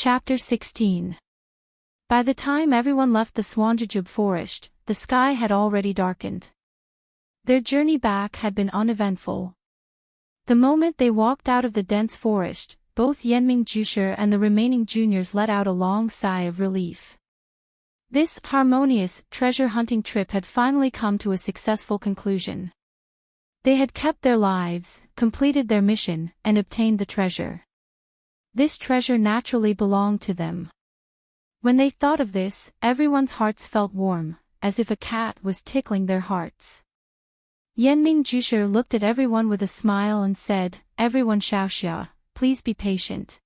Chapter 16. By the time everyone left the Swanjajub forest, the sky had already darkened. Their journey back had been uneventful. The moment they walked out of the dense forest, both Yenming Jusher and the remaining juniors let out a long sigh of relief. This harmonious, treasure-hunting trip had finally come to a successful conclusion. They had kept their lives, completed their mission, and obtained the treasure. This treasure naturally belonged to them. When they thought of this, everyone's hearts felt warm, as if a cat was tickling their hearts. Yenming Jusher looked at everyone with a smile and said, "Everyone Xiaoxia, please be patient.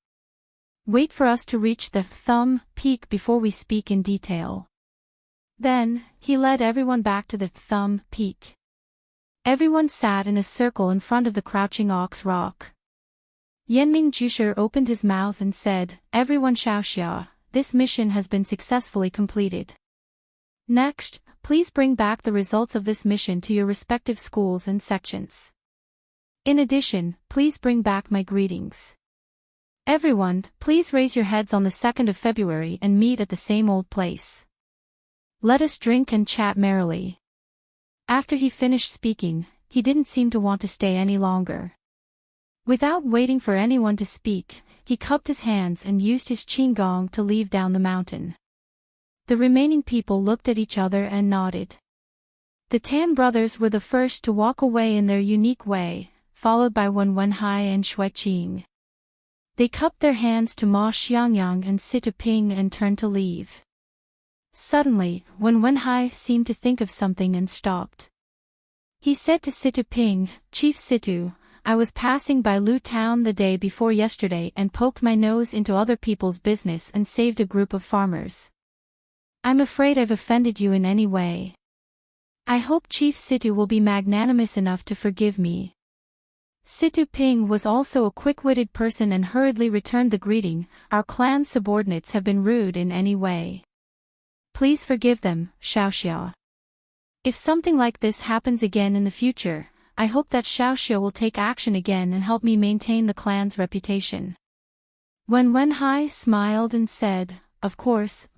Wait for us to reach the thumb peak before we speak in detail." Then, he led everyone back to the thumb peak. Everyone sat in a circle in front of the crouching ox rock. Yenming Jusher opened his mouth and said, "Everyone Xiaoxia, this mission has been successfully completed. Next, please bring back the results of this mission to your respective schools and sections. In addition, please bring back my greetings. Everyone, please raise your heads on the 2nd of February and meet at the same old place. Let us drink and chat merrily." After he finished speaking, he didn't seem to want to stay any longer. Without waiting for anyone to speak, he cupped his hands and used his qinggong to leave down the mountain. The remaining people looked at each other and nodded. The Tan brothers were the first to walk away in their unique way, followed by Wen Wenhai and Shui Qing. They cupped their hands to Ma Xiangyang and Situ Ping and turned to leave. Suddenly, Wen Wenhai seemed to think of something and stopped. He said to Situ Ping, "Chief Situ, I was passing by Lu Town the day before yesterday and poked my nose into other people's business and saved a group of farmers. I'm afraid I've offended you in any way. I hope Chief Situ will be magnanimous enough to forgive me." Situ Ping was also a quick-witted person and hurriedly returned the greeting, "Our clan subordinates have been rude in any way. Please forgive them, Xiaoxia. If something like this happens again in the future, I hope that Xiaoxia will take action again and help me maintain the clan's reputation." Wen Wenhai smiled and said, Of course.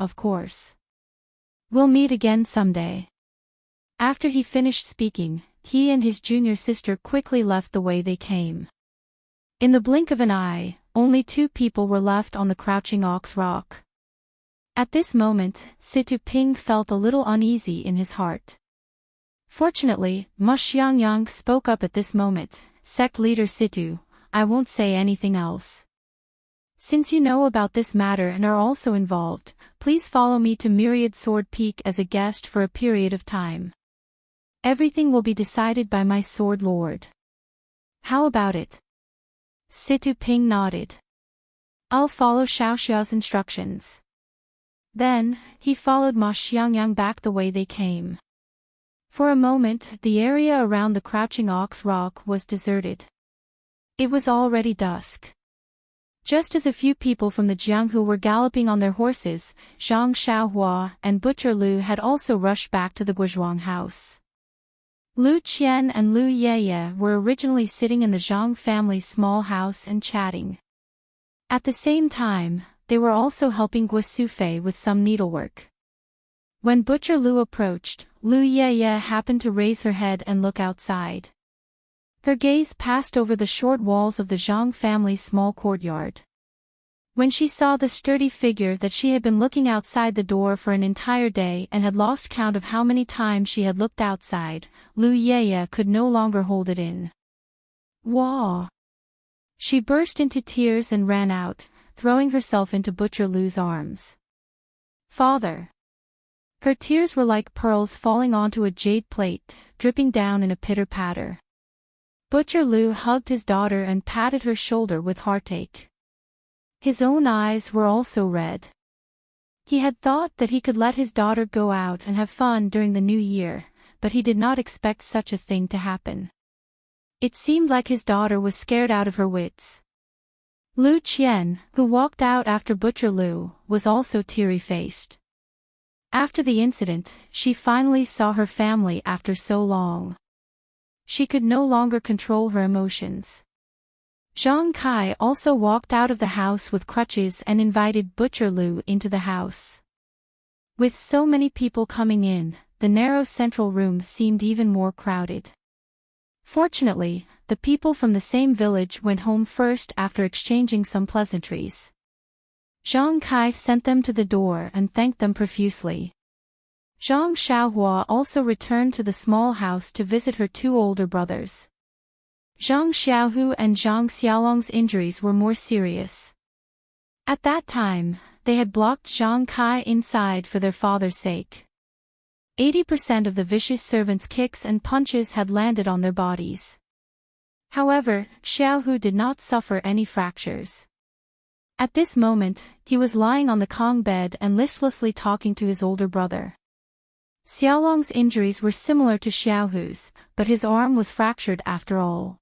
We'll meet again someday." After he finished speaking, he and his junior sister quickly left the way they came. In the blink of an eye, only 2 people were left on the crouching ox rock. At this moment, Situ Ping felt a little uneasy in his heart. Fortunately, Ma Xiangyang spoke up at this moment, "Sect leader Situ, I won't say anything else. Since you know about this matter and are also involved, please follow me to Myriad Sword Peak as a guest for a period of time. Everything will be decided by my sword lord. How about it?" Situ Ping nodded. "I'll follow Xiaoxia's instructions." Then, he followed Ma Xiangyang back the way they came. For a moment, the area around the crouching ox rock was deserted. It was already dusk. Just as a few people from the Jianghu were galloping on their horses, Zhang Xiaohua and Butcher Lu had also rushed back to the Guozhuang house. Lu Qian and Lu Yeye were originally sitting in the Zhang family's small house and chatting. At the same time, they were also helping Guo Sufei with some needlework. When Butcher Lu approached, Lu Yeye happened to raise her head and look outside. Her gaze passed over the short walls of the Zhang family's small courtyard. When she saw the sturdy figure that she had been looking outside the door for an entire day and had lost count of how many times she had looked outside, Lu Yeye could no longer hold it in. "Wah!" She burst into tears and ran out, throwing herself into Butcher Lu's arms. "Father!" Her tears were like pearls falling onto a jade plate, dripping down in a pitter-patter. Butcher Lu hugged his daughter and patted her shoulder with heartache. His own eyes were also red. He had thought that he could let his daughter go out and have fun during the new year, but he did not expect such a thing to happen. It seemed like his daughter was scared out of her wits. Lu Qian, who walked out after Butcher Lu, was also teary-faced. After the incident, she finally saw her family after so long. She could no longer control her emotions. Zhang Kai also walked out of the house with crutches and invited Butcher Lu into the house. With so many people coming in, the narrow central room seemed even more crowded. Fortunately, the people from the same village went home first after exchanging some pleasantries. Zhang Kai sent them to the door and thanked them profusely. Zhang Xiaohua also returned to the small house to visit her two older brothers. Zhang Xiaohu and Zhang Xiaolong's injuries were more serious. At that time, they had blocked Zhang Kai inside for their father's sake. 80% of the vicious servants' kicks and punches had landed on their bodies. However, Xiaohu did not suffer any fractures. At this moment, he was lying on the Kong bed and listlessly talking to his older brother. Xiaolong's injuries were similar to Xiaohu's, but his arm was fractured after all.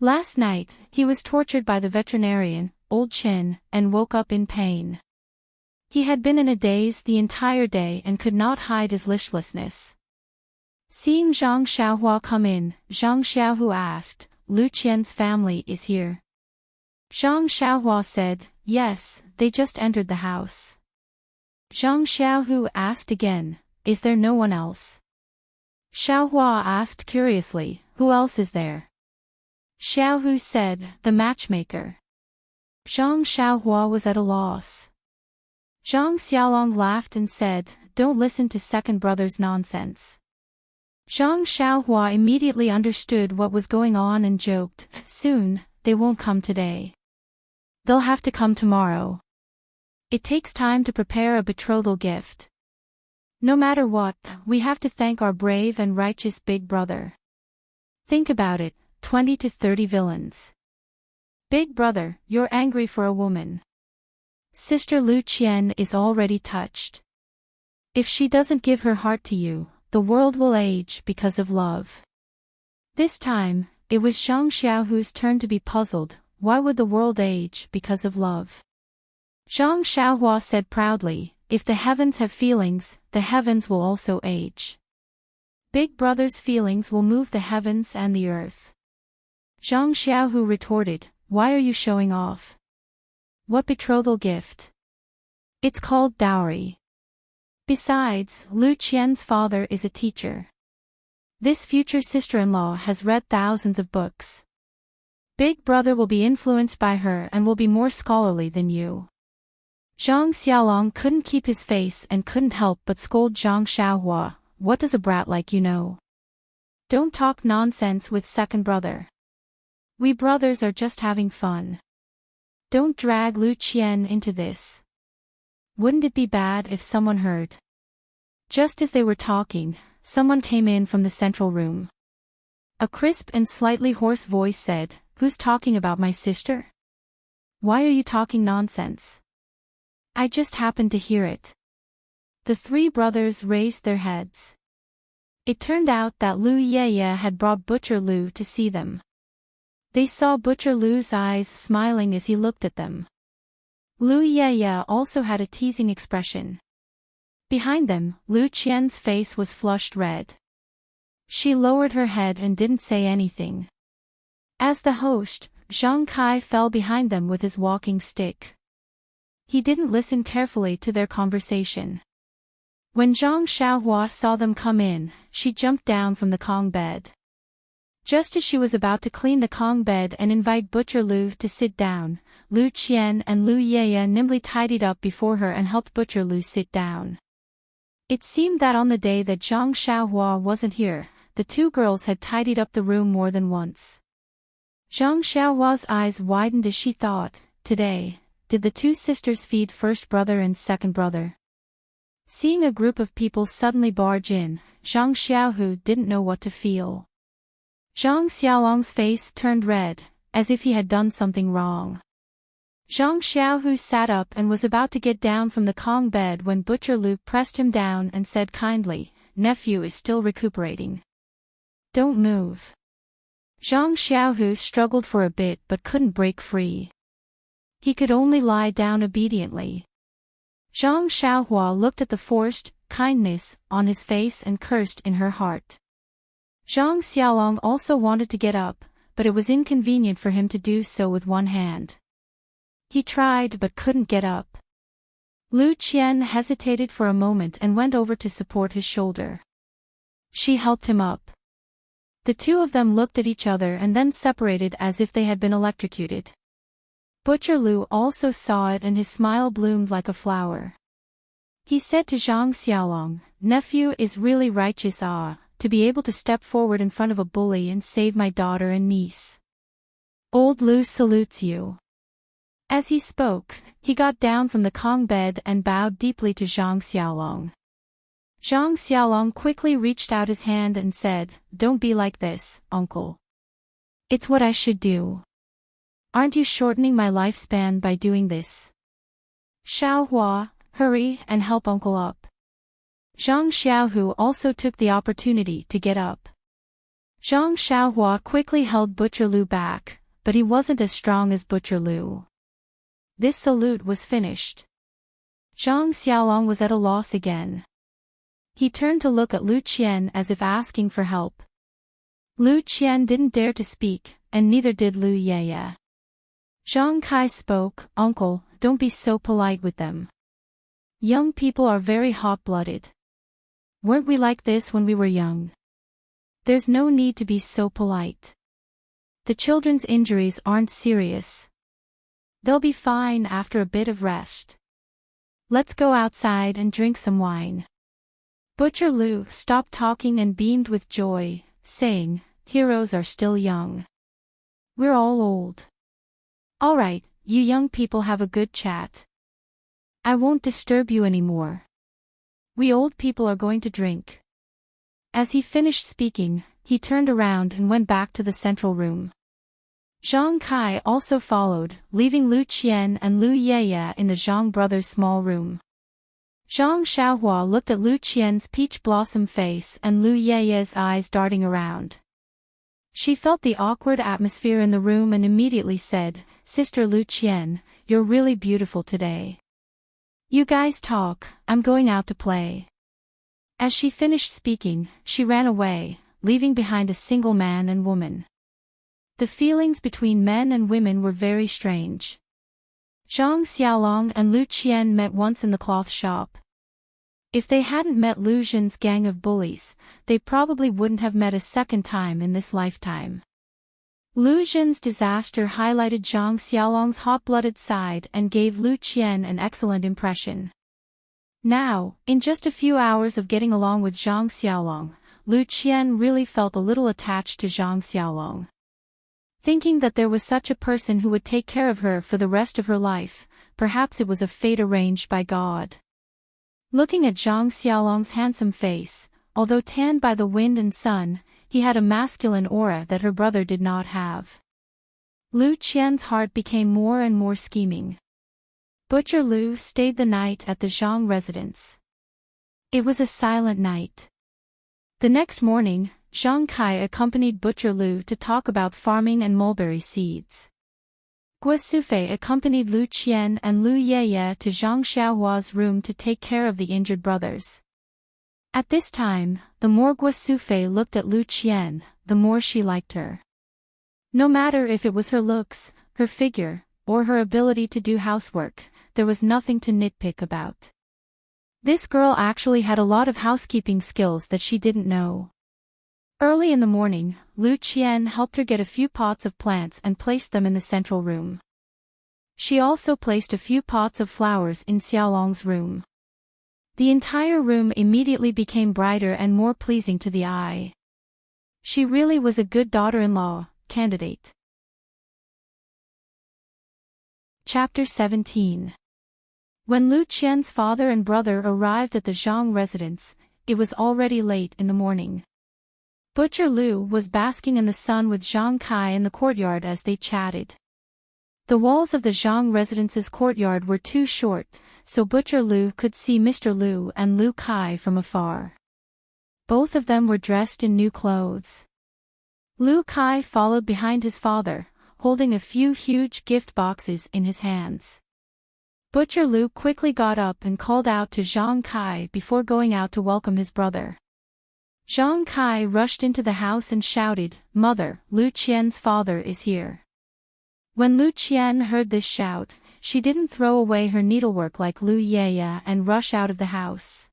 Last night, he was tortured by the veterinarian, Old Chen, and woke up in pain. He had been in a daze the entire day and could not hide his listlessness. Seeing Zhang Xiaohua come in, Zhang Xiaohu asked, "Lu Qian's family is here?" Zhang Xiaohua said, "Yes, they just entered the house." Zhang Xiaohu asked again, "Is there no one else?" Xiaohua asked curiously, "Who else is there?" Xiaohu said, "The matchmaker." Zhang Xiaohua was at a loss. Zhang Xiaolong laughed and said, "Don't listen to second brother's nonsense." Zhang Xiaohua immediately understood what was going on and joked, "Soon, they won't come today. They'll have to come tomorrow. It takes time to prepare a betrothal gift. No matter what, we have to thank our brave and righteous big brother. Think about it, 20 to 30 villains. Big brother, you're angry for a woman. Sister Lu Qian is already touched. If she doesn't give her heart to you, the world will age because of love." This time, it was Zhang Xiaohu's turn to be puzzled. Why would the world age because of love? Zhang Xiaohua said proudly, "If the heavens have feelings, the heavens will also age. Big brother's feelings will move the heavens and the earth." Zhang Xiaohu retorted, "Why are you showing off? What betrothal gift? It's called dowry. Besides, Lu Qian's father is a teacher. This future sister-in-law has read thousands of books. Big brother will be influenced by her and will be more scholarly than you." Zhang Xiaolong couldn't keep his face and couldn't help but scold Zhang Xiaohua, "What does a brat like you know? Don't talk nonsense with second brother. We brothers are just having fun. Don't drag Lu Qian into this. Wouldn't it be bad if someone heard?" Just as they were talking, someone came in from the central room. A crisp and slightly hoarse voice said, "Who's talking about my sister? Why are you talking nonsense? I just happened to hear it." The three brothers raised their heads. It turned out that Lu Yeye had brought Butcher Lu to see them. They saw Butcher Lu's eyes smiling as he looked at them. Lu Yeye also had a teasing expression. Behind them, Lu Qian's face was flushed red. She lowered her head and didn't say anything. As the host, Zhang Kai fell behind them with his walking stick. He didn't listen carefully to their conversation. When Zhang Xiaohua saw them come in, she jumped down from the Kong bed. Just as she was about to clean the Kong bed and invite Butcher Lu to sit down, Lu Qian and Lu Yeye nimbly tidied up before her and helped Butcher Lu sit down. It seemed that on the day that Zhang Xiaohua wasn't here, the two girls had tidied up the room more than once. Zhang Xiaohua's eyes widened as she thought, "Today, did the two sisters feed first brother and second brother?" Seeing a group of people suddenly barge in, Zhang Xiaohu didn't know what to feel. Zhang Xiaolong's face turned red, as if he had done something wrong. Zhang Xiaohu sat up and was about to get down from the Kong bed when Butcher Lu pressed him down and said kindly, "Nephew is still recuperating. Don't move." Zhang Xiaohu struggled for a bit but couldn't break free. He could only lie down obediently. Zhang Xiaohua looked at the forced kindness on his face and cursed in her heart. Zhang Xiaolong also wanted to get up, but it was inconvenient for him to do so with one hand. He tried but couldn't get up. Lu Qian hesitated for a moment and went over to support his shoulder. She helped him up. The two of them looked at each other and then separated as if they had been electrocuted. Butcher Lu also saw it and his smile bloomed like a flower. He said to Zhang Xiaolong, "Nephew is really righteous to be able to step forward in front of a bully and save my daughter and niece. Old Lu salutes you." As he spoke, he got down from the Kong bed and bowed deeply to Zhang Xiaolong. Zhang Xiaolong quickly reached out his hand and said, "Don't be like this, uncle. It's what I should do. Aren't you shortening my lifespan by doing this? Xiaohua, hurry and help uncle up." Zhang Xiaohu also took the opportunity to get up. Zhang Xiaohua quickly held Butcher Lu back, but he wasn't as strong as Butcher Lu. This salute was finished. Zhang Xiaolong was at a loss again. He turned to look at Lu Qian as if asking for help. Lu Qian didn't dare to speak, and neither did Lu Yeye. Zhang Kai spoke, "Uncle, don't be so polite with them. Young people are very hot-blooded. Weren't we like this when we were young? There's no need to be so polite. The children's injuries aren't serious. They'll be fine after a bit of rest. Let's go outside and drink some wine." Butcher Lu stopped talking and beamed with joy, saying, "Heroes are still young. We're all old. All right, you young people have a good chat. I won't disturb you anymore. We old people are going to drink." As he finished speaking, he turned around and went back to the central room. Zhang Kai also followed, leaving Lu Qian and Lu Yeye in the Zhang brothers' small room. Zhang Xiaohua looked at Lu Qian's peach blossom face and Lu Yeye's eyes darting around. She felt the awkward atmosphere in the room and immediately said, "Sister Lu Qian, you're really beautiful today. You guys talk, I'm going out to play." As she finished speaking, she ran away, leaving behind a single man and woman. The feelings between men and women were very strange. Zhang Xiaolong and Lu Qian met once in the cloth shop. If they hadn't met Lu Zhen's gang of bullies, they probably wouldn't have met a second time in this lifetime. Lu Zhen's disaster highlighted Zhang Xiaolong's hot-blooded side and gave Lu Qian an excellent impression. Now, in just a few hours of getting along with Zhang Xiaolong, Lu Qian really felt a little attached to Zhang Xiaolong. Thinking that there was such a person who would take care of her for the rest of her life, perhaps it was a fate arranged by God. Looking at Zhang Xiaolong's handsome face, although tanned by the wind and sun, he had a masculine aura that her brother did not have. Lu Qian's heart became more and more scheming. Butcher Lu stayed the night at the Zhang residence. It was a silent night. The next morning, Zhang Kai accompanied Butcher Lu to talk about farming and mulberry seeds. Guo Sufei accompanied Lu Qian and Lu Yeye to Zhang Xiaohua's room to take care of the injured brothers. At this time, the more Guo Sufei looked at Lu Qian, the more she liked her. No matter if it was her looks, her figure, or her ability to do housework, there was nothing to nitpick about. This girl actually had a lot of housekeeping skills that she didn't know. Early in the morning, Lu Qian helped her get a few pots of plants and placed them in the central room. She also placed a few pots of flowers in Xiaolong's room. The entire room immediately became brighter and more pleasing to the eye. She really was a good daughter-in-law candidate. Chapter 17. When Lu Qian's father and brother arrived at the Zhang residence, it was already late in the morning. Butcher Lu was basking in the sun with Zhang Kai in the courtyard as they chatted. The walls of the Zhang residence's courtyard were too short, so Butcher Lu could see Mr. Lu and Lu Kai from afar. Both of them were dressed in new clothes. Lu Kai followed behind his father, holding a few huge gift boxes in his hands. Butcher Lu quickly got up and called out to Zhang Kai before going out to welcome his brother. Zhang Kai rushed into the house and shouted, "Mother, Lu Qian's father is here." When Lu Qian heard this shout, she didn't throw away her needlework like Lu Yeye and rush out of the house.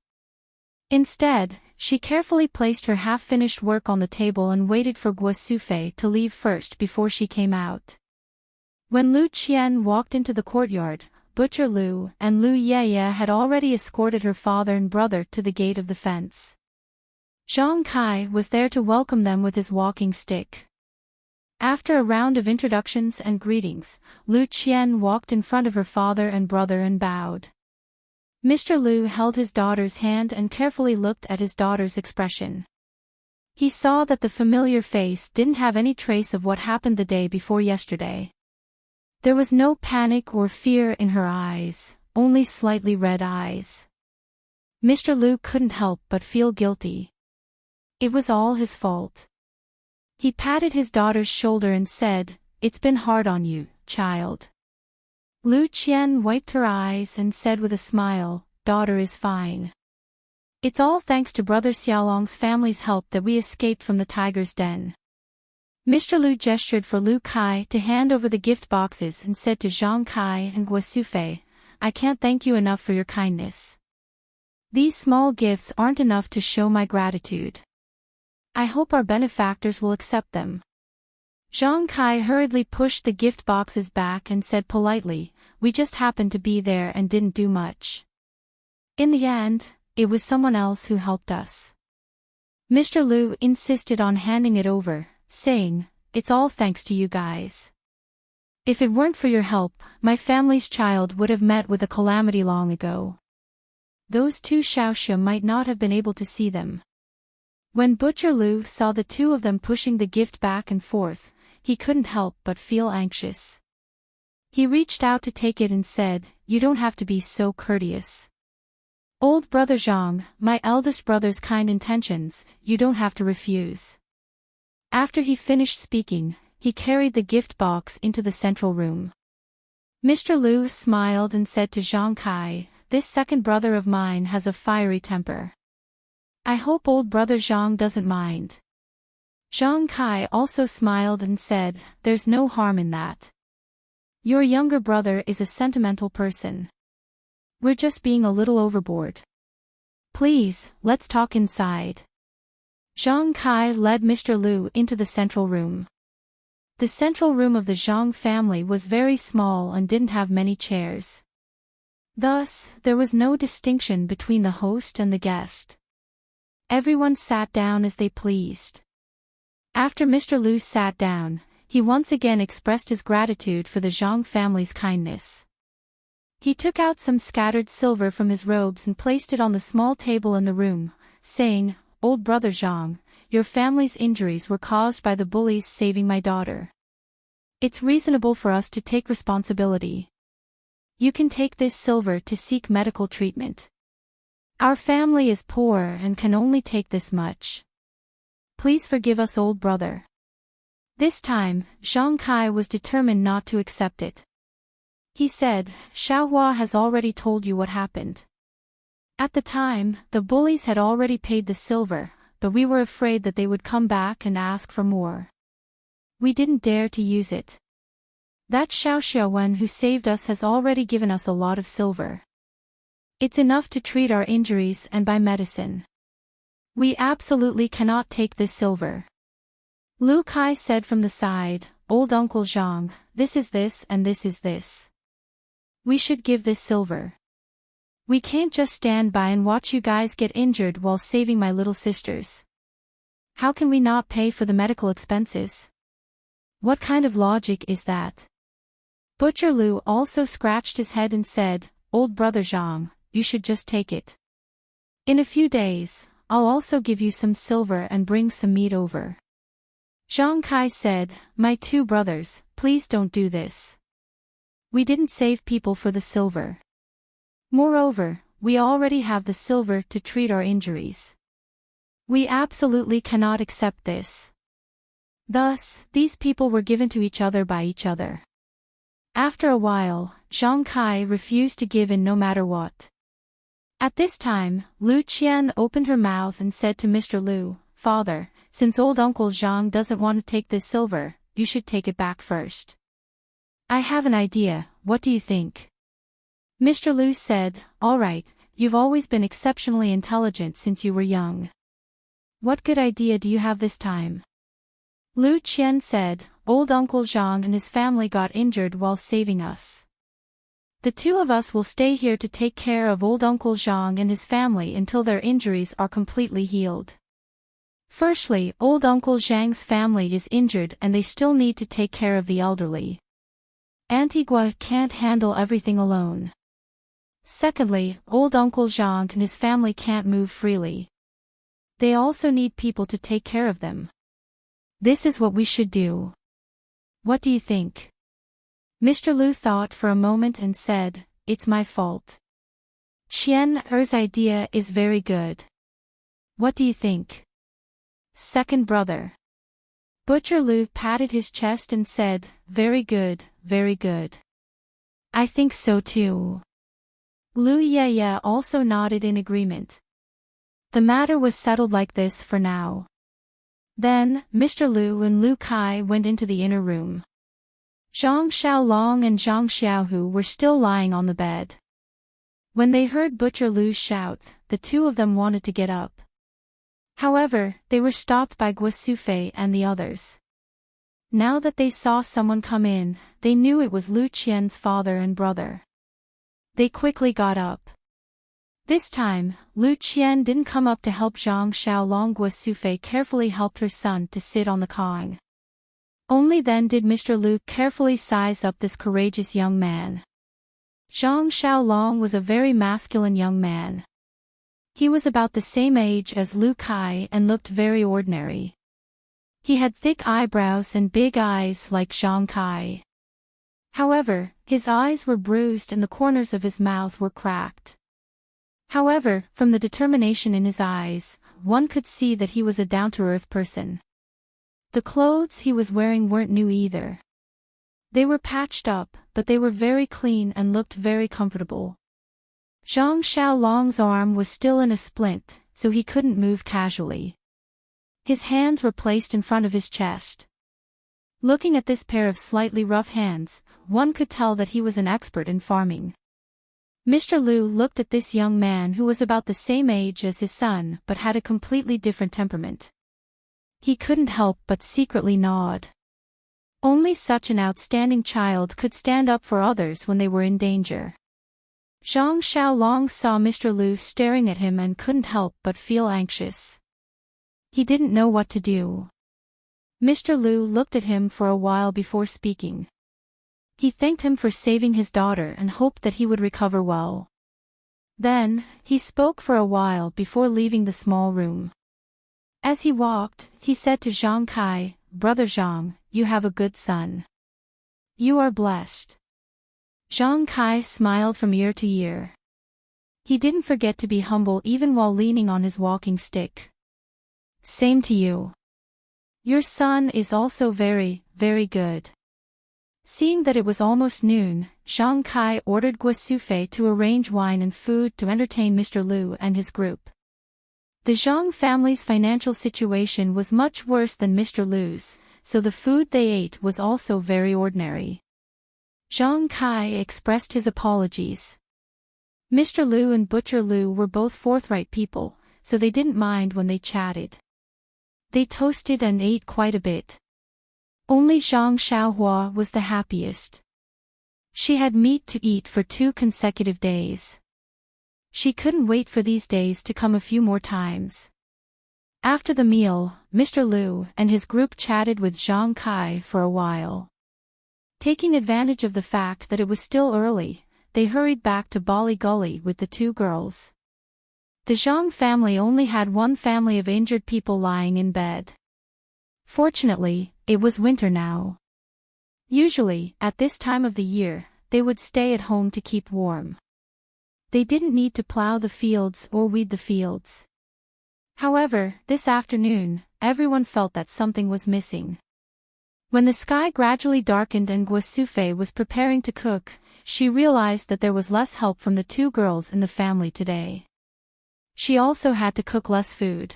Instead, she carefully placed her half-finished work on the table and waited for Guo Sufei to leave first before she came out. When Lu Qian walked into the courtyard, Butcher Lu and Lu Yeye had already escorted her father and brother to the gate of the fence. Zhang Kai was there to welcome them with his walking stick. After a round of introductions and greetings, Lu Qian walked in front of her father and brother and bowed. Mr. Lu held his daughter's hand and carefully looked at his daughter's expression. He saw that the familiar face didn't have any trace of what happened the day before yesterday. There was no panic or fear in her eyes, only slightly red eyes. Mr. Lu couldn't help but feel guilty. It was all his fault. He patted his daughter's shoulder and said, "It's been hard on you, child." Lu Qian wiped her eyes and said with a smile, "Daughter is fine. It's all thanks to Brother Xiaolong's family's help that we escaped from the tiger's den." Mr. Lu gestured for Lu Kai to hand over the gift boxes and said to Zhang Kai and Guo Sufei, "I can't thank you enough for your kindness. These small gifts aren't enough to show my gratitude. I hope our benefactors will accept them." Zhang Kai hurriedly pushed the gift boxes back and said politely, "We just happened to be there and didn't do much. In the end, it was someone else who helped us." Mr. Lu insisted on handing it over, saying, "It's all thanks to you guys. If it weren't for your help, my family's child would have met with a calamity long ago. Those two Xiaoxia might not have been able to see them." When Butcher Lu saw the two of them pushing the gift back and forth, he couldn't help but feel anxious. He reached out to take it and said, "You don't have to be so courteous. Old brother Zhang, my eldest brother's kind intentions, you don't have to refuse." After he finished speaking, he carried the gift box into the central room. Mr. Lu smiled and said to Zhang Kai, "This second brother of mine has a fiery temper. I hope old brother Zhang doesn't mind." Zhang Kai also smiled and said, "There's no harm in that. Your younger brother is a sentimental person. We're just being a little overboard. Please, let's talk inside." Zhang Kai led Mr. Lu into the central room. The central room of the Zhang family was very small and didn't have many chairs. Thus, there was no distinction between the host and the guest. Everyone sat down as they pleased. After Mr. Lu sat down, he once again expressed his gratitude for the Zhang family's kindness. He took out some scattered silver from his robes and placed it on the small table in the room, saying, "Old brother Zhang, your family's injuries were caused by the bullies saving my daughter. It's reasonable for us to take responsibility. You can take this silver to seek medical treatment. Our family is poor and can only take this much. Please forgive us, old brother." This time, Zhang Kai was determined not to accept it. He said, "Xiaohua has already told you what happened. At the time, the bullies had already paid the silver, but we were afraid that they would come back and ask for more. We didn't dare to use it. That Xiaoxiawen who saved us has already given us a lot of silver. It's enough to treat our injuries and buy medicine. We absolutely cannot take this silver." Lu Kai said from the side, "Old Uncle Zhang, this is this and this is this. We should give this silver. We can't just stand by and watch you guys get injured while saving my little sisters. How can we not pay for the medical expenses? What kind of logic is that?" Butcher Lu also scratched his head and said, "Old brother Zhang, you should just take it. In a few days, I'll also give you some silver and bring some meat over." Zhang Kai said, "My two brothers, please don't do this. We didn't save people for the silver. Moreover, we already have the silver to treat our injuries. We absolutely cannot accept this." Thus, these people were given to each other by each other. After a while, Zhang Kai refused to give in no matter what. At this time, Lu Qian opened her mouth and said to Mr. Lu, "Father, since old Uncle Zhang doesn't want to take this silver, you should take it back first." "I have an idea, what do you think?" Mr. Lu said, "All right, you've always been exceptionally intelligent since you were young. What good idea do you have this time?" Lu Qian said, "Old Uncle Zhang and his family got injured while saving us. The two of us will stay here to take care of old Uncle Zhang and his family until their injuries are completely healed. Firstly, old Uncle Zhang's family is injured and they still need to take care of the elderly. Antigua can't handle everything alone. Secondly, old Uncle Zhang and his family can't move freely. They also need people to take care of them. This is what we should do. What do you think?" Mr. Lu thought for a moment and said, "It's my fault. Qian Er's idea is very good. What do you think?" "Second brother." Butcher Lu patted his chest and said, "Very good, very good. I think so too." Lu Yeye also nodded in agreement. The matter was settled like this for now. Then, Mr. Lu and Lu Kai went into the inner room. Zhang Xiaolong and Zhang Xiaohu were still lying on the bed. When they heard Butcher Lu shout, the two of them wanted to get up. However, they were stopped by Guo Sufei and the others. Now that they saw someone come in, they knew it was Lu Qian's father and brother. They quickly got up. This time, Lu Qian didn't come up to help Zhang Xiaolong. Guo Sufei carefully helped her son to sit on the kong. Only then did Mr. Lu carefully size up this courageous young man. Zhang Xiaolong was a very masculine young man. He was about the same age as Lu Kai and looked very ordinary. He had thick eyebrows and big eyes like Zhang Kai. However, his eyes were bruised and the corners of his mouth were cracked. However, from the determination in his eyes, one could see that he was a down-to-earth person. The clothes he was wearing weren't new either. They were patched up, but they were very clean and looked very comfortable. Zhang Xiaolong's arm was still in a splint, so he couldn't move casually. His hands were placed in front of his chest. Looking at this pair of slightly rough hands, one could tell that he was an expert in farming. Mr. Lu looked at this young man who was about the same age as his son but had a completely different temperament. He couldn't help but secretly nod. Only such an outstanding child could stand up for others when they were in danger. Zhang Xiaolong saw Mr. Lu staring at him and couldn't help but feel anxious. He didn't know what to do. Mr. Lu looked at him for a while before speaking. He thanked him for saving his daughter and hoped that he would recover well. Then, he spoke for a while before leaving the small room. As he walked, he said to Zhang Kai, "Brother Zhang, you have a good son. You are blessed." Zhang Kai smiled from ear to ear. He didn't forget to be humble even while leaning on his walking stick. "Same to you. Your son is also very, very good." Seeing that it was almost noon, Zhang Kai ordered Guo Sufei to arrange wine and food to entertain Mr. Lu and his group. The Zhang family's financial situation was much worse than Mr. Lu's, so the food they ate was also very ordinary. Zhang Kai expressed his apologies. Mr. Lu and Butcher Lu were both forthright people, so they didn't mind when they chatted. They toasted and ate quite a bit. Only Zhang Xiaohua was the happiest. She had meat to eat for 2 consecutive days. She couldn't wait for these days to come a few more times. After the meal, Mr. Lu and his group chatted with Zhang Kai for a while. Taking advantage of the fact that it was still early, they hurried back to Bali Gully with the 2 girls. The Zhang family only had one family of injured people lying in bed. Fortunately, it was winter now. Usually, at this time of the year, they would stay at home to keep warm. They didn't need to plow the fields or weed the fields. However, this afternoon, everyone felt that something was missing. When the sky gradually darkened and Guo Sufei was preparing to cook, she realized that there was less help from the 2 girls in the family today. She also had to cook less food.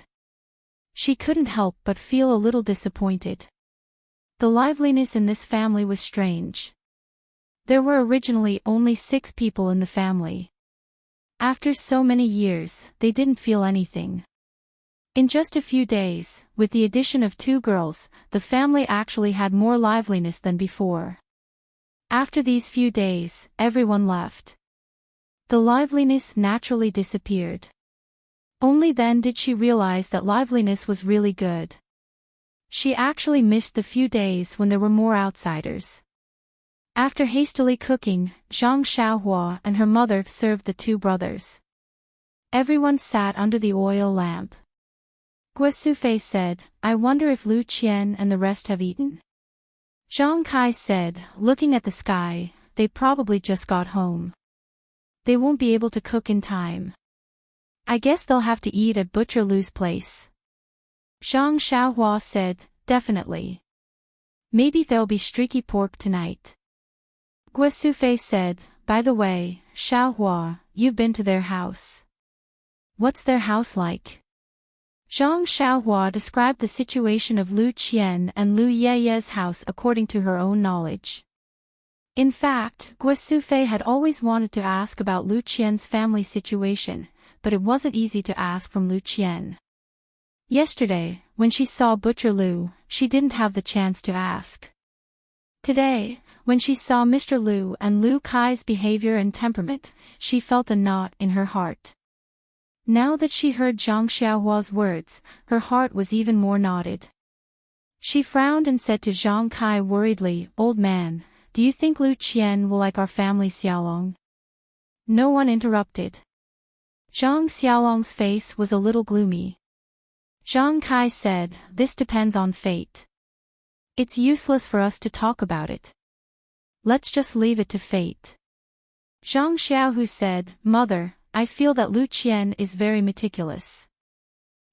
She couldn't help but feel a little disappointed. The liveliness in this family was strange. There were originally only 6 people in the family. After so many years, they didn't feel anything. In just a few days, with the addition of 2 girls, the family actually had more liveliness than before. After these few days, everyone left. The liveliness naturally disappeared. Only then did she realize that liveliness was really good. She actually missed the few days when there were more outsiders. After hastily cooking, Zhang Xiaohua and her mother served the 2 brothers. Everyone sat under the oil lamp. Guo Sufei said, "I wonder if Lu Qian and the rest have eaten?" Zhang Kai said, looking at the sky, "They probably just got home. They won't be able to cook in time. I guess they'll have to eat at Butcher Lu's place." Zhang Xiaohua said, "Definitely. Maybe there'll be streaky pork tonight." Guo Sufei said, "By the way, Xiaohua, you've been to their house. What's their house like?" Zhang Xiaohua described the situation of Lu Qian and Lu Yeye's house according to her own knowledge. In fact, Guo Sufei had always wanted to ask about Lu Qian's family situation, but it wasn't easy to ask from Lu Qian. Yesterday, when she saw Butcher Lu, she didn't have the chance to ask. Today, when she saw Mr. Lu and Lu Kai's behavior and temperament, she felt a knot in her heart. Now that she heard Zhang Xiaohua's words, her heart was even more knotted. She frowned and said to Zhang Kai worriedly, "Old man, do you think Lu Qian will like our family Xiaolong?" No one interrupted. Zhang Xiaolong's face was a little gloomy. Zhang Kai said, "This depends on fate. It's useless for us to talk about it. Let's just leave it to fate." Zhang Xiaohu said, "Mother, I feel that Lu Qian is very meticulous.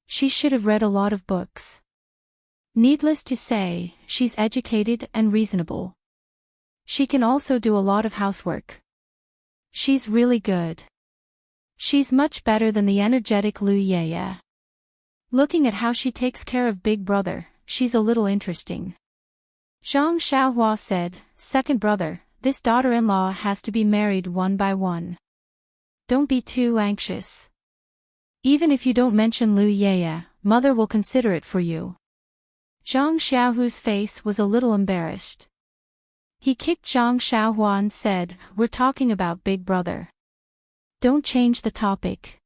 She should have read a lot of books. Needless to say, she's educated and reasonable. She can also do a lot of housework. She's really good. She's much better than the energetic Lu Yeye. Looking at how she takes care of Big Brother, she's a little interesting." Zhang Xiaohua said, "Second brother, this daughter-in-law has to be married one by one. Don't be too anxious. Even if you don't mention Lu Yeye, mother will consider it for you." Zhang Xiaohu's face was a little embarrassed. He kicked Zhang Xiaohua and said, "We're talking about Big Brother. Don't change the topic.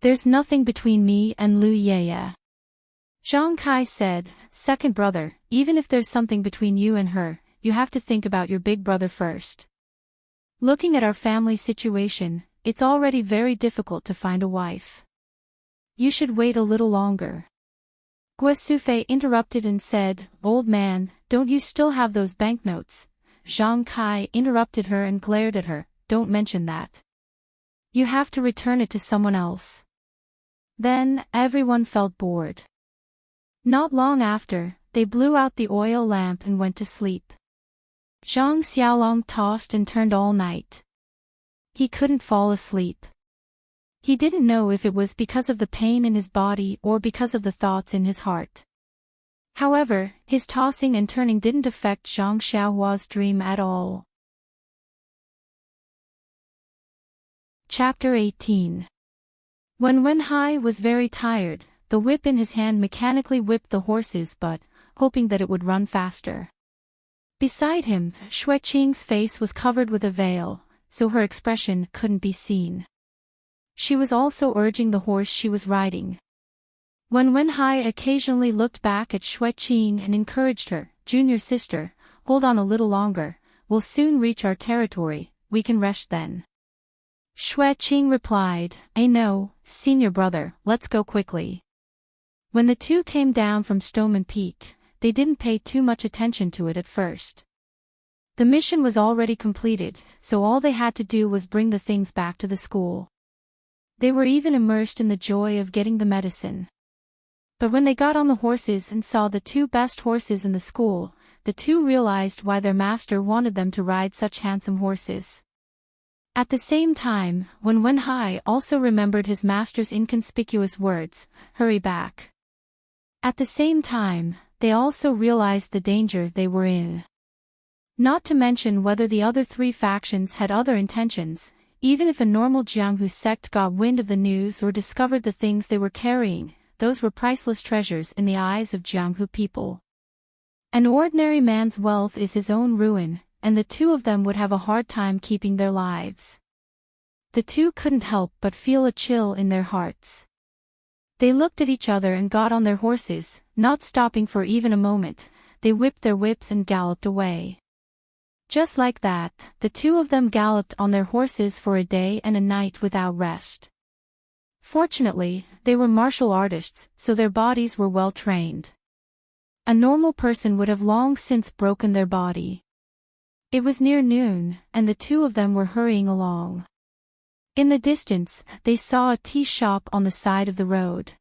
There's nothing between me and Lu Yeye." Zhang Kai said, "Second brother, even if there's something between you and her, you have to think about your big brother first. Looking at our family situation, it's already very difficult to find a wife. You should wait a little longer." Guo Sufei interrupted and said, "Old man, don't you still have those banknotes?" Zhang Kai interrupted her and glared at her, "Don't mention that. You have to return it to someone else." Then, everyone felt bored. Not long after, they blew out the oil lamp and went to sleep. Zhang Xiaolong tossed and turned all night. He couldn't fall asleep. He didn't know if it was because of the pain in his body or because of the thoughts in his heart. However, his tossing and turning didn't affect Zhang Xiaohua's dream at all. Chapter 18. When Wenhai was very tired, the whip in his hand mechanically whipped the horses but, hoping that it would run faster. Beside him, Xueqing's face was covered with a veil, so her expression couldn't be seen. She was also urging the horse she was riding. When Wenhai occasionally looked back at Xueqing and encouraged her, "Junior sister, hold on a little longer, we'll soon reach our territory, we can rest then." Xueqing replied, "I know, senior brother, let's go quickly." When the two came down from Stoneman Peak, they didn't pay too much attention to it at first. The mission was already completed, so all they had to do was bring the things back to the school. They were even immersed in the joy of getting the medicine. But when they got on the horses and saw the 2 best horses in the school, the 2 realized why their master wanted them to ride such handsome horses. At the same time, when Wenhai also remembered his master's inconspicuous words, "Hurry back. At the same time, they also realized the danger they were in. Not to mention whether the other three factions had other intentions. Even if a normal Jianghu sect got wind of the news or discovered the things they were carrying, those were priceless treasures in the eyes of Jianghu people. An ordinary man's wealth is his own ruin, and the two of them would have a hard time keeping their lives. The two couldn't help but feel a chill in their hearts. They looked at each other and got on their horses, not stopping for even a moment. They whipped their whips and galloped away. Just like that, the two of them galloped on their horses for a day and a night without rest. Fortunately, they were martial artists, so their bodies were well trained. A normal person would have long since broken their body. It was near noon, and the two of them were hurrying along. In the distance, they saw a tea shop on the side of the road.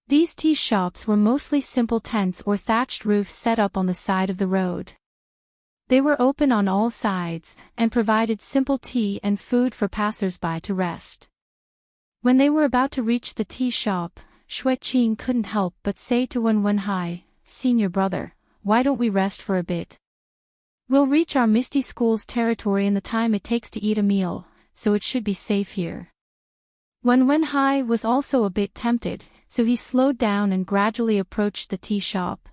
These tea shops were mostly simple tents or thatched roofs set up on the side of the road. They were open on all sides, and provided simple tea and food for passers-by to rest. When they were about to reach the tea shop, Xueqing couldn't help but say to Wenwenhai, "Senior brother, why don't we rest for a bit? We'll reach our Misty School's territory in the time it takes to eat a meal, so it should be safe here." Wenwenhai was also a bit tempted, so he slowed down and gradually approached the tea shop.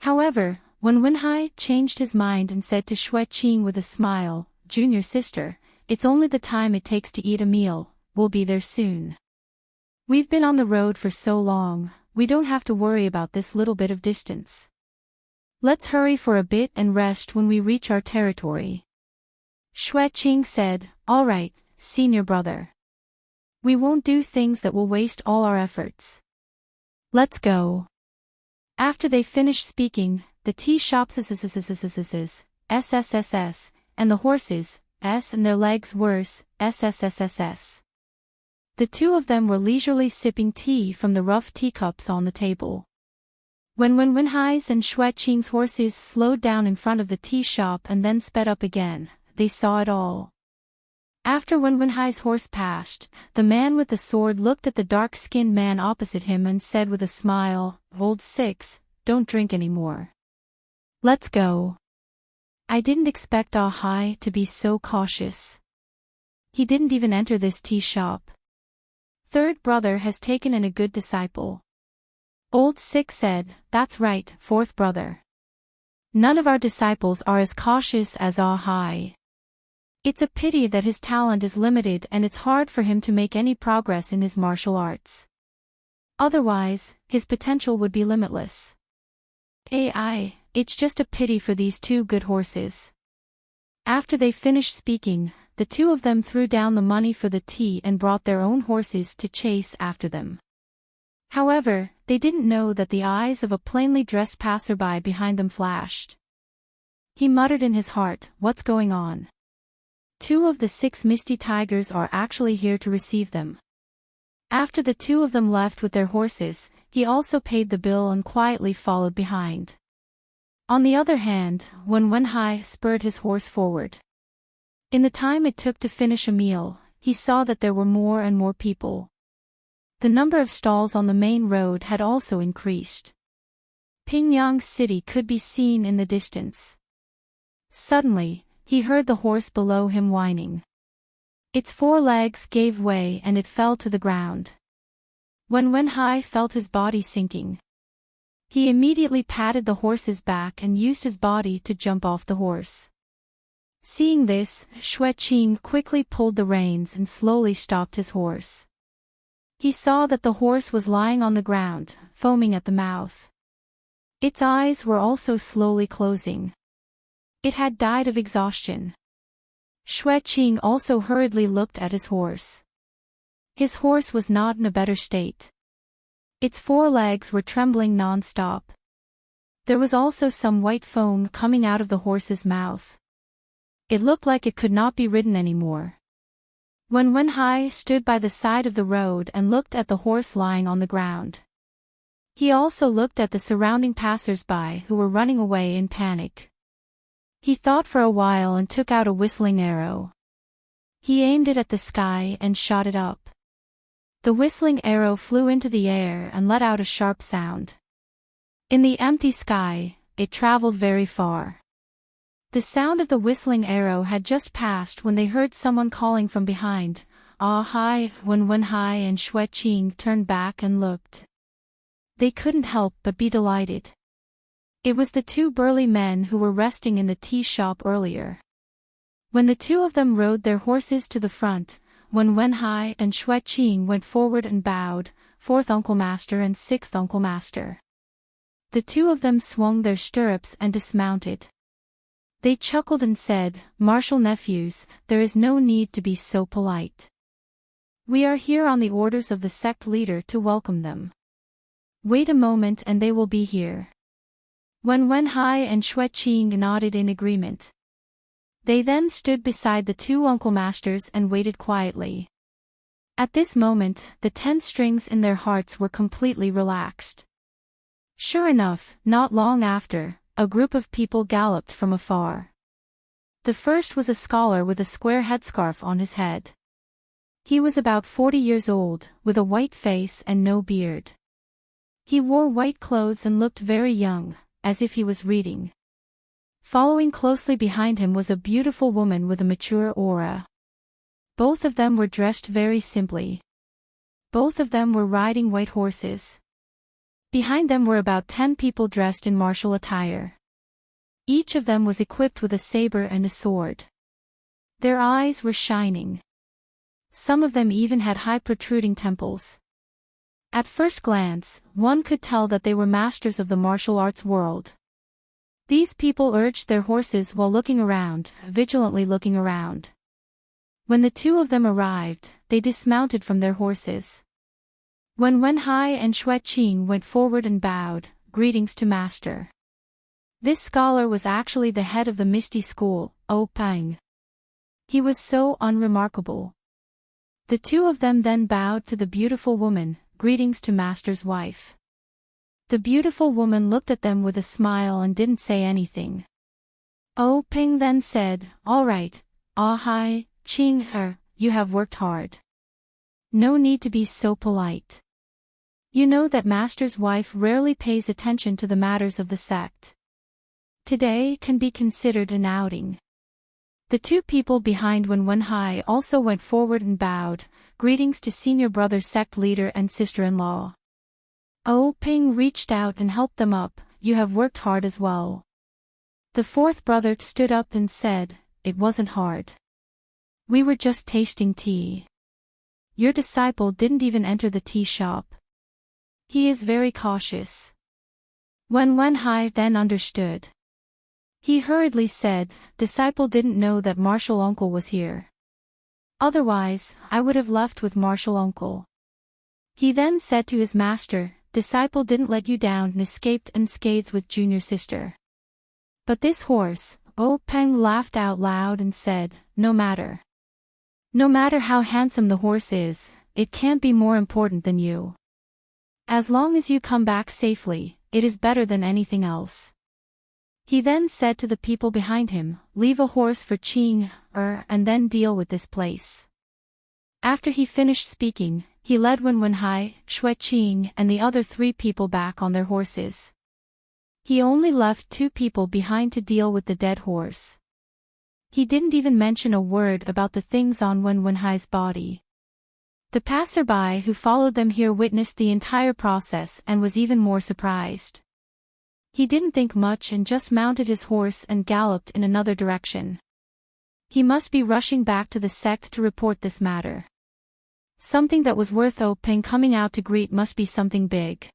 However, Wenwenhai changed his mind and said to Xueqing with a smile, "Junior sister, it's only the time it takes to eat a meal, we'll be there soon. We've been on the road for so long, we don't have to worry about this little bit of distance. Let's hurry for a bit and rest when we reach our territory." Xueqing said, "All right, senior brother. We won't do things that will waste all our efforts. Let's go." After they finished speaking, the tea shops SSSS, and the horses, S and their legs worse, SSSS. The two of them were leisurely sipping tea from the rough teacups on the table. When Wenwenhai's and Xueqing's horses slowed down in front of the tea shop and then sped up again, they saw it all. After Wenwenhai's horse passed, the man with the sword looked at the dark-skinned man opposite him and said with a smile, "Old Six, don't drink anymore. Let's go." I didn't expect Ah-hai to be so cautious. He didn't even enter this tea shop. Third brother has taken in a good disciple. Old Six said, "That's right, fourth brother. None of our disciples are as cautious as Ah-hai. It's a pity that his talent is limited and it's hard for him to make any progress in his martial arts. Otherwise, his potential would be limitless. It's just a pity for these two good horses." After they finished speaking, the two of them threw down the money for the tea and brought their own horses to chase after them. However, they didn't know that the eyes of a plainly dressed passerby behind them flashed. He muttered in his heart, "What's going on? Two of the 6 misty tigers are actually here to receive them." After the two of them left with their horses, he also paid the bill and quietly followed behind. On the other hand, Wenwenhai spurred his horse forward. In the time it took to finish a meal, he saw that there were more and more people. The number of stalls on the main road had also increased. Pingyang City could be seen in the distance. Suddenly, he heard the horse below him whining. Its 4 legs gave way and it fell to the ground. Wenwenhai felt his body sinking. He immediately patted the horse's back and used his body to jump off the horse. Seeing this, Xueqing quickly pulled the reins and slowly stopped his horse. He saw that the horse was lying on the ground, foaming at the mouth. Its eyes were also slowly closing. It had died of exhaustion. Xueqing also hurriedly looked at his horse. His horse was not in a better state. Its 4 legs were trembling non-stop. There was also some white foam coming out of the horse's mouth. It looked like it could not be ridden anymore. Wenwenhai stood by the side of the road and looked at the horse lying on the ground. He also looked at the surrounding passers-by who were running away in panic. He thought for a while and took out a whistling arrow. He aimed it at the sky and shot it up. The whistling arrow flew into the air and let out a sharp sound. In the empty sky, it traveled very far. The sound of the whistling arrow had just passed when they heard someone calling from behind. Ah hi, when Hai and Shui Qing turned back and looked. They couldn't help but be delighted. It was the two burly men who were resting in the tea shop earlier. When the two of them rode their horses to the front, when Wenhai and Shui Qing went forward and bowed, fourth Uncle Master and sixth Uncle Master. The two of them swung their stirrups and dismounted. They chuckled and said, "Martial nephews, there is no need to be so polite. We are here on the orders of the sect leader to welcome them. Wait a moment and they will be here." When Wenhai and Shui Qing nodded in agreement. They then stood beside the two Uncle Masters and waited quietly. At this moment, the tense strings in their hearts were completely relaxed. Sure enough, not long after, a group of people galloped from afar. The first was a scholar with a square headscarf on his head. He was about 40 years old, with a white face and no beard. He wore white clothes and looked very young, as if he was reading. Following closely behind him was a beautiful woman with a mature aura. Both of them were dressed very simply. Both of them were riding white horses. Behind them were about 10 people dressed in martial attire. Each of them was equipped with a saber and a sword. Their eyes were shining. Some of them even had high protruding temples. At first glance, one could tell that they were masters of the martial arts world. These people urged their horses while looking around, vigilantly looking around. When the two of them arrived, they dismounted from their horses. When Wenhai and Shui Qing went forward and bowed, "Greetings to Master." This scholar was actually the head of the Misty School, Pang. He was so unremarkable. The two of them then bowed to the beautiful woman, "Greetings to Master's wife." The beautiful woman looked at them with a smile and didn't say anything. Ping then said, "All right, Hai, Qing, you have worked hard. No need to be so polite. You know that Master's wife rarely pays attention to the matters of the sect. Today can be considered an outing." The two people behind Wenhai also went forward and bowed, "Greetings to senior brother sect leader and sister-in-law." Ping reached out and helped them up, "You have worked hard as well." The fourth brother stood up and said, "It wasn't hard. We were just tasting tea. Your disciple didn't even enter the tea shop. He is very cautious." When Wenhai then understood. He hurriedly said, "Disciple didn't know that Martial Uncle was here. Otherwise, I would have left with Martial Uncle." He then said to his master, "Disciple didn't let you down and escaped unscathed with junior sister. But this horse," Peng laughed out loud and said, "No matter. No matter how handsome the horse is, it can't be more important than you. As long as you come back safely, it is better than anything else." He then said to the people behind him, "Leave a horse for Qing, and then deal with this place." After he finished speaking, he led Wenhai, Shui Qing and the other 3 people back on their horses. He only left 2 people behind to deal with the dead horse. He didn't even mention a word about the things on Wenhai's body. The passerby who followed them here witnessed the entire process and was even more surprised. He didn't think much and just mounted his horse and galloped in another direction. He must be rushing back to the sect to report this matter. Something that was worth Peng coming out to greet must be something big.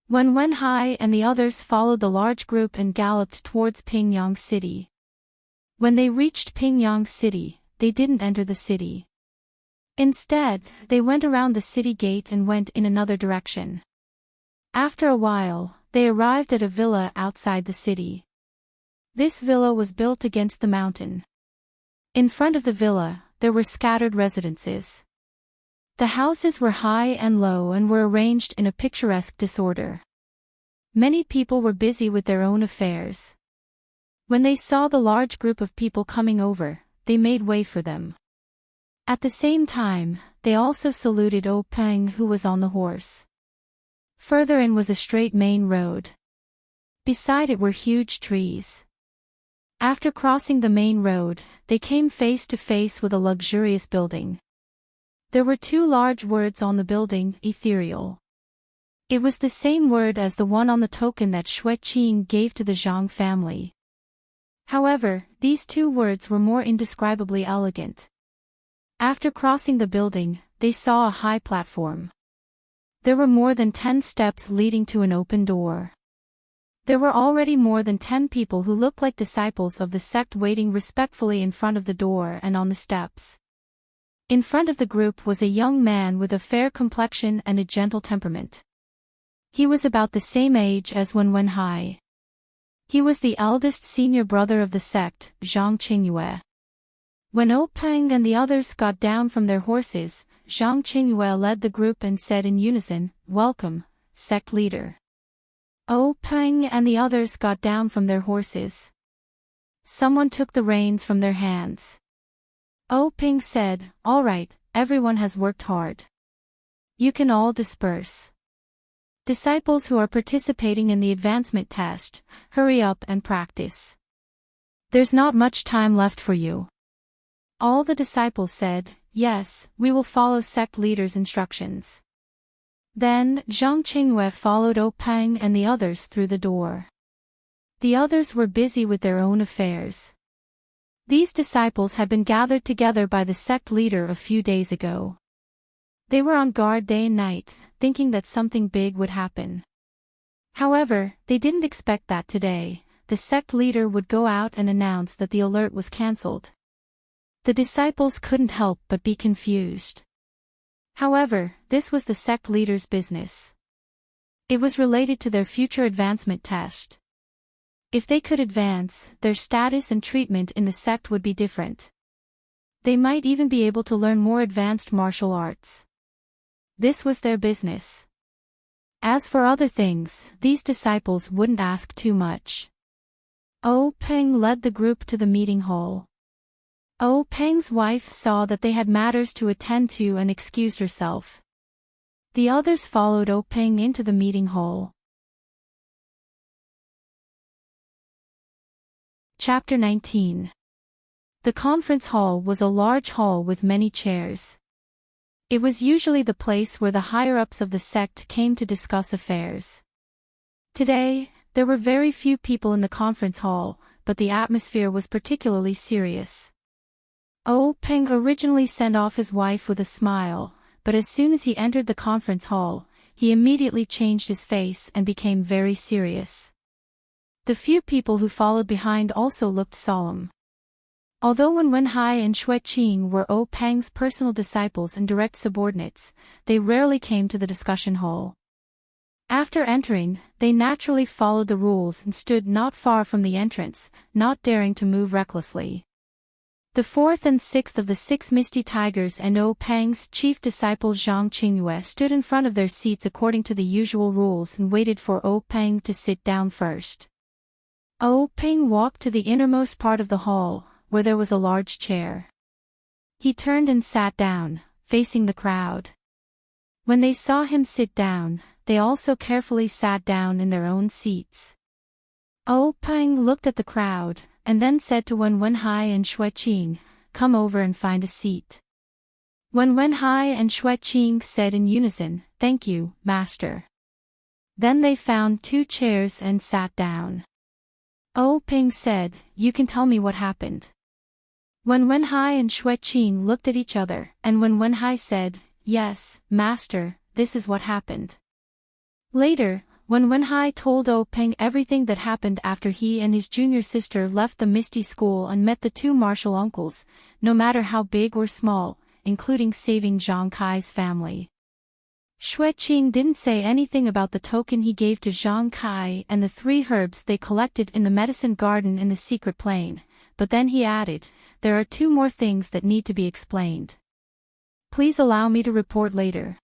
When Wenhai and the others followed the large group and galloped towards Pingyang City. When they reached Pingyang City, they didn't enter the city. Instead, they went around the city gate and went in another direction. After a while, they arrived at a villa outside the city. This villa was built against the mountain. In front of the villa, there were scattered residences. The houses were high and low and were arranged in a picturesque disorder. Many people were busy with their own affairs. When they saw the large group of people coming over, they made way for them. At the same time, they also saluted O Peng, who was on the horse. Further in was a straight main road. Beside it were huge trees. After crossing the main road, they came face to face with a luxurious building. There were two large words on the building, ethereal. It was the same word as the one on the token that Xue Qing gave to the Zhang family. However, these two words were more indescribably elegant. After crossing the building, they saw a high platform. There were more than 10 steps leading to an open door. There were already more than 10 people who looked like disciples of the sect waiting respectfully in front of the door and on the steps. In front of the group was a young man with a fair complexion and a gentle temperament. He was about the same age as Wenhai. He was the eldest senior brother of the sect, Zhang Qingyue. When O Peng and the others got down from their horses, Zhang Qingyue led the group and said in unison, "Welcome, sect leader." O Peng and the others got down from their horses. Someone took the reins from their hands. O Peng said, "All right, everyone has worked hard. You can all disperse. Disciples who are participating in the advancement test, hurry up and practice. There's not much time left for you." All the disciples said, "Yes, we will follow sect leader's instructions." Then, Zhang Qingyue followed O Peng and the others through the door. The others were busy with their own affairs. These disciples had been gathered together by the sect leader a few days ago. They were on guard day and night, thinking that something big would happen. However, they didn't expect that today, the sect leader would go out and announce that the alert was cancelled. The disciples couldn't help but be confused. However, this was the sect leader's business. It was related to their future advancement test. If they could advance, their status and treatment in the sect would be different. They might even be able to learn more advanced martial arts. This was their business. As for other things, these disciples wouldn't ask too much. O Peng led the group to the meeting hall. O Peng's wife saw that they had matters to attend to and excused herself. The others followed O Peng into the meeting hall. Chapter 19. The conference hall was a large hall with many chairs. It was usually the place where the higher-ups of the sect came to discuss affairs. Today, there were very few people in the conference hall, but the atmosphere was particularly serious. O Peng originally sent off his wife with a smile, but as soon as he entered the conference hall, he immediately changed his face and became very serious. The few people who followed behind also looked solemn. Although Wenhai and Xue Qing were O Peng's personal disciples and direct subordinates, they rarely came to the discussion hall. After entering, they naturally followed the rules and stood not far from the entrance, not daring to move recklessly. The fourth and sixth of the 6 Misty Tigers and O Peng's chief disciple Zhang Qingyue stood in front of their seats according to the usual rules and waited for O Peng to sit down first. O Peng walked to the innermost part of the hall, where there was a large chair. He turned and sat down, facing the crowd. When they saw him sit down, they also carefully sat down in their own seats. O Peng looked at the crowd, and then said to Wenhai and Xue Qing, "Come over and find a seat." Wenhai and Xue Qing said in unison, "Thank you, master." Then they found 2 chairs and sat down. O Peng said, "You can tell me what happened." Wenhai and Xue Qing looked at each other, and Wenhai said, "Yes, master, this is what happened." Later, Wenhai told O Peng everything that happened after he and his junior sister left the Misty School and met the 2 martial uncles, no matter how big or small, including saving Zhang Kai's family. Xue Qing didn't say anything about the token he gave to Zhang Kai and the 3 herbs they collected in the medicine garden in the secret plane, but then he added, "There are 2 more things that need to be explained. Please allow me to report later."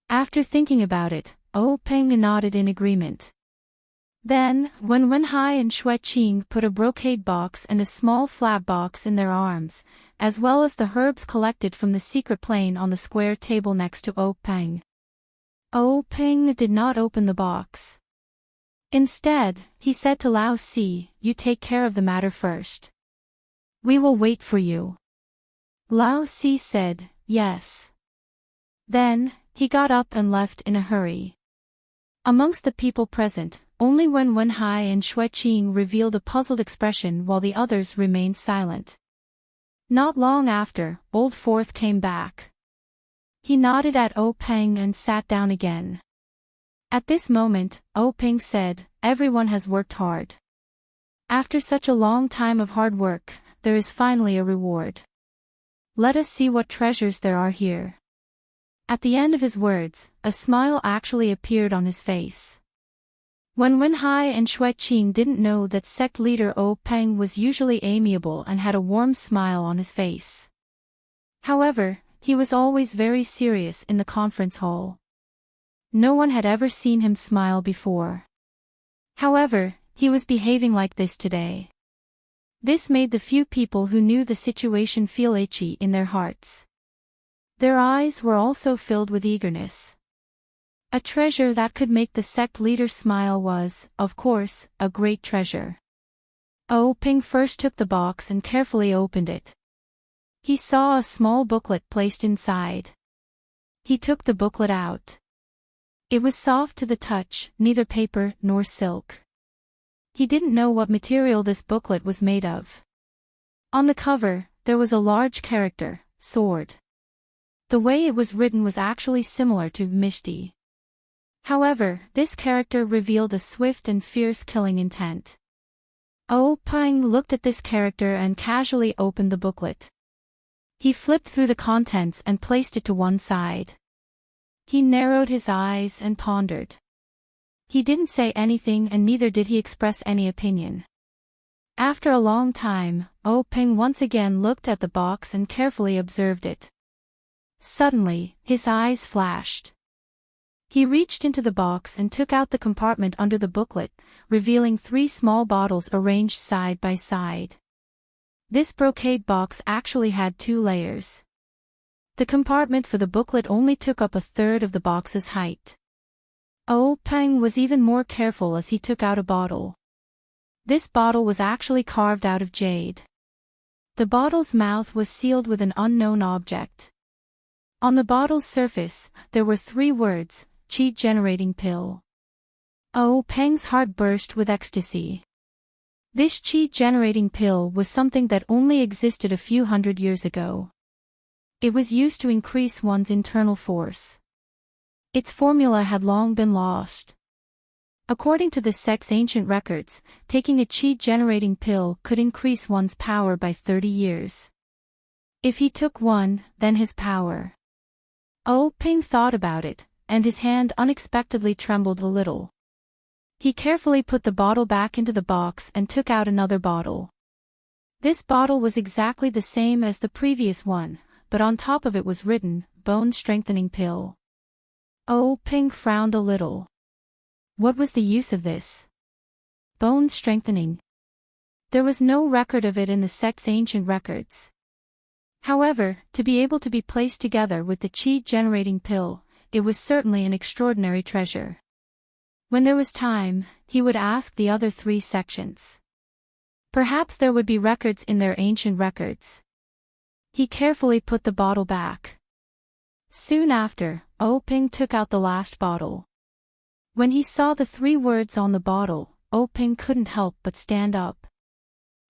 After thinking about it, O Peng nodded in agreement. Then, when Wenhai and Xueqing put a brocade box and a small flap box in their arms, as well as the herbs collected from the secret plane on the square table next to O Peng. O Peng did not open the box. Instead, he said to Lao Si, "You take care of the matter first. We will wait for you." Lao Si said, "Yes." Then, he got up and left in a hurry. Amongst the people present, only when Wenhai and Xueqing revealed a puzzled expression while the others remained silent. Not long after, Old Fourth came back. He nodded at O Peng and sat down again. At this moment, O Peng said, "Everyone has worked hard. After such a long time of hard work, there is finally a reward. Let us see what treasures there are here." At the end of his words, a smile actually appeared on his face. When Wenhai and Xueqing didn't know that sect leader O Peng was usually amiable and had a warm smile on his face. However, he was always very serious in the conference hall. No one had ever seen him smile before. However, he was behaving like this today. This made the few people who knew the situation feel itchy in their hearts. Their eyes were also filled with eagerness. A treasure that could make the sect leader smile was, of course, a great treasure. O Peng first took the box and carefully opened it. He saw a small booklet placed inside. He took the booklet out. It was soft to the touch, neither paper nor silk. He didn't know what material this booklet was made of. On the cover, there was a large character, sword. The way it was written was actually similar to Mishti. However, this character revealed a swift and fierce killing intent. O Peng looked at this character and casually opened the booklet. He flipped through the contents and placed it to one side. He narrowed his eyes and pondered. He didn't say anything and neither did he express any opinion. After a long time, O Peng once again looked at the box and carefully observed it. Suddenly, his eyes flashed. He reached into the box and took out the compartment under the booklet, revealing 3 small bottles arranged side by side. This brocade box actually had 2 layers. The compartment for the booklet only took up a third of the box's height. O Peng was even more careful as he took out a bottle. This bottle was actually carved out of jade. The bottle's mouth was sealed with an unknown object. On the bottle's surface, there were 3 words, "Qi-generating pill." O Peng's heart burst with ecstasy. This qi-generating pill was something that only existed a few hundred years ago. It was used to increase one's internal force. Its formula had long been lost. According to the sect's ancient records, taking a qi-generating pill could increase one's power by 30 years. If he took one, then his power. O Peng thought about it, and his hand unexpectedly trembled a little. He carefully put the bottle back into the box and took out another bottle. This bottle was exactly the same as the previous one, but on top of it was written, "Bone Strengthening Pill." O Peng frowned a little. What was the use of this? Bone strengthening. There was no record of it in the sect's ancient records. However, to be able to be placed together with the qi-generating pill, it was certainly an extraordinary treasure. When there was time, he would ask the other 3 sections. Perhaps there would be records in their ancient records. He carefully put the bottle back. Soon after, O Peng took out the last bottle. When he saw the 3 words on the bottle, O Peng couldn't help but stand up.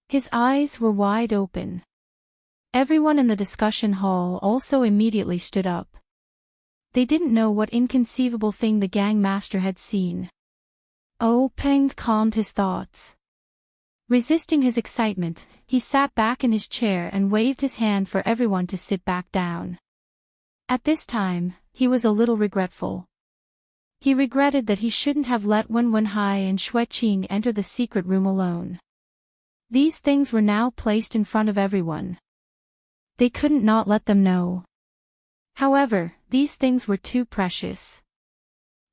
His eyes were wide open. Everyone in the discussion hall also immediately stood up. They didn't know what inconceivable thing the gang master had seen. O Peng calmed his thoughts. Resisting his excitement, he sat back in his chair and waved his hand for everyone to sit back down. At this time, he was a little regretful. He regretted that he shouldn't have let Wenhai and Xueqing enter the secret room alone. These things were now placed in front of everyone. They couldn't not let them know. However, these things were too precious.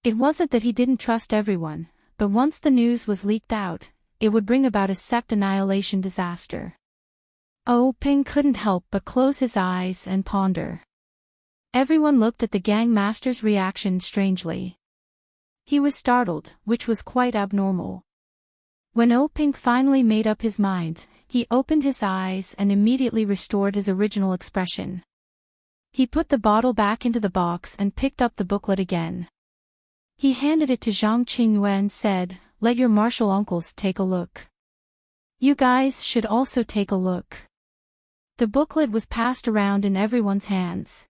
It wasn't that he didn't trust everyone, but once the news was leaked out, it would bring about a sect annihilation disaster. Ping couldn't help but close his eyes and ponder. Everyone looked at the gang master's reaction strangely. He was startled, which was quite abnormal. When Ping finally made up his mind, he opened his eyes and immediately restored his original expression. He put the bottle back into the box and picked up the booklet again. He handed it to Zhang Qingyue and said, "Let your martial uncles take a look. You guys should also take a look." The booklet was passed around in everyone's hands.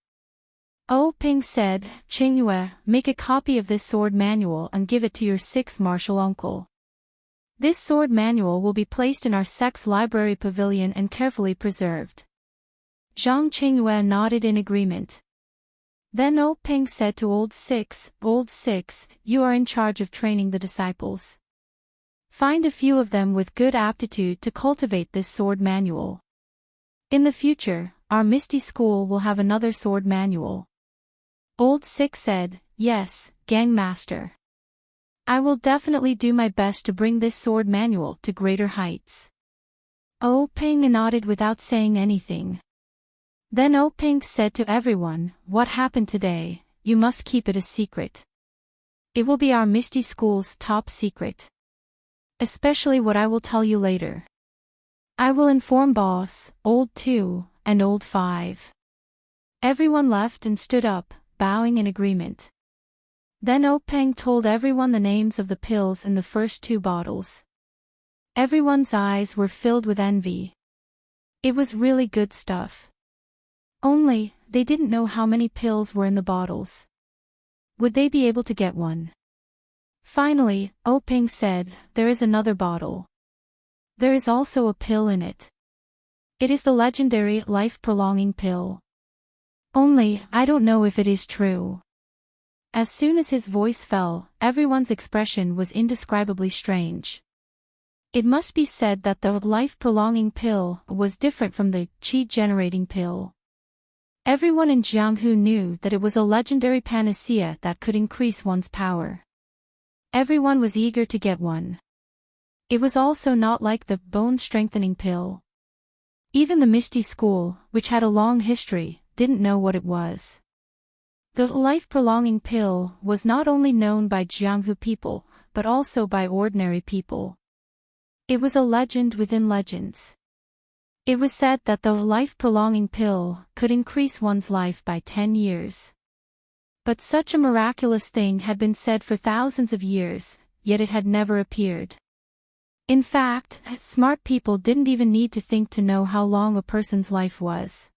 Ping said, "Qingyue, make a copy of this sword manual and give it to your sixth martial uncle. This sword manual will be placed in our sect's library pavilion and carefully preserved." Zhang Qingyue nodded in agreement. Then Ping said to Old Six, "You are in charge of training the disciples. Find a few of them with good aptitude to cultivate this sword manual. In the future, our Misty School will have another sword manual." Old Six said, "Yes, Gang Master. I will definitely do my best to bring this sword manual to greater heights." Ping nodded without saying anything. Then Ping said to everyone, "What happened today, you must keep it a secret. It will be our Misty School's top secret. Especially what I will tell you later. I will inform Boss, Old 2, and Old 5. Everyone left and stood up, bowing in agreement. Then Ping told everyone the names of the pills in the first 2 bottles. Everyone's eyes were filled with envy. It was really good stuff. Only, they didn't know how many pills were in the bottles. Would they be able to get one? Finally, Ping said, "There is another bottle. There is also a pill in it. It is the legendary life-prolonging pill. Only, I don't know if it is true." As soon as his voice fell, everyone's expression was indescribably strange. It must be said that the life-prolonging pill was different from the qi-generating pill. Everyone in Jianghu knew that it was a legendary panacea that could increase one's power. Everyone was eager to get one. It was also not like the bone-strengthening pill. Even the Misty School, which had a long history, didn't know what it was. The life-prolonging pill was not only known by Jianghu people, but also by ordinary people. It was a legend within legends. It was said that the life-prolonging pill could increase one's life by 10 years. But such a miraculous thing had been said for thousands of years, yet it had never appeared. In fact, smart people didn't even need to think to know how long a person's life was.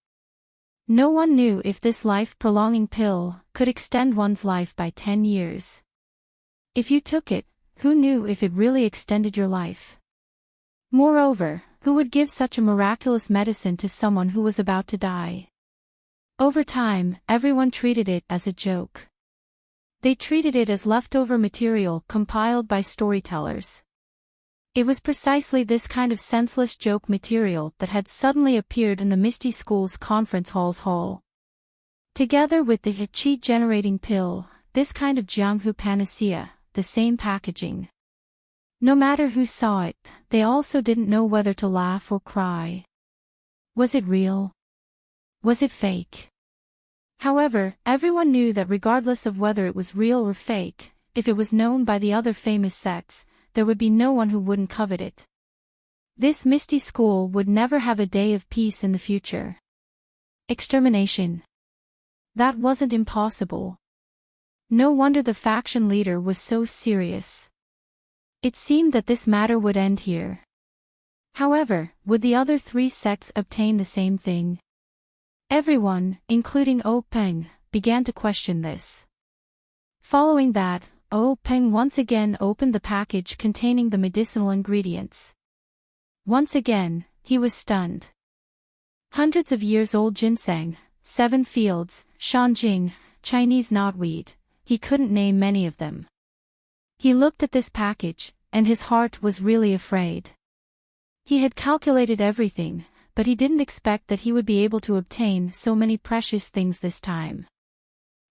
No one knew if this life-prolonging pill could extend one's life by 10 years. If you took it, who knew if it really extended your life? Moreover, who would give such a miraculous medicine to someone who was about to die? Over time, everyone treated it as a joke. They treated it as leftover material compiled by storytellers. It was precisely this kind of senseless joke material that had suddenly appeared in the Misty School's conference hall. Together with the qi-generating pill, this kind of Jianghu panacea, the same packaging. No matter who saw it, they also didn't know whether to laugh or cry. Was it real? Was it fake? However, everyone knew that regardless of whether it was real or fake, if it was known by the other famous sects, there would be no one who wouldn't covet it. This Misty School would never have a day of peace in the future. Extermination. That wasn't impossible. No wonder the faction leader was so serious. It seemed that this matter would end here. However, would the other 3 sects obtain the same thing? Everyone, including Peng, began to question this. Following that, Peng once again opened the package containing the medicinal ingredients. Once again, he was stunned. Hundreds of years old ginseng, 7 fields, shanjing, Chinese knotweed, he couldn't name many of them. He looked at this package, and his heart was really afraid. He had calculated everything, but he didn't expect that he would be able to obtain so many precious things this time.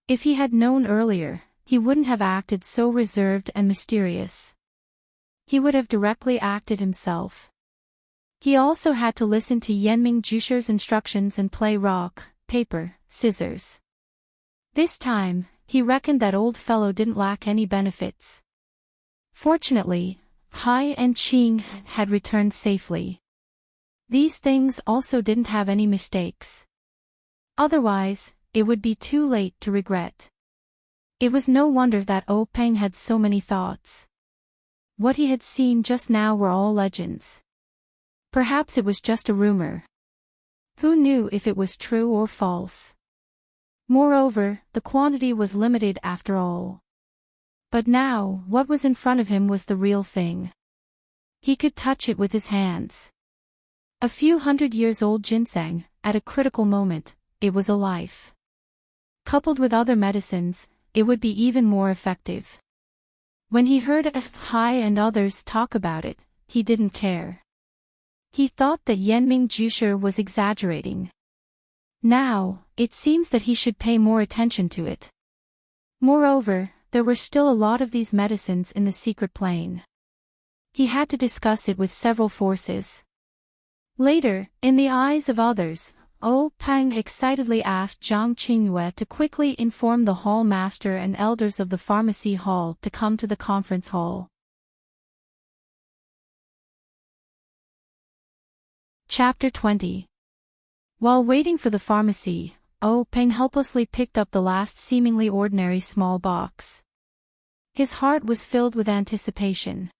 If he had known earlier, he wouldn't have acted so reserved and mysterious. he would have directly acted himself. He also had to listen to Yenming Jusher's instructions and play rock, paper, scissors. This time, he reckoned that old fellow didn't lack any benefits. Fortunately, Hai and Qing had returned safely. These things also didn't have any mistakes. Otherwise, it would be too late to regret. It was no wonder that O Peng had so many thoughts. What he had seen just now were all legends. Perhaps it was just a rumor. Who knew if it was true or false? Moreover, the quantity was limited after all. But now, what was in front of him was the real thing. He could touch it with his hands. A few hundred years old ginseng, at a critical moment, it was a life. Coupled with other medicines, it would be even more effective. When he heard Hai and others talk about it, he didn't care. He thought that Yenming Jusher was exaggerating. Now, it seems that he should pay more attention to it. Moreover, there were still a lot of these medicines in the secret plane. He had to discuss it with several forces. Later, in the eyes of others, O Peng excitedly asked Zhang Qingyue to quickly inform the hall master and elders of the pharmacy hall to come to the conference hall. Chapter 20. While waiting for the pharmacy, O Peng helplessly picked up the last seemingly ordinary small box. His heart was filled with anticipation.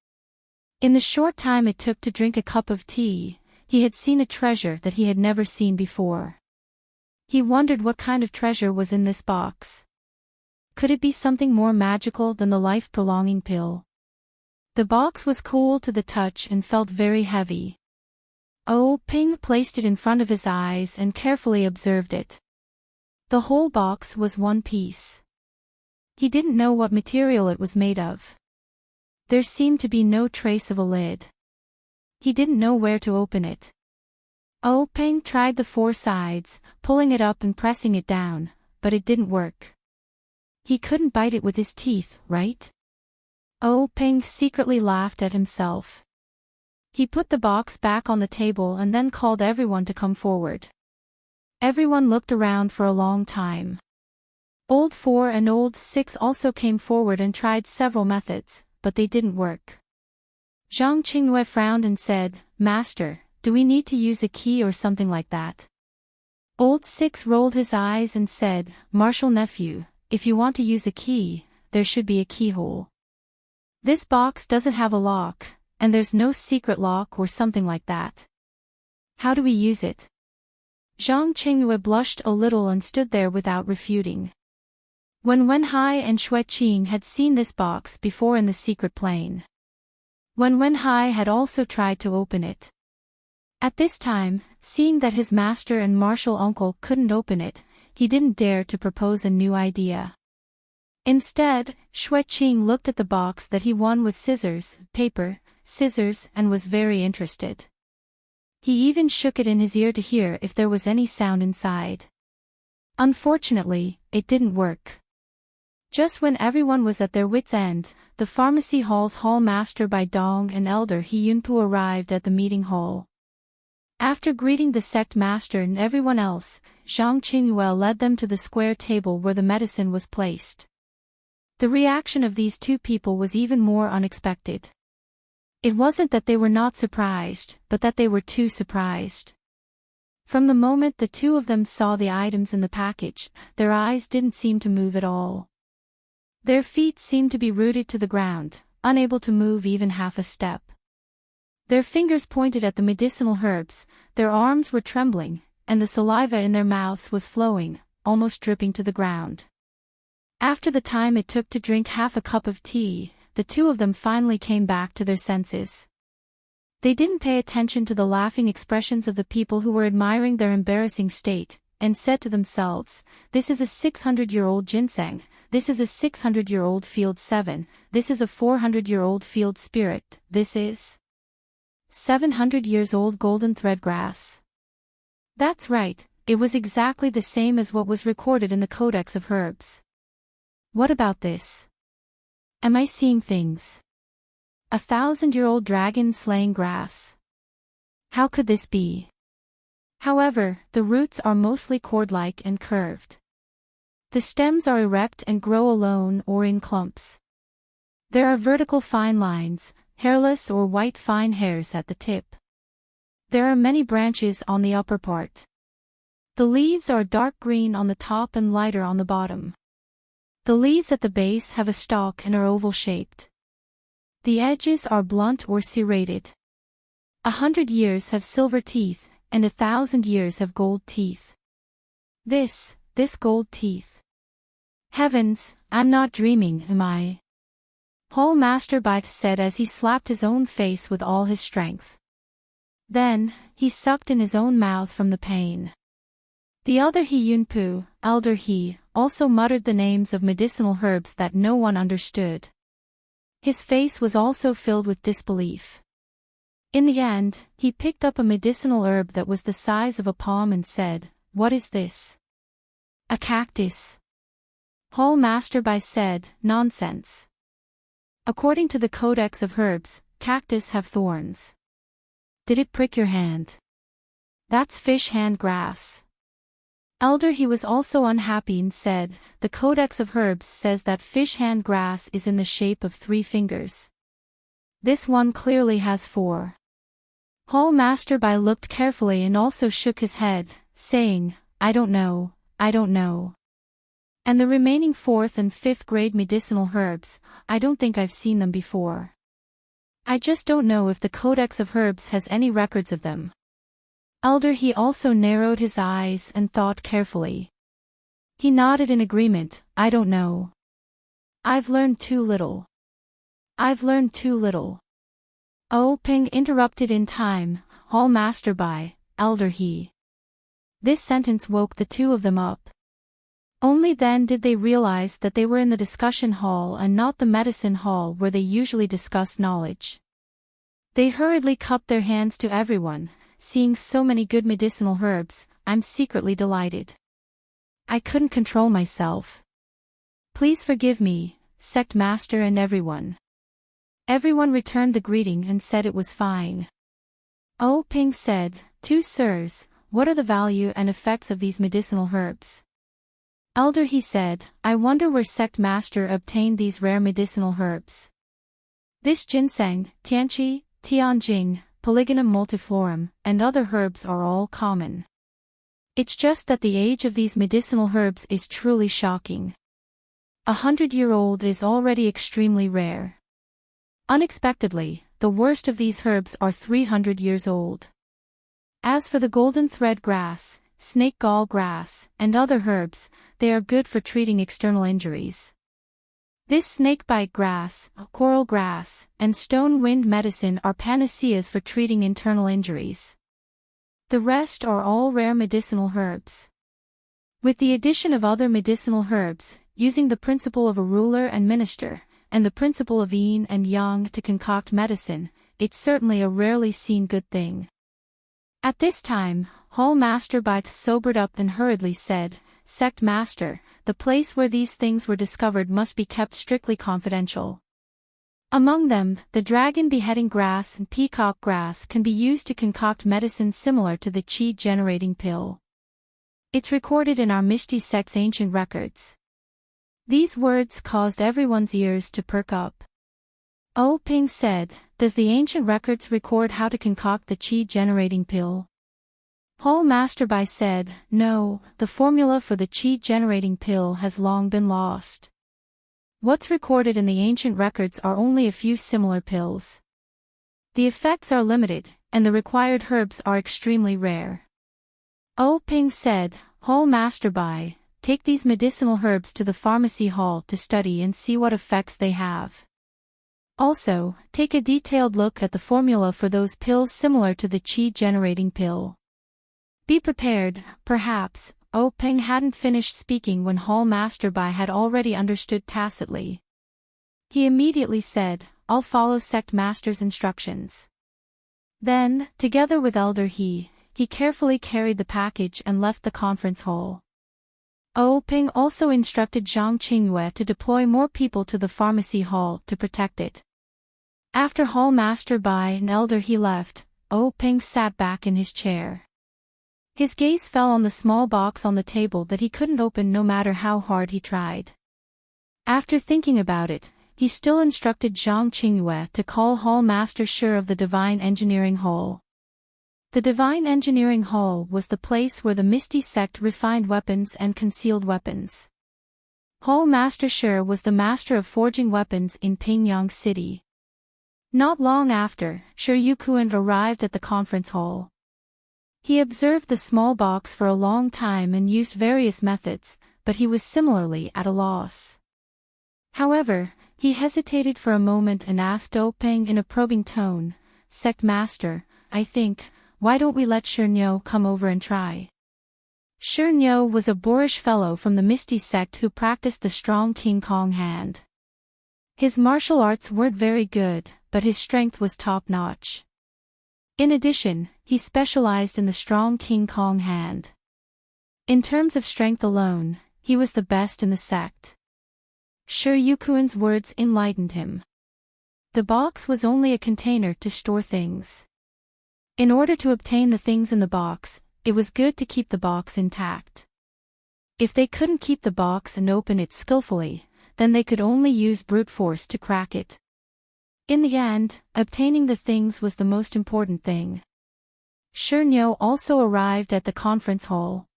In the short time it took to drink a cup of tea, he had seen a treasure that he had never seen before. He wondered what kind of treasure was in this box. Could it be something more magical than the life-prolonging pill? The box was cool to the touch and felt very heavy. O Peng placed it in front of his eyes and carefully observed it. The whole box was one piece. He didn't know what material it was made of. There seemed to be no trace of a lid. He didn't know where to open it. O Peng tried the four sides, pulling it up and pressing it down, but it didn't work. He couldn't bite it with his teeth, right? O Peng secretly laughed at himself. He put the box back on the table and then called everyone to come forward. Everyone looked around for a long time. Old 4 and Old 6 also came forward and tried several methods, but they didn't work. Zhang Qingyue frowned and said, "Master, do we need to use a key or something like that?" Old 6 rolled his eyes and said, "Martial nephew, if you want to use a key, there should be a keyhole. This box doesn't have a lock, and there's no secret lock or something like that. How do we use it?" Zhang Qingyue blushed a little and stood there without refuting. When Wenhai and Xueqing had seen this box before in the secret plane. When Wenhai had also tried to open it. At this time, seeing that his master and martial uncle couldn't open it, he didn't dare to propose a new idea. Instead, Xueqing looked at the box that he won with scissors, paper, scissors, and was very interested. He even shook it in his ear to hear if there was any sound inside. Unfortunately, it didn't work. Just when everyone was at their wits' end, the pharmacy hall's hall master Bai Dong and elder He Yunpu arrived at the meeting hall. After greeting the sect master and everyone else, Zhang Qingyue led them to the square table where the medicine was placed. The reaction of these two people was even more unexpected. It wasn't that they were not surprised, but that they were too surprised. From the moment the two of them saw the items in the package, their eyes didn't seem to move at all. Their feet seemed to be rooted to the ground, unable to move even half a step. Their fingers pointed at the medicinal herbs, their arms were trembling, and the saliva in their mouths was flowing, almost dripping to the ground. After the time it took to drink half a cup of tea, the two of them finally came back to their senses. They didn't pay attention to the laughing expressions of the people who were admiring their embarrassing state, and said to themselves, "This is a 600-year-old ginseng, this is a 600-year-old field 7, this is a 400-year-old field spirit, this is 700 years old golden thread grass." That's right, it was exactly the same as what was recorded in the Codex of Herbs. What about this? Am I seeing things? 1,000-year-old dragon slaying grass. How could this be? However, the roots are mostly cord-like and curved. The stems are erect and grow alone or in clumps. There are vertical fine lines, hairless or white fine hairs at the tip. There are many branches on the upper part. The leaves are dark green on the top and lighter on the bottom. The leaves at the base have a stalk and are oval-shaped. The edges are blunt or serrated. 100 years have silver teeth, and 1,000 years have gold teeth. This gold teeth. Heavens, I'm not dreaming, am I? Hall Master Bite said as he slapped his own face with all his strength. Then, he sucked in his own mouth from the pain. The other He Yunpu, Elder He, also muttered the names of medicinal herbs that no one understood. His face was also filled with disbelief. In the end, he picked up a medicinal herb that was the size of a palm and said, "What is this?" "A cactus." Hall Master Bai said, "Nonsense. According to the Codex of Herbs, cactus have thorns. Did it prick your hand?" "That's fish hand grass." Elder He was also unhappy and said, "The Codex of Herbs says that fish hand grass is in the shape of 3 fingers. This one clearly has 4. Hall Master Bai looked carefully and also shook his head, saying, I don't know. And the remaining 4th and 5th grade medicinal herbs, I don't think I've seen them before. I just don't know if the Codex of Herbs has any records of them." Elder He also narrowed his eyes and thought carefully. He nodded in agreement, "I don't know. I've learned too little. Oh, Ping interrupted in time, "Hall Master Bai, Elder He." This sentence woke the two of them up. Only then did they realize that they were in the discussion hall and not the medicine hall where they usually discuss knowledge. They hurriedly cupped their hands to everyone, seeing so many good medicinal herbs. "I'm secretly delighted. I couldn't control myself. Please forgive me, Sect Master and everyone." Everyone returned the greeting and said it was fine. Oh, Ping said, "Two sirs, what are the value and effects of these medicinal herbs?" Elder He said, "I wonder where Sect Master obtained these rare medicinal herbs. This ginseng, tianqi, tianjing, Polygonum multiflorum, and other herbs are all common. It's just that the age of these medicinal herbs is truly shocking. 100-year-old is already extremely rare. Unexpectedly, the worst of these herbs are 300 years old. As for the golden thread grass, snake gall grass, and other herbs, they are good for treating external injuries. This snakebite grass, coral grass, and stone wind medicine are panaceas for treating internal injuries. The rest are all rare medicinal herbs. With the addition of other medicinal herbs, using the principle of a ruler and minister, and the principle of yin and yang to concoct medicine, it's certainly a rarely seen good thing." At this time, Hall Master Bite sobered up and hurriedly said, "Sect Master, the place where these things were discovered must be kept strictly confidential. Among them, the dragon beheading grass and peacock grass can be used to concoct medicine similar to the chi-generating pill. It's recorded in our Mishti sect's ancient records." These words caused everyone's ears to perk up. Oh, Ping said, "Does the ancient records record how to concoct the chi-generating pill?" Hall Master Bai said, "No, the formula for the chi-generating pill has long been lost. What's recorded in the ancient records are only a few similar pills. The effects are limited, and the required herbs are extremely rare." Oh, Ping said, "Hall Master Bai, take these medicinal herbs to the pharmacy hall to study and see what effects they have. Also, take a detailed look at the formula for those pills similar to the chi-generating pill. Be prepared, perhaps." Oh, Peng hadn't finished speaking when Hall Master Bai had already understood tacitly. He immediately said, "I'll follow Sect Master's instructions." Then, together with Elder He carefully carried the package and left the conference hall. Oh, Peng also instructed Zhang Qingyue to deploy more people to the pharmacy hall to protect it. After Hall Master by an elder he left, Peng sat back in his chair. His gaze fell on the small box on the table that he couldn't open no matter how hard he tried. After thinking about it, he still instructed Zhang Qingyue to call Hall Master Shi of the Divine Engineering Hall. The Divine Engineering Hall was the place where the Misty Sect refined weapons and concealed weapons. Hall Master Shi was the master of forging weapons in Pingyang City. Not long after, Shi Yukuan arrived at the conference hall. He observed the small box for a long time and used various methods, but he was similarly at a loss. However, he hesitated for a moment and asked Peng in a probing tone, "Sect Master, I think, why don't we let Shi Niu come over and try?" Shi Niu was a boorish fellow from the Misty Sect who practiced the strong King Kong hand. His martial arts weren't very good, but his strength was top-notch. In addition, he specialized in the strong King Kong hand. In terms of strength alone, he was the best in the sect. Shi Yukuan's words enlightened him. The box was only a container to store things. In order to obtain the things in the box, it was good to keep the box intact. If they couldn't keep the box and open it skillfully, then they could only use brute force to crack it. In the end, obtaining the things was the most important thing. Shi Niu also arrived at the conference hall.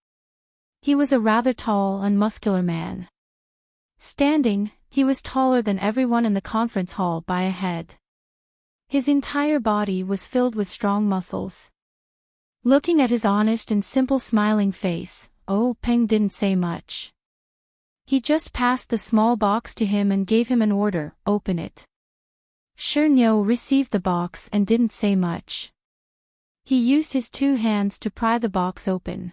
He was a rather tall and muscular man. Standing, he was taller than everyone in the conference hall by a head. His entire body was filled with strong muscles. Looking at his honest and simple smiling face, Peng didn't say much. He just passed the small box to him and gave him an order, "Open it." Shi Niu received the box and didn't say much. He used his two hands to pry the box open.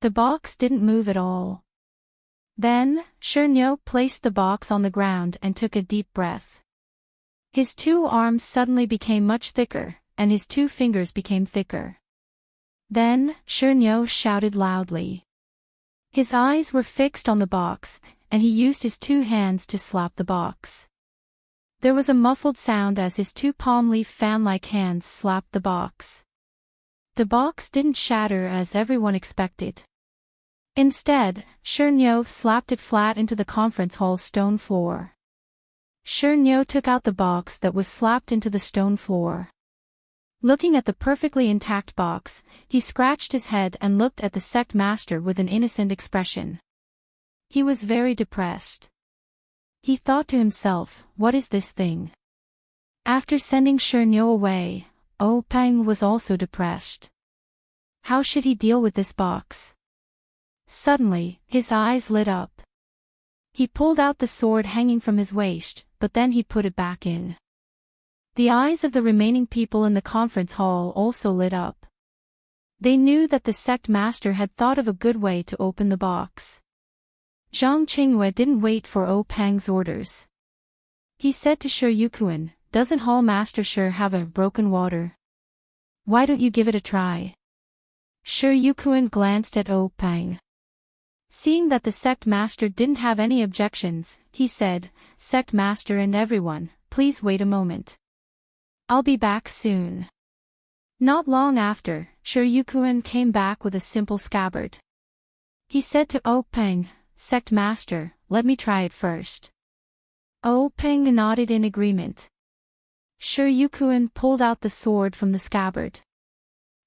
The box didn't move at all. Then, Shi Niu placed the box on the ground and took a deep breath. His two arms suddenly became much thicker, and his two fingers became thicker. Then, Shi Niu shouted loudly. His eyes were fixed on the box, and he used his two hands to slap the box. There was a muffled sound as his two palm-leaf fan-like hands slapped the box. The box didn't shatter as everyone expected. Instead, Shi Niu slapped it flat into the conference hall's stone floor. Shi Niu took out the box that was slapped into the stone floor. Looking at the perfectly intact box, he scratched his head and looked at the sect master with an innocent expression. He was very depressed. He thought to himself, "What is this thing?" After sending Shi Niu away, Peng was also depressed. How should he deal with this box? Suddenly, his eyes lit up. He pulled out the sword hanging from his waist, but then he put it back in. The eyes of the remaining people in the conference hall also lit up. They knew that the sect master had thought of a good way to open the box. Zhang Qingyue didn't wait for Peng's orders. He said to Shi Yukuan, "Doesn't Hall Master Shi have a broken water? Why don't you give it a try?" Shi Yukuan glanced at Peng. Seeing that the sect master didn't have any objections, he said, "Sect master and everyone, please wait a moment. I'll be back soon." Not long after, Shi Yukuan came back with a simple scabbard. He said to Peng, "Sect master, let me try it first." Peng nodded in agreement. Shi Yukuan pulled out the sword from the scabbard.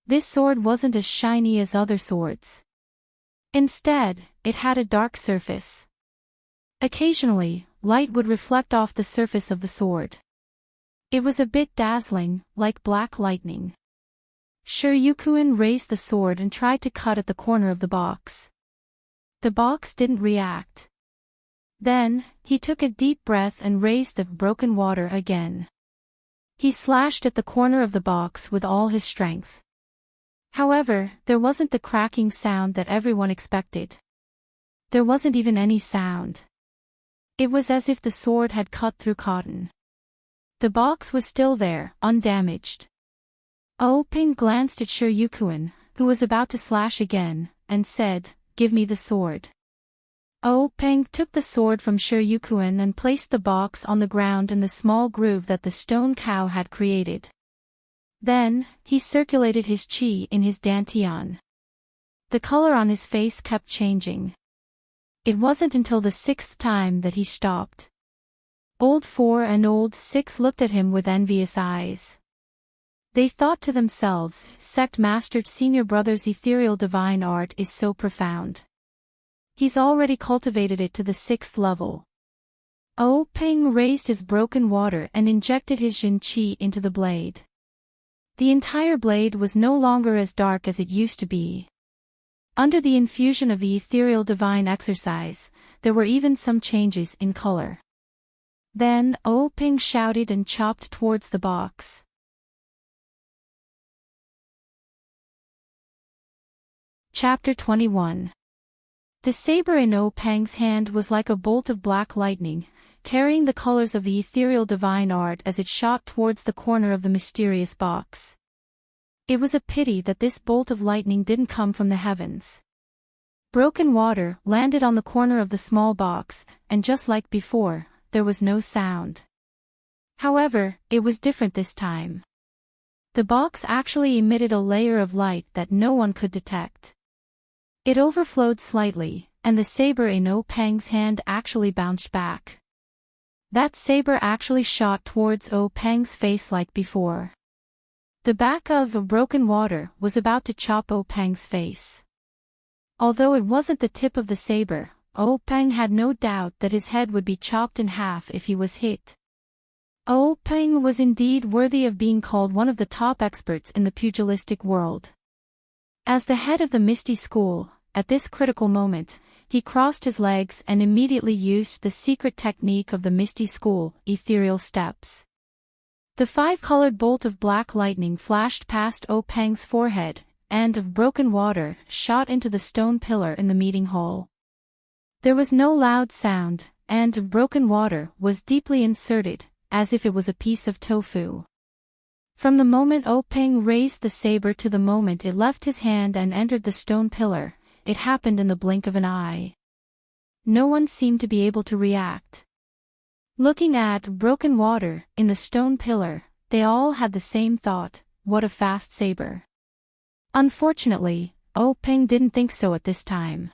This sword wasn't as shiny as other swords. Instead, it had a dark surface. Occasionally, light would reflect off the surface of the sword. It was a bit dazzling, like black lightning. Shi Yukuan raised the sword and tried to cut at the corner of the box. The box didn't react. Then, he took a deep breath and raised the broken water again. He slashed at the corner of the box with all his strength. However, there wasn't the cracking sound that everyone expected. There wasn't even any sound. It was as if the sword had cut through cotton. The box was still there, undamaged. Peng glanced at Shi Yukuan, who was about to slash again, and said, "Give me the sword." Oh Peng took the sword from Shiryukuin and placed the box on the ground in the small groove that the stone cow had created. Then, he circulated his chi in his dantian. The color on his face kept changing. It wasn't until the 6th time that he stopped. Old 4 and Old 6 looked at him with envious eyes. They thought to themselves, Sect Master Senior Brother's ethereal divine art is so profound. He's already cultivated it to the 6th level. Oh Peng raised his broken water and injected his Jin Qi into the blade. The entire blade was no longer as dark as it used to be. Under the infusion of the ethereal divine exercise, there were even some changes in color. Then, Oh Peng shouted and chopped towards the box. Chapter 21. The saber in Oh Peng's hand was like a bolt of black lightning, carrying the colors of the ethereal divine art as it shot towards the corner of the mysterious box. It was a pity that this bolt of lightning didn't come from the heavens. Broken water landed on the corner of the small box, and just like before, there was no sound. However, it was different this time. The box actually emitted a layer of light that no one could detect. It overflowed slightly, and the saber in Oh Peng's hand actually bounced back. That saber actually shot towards Oh Peng's face like before. The back of broken water was about to chop Oh Peng's face. Although it wasn't the tip of the saber, Oh Peng had no doubt that his head would be chopped in half if he was hit. Oh Peng was indeed worthy of being called one of the top experts in the pugilistic world. As the head of the Misty School, at this critical moment, he crossed his legs and immediately used the secret technique of the Misty School, ethereal steps. The 5-colored bolt of black lightning flashed past Oh Peng's forehead, and of broken water shot into the stone pillar in the meeting hall. There was no loud sound, and broken water was deeply inserted, as if it was a piece of tofu. From the moment Oh Peng raised the saber to the moment it left his hand and entered the stone pillar, it happened in the blink of an eye. No one seemed to be able to react. Looking at broken water in the stone pillar, they all had the same thought, what a fast saber. Unfortunately, Oh Peng didn't think so at this time.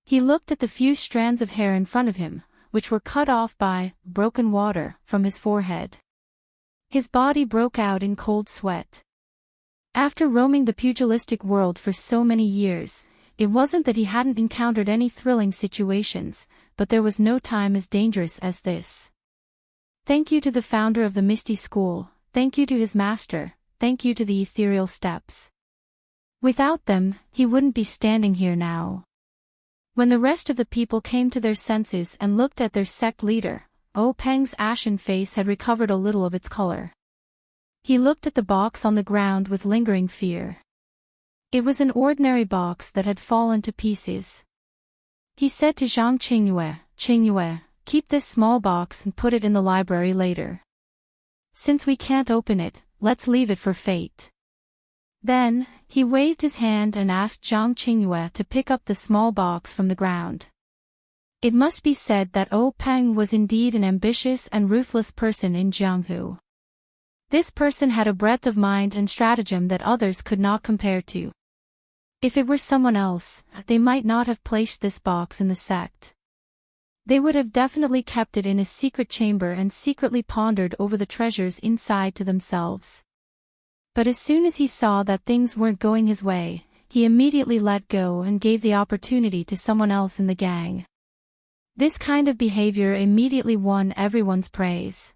He looked at the few strands of hair in front of him, which were cut off by broken water from his forehead. His body broke out in cold sweat. After roaming the pugilistic world for so many years, it wasn't that he hadn't encountered any thrilling situations, but there was no time as dangerous as this. Thank you to the founder of the Misty School, thank you to his master, thank you to the ethereal steps. Without them, he wouldn't be standing here now. When the rest of the people came to their senses and looked at their sect leader, Oh Peng's ashen face had recovered a little of its color. He looked at the box on the ground with lingering fear. It was an ordinary box that had fallen to pieces. He said to Zhang Qingyue, keep this small box and put it in the library later. Since we can't open it, let's leave it for fate. Then, he waved his hand and asked Zhang Qingyue to pick up the small box from the ground. It must be said that Oh Peng was indeed an ambitious and ruthless person in Jianghu. This person had a breadth of mind and stratagem that others could not compare to. If it were someone else, they might not have placed this box in the sect. They would have definitely kept it in a secret chamber and secretly pondered over the treasures inside to themselves. But as soon as he saw that things weren't going his way, he immediately let go and gave the opportunity to someone else in the gang. This kind of behavior immediately won everyone's praise.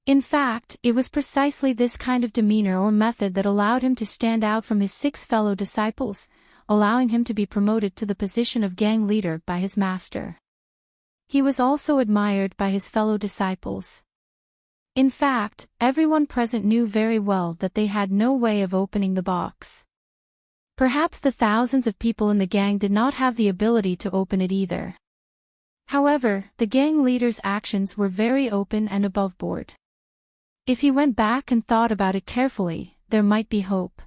In fact, it was precisely this kind of demeanor or method that allowed him to stand out from his 6 fellow disciples, allowing him to be promoted to the position of gang leader by his master. He was also admired by his fellow disciples. In fact, everyone present knew very well that they had no way of opening the box. Perhaps the thousands of people in the gang did not have the ability to open it either. However, the gang leader's actions were very open and aboveboard. If he went back and thought about it carefully, there might be hope.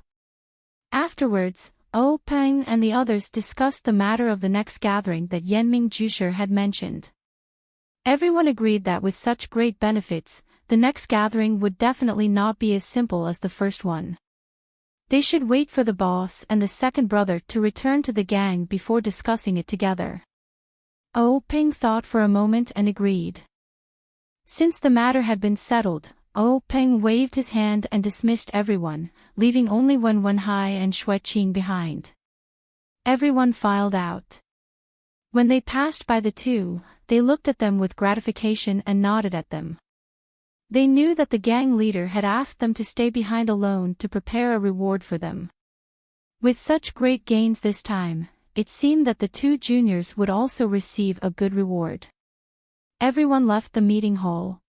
Afterwards, Peng and the others discussed the matter of the next gathering that Yenming Jusher had mentioned. Everyone agreed that with such great benefits, the next gathering would definitely not be as simple as the first one. They should wait for the boss and the second brother to return to the gang before discussing it together. Peng thought for a moment and agreed. Since the matter had been settled, Peng waved his hand and dismissed everyone, leaving only Wen Wenhai and Xue Qing behind. Everyone filed out. When they passed by the two, they looked at them with gratification and nodded at them. They knew that the gang leader had asked them to stay behind alone to prepare a reward for them. With such great gains this time, it seemed that the two juniors would also receive a good reward. Everyone left the meeting hall.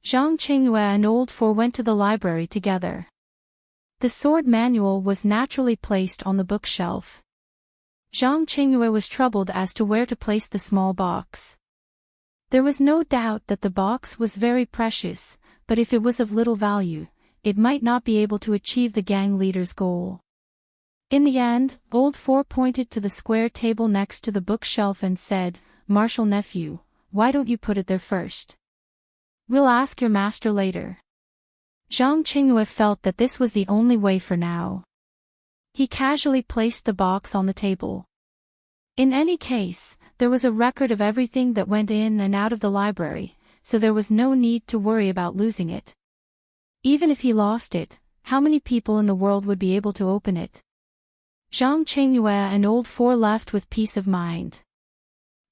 Zhang Qingyue and Old Four went to the library together. The sword manual was naturally placed on the bookshelf. Zhang Qingyue was troubled as to where to place the small box. There was no doubt that the box was very precious, but if it was of little value, it might not be able to achieve the gang leader's goal. In the end, Old Four pointed to the square table next to the bookshelf and said, "Marshal nephew, why don't you put it there first? We'll ask your master later." Zhang Qingyue felt that this was the only way for now. He casually placed the box on the table. In any case, there was a record of everything that went in and out of the library, so there was no need to worry about losing it. Even if he lost it, how many people in the world would be able to open it? Zhang Qingyue and Old Four left with peace of mind.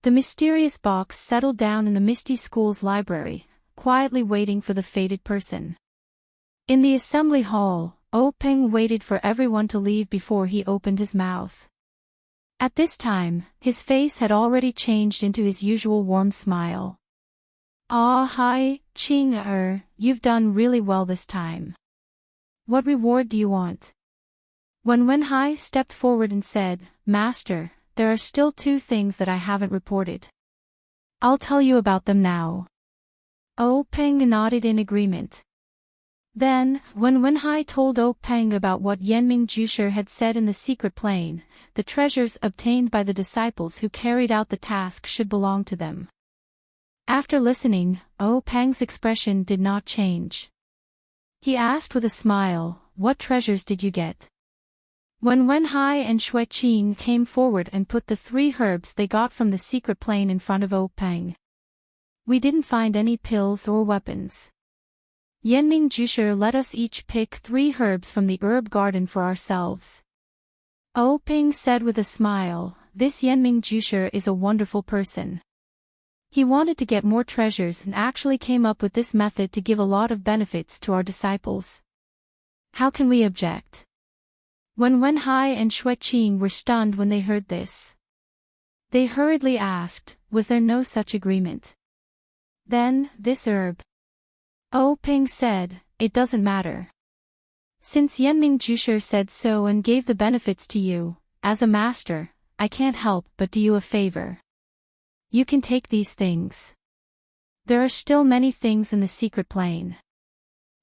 The mysterious box settled down in the Misty School's library, quietly waiting for the fated person. In the assembly hall, Peng waited for everyone to leave before he opened his mouth. At this time, his face had already changed into his usual warm smile. "Ah, hi, Qing you've done really well this time. What reward do you want?" When Wenhai stepped forward and said, "Master, there are still two things that I haven't reported. I'll tell you about them now." Peng nodded in agreement. Then, when Wenhai told Peng about what Yenming Jusher had said in the secret plane, the treasures obtained by the disciples who carried out the task should belong to them. After listening, Peng's expression did not change. He asked with a smile, "What treasures did you get?" When Wenhai and Xue Qing came forward and put the 3 herbs they got from the secret plane in front of Peng. "We didn't find any pills or weapons. Yenming Jusher let us each pick 3 herbs from the herb garden for ourselves." Peng said with a smile, "This Yenming Jusher is a wonderful person. He wanted to get more treasures and actually came up with this method to give a lot of benefits to our disciples. How can we object?" When Wenhai and Xue Qing were stunned when they heard this. They hurriedly asked, "Was there no such agreement?" "Then, this herb." Peng said, "It doesn't matter. Since Yenming Jusher said so and gave the benefits to you, as a master, I can't help but do you a favor. You can take these things. There are still many things in the secret plane.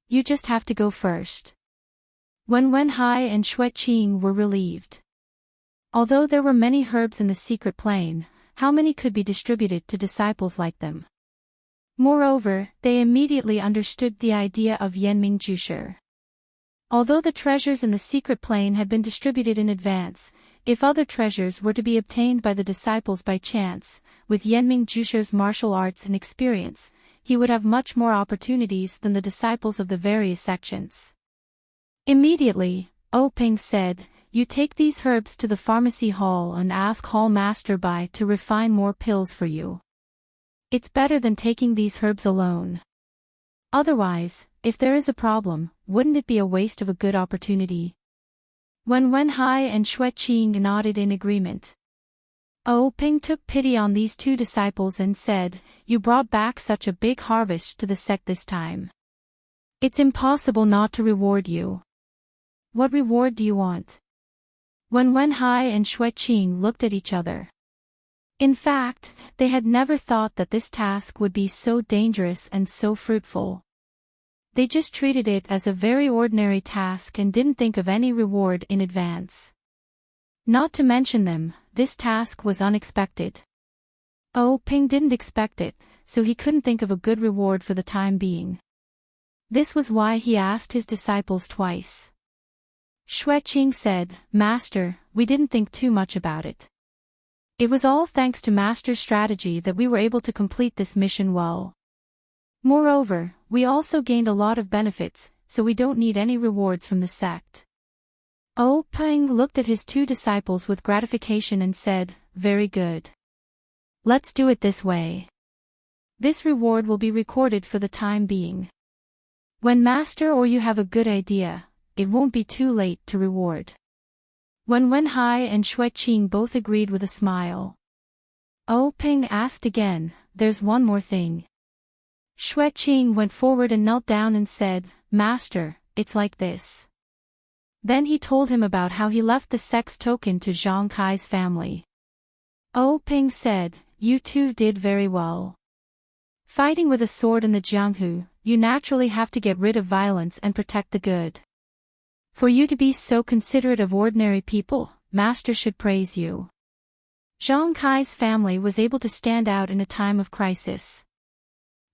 You just have to go first." When Wenhai and Xue Qing were relieved. Although there were many herbs in the secret plane, how many could be distributed to disciples like them? Moreover, they immediately understood the idea of Yenming Jusher. Although the treasures in the secret plane had been distributed in advance, if other treasures were to be obtained by the disciples by chance, with Yenming Jusher's martial arts and experience, he would have much more opportunities than the disciples of the various sections. Immediately, Peng said, "You take these herbs to the pharmacy hall and ask Hall Master Bai to refine more pills for you. It's better than taking these herbs alone. Otherwise, if there is a problem, wouldn't it be a waste of a good opportunity?" When Wenhai and Xue Qing nodded in agreement. Peng took pity on these 2 disciples and said, "You brought back such a big harvest to the sect this time. It's impossible not to reward you. What reward do you want?" When Wenhai and Xue Qing looked at each other. In fact, they had never thought that this task would be so dangerous and so fruitful. They just treated it as a very ordinary task and didn't think of any reward in advance. Not to mention them, this task was unexpected. Oh, Ping didn't expect it, so he couldn't think of a good reward for the time being. This was why he asked his disciples twice. Xueqing said, "Master, we didn't think too much about it. It was all thanks to Master's strategy that we were able to complete this mission well. Moreover, we also gained a lot of benefits, so we don't need any rewards from the sect." Oh, Ping looked at his two disciples with gratification and said, "Very good. Let's do it this way. This reward will be recorded for the time being. When Master or you have a good idea, it won't be too late to reward." When Wenhai and Xueqing both agreed with a smile. Oh, Ping asked again, "There's one more thing." Xueqing went forward and knelt down and said, "Master, it's like this." Then he told him about how he left the sex token to Zhang Kai's family. Oh, Ping said, "You two did very well. Fighting with a sword in the Jianghu, you naturally have to get rid of violence and protect the good. For you to be so considerate of ordinary people, Master should praise you." Zhang Kai's family was able to stand out in a time of crisis.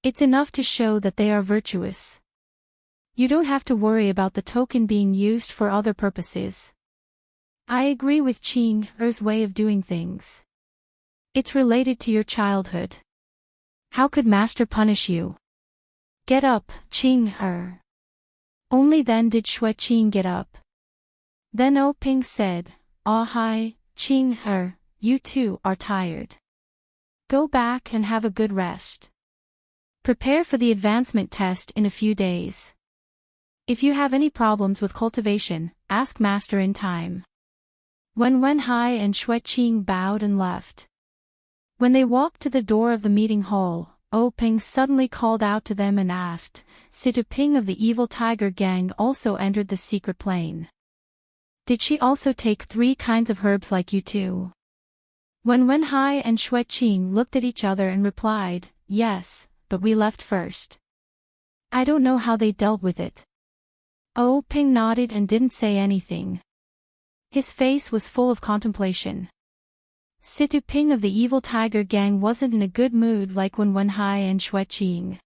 It's enough to show that they are virtuous. You don't have to worry about the token being used for other purposes. I agree with Qing Er's way of doing things. It's related to your childhood. How could Master punish you? Get up, Qing Er. Only then did Xueqing get up. Then O Ping said, "Ah hi, Qing Er, you two are tired. Go back and have a good rest. Prepare for the advancement test in a few days. If you have any problems with cultivation, ask Master in time." When Wenhai and Xueqing bowed and left. When they walked to the door of the meeting hall, O Ping suddenly called out to them and asked, "Situ Ping of the Evil Tiger Gang also entered the secret plane. Did she also take 3 kinds of herbs like you two?" When Wenhai and Xueqing looked at each other and replied, "Yes, but we left first. I don't know how they dealt with it." O Ping nodded and didn't say anything. His face was full of contemplation. Situ Ping of the Evil Tiger Gang wasn't in a good mood like when Wenhai and Xueqing.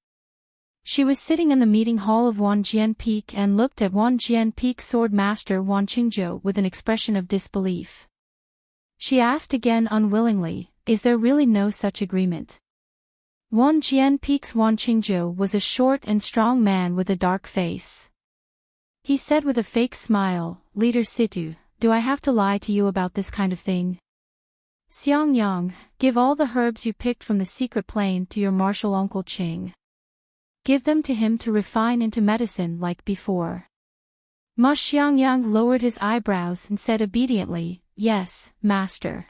She was sitting in the meeting hall of Wanjian Peak and looked at Wanjian Peak Sword Master Wan Qingzhou with an expression of disbelief. She asked again unwillingly, "Is there really no such agreement?" Wanjian Peak's Wan Qingzhou was a short and strong man with a dark face. He said with a fake smile, "Leader Situ, do I have to lie to you about this kind of thing? Xiangyang, give all the herbs you picked from the secret plane to your martial uncle Qing. Give them to him to refine into medicine like before." Ma Xiangyang lowered his eyebrows and said obediently, "Yes, Master."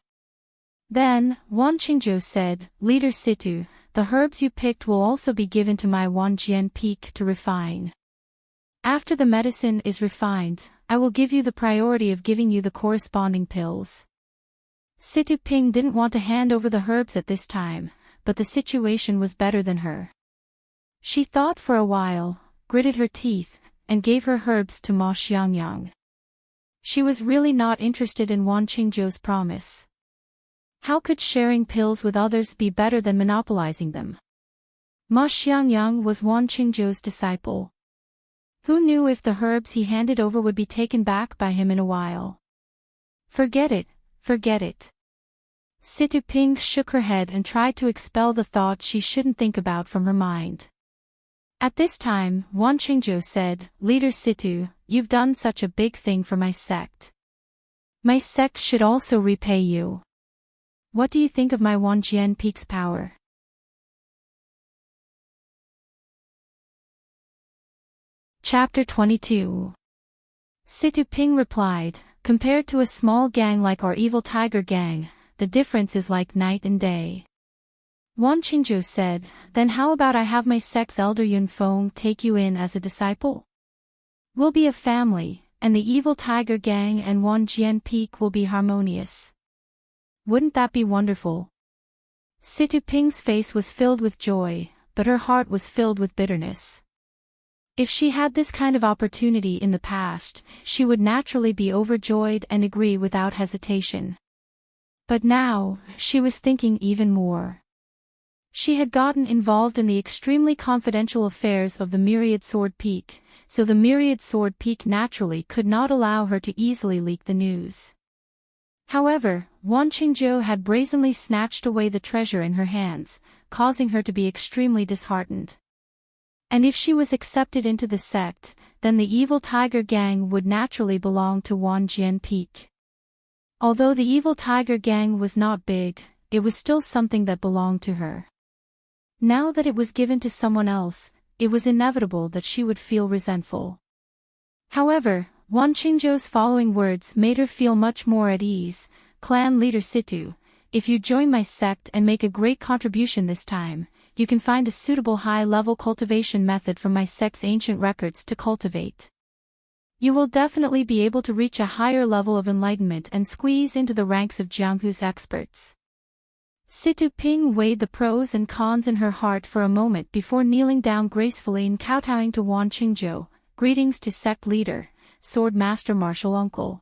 Then, Wan Qingzhou said, "Leader Situ, the herbs you picked will also be given to my Wanjian Peak to refine. After the medicine is refined, I will give you the priority of giving you the corresponding pills." Situ Ping didn't want to hand over the herbs at this time, but the situation was better than her. She thought for a while, gritted her teeth, and gave her herbs to Ma Xiangyang. She was really not interested in Wan Qingzhou's promise. How could sharing pills with others be better than monopolizing them? Ma Xiangyang was Wan Qingzhou's disciple. Who knew if the herbs he handed over would be taken back by him in a while? Forget it, forget it. Situ Ping shook her head and tried to expel the thought she shouldn't think about from her mind. At this time, Wan Qingzhou said, "Leader Situ, you've done such a big thing for my sect. My sect should also repay you. What do you think of my Wanjian Peak's power?" Chapter 22. Situ Ping replied, "Compared to a small gang like our Evil Tiger Gang, the difference is like night and day." Wan Qingzhou said, "Then how about I have my sect's elder Yun Feng take you in as a disciple? We'll be a family, and the Evil Tiger Gang and Wanjian Peak will be harmonious. Wouldn't that be wonderful?" Situ Ping's face was filled with joy, but her heart was filled with bitterness. If she had this kind of opportunity in the past, she would naturally be overjoyed and agree without hesitation. But now, she was thinking even more. She had gotten involved in the extremely confidential affairs of the Myriad Sword Peak, so the Myriad Sword Peak naturally could not allow her to easily leak the news. However, Wan Qingzhou had brazenly snatched away the treasure in her hands, causing her to be extremely disheartened. And if she was accepted into the sect, then the evil tiger gang would naturally belong to Wan Jian Peak. Although the evil tiger gang was not big, it was still something that belonged to her. Now that it was given to someone else, it was inevitable that she would feel resentful. However, Wan Qingzhou's following words made her feel much more at ease. Clan leader Situ, if you join my sect and make a great contribution this time, you can find a suitable high-level cultivation method from my sect's ancient records to cultivate. You will definitely be able to reach a higher level of enlightenment and squeeze into the ranks of Jianghu's experts. Situ Ping weighed the pros and cons in her heart for a moment before kneeling down gracefully and kowtowing to Wan Qingzhou. Greetings to sect leader, sword master martial uncle.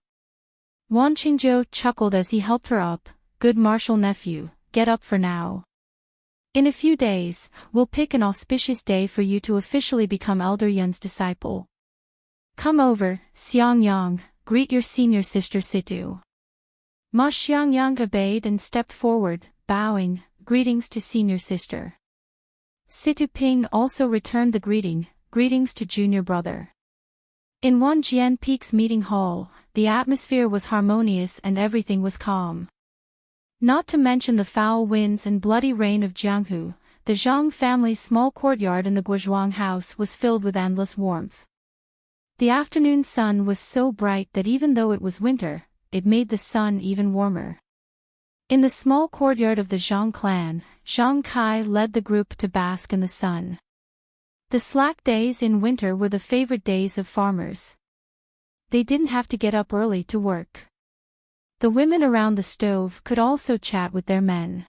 Wan Qingzhou chuckled as he helped her up. Good martial nephew, get up for now. In a few days, we'll pick an auspicious day for you to officially become Elder Yun's disciple. Come over, Xiangyang, greet your senior sister Situ. Ma Xiangyang obeyed and stepped forward, bowing. Greetings to senior sister. Situ Ping also returned the greeting. Greetings to junior brother. In Wan Jian Peak's meeting hall, the atmosphere was harmonious and everything was calm. Not to mention the foul winds and bloody rain of Jianghu, the Zhang family's small courtyard in the Guozhuang house was filled with endless warmth. The afternoon sun was so bright that even though it was winter, it made the sun even warmer. In the small courtyard of the Zhang clan, Zhang Kai led the group to bask in the sun. The slack days in winter were the favorite days of farmers. They didn't have to get up early to work. The women around the stove could also chat with their men.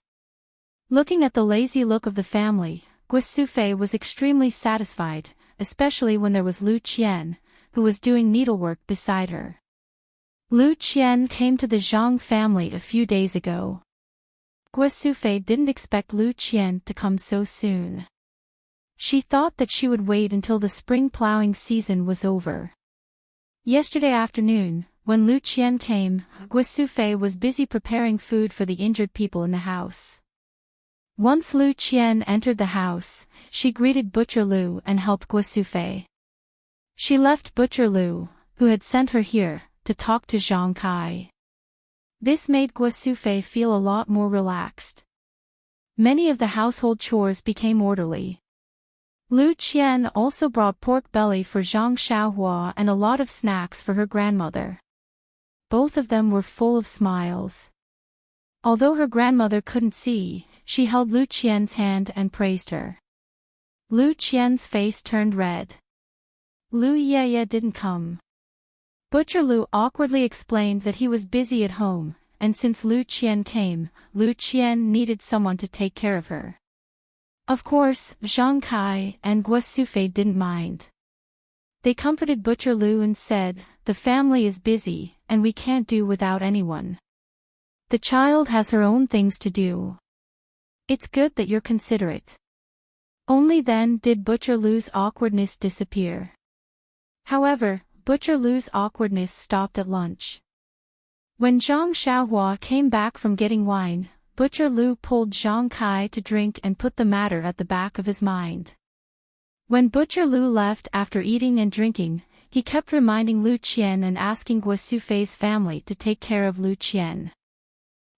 Looking at the lazy look of the family, Guo Sufei was extremely satisfied, especially when there was Lu Qian, who was doing needlework beside her. Lu Qian came to the Zhang family a few days ago. Guo Sufei didn't expect Lu Qian to come so soon. She thought that she would wait until the spring plowing season was over. Yesterday afternoon, when Lu Qian came, Guo Sufei was busy preparing food for the injured people in the house. Once Lu Qian entered the house, she greeted Butcher Lu and helped Guo Sufei. She left Butcher Lu, who had sent her here, to talk to Zhang Kai. This made Guo Sufei feel a lot more relaxed. Many of the household chores became orderly. Lu Qian also brought pork belly for Zhang Xiaohua and a lot of snacks for her grandmother. Both of them were full of smiles. Although her grandmother couldn't see, she held Lu Qian's hand and praised her. Lu Qian's face turned red. Lu Yeye didn't come. Butcher Lu awkwardly explained that he was busy at home, and since Lu Qian came, Lu Qian needed someone to take care of her. Of course, Zhang Kai and Guo Sufei didn't mind. They comforted Butcher Lu and said, "The family is busy, and we can't do without anyone. The child has her own things to do. It's good that you're considerate." Only then did Butcher Lu's awkwardness disappear. However, Butcher Lu's awkwardness stopped at lunch. When Zhang Xiaohua came back from getting wine, Butcher Lu pulled Zhang Kai to drink and put the matter at the back of his mind. When Butcher Lu left after eating and drinking, he kept reminding Lu Qian and asking Guo Sufei's family to take care of Lu Qian.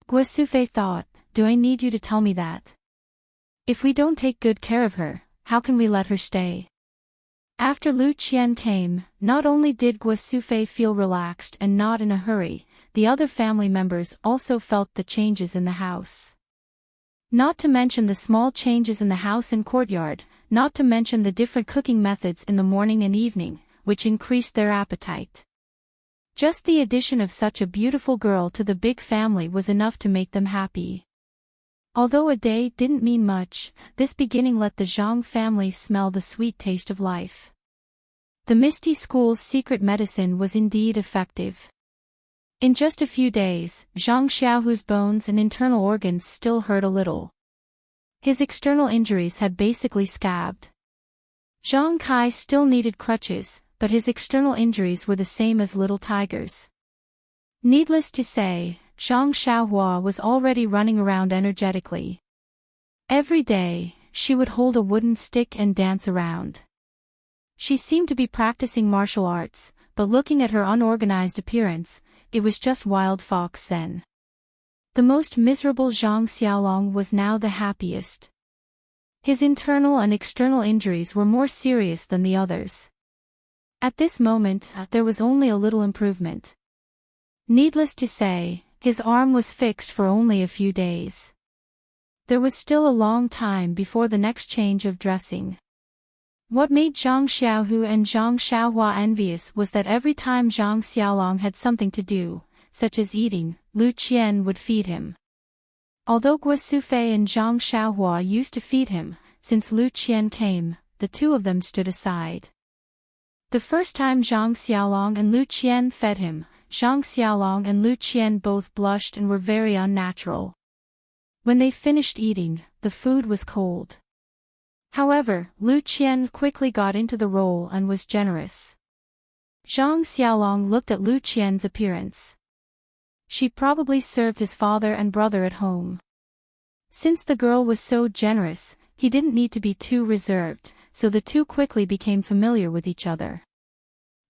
Guo Sufei thought, "Do I need you to tell me that? If we don't take good care of her, how can we let her stay?" After Lu Qian came, not only did Guo Sufei feel relaxed and not in a hurry, the other family members also felt the changes in the house. Not to mention the small changes in the house and courtyard, not to mention the different cooking methods in the morning and evening, which increased their appetite. Just the addition of such a beautiful girl to the big family was enough to make them happy. Although a day didn't mean much, this beginning let the Zhang family smell the sweet taste of life. The Misty School's secret medicine was indeed effective. In just a few days, Zhang Xiaohu's bones and internal organs still hurt a little. His external injuries had basically scabbed. Zhang Kai still needed crutches, but his external injuries were the same as little tigers. Needless to say, Zhang Xiaohua was already running around energetically. Every day, she would hold a wooden stick and dance around. She seemed to be practicing martial arts, but looking at her unorganized appearance, it was just wild fox zen. The most miserable Zhang Xiaolong was now the happiest. His internal and external injuries were more serious than the others. At this moment, there was only a little improvement. Needless to say, his arm was fixed for only a few days. There was still a long time before the next change of dressing. What made Zhang Xiaohu and Zhang Xiaohua envious was that every time Zhang Xiaolong had something to do, such as eating, Lu Qian would feed him. Although Guo Sufei and Zhang Xiaohua used to feed him, since Lu Qian came, the two of them stood aside. The first time Zhang Xiaolong and Lu Qian fed him, Zhang Xiaolong and Lu Qian both blushed and were very unnatural. When they finished eating, the food was cold. However, Lu Qian quickly got into the role and was generous. Zhang Xiaolong looked at Lu Qian's appearance. She probably served his father and brother at home. Since the girl was so generous, he didn't need to be too reserved, so the two quickly became familiar with each other.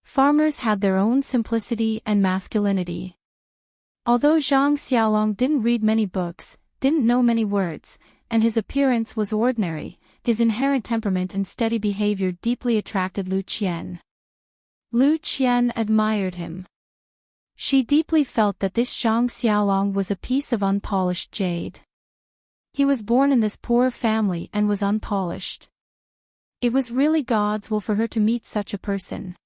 Farmers had their own simplicity and masculinity. Although Zhang Xiaolong didn't read many books, didn't know many words, and his appearance was ordinary, his inherent temperament and steady behavior deeply attracted Lu Qian. Lu Qian admired him. She deeply felt that this Zhang Xiaolong was a piece of unpolished jade. He was born in this poor family and was unpolished. It was really God's will for her to meet such a person.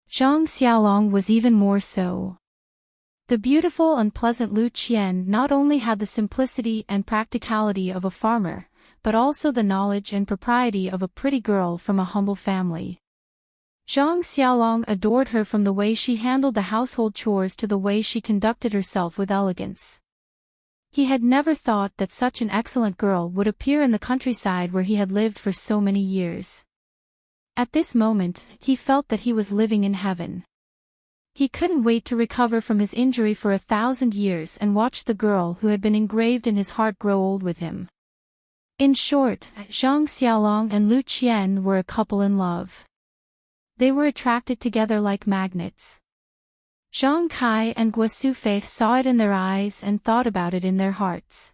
Zhang Xiaolong was even more so. The beautiful and pleasant Lu Qian not only had the simplicity and practicality of a farmer, but also the knowledge and propriety of a pretty girl from a humble family. Zhang Xiaolong adored her from the way she handled the household chores to the way she conducted herself with elegance. He had never thought that such an excellent girl would appear in the countryside where he had lived for so many years. At this moment, he felt that he was living in heaven. He couldn't wait to recover from his injury for 1,000 years and watch the girl who had been engraved in his heart grow old with him. In short, Zhang Xiaolong and Lu Qian were a couple in love. They were attracted together like magnets. Zhang Kai and Guo Sufei saw it in their eyes and thought about it in their hearts.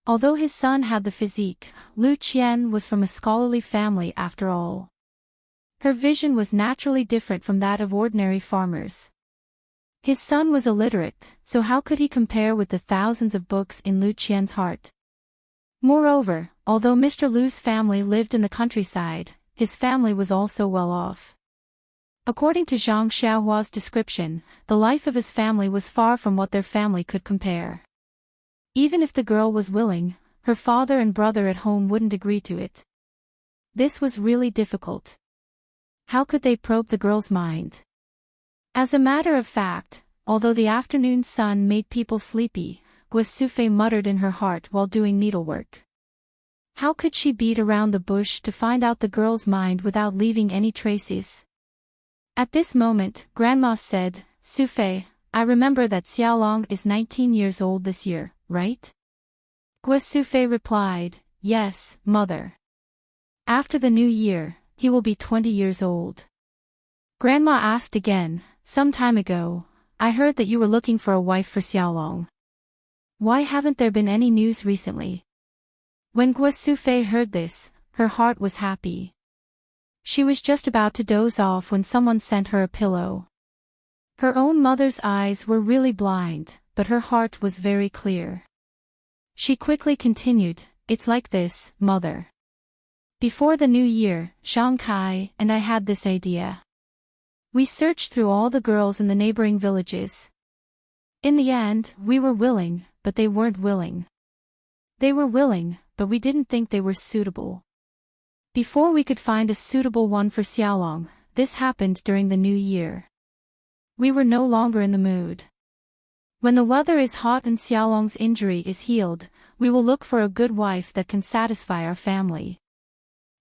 Although his son had the physique, Lu Qian was from a scholarly family after all. Her vision was naturally different from that of ordinary farmers. His son was illiterate, so how could he compare with the thousands of books in Lu Qian's heart? Moreover, although Mr. Lu's family lived in the countryside, his family was also well off. According to Zhang Xiaohua's description, the life of his family was far from what their family could compare. Even if the girl was willing, her father and brother at home wouldn't agree to it. This was really difficult. How could they probe the girl's mind? As a matter of fact, although the afternoon sun made people sleepy, Guo Sufei muttered in her heart while doing needlework. How could she beat around the bush to find out the girl's mind without leaving any traces? At this moment, Grandma said, "Sufei, I remember that Xiaolong is 19 years old this year, right?" Guo Sufei replied, "Yes, mother. After the new year, he will be 20 years old." Grandma asked again, "Some time ago, I heard that you were looking for a wife for Xiaolong. Why haven't there been any news recently?" When Guo Sufei heard this, her heart was happy. She was just about to doze off when someone sent her a pillow. Her own mother's eyes were really blind, but her heart was very clear. She quickly continued, "It's like this, mother. Before the new year, Zhang Kai and I had this idea. We searched through all the girls in the neighboring villages. In the end, we were willing, but they weren't willing. They were willing, but we didn't think they were suitable. Before we could find a suitable one for Xiaolong, this happened during the new year. We were no longer in the mood. When the weather is hot and Xiaolong's injury is healed, we will look for a good wife that can satisfy our family.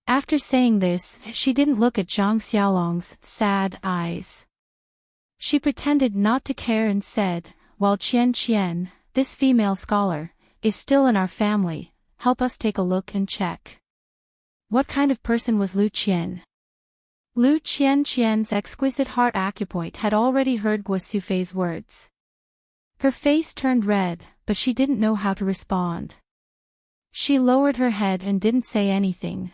After saying this, she didn't look at Zhang Xiaolong's sad eyes. She pretended not to care and said, while Qian, this female scholar, is still in our family, help us take a look and check. What kind of person was Lu Qian? Lu Qian's exquisite heart acupoint had already heard Guo Sufei's words. Her face turned red, but she didn't know how to respond. She lowered her head and didn't say anything.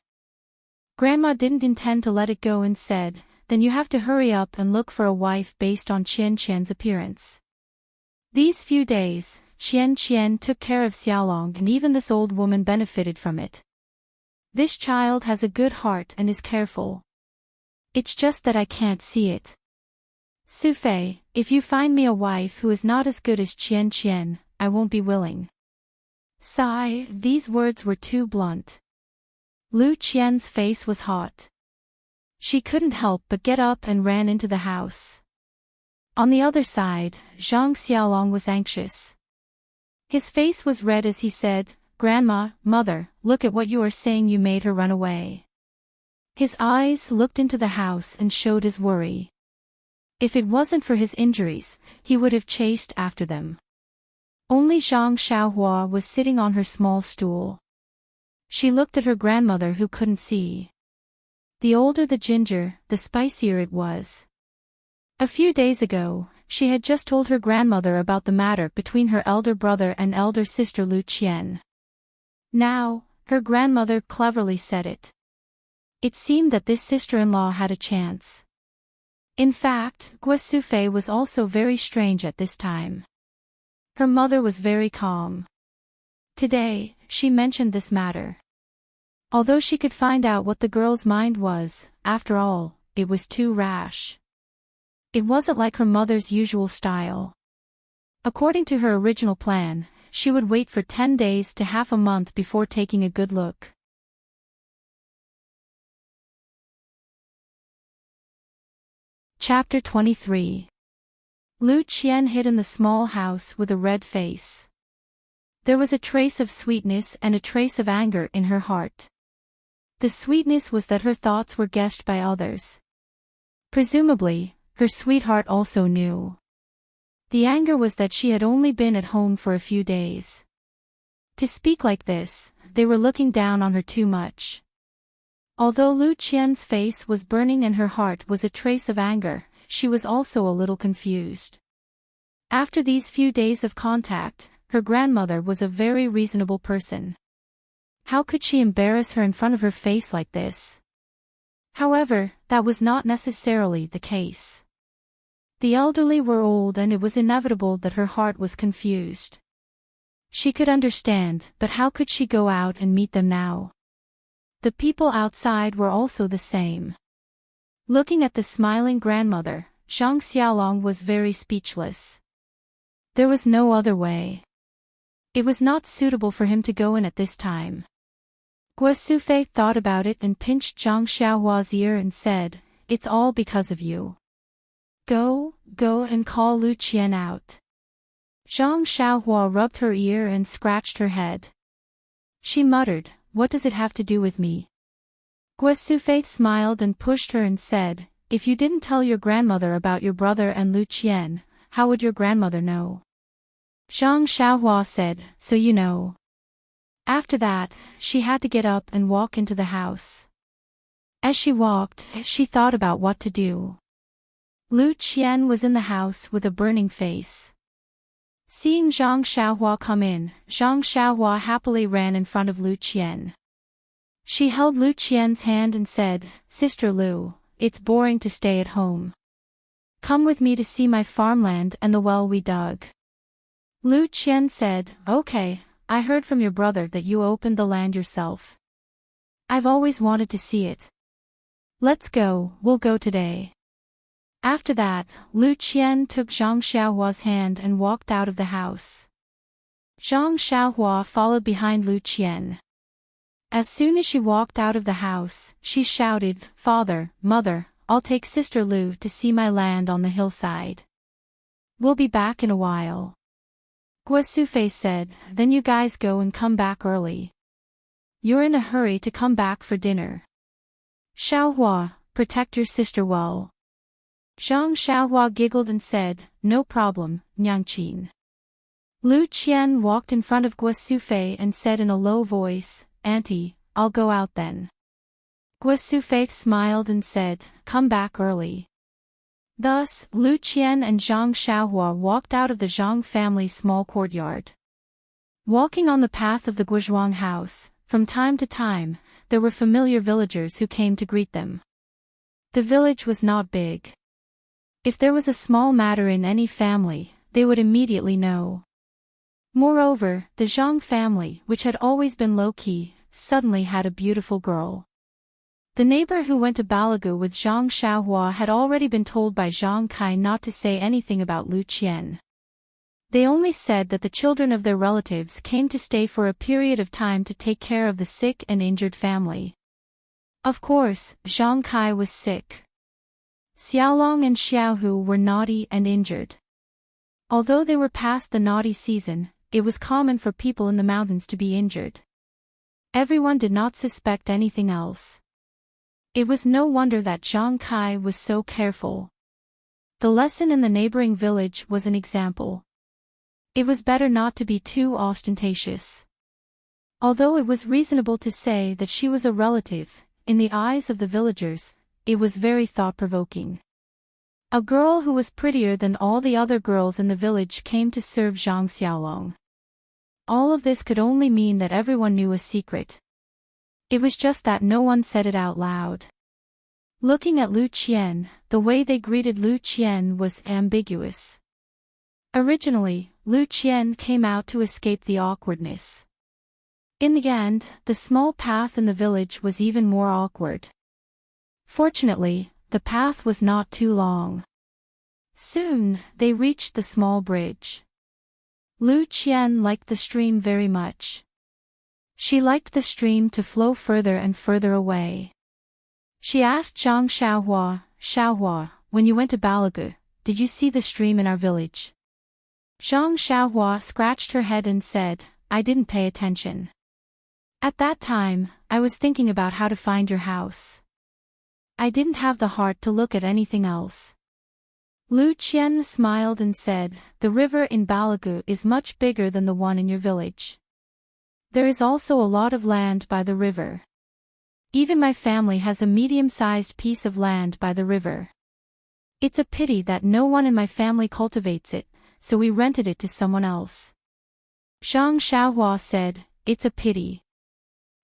Grandma didn't intend to let it go and said, then you have to hurry up and look for a wife based on Qian's appearance. These few days, Qian took care of Xiaolong and even this old woman benefited from it. This child has a good heart and is careful. It's just that I can't see it. Sufei, if you find me a wife who is not as good as Qian, I won't be willing. Sigh, these words were too blunt. Lu Qian's face was hot. She couldn't help but get up and ran into the house. On the other side, Zhang Xiaolong was anxious. His face was red as he said, Grandma, Mother, look at what you are saying, you made her run away. His eyes looked into the house and showed his worry. If it wasn't for his injuries, he would have chased after them. Only Zhang Xiaohua was sitting on her small stool. She looked at her grandmother who couldn't see. The older the ginger, the spicier it was. A few days ago, she had just told her grandmother about the matter between her elder brother and elder sister Lu Qian. Now, her grandmother cleverly said it. It seemed that this sister-in-law had a chance. In fact, Guo Sufei was also very strange at this time. Her mother was very calm. Today, she mentioned this matter. Although she could find out what the girl's mind was, after all, it was too rash. It wasn't like her mother's usual style. According to her original plan, she would wait for 10 days to half a month before taking a good look. Chapter 23. Lu Qian hid in the small house with a red face. There was a trace of sweetness and a trace of anger in her heart. The sweetness was that her thoughts were guessed by others. Presumably, her sweetheart also knew. The anger was that she had only been at home for a few days. To speak like this, they were looking down on her too much. Although Lu Qian's face was burning and her heart was a trace of anger, she was also a little confused. After these few days of contact, her grandmother was a very reasonable person. How could she embarrass her in front of her face like this? However, that was not necessarily the case. The elderly were old and it was inevitable that her heart was confused. She could understand, but how could she go out and meet them now? The people outside were also the same. Looking at the smiling grandmother, Zhang Xiaolong was very speechless. There was no other way. It was not suitable for him to go in at this time. Guo Sufei thought about it and pinched Zhang Xiaohua's ear and said, "It's all because of you. Go and call Lu Qian out." Zhang Xiaohua rubbed her ear and scratched her head. She muttered, "What does it have to do with me?" Guo Sufei smiled and pushed her and said, "If you didn't tell your grandmother about your brother and Lu Qian, how would your grandmother know?" Zhang Xiaohua said, "So you know." After that, she had to get up and walk into the house. As she walked, she thought about what to do. Lu Qian was in the house with a burning face. Seeing Zhang Xiaohua come in, Zhang Xiaohua happily ran in front of Lu Qian. She held Lu Qian's hand and said, "Sister Lu, it's boring to stay at home. Come with me to see my farmland and the well we dug." Lu Qian said, "Okay, I heard from your brother that you opened the land yourself. I've always wanted to see it. Let's go, we'll go today." After that, Lu Qian took Zhang Xiaohua's hand and walked out of the house. Zhang Xiaohua followed behind Lu Qian. As soon as she walked out of the house, she shouted, "Father, Mother, I'll take Sister Lu to see my land on the hillside. We'll be back in a while. Gua Sufei said, then you guys go and come back early. You're in a hurry to come back for dinner. Xiaohua, protect your sister well. Zhang Xiaohua giggled and said, no problem, Nyangqin. Lu Qian walked in front of Gua Sufei and said in a low voice, Auntie, I'll go out then. Gua Sufei smiled and said, come back early. Thus, Lu Qian and Zhang Xiaohua walked out of the Zhang family's small courtyard. Walking on the path of the Guozhuang house, from time to time, there were familiar villagers who came to greet them. The village was not big. If there was a small matter in any family, they would immediately know. Moreover, the Zhang family, which had always been low-key, suddenly had a beautiful girl. The neighbor who went to Balagu with Zhang Xiaohua had already been told by Zhang Kai not to say anything about Lu Qian. They only said that the children of their relatives came to stay for a period of time to take care of the sick and injured family. Of course, Zhang Kai was sick. Xiaolong and Xiaohu were naughty and injured. Although they were past the naughty season, it was common for people in the mountains to be injured. Everyone did not suspect anything else. It was no wonder that Zhang Kai was so careful. The lesson in the neighboring village was an example. It was better not to be too ostentatious. Although it was reasonable to say that she was a relative, in the eyes of the villagers, it was very thought-provoking. A girl who was prettier than all the other girls in the village came to serve Zhang Xiaolong. All of this could only mean that everyone knew a secret. It was just that no one said it out loud. Looking at Lu Qian, the way they greeted Lu Qian was ambiguous. Originally, Lu Qian came out to escape the awkwardness. In the end, the small path in the village was even more awkward. Fortunately, the path was not too long. Soon, they reached the small bridge. Lu Qian liked the stream very much. She liked the stream to flow further and further away. She asked Zhang Xiaohua, Xiaohua, when you went to Balagu, did you see the stream in our village? Zhang Xiaohua scratched her head and said, I didn't pay attention. At that time, I was thinking about how to find your house. I didn't have the heart to look at anything else. Lu Qian smiled and said, the river in Balagu is much bigger than the one in your village. There is also a lot of land by the river. Even my family has a medium-sized piece of land by the river. It's a pity that no one in my family cultivates it, so we rented it to someone else. Zhang Xiaohua said, it's a pity.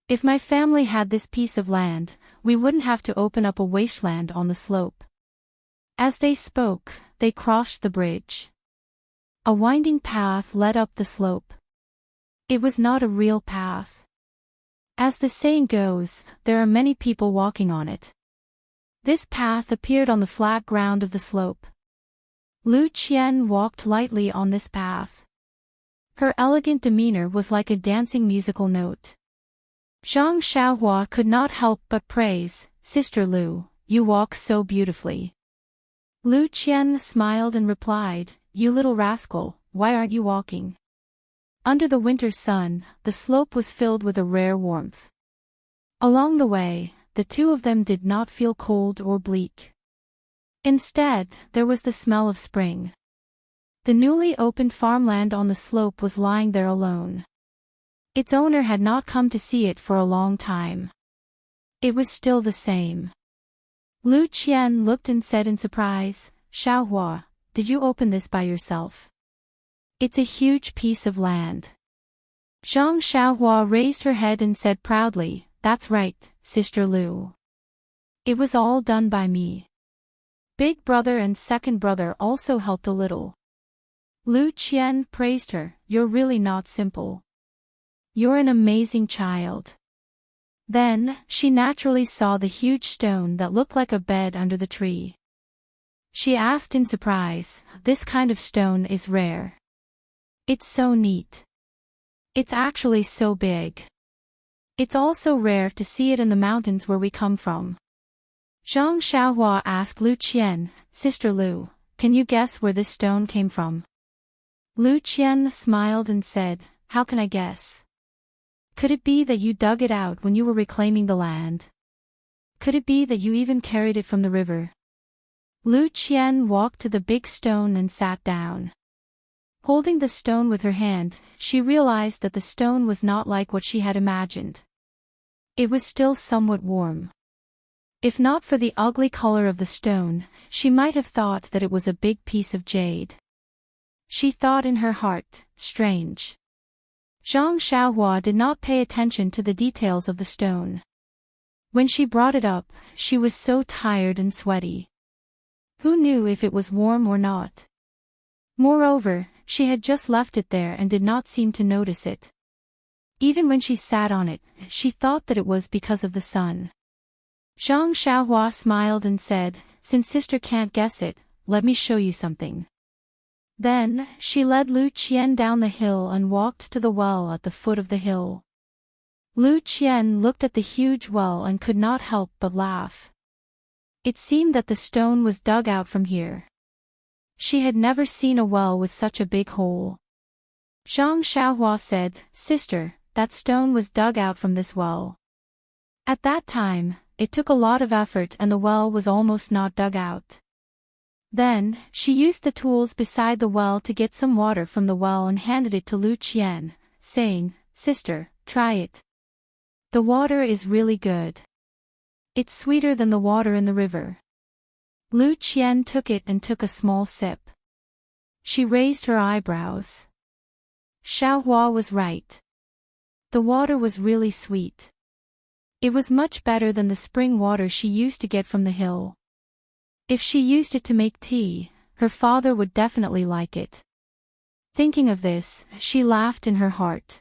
If my family had this piece of land, we wouldn't have to open up a wasteland on the slope. As they spoke, they crossed the bridge. A winding path led up the slope. It was not a real path. As the saying goes, there are many people walking on it. This path appeared on the flat ground of the slope. Lu Qian walked lightly on this path. Her elegant demeanor was like a dancing musical note. Zhang Xiaohua could not help but praise, Sister Lu, you walk so beautifully. Lu Qian smiled and replied, you little rascal, why aren't you walking? Under the winter sun, the slope was filled with a rare warmth. Along the way, the two of them did not feel cold or bleak. Instead, there was the smell of spring. The newly opened farmland on the slope was lying there alone. Its owner had not come to see it for a long time. It was still the same. Lu Qian looked and said in surprise, Xiaohua, did you open this by yourself? It's a huge piece of land. Zhang Xiaohua raised her head and said proudly, that's right, Sister Lu. It was all done by me. Big brother and second brother also helped a little. Lu Qian praised her, you're really not simple. You're an amazing child. Then, she naturally saw the huge stone that looked like a bed under the tree. She asked in surprise, this kind of stone is rare. It's so neat. It's actually so big. It's also rare to see it in the mountains where we come from. Zhang Xiaohua asked Lu Qian, Sister Lu, can you guess where this stone came from? Lu Qian smiled and said, how can I guess? Could it be that you dug it out when you were reclaiming the land? Could it be that you even carried it from the river? Lu Qian walked to the big stone and sat down. Holding the stone with her hand, she realized that the stone was not like what she had imagined. It was still somewhat warm. If not for the ugly color of the stone, she might have thought that it was a big piece of jade. She thought in her heart, strange. Zhang Xiaohua did not pay attention to the details of the stone. When she brought it up, she was so tired and sweaty. Who knew if it was warm or not? Moreover, she had just left it there and did not seem to notice it. Even when she sat on it, she thought that it was because of the sun. Zhang Xiaohua smiled and said, since sister can't guess it, let me show you something. Then, she led Lu Qian down the hill and walked to the well at the foot of the hill. Lu Qian looked at the huge well and could not help but laugh. It seemed that the stone was dug out from here. She had never seen a well with such a big hole. Zhang Xiaohua said, Sister, that stone was dug out from this well. At that time, it took a lot of effort and the well was almost not dug out. Then, she used the tools beside the well to get some water from the well and handed it to Lu Qian, saying, Sister, try it. The water is really good. It's sweeter than the water in the river. Lu Qian took it and took a small sip. She raised her eyebrows. Xiaohua was right. The water was really sweet. It was much better than the spring water she used to get from the hill. If she used it to make tea, her father would definitely like it. Thinking of this, she laughed in her heart.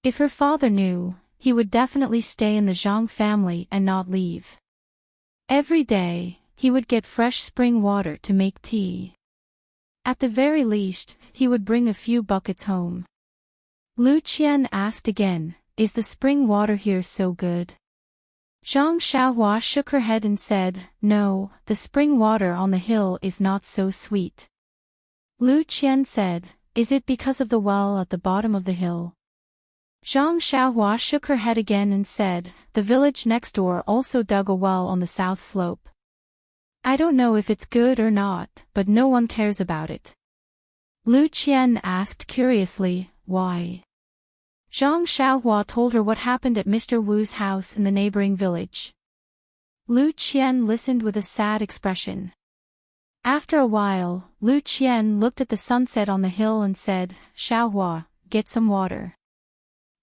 If her father knew, he would definitely stay in the Zhang family and not leave. Every day, he would get fresh spring water to make tea. At the very least, he would bring a few buckets home. Lu Qian asked again, is the spring water here so good? Zhang Xiaohua shook her head and said, no, the spring water on the hill is not so sweet. Lu Qian said, is it because of the well at the bottom of the hill? Zhang Xiaohua shook her head again and said, the village next door also dug a well on the south slope. I don't know if it's good or not, but no one cares about it. Lu Qian asked curiously, why? Zhang Xiaohua told her what happened at Mr. Wu's house in the neighboring village. Lu Qian listened with a sad expression. After a while, Lu Qian looked at the sunset on the hill and said, Xiaohua, get some water.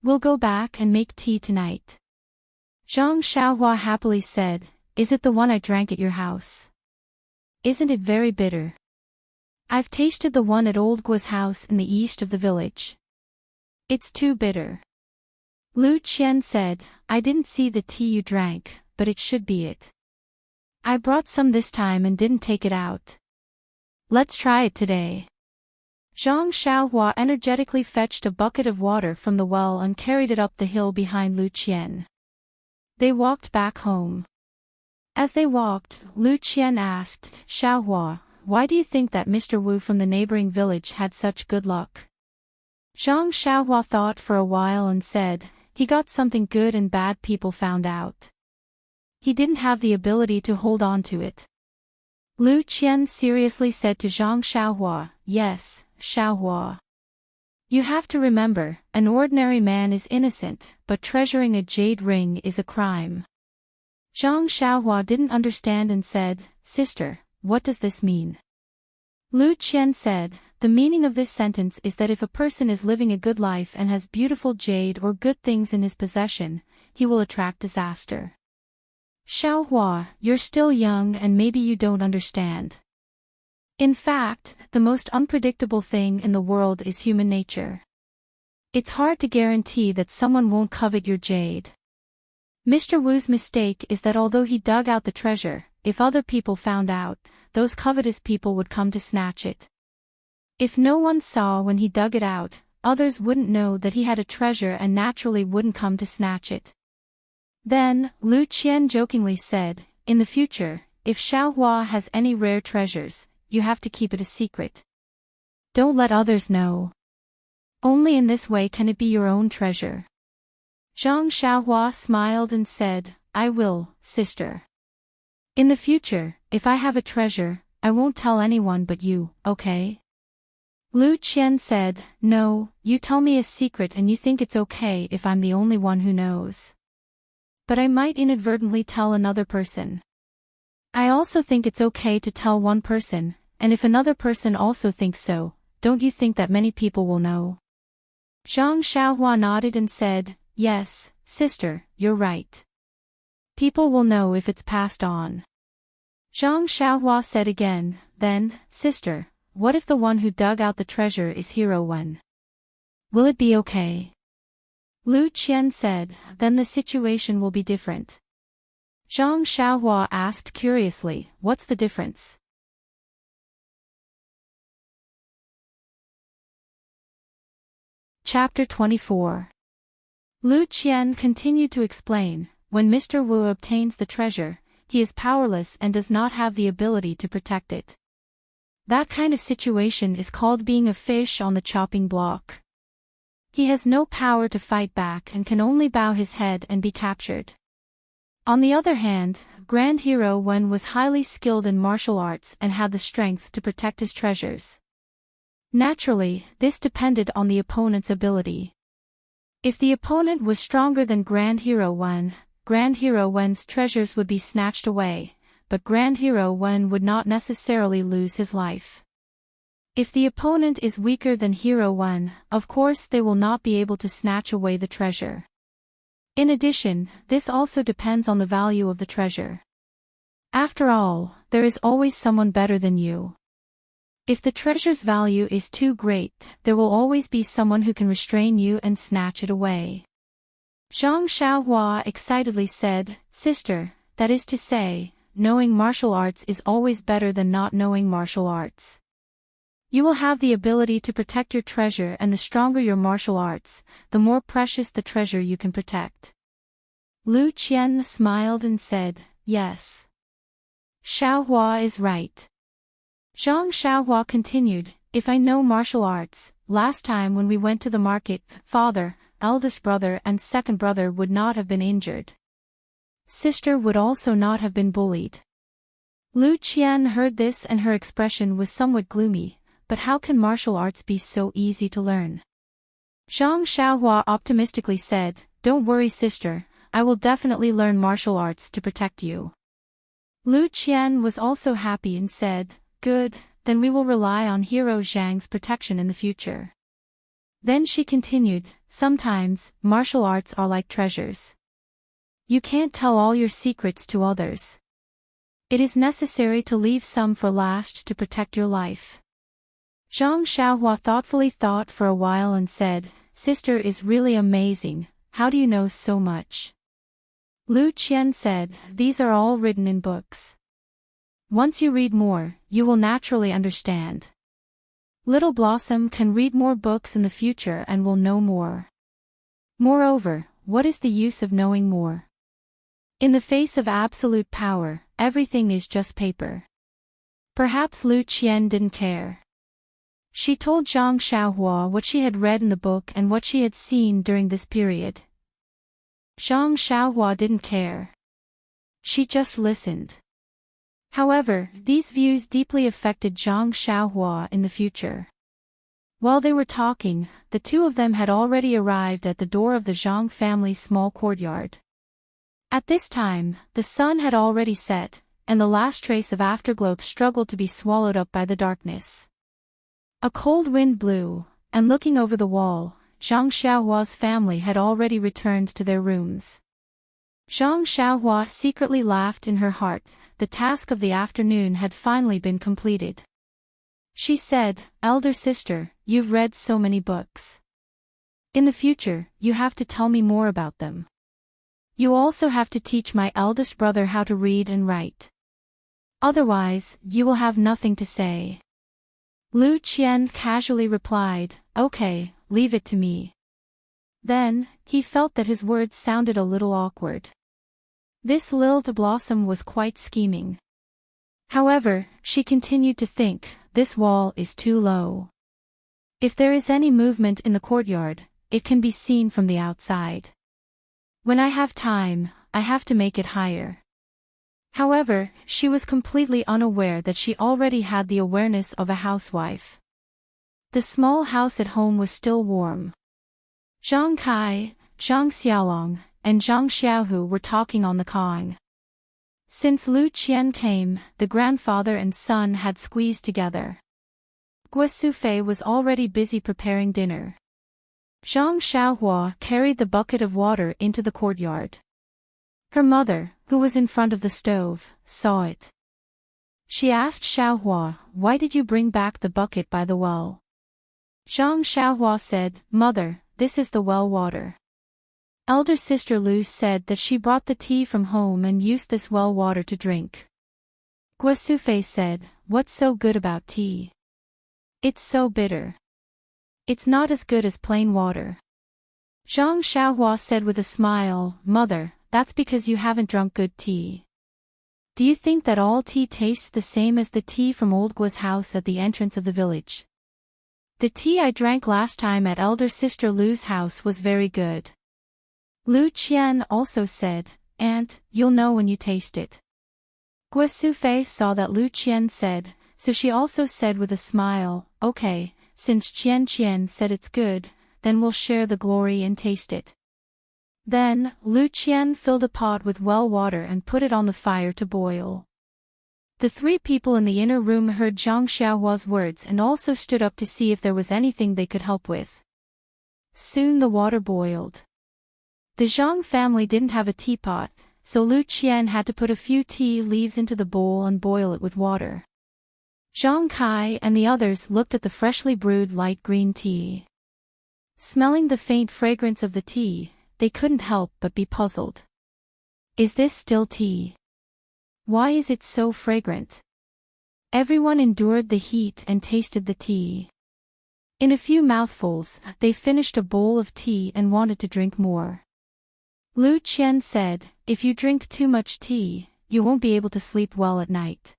We'll go back and make tea tonight. Zhang Xiaohua happily said, is it the one I drank at your house? Isn't it very bitter? I've tasted the one at old Guo's house in the east of the village. It's too bitter. Lu Qian said, I didn't see the tea you drank, but it should be it. I brought some this time and didn't take it out. Let's try it today. Zhang Xiaohua energetically fetched a bucket of water from the well and carried it up the hill behind Lu Qian. They walked back home. As they walked, Lu Qian asked, Xiaohua, why do you think that Mr. Wu from the neighboring village had such good luck? Zhang Xiaohua thought for a while and said, he got something good and bad people found out. He didn't have the ability to hold on to it. Lu Qian seriously said to Zhang Xiaohua, yes, Xiaohua. You have to remember, an ordinary man is innocent, but treasuring a jade ring is a crime. Zhang Xiaohua didn't understand and said, Sister, what does this mean? Lu Qian said, the meaning of this sentence is that if a person is living a good life and has beautiful jade or good things in his possession, he will attract disaster. Xiaohua, you're still young and maybe you don't understand. In fact, the most unpredictable thing in the world is human nature. It's hard to guarantee that someone won't covet your jade. Mr. Wu's mistake is that although he dug out the treasure, if other people found out, those covetous people would come to snatch it. If no one saw when he dug it out, others wouldn't know that he had a treasure and naturally wouldn't come to snatch it. Then, Lu Qian jokingly said, in the future, if Xiaohua has any rare treasures, you have to keep it a secret. Don't let others know. Only in this way can it be your own treasure. Zhang Xiaohua smiled and said, I will, sister. In the future, if I have a treasure, I won't tell anyone but you, okay? Lu Qian said, no, you tell me a secret and you think it's okay if I'm the only one who knows. But I might inadvertently tell another person. I also think it's okay to tell one person, and if another person also thinks so, don't you think that many people will know? Zhang Xiaohua nodded and said, yes, sister, you're right. People will know if it's passed on. Zhang Xiaohua said again, then, sister, what if the one who dug out the treasure is Hero Wen? Will it be okay? Lu Qian said, then the situation will be different. Zhang Xiaohua asked curiously, what's the difference? Chapter 24. Lu Qian continued to explain, when Mr. Wu obtains the treasure, he is powerless and does not have the ability to protect it. That kind of situation is called being a fish on the chopping block. He has no power to fight back and can only bow his head and be captured. On the other hand, Grand Hero Wen was highly skilled in martial arts and had the strength to protect his treasures. Naturally, this depended on the opponent's ability. If the opponent was stronger than Grand Hero Wen, Grand Hero Wen's treasures would be snatched away, but Grand Hero Wen would not necessarily lose his life. If the opponent is weaker than Hero Wen, of course they will not be able to snatch away the treasure. In addition, this also depends on the value of the treasure. After all, there is always someone better than you. If the treasure's value is too great, there will always be someone who can restrain you and snatch it away. Zhang Xiaohua excitedly said, sister, that is to say, knowing martial arts is always better than not knowing martial arts. You will have the ability to protect your treasure, and the stronger your martial arts, the more precious the treasure you can protect. Lu Qian smiled and said, yes. Xiaohua is right. Zhang Xiaohua continued, if I know martial arts, last time when we went to the market, father, eldest brother and second brother would not have been injured. Sister would also not have been bullied. Lu Qian heard this and her expression was somewhat gloomy, but how can martial arts be so easy to learn? Zhang Xiaohua optimistically said, don't worry sister, I will definitely learn martial arts to protect you. Lu Qian was also happy and said, good, then we will rely on Hero Zhang's protection in the future. Then she continued, sometimes, martial arts are like treasures. You can't tell all your secrets to others. It is necessary to leave some for last to protect your life. Zhang Xiaohua thoughtfully thought for a while and said, sister is really amazing, how do you know so much? Lu Qian said, these are all written in books. Once you read more, you will naturally understand. Little Blossom can read more books in the future and will know more. Moreover, what is the use of knowing more? In the face of absolute power, everything is just paper. Perhaps Lu Qian didn't care. She told Zhang Xiaohua what she had read in the book and what she had seen during this period. Zhang Xiaohua didn't care. She just listened. However, these views deeply affected Zhang Xiaohua in the future. While they were talking, the two of them had already arrived at the door of the Zhang family's small courtyard. At this time, the sun had already set, and the last trace of afterglow struggled to be swallowed up by the darkness. A cold wind blew, and looking over the wall, Zhang Xiaohua's family had already returned to their rooms. Zhang Xiaohua secretly laughed in her heart, the task of the afternoon had finally been completed. She said, elder sister, you've read so many books. In the future, you have to tell me more about them. You also have to teach my eldest brother how to read and write. Otherwise, you will have nothing to say. Lu Qian casually replied, okay, leave it to me. Then, he felt that his words sounded a little awkward. This Lilith Blossom was quite scheming. However, she continued to think, this wall is too low. If there is any movement in the courtyard, it can be seen from the outside. When I have time, I have to make it higher. However, she was completely unaware that she already had the awareness of a housewife. The small house at home was still warm. Zhang Kai, Zhang Xiaolong, and Zhang Xiaohu were talking on the Kong. Since Lu Qian came, the grandfather and son had squeezed together. Guo Sufei was already busy preparing dinner. Zhang Xiaohua carried the bucket of water into the courtyard. Her mother, who was in front of the stove, saw it. She asked Xiaohua, "Why did you bring back the bucket by the well?" Zhang Xiaohua said, "Mother, this is the well water." Elder sister Lu said that she brought the tea from home and used this well water to drink. Guo Sufei said, "What's so good about tea? It's so bitter. It's not as good as plain water." Zhang Xiaohua said with a smile, "Mother, that's because you haven't drunk good tea. Do you think that all tea tastes the same as the tea from old Guo's house at the entrance of the village? The tea I drank last time at elder sister Lu's house was very good." Lu Qian also said, "Aunt, you'll know when you taste it." Guo Sufei saw that Lu Qian said, so she also said with a smile, "Okay, since Qian said it's good, then we'll share the glory and taste it." Then, Lu Qian filled a pot with well water and put it on the fire to boil. The three people in the inner room heard Zhang Xiaohua's words and also stood up to see if there was anything they could help with. Soon the water boiled. The Zhang family didn't have a teapot, so Lu Qian had to put a few tea leaves into the bowl and boil it with water. Zhang Kai and the others looked at the freshly brewed light green tea. Smelling the faint fragrance of the tea, they couldn't help but be puzzled. Is this still tea? Why is it so fragrant? Everyone endured the heat and tasted the tea. In a few mouthfuls, they finished a bowl of tea and wanted to drink more. Lu Qian said, "If you drink too much tea, you won't be able to sleep well at night.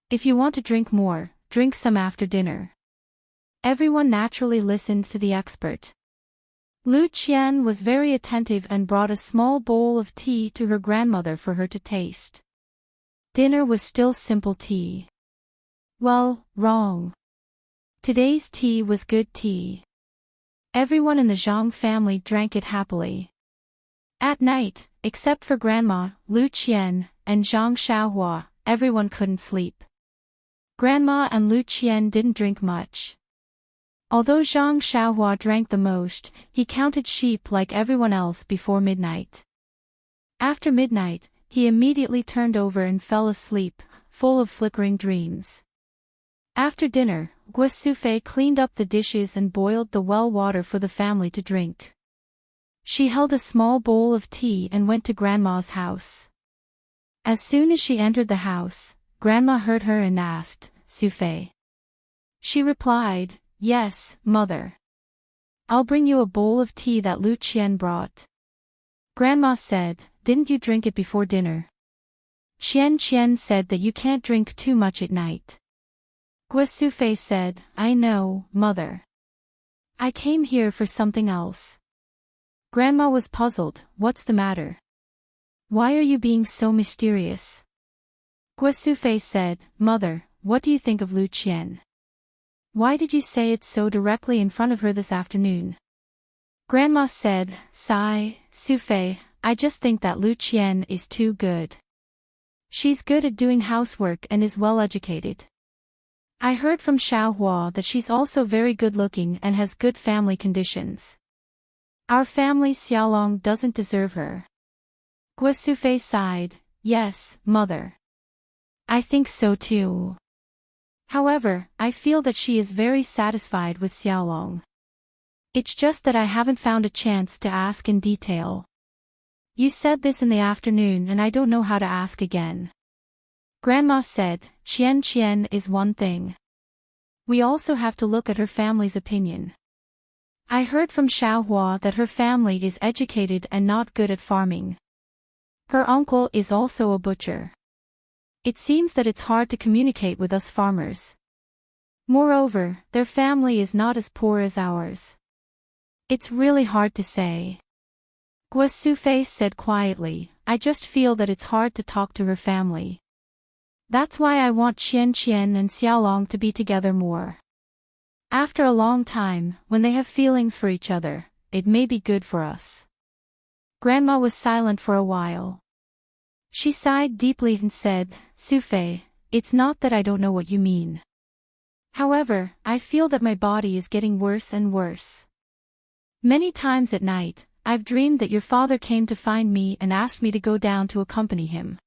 If you want to drink more, drink some after dinner." Everyone naturally listened to the expert. Lu Qian was very attentive and brought a small bowl of tea to her grandmother for her to taste. Dinner was still simple tea. Well, wrong. Today's tea was good tea. Everyone in the Zhang family drank it happily. At night, except for Grandma, Lu Qian, and Zhang Xiaohua, everyone couldn't sleep. Grandma and Lu Qian didn't drink much. Although Zhang Xiaohua drank the most, he counted sheep like everyone else before midnight. After midnight, he immediately turned over and fell asleep, full of flickering dreams. After dinner, Guo Sufei cleaned up the dishes and boiled the well water for the family to drink. She held a small bowl of tea and went to Grandma's house. As soon as she entered the house, Grandma heard her and asked, "Sufei?" She replied, "Yes, Mother. I'll bring you a bowl of tea that Lu Qian brought." Grandma said, "Didn't you drink it before dinner?" Qian said that you can't drink too much at night. Guo Sufei said, "I know, Mother. I came here for something else." Grandma was puzzled. "What's the matter? Why are you being so mysterious?" Guo Sufei said, "Mother, what do you think of Lu Qian? Why did you say it so directly in front of her this afternoon?" Grandma said, "Sigh, Sufei, I just think that Lu Qian is too good. She's good at doing housework and is well educated. I heard from Xiaohua that she's also very good looking and has good family conditions. Our family Xiaolong doesn't deserve her." Guo Sufei sighed, "Yes, Mother. I think so too. However, I feel that she is very satisfied with Xiaolong. It's just that I haven't found a chance to ask in detail. You said this in the afternoon and I don't know how to ask again." Grandma said, Qian is one thing. We also have to look at her family's opinion. I heard from Xiaohua that her family is educated and not good at farming. Her uncle is also a butcher. It seems that it's hard to communicate with us farmers. Moreover, their family is not as poor as ours. It's really hard to say. Guosufei said quietly, I just feel that it's hard to talk to her family. That's why I want Qian Qian and Xiaolong to be together more. After a long time, when they have feelings for each other, it may be good for us. Grandma was silent for a while. She sighed deeply and said, Sufei, it's not that I don't know what you mean. However, I feel that my body is getting worse and worse. Many times at night, I've dreamed that your father came to find me and asked me to go down to accompany him.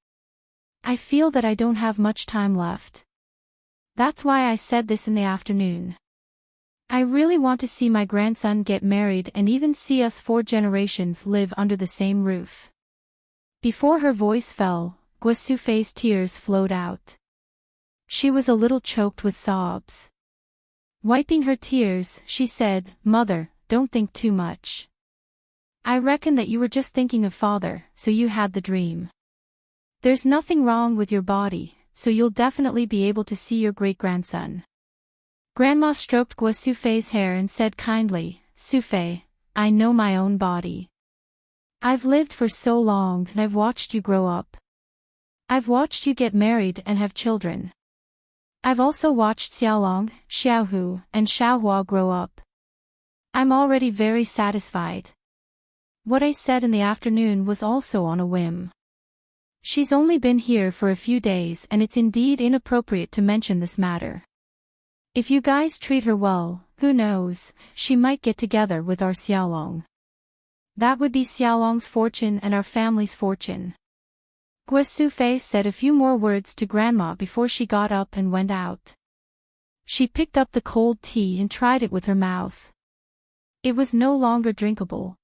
I feel that I don't have much time left. That's why I said this in the afternoon. I really want to see my grandson get married and even see us 4 generations live under the same roof. Before her voice fell, Guosufei's tears flowed out. She was a little choked with sobs. Wiping her tears, she said, Mother, don't think too much. I reckon that you were just thinking of father, so you had the dream. There's nothing wrong with your body, so you'll definitely be able to see your great-grandson. Grandma stroked Guosufei's hair and said kindly, Sufei, I know my own body. I've lived for so long and I've watched you grow up. I've watched you get married and have children. I've also watched Xiaolong, Xiaohu, and Xiaohua grow up. I'm already very satisfied. What I said in the afternoon was also on a whim. She's only been here for a few days and it's indeed inappropriate to mention this matter. If you guys treat her well, who knows, she might get together with our Xiaolong. That would be Xiaolong's fortune and our family's fortune. Guosufei said a few more words to Grandma before she got up and went out. She picked up the cold tea and tried it with her mouth. It was no longer drinkable.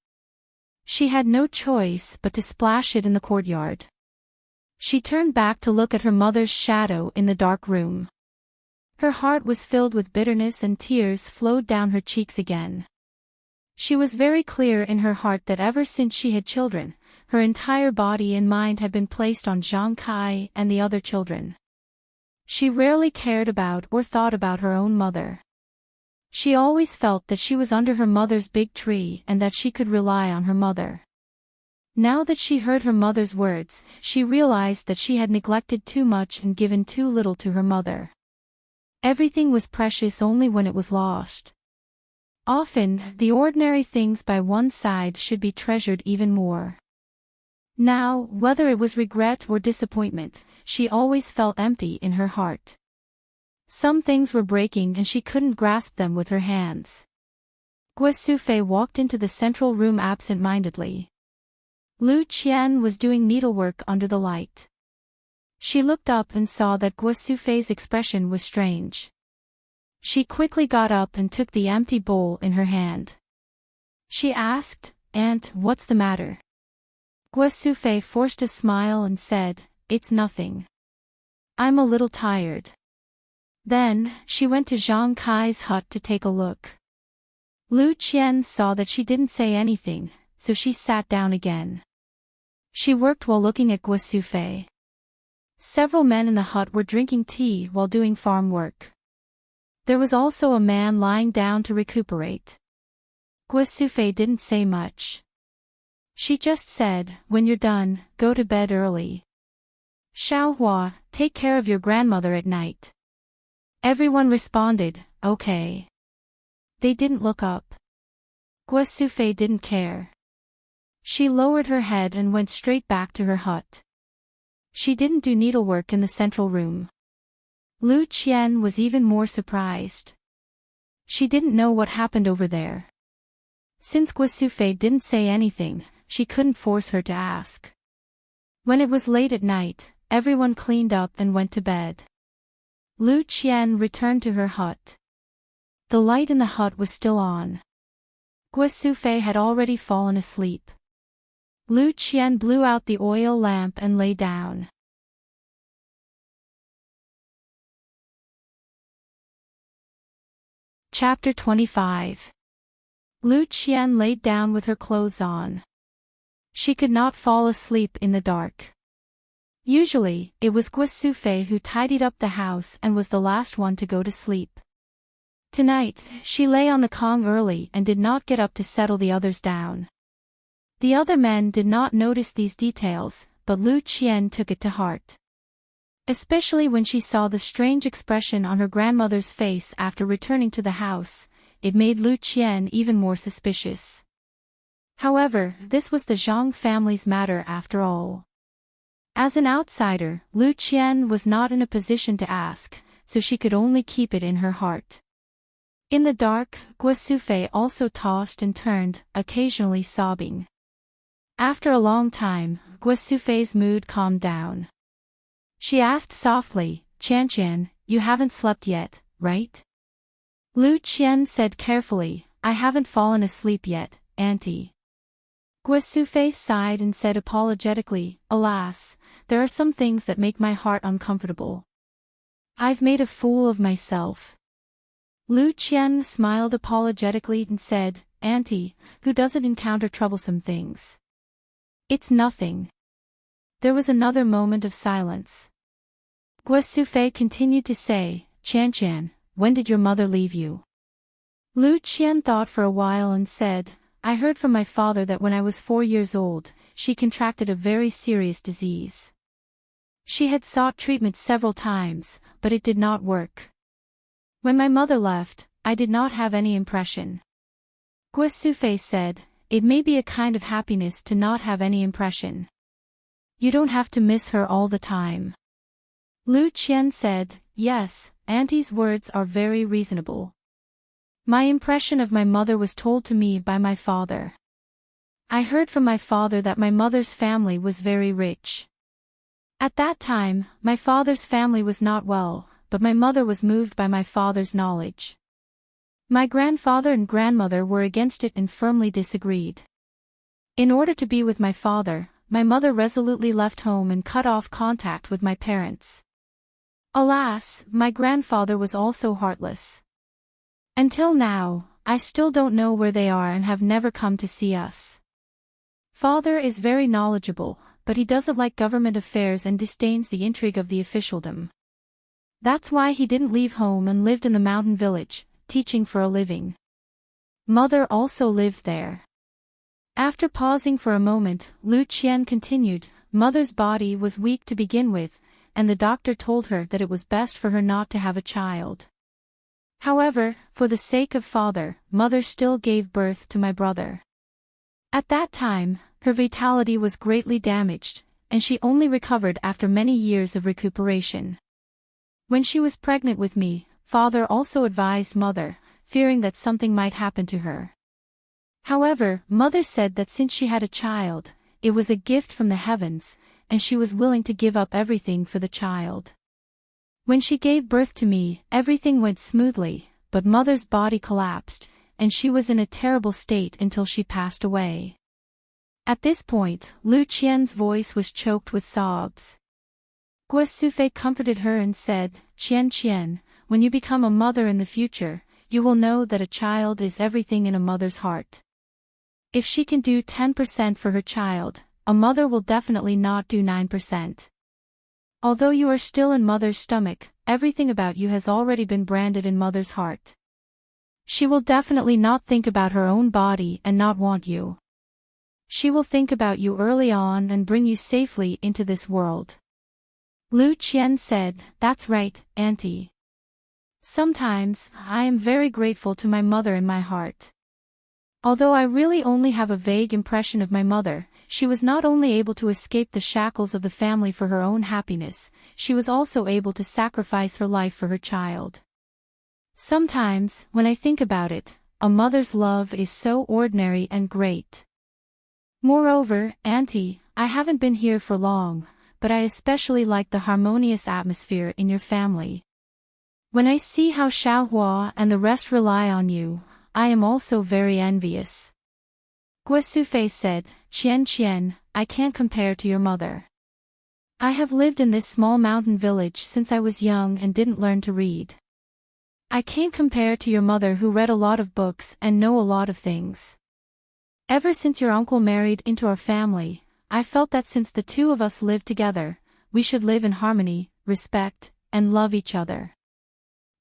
She had no choice but to splash it in the courtyard. She turned back to look at her mother's shadow in the dark room. Her heart was filled with bitterness and tears flowed down her cheeks again. She was very clear in her heart that ever since she had children, her entire body and mind had been placed on Zhang Kai and the other children. She rarely cared about or thought about her own mother. She always felt that she was under her mother's big tree and that she could rely on her mother. Now that she heard her mother's words, she realized that she had neglected too much and given too little to her mother. Everything was precious only when it was lost. Often, the ordinary things by one's side should be treasured even more. Now, whether it was regret or disappointment, she always felt empty in her heart. Some things were breaking and she couldn't grasp them with her hands. Guosufei walked into the central room absent-mindedly. Lu Qian was doing needlework under the light. She looked up and saw that Guosufei's expression was strange. She quickly got up and took the empty bowl in her hand. She asked, Aunt, what's the matter? Guosufei forced a smile and said, It's nothing. I'm a little tired. Then, she went to Zhang Kai's hut to take a look. Lu Qian saw that she didn't say anything, so she sat down again. She worked while looking at Guosufei. Several men in the hut were drinking tea while doing farm work. There was also a man lying down to recuperate. Guosufei didn't say much. She just said, When you're done, go to bed early. Xiaohua, take care of your grandmother at night. Everyone responded, Okay. They didn't look up. Guosufei didn't care. She lowered her head and went straight back to her hut. She didn't do needlework in the central room. Lu Qian was even more surprised. She didn't know what happened over there. Since Guosufei didn't say anything, she couldn't force her to ask. When it was late at night, everyone cleaned up and went to bed. Lu Qian returned to her hut. The light in the hut was still on. Guosufei had already fallen asleep. Lu Qian blew out the oil lamp and lay down. Chapter 25. Lu Qian laid down with her clothes on. She could not fall asleep in the dark. Usually, it was Guasufei who tidied up the house and was the last one to go to sleep. Tonight, she lay on the Kong early and did not get up to settle the others down. The other men did not notice these details, but Lu Qian took it to heart. Especially when she saw the strange expression on her grandmother's face after returning to the house, it made Lu Qian even more suspicious. However, this was the Zhang family's matter after all. As an outsider, Lu Qian was not in a position to ask, so she could only keep it in her heart. In the dark, Guasufei also tossed and turned, occasionally sobbing. After a long time, Guasufei's mood calmed down. She asked softly, "Qian, you haven't slept yet, right?" Lu Qian said carefully, "I haven't fallen asleep yet, auntie." Guasufei sighed and said apologetically, "Alas, there are some things that make my heart uncomfortable. I've made a fool of myself." Lu Qian smiled apologetically and said, "Auntie, who doesn't encounter troublesome things? It's nothing." There was another moment of silence. Guasufei continued to say, "Qian, when did your mother leave you?" Lu Qian thought for a while and said, "I heard from my father that when I was 4 years old, she contracted a very serious disease. She had sought treatment several times, but it did not work. When my mother left, I did not have any impression." Guasufei said, "It may be a kind of happiness to not have any impression. You don't have to miss her all the time." Lu Qian said, "Yes, auntie's words are very reasonable. My impression of my mother was told to me by my father. I heard from my father that my mother's family was very rich. At that time, my father's family was not well, but my mother was moved by my father's knowledge. My grandfather and grandmother were against it and firmly disagreed. In order to be with my father, my mother resolutely left home and cut off contact with my parents. Alas, my grandfather was also heartless. Until now, I still don't know where they are and have never come to see us. Father is very knowledgeable, but he doesn't like government affairs and disdains the intrigue of the officialdom. That's why he didn't leave home and lived in the mountain village, teaching for a living. Mother also lived there." After pausing for a moment, Lu Qian continued, "Mother's body was weak to begin with, and the doctor told her that it was best for her not to have a child. However, for the sake of father, mother still gave birth to my brother. At that time, her vitality was greatly damaged, and she only recovered after many years of recuperation. When she was pregnant with me, father also advised mother, fearing that something might happen to her. However, mother said that since she had a child, it was a gift from the heavens, and she was willing to give up everything for the child. When she gave birth to me, everything went smoothly, but mother's body collapsed, and she was in a terrible state until she passed away." At this point, Lu Qian's voice was choked with sobs. Guasufei comforted her and said, "Qian, when you become a mother in the future, you will know that a child is everything in a mother's heart. If she can do 10% for her child, a mother will definitely not do 9%. Although you are still in mother's stomach, everything about you has already been branded in mother's heart. She will definitely not think about her own body and not want you. She will think about you early on and bring you safely into this world." Lu Qian said, "That's right, auntie. Sometimes, I am very grateful to my mother in my heart. Although I really only have a vague impression of my mother, she was not only able to escape the shackles of the family for her own happiness, she was also able to sacrifice her life for her child. Sometimes, when I think about it, a mother's love is so ordinary and great. Moreover, auntie, I haven't been here for long, but I especially like the harmonious atmosphere in your family. When I see how Xiaohua and the rest rely on you, I am also very envious." Guasufei said, Qian, I can't compare to your mother. I have lived in this small mountain village since I was young and didn't learn to read. I can't compare to your mother who read a lot of books and know a lot of things. Ever since your uncle married into our family, I felt that since the two of us live together, we should live in harmony, respect, and love each other.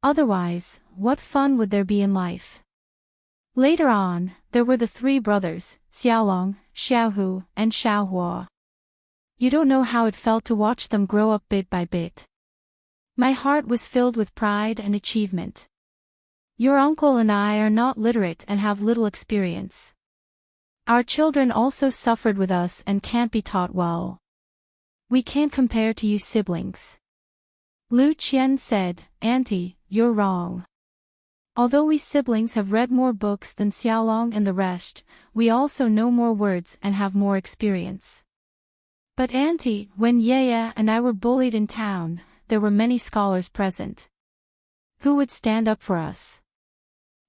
Otherwise, what fun would there be in life? Later on, there were the three brothers, Xiaolong, Xiaohu, and Xiaohua. You don't know how it felt to watch them grow up bit by bit. My heart was filled with pride and achievement. Your uncle and I are not literate and have little experience. Our children also suffered with us and can't be taught well. We can't compare to you siblings. Lu Qian said, Auntie, you're wrong. Although we siblings have read more books than Xiaolong and the rest, we also know more words and have more experience. But Auntie, when Yaya and I were bullied in town, there were many scholars present. Who would stand up for us?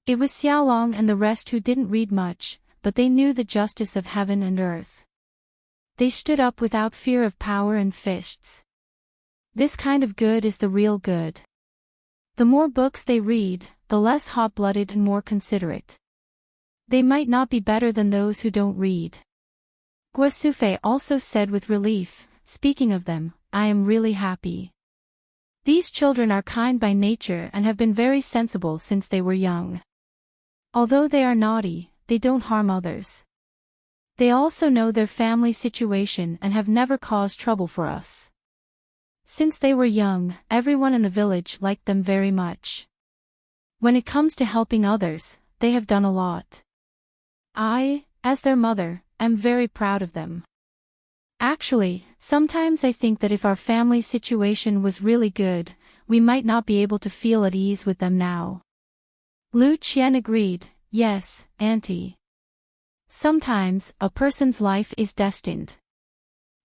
It was Xiaolong and the rest who didn't read much, but they knew the justice of heaven and earth. They stood up without fear of power and fists. This kind of good is the real good. The more books they read, the less hot-blooded and more considerate. They might not be better than those who don't read. Guo Sufei also said with relief, speaking of them, I am really happy. These children are kind by nature and have been very sensible since they were young. Although they are naughty, they don't harm others. They also know their family situation and have never caused trouble for us. Since they were young, everyone in the village liked them very much. When it comes to helping others, they have done a lot. I, as their mother, am very proud of them. Actually, sometimes I think that if our family situation was really good, we might not be able to feel at ease with them now. Lu Qian agreed, yes, Auntie. Sometimes, a person's life is destined.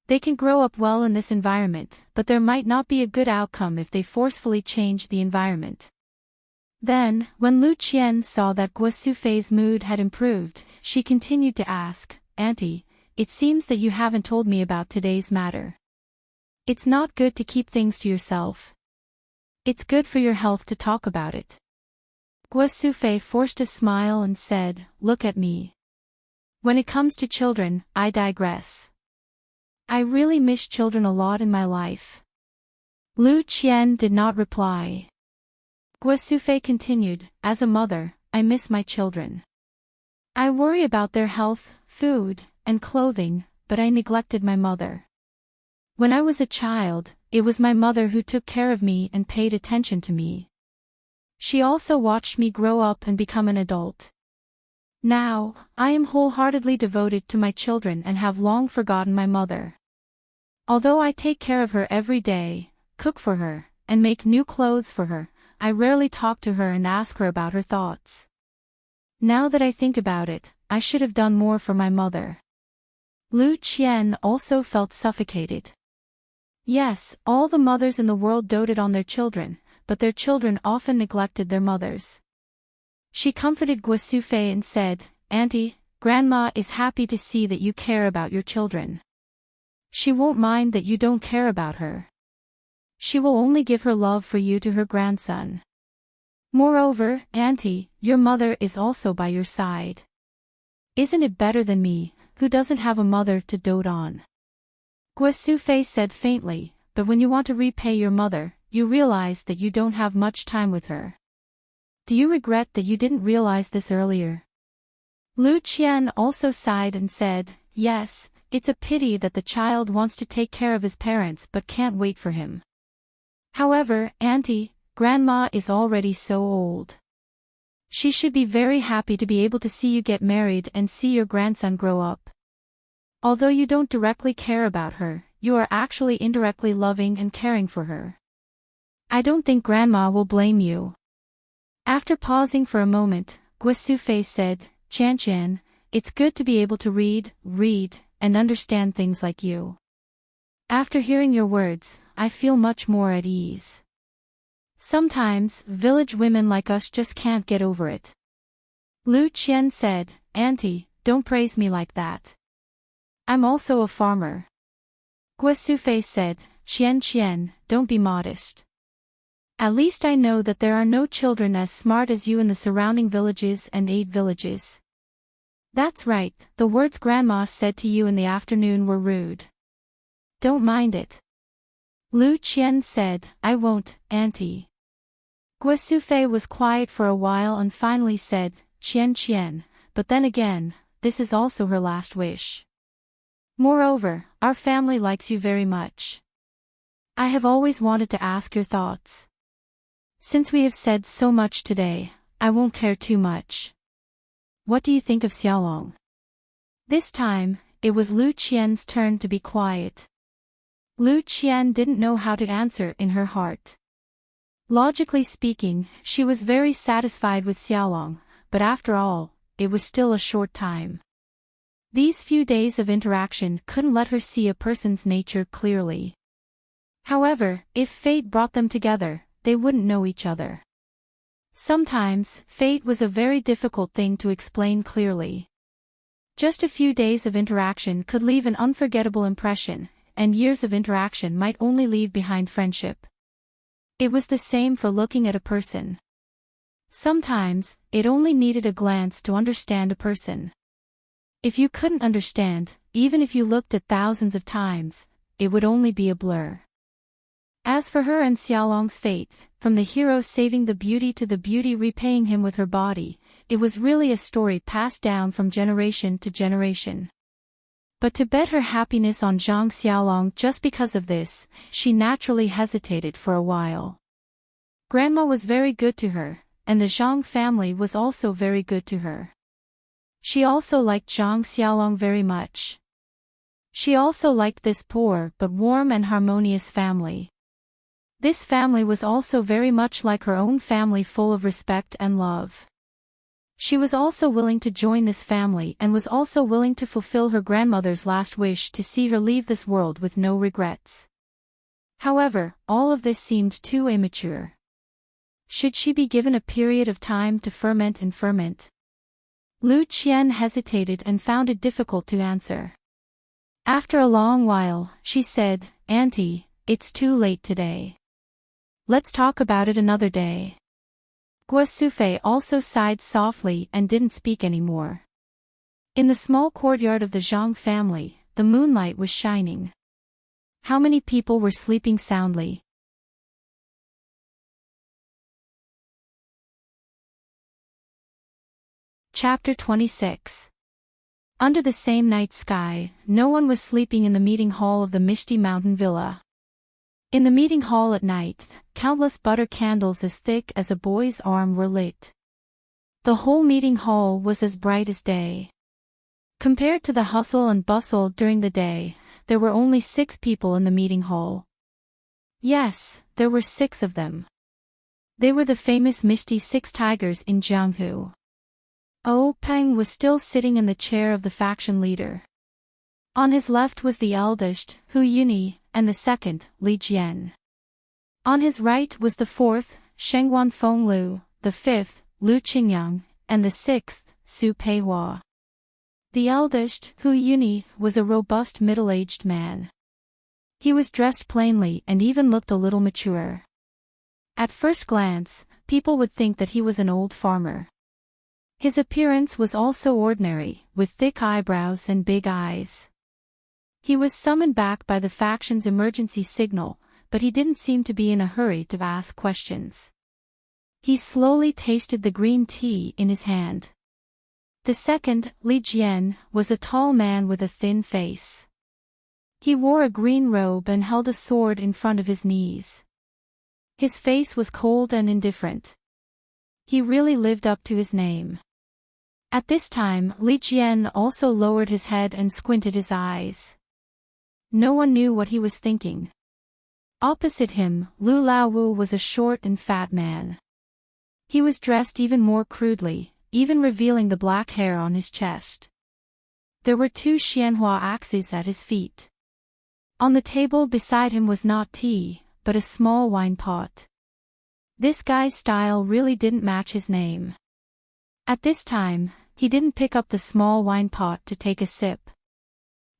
They can grow up well in this environment, but there might not be a good outcome if they forcefully change the environment. Then, when Lu Qian saw that Guo Sufei's mood had improved, she continued to ask, Auntie, it seems that you haven't told me about today's matter. It's not good to keep things to yourself. It's good for your health to talk about it. Guo Sufei forced a smile and said, Look at me. When it comes to children, I digress. I really miss children a lot in my life. Lu Qian did not reply. Guo Sufei continued, As a mother, I miss my children. I worry about their health, food, and clothing, but I neglected my mother. When I was a child, it was my mother who took care of me and paid attention to me. She also watched me grow up and become an adult. Now, I am wholeheartedly devoted to my children and have long forgotten my mother. Although I take care of her every day, cook for her, and make new clothes for her, I rarely talk to her and ask her about her thoughts. Now that I think about it, I should have done more for my mother. Lu Qian also felt suffocated. Yes, all the mothers in the world doted on their children, but their children often neglected their mothers. She comforted Guo Sufei and said, Auntie, Grandma is happy to see that you care about your children. She won't mind that you don't care about her. She will only give her love for you to her grandson. Moreover, Auntie, your mother is also by your side. Isn't it better than me, who doesn't have a mother to dote on? Guo Sufei said faintly, but when you want to repay your mother, you realize that you don't have much time with her. Do you regret that you didn't realize this earlier? Lu Qian also sighed and said, Yes, it's a pity that the child wants to take care of his parents but can't wait for him. However, Auntie, Grandma is already so old. She should be very happy to be able to see you get married and see your grandson grow up. Although you don't directly care about her, you are actually indirectly loving and caring for her. I don't think Grandma will blame you. After pausing for a moment, Guo Sufei said, Qian, it's good to be able to read, and understand things like you. After hearing your words, I feel much more at ease. Sometimes, village women like us just can't get over it. Lu Qian said, Auntie, don't praise me like that. I'm also a farmer. Guo Sufei said, Qian, don't be modest. At least I know that there are no children as smart as you in the surrounding villages and 8 villages. That's right, the words Grandma said to you in the afternoon were rude. Don't mind it. Lu Qian said, I won't, Auntie. Guosufei was quiet for a while and finally said, Qian, but then again, this is also her last wish. Moreover, our family likes you very much. I have always wanted to ask your thoughts. Since we have said so much today, I won't care too much. What do you think of Xiaolong? This time, it was Lu Qian's turn to be quiet. Lu Qian didn't know how to answer in her heart. Logically speaking, she was very satisfied with Xiaolong, but after all, it was still a short time. These few days of interaction couldn't let her see a person's nature clearly. However, if fate brought them together, they wouldn't know each other. Sometimes, fate was a very difficult thing to explain clearly. Just a few days of interaction could leave an unforgettable impression, and years of interaction might only leave behind friendship. It was the same for looking at a person. Sometimes, it only needed a glance to understand a person. If you couldn't understand, even if you looked at thousands of times, it would only be a blur. As for her and Xiaolong's fate, from the hero saving the beauty to the beauty repaying him with her body, it was really a story passed down from generation to generation. But to bet her happiness on Zhang Xiaolong just because of this, she naturally hesitated for a while. Grandma was very good to her, and the Zhang family was also very good to her. She also liked Zhang Xiaolong very much. She also liked this poor but warm and harmonious family. This family was also very much like her own family, full of respect and love. She was also willing to join this family and was also willing to fulfill her grandmother's last wish to see her leave this world with no regrets. However, all of this seemed too immature. Should she be given a period of time to ferment and ferment? Lu Qian hesitated and found it difficult to answer. After a long while, she said, Auntie, it's too late today. Let's talk about it another day. Guosufei also sighed softly and didn't speak anymore. In the small courtyard of the Zhang family, the moonlight was shining. How many people were sleeping soundly? Chapter 26. Under the same night sky, no one was sleeping in the meeting hall of the Mishti Mountain Villa. In the meeting hall at night, countless butter candles as thick as a boy's arm were lit. The whole meeting hall was as bright as day. Compared to the hustle and bustle during the day, there were only 6 people in the meeting hall. Yes, there were 6 of them. They were the famous Mishti 6 tigers in Jianghu. Peng was still sitting in the chair of the faction leader. On his left was the eldest, Hu Yuni, and the second, Li Jian. On his right was the 4th, Shengguan Fenglu, the 5th, Lu Qingyang, and the 6th, Su Peihua. The eldest, Hu Yuni, was a robust middle-aged man. He was dressed plainly and even looked a little mature. At first glance, people would think that he was an old farmer. His appearance was also ordinary, with thick eyebrows and big eyes. He was summoned back by the faction's emergency signal, but he didn't seem to be in a hurry to ask questions. He slowly tasted the green tea in his hand. The second, Li Jian, was a tall man with a thin face. He wore a green robe and held a sword in front of his knees. His face was cold and indifferent. He really lived up to his name. At this time, Li Jian also lowered his head and squinted his eyes. No one knew what he was thinking. Opposite him, Lu Laowu was a short and fat man. He was dressed even more crudely, even revealing the black hair on his chest. There were 2 Xianhua axes at his feet. On the table beside him was not tea, but a small wine pot. This guy's style really didn't match his name. At this time, he didn't pick up the small wine pot to take a sip.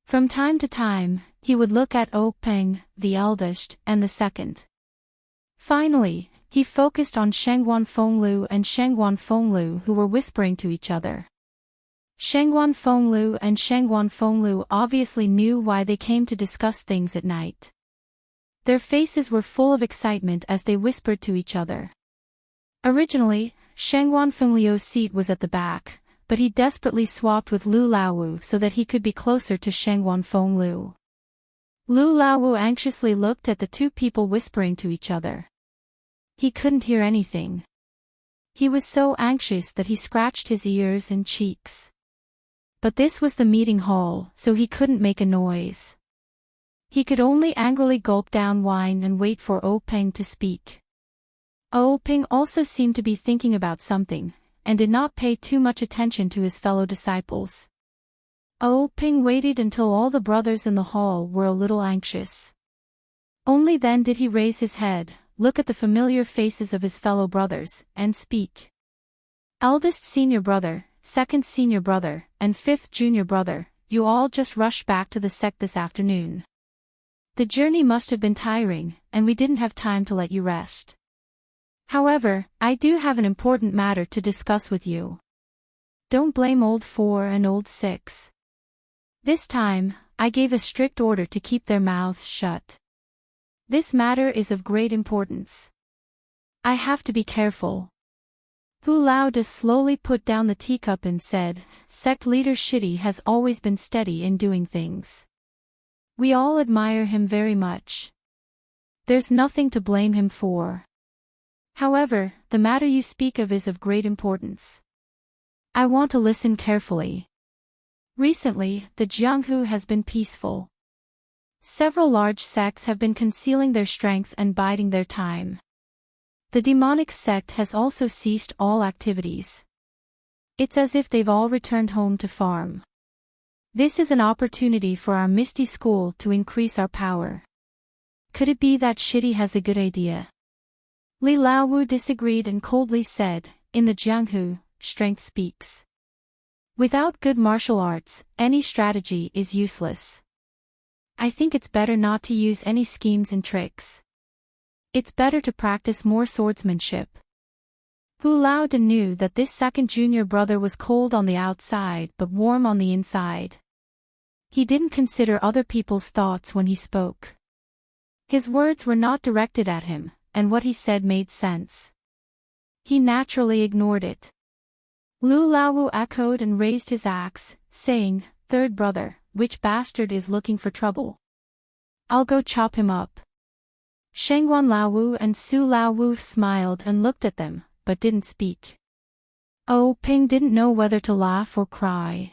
From time to time, he would look at Peng, the eldest, and the second. Finally, he focused on Shengguan Fenglu and Shengguan Fenglu, who were whispering to each other. Shangguan Fenglu and Shangguan Fenglu obviously knew why they came to discuss things at night. Their faces were full of excitement as they whispered to each other. Originally, Shangguan Fenglu's seat was at the back, but he desperately swapped with Lu Laowu so that he could be closer to Shangguan Fenglu. Lu Laowu anxiously looked at the two people whispering to each other. He couldn't hear anything. He was so anxious that he scratched his ears and cheeks. But this was the meeting hall, so he couldn't make a noise. He could only angrily gulp down wine and wait for O Peng to speak. O Peng also seemed to be thinking about something, and did not pay too much attention to his fellow disciples. O Peng waited until all the brothers in the hall were a little anxious. Only then did he raise his head, look at the familiar faces of his fellow brothers, and speak. Eldest senior brother, second senior brother, and fifth junior brother, you all just rushed back to the sect this afternoon. The journey must have been tiring, and we didn't have time to let you rest. However, I do have an important matter to discuss with you. Don't blame old 4 and old 6. This time, I gave a strict order to keep their mouths shut. This matter is of great importance. I have to be careful. Hu Laoda slowly put down the teacup and said, Sect leader Shitty has always been steady in doing things. We all admire him very much. There's nothing to blame him for. However, the matter you speak of is of great importance. I want to listen carefully. Recently, the Jianghu has been peaceful. Several large sects have been concealing their strength and biding their time. The demonic sect has also ceased all activities. It's as if they've all returned home to farm. This is an opportunity for our Misty School to increase our power. Could it be that Shitty has a good idea? Li Laowu disagreed and coldly said, in the Jianghu, strength speaks. Without good martial arts, any strategy is useless. I think it's better not to use any schemes and tricks. It's better to practice more swordsmanship. Hu Laoda knew that this second junior brother was cold on the outside but warm on the inside. He didn't consider other people's thoughts when he spoke. His words were not directed at him, and what he said made sense. He naturally ignored it. Lu Laowu echoed and raised his axe, saying, Third brother, which bastard is looking for trouble? I'll go chop him up. Shangguan Laowu and Su Laowu smiled and looked at them, but didn't speak. O Peng didn't know whether to laugh or cry.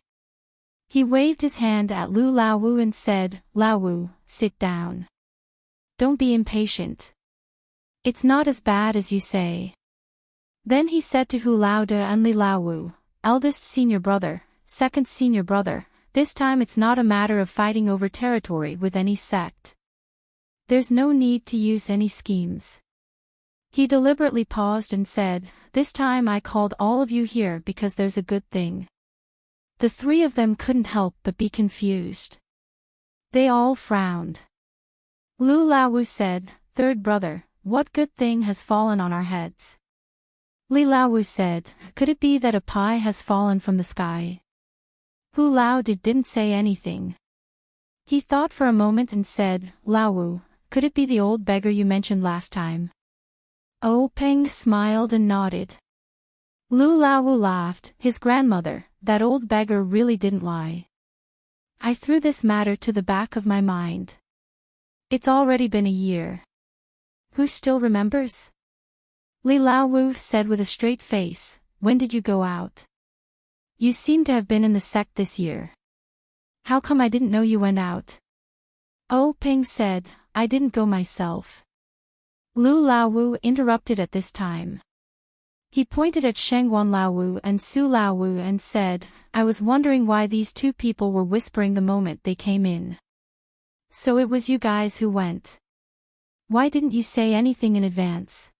He waved his hand at Lu Laowu and said, Laowu, sit down. Don't be impatient. It's not as bad as you say. Then he said to Hu Laoda and Li Laowu, eldest senior brother, second senior brother, this time it's not a matter of fighting over territory with any sect. There's no need to use any schemes. He deliberately paused and said, This time I called all of you here because there's a good thing. The three of them couldn't help but be confused. They all frowned. Lu Laowu said, Third brother, what good thing has fallen on our heads? Li Laowu said, Could it be that a pie has fallen from the sky? Hu Laoda didn't say anything. He thought for a moment and said, Laowu, could it be the old beggar you mentioned last time? O Peng smiled and nodded. Lu Laowu laughed, his grandmother, that old beggar really didn't lie. I threw this matter to the back of my mind. It's already been a year. Who still remembers? Li Laowu said with a straight face, When did you go out? You seem to have been in the sect this year. How come I didn't know you went out? O Peng said, I didn't go myself. Lu Laowu interrupted at this time. He pointed at Shangguan Laowu and Su Laowu and said, I was wondering why these two people were whispering the moment they came in. So it was you guys who went. Why didn't you say anything in advance?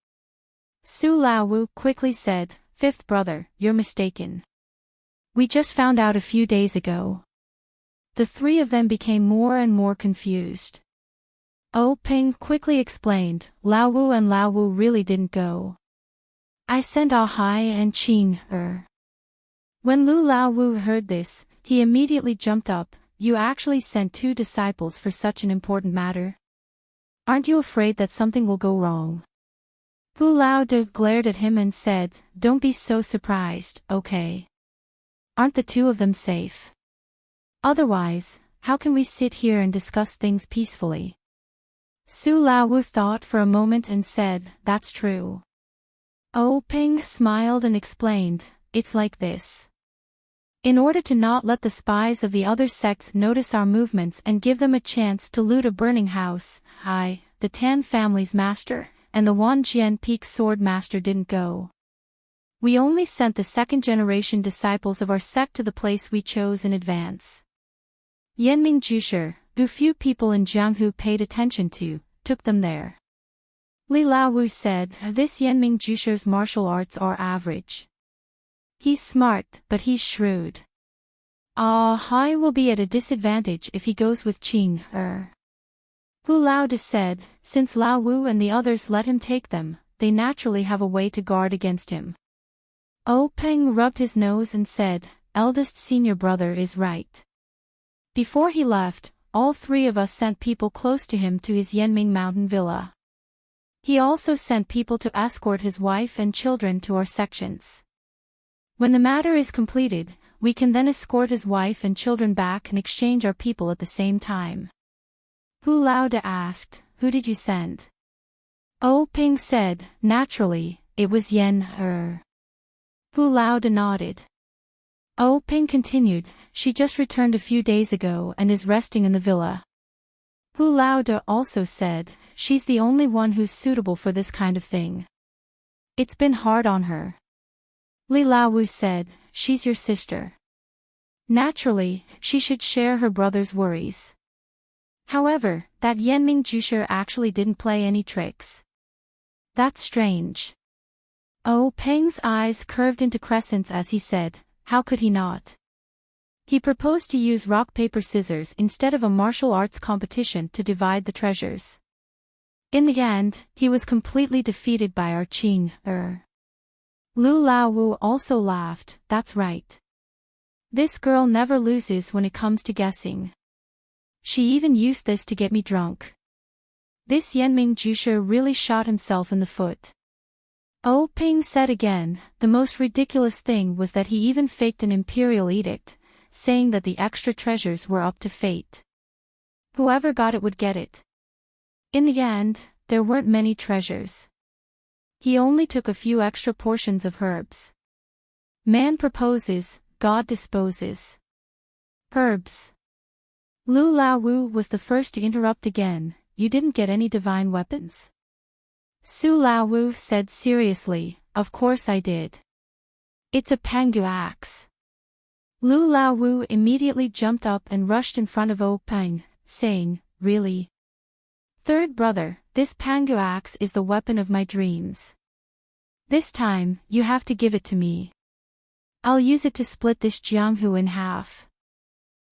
Su Laowu quickly said, Fifth brother, you're mistaken. We just found out a few days ago. The three of them became more and more confused. O Peng quickly explained, Laowu and Laowu really didn't go. I sent Ah Hai and Qing. When Lu Laowu heard this, he immediately jumped up. You actually sent 2 disciples for such an important matter? Aren't you afraid that something will go wrong? Hu Laode glared at him and said, Don't be so surprised, okay? Aren't the 2 of them safe? Otherwise, how can we sit here and discuss things peacefully? Su Laowu thought for a moment and said, That's true. Ping smiled and explained, It's like this. In order to not let the spies of the other sects notice our movements and give them a chance to loot a burning house, I, the Tan family's master, and the Wanjian Peak sword master didn't go. We only sent the 2nd-generation disciples of our sect to the place we chose in advance. Yanming Jusher, who few people in Jianghu paid attention to, took them there. Li Laowu said, This Yanming Jusher's martial arts are average. He's smart, but he's shrewd. Hai will be at a disadvantage if he goes with Qing. Hu Laode said, Since Laowu and the others let him take them, they naturally have a way to guard against him. Peng rubbed his nose and said, Eldest senior brother is right. Before he left, all 3 of us sent people close to him to his Yanming mountain villa. He also sent people to escort his wife and children to our sections. When the matter is completed, we can then escort his wife and children back and exchange our people at the same time. Hu Laode asked, Who did you send? Ping said, Naturally, it was Yen. Hu Laode nodded. Ping continued, She just returned a few days ago and is resting in the villa. Hu Laode also said, She's the only one who's suitable for this kind of thing. It's been hard on her. Li Laowu said, She's your sister. Naturally, she should share her brother's worries. However, that Yanming Jusher actually didn't play any tricks. That's strange. Peng's eyes curved into crescents as he said, How could he not? He proposed to use rock-paper-scissors instead of a martial arts competition to divide the treasures. In the end, he was completely defeated by our Qing. Lu Laowu also laughed, That's right. This girl never loses when it comes to guessing. She even used this to get me drunk. This Yanming Jusher really shot himself in the foot. Ping said again, The most ridiculous thing was that he even faked an imperial edict, saying that the extra treasures were up to fate. Whoever got it would get it. In the end, there weren't many treasures. He only took a few extra portions of herbs. Man proposes, God disposes. Herbs. Lu Laowu was the first to interrupt again, You didn't get any divine weapons? Su Laowu said seriously, Of course I did. It's a Pangu axe. Lu Laowu immediately jumped up and rushed in front of Peng, saying, Really? 3rd brother, this Pangu axe is the weapon of my dreams. This time, you have to give it to me. I'll use it to split this Jianghu in half.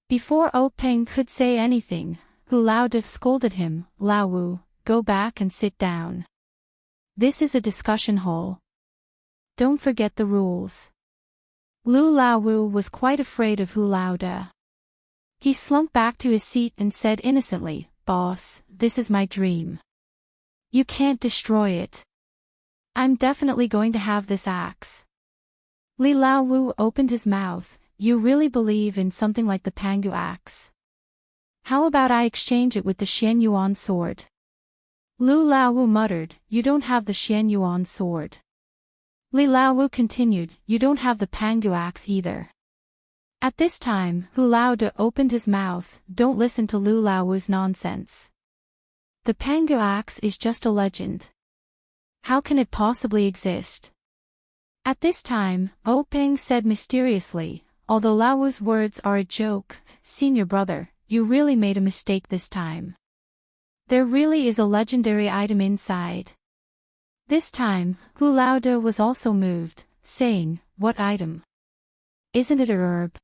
Before Peng could say anything, Hu Laode scolded him, Laowu, go back and sit down. This is a discussion hall. Don't forget the rules. Lu Laowu was quite afraid of Hu Laode. He slunk back to his seat and said innocently, Boss, this is my dream. You can't destroy it. I'm definitely going to have this axe. Li Laowu opened his mouth, You really believe in something like the Pangu axe? How about I exchange it with the Xian Yuan sword? Lu Laowu muttered, You don't have the Xian Yuan sword. Li Laowu continued, You don't have the Pangu axe either. At this time, Hu Laode opened his mouth, Don't listen to Lu Laowu's nonsense. The Pangu axe is just a legend. How can it possibly exist? At this time, Peng said mysteriously, Although Laowu's words are a joke, senior brother, you really made a mistake this time. There really is a legendary item inside. This time, Hu Laode was also moved, saying, What item? Isn't it a herb?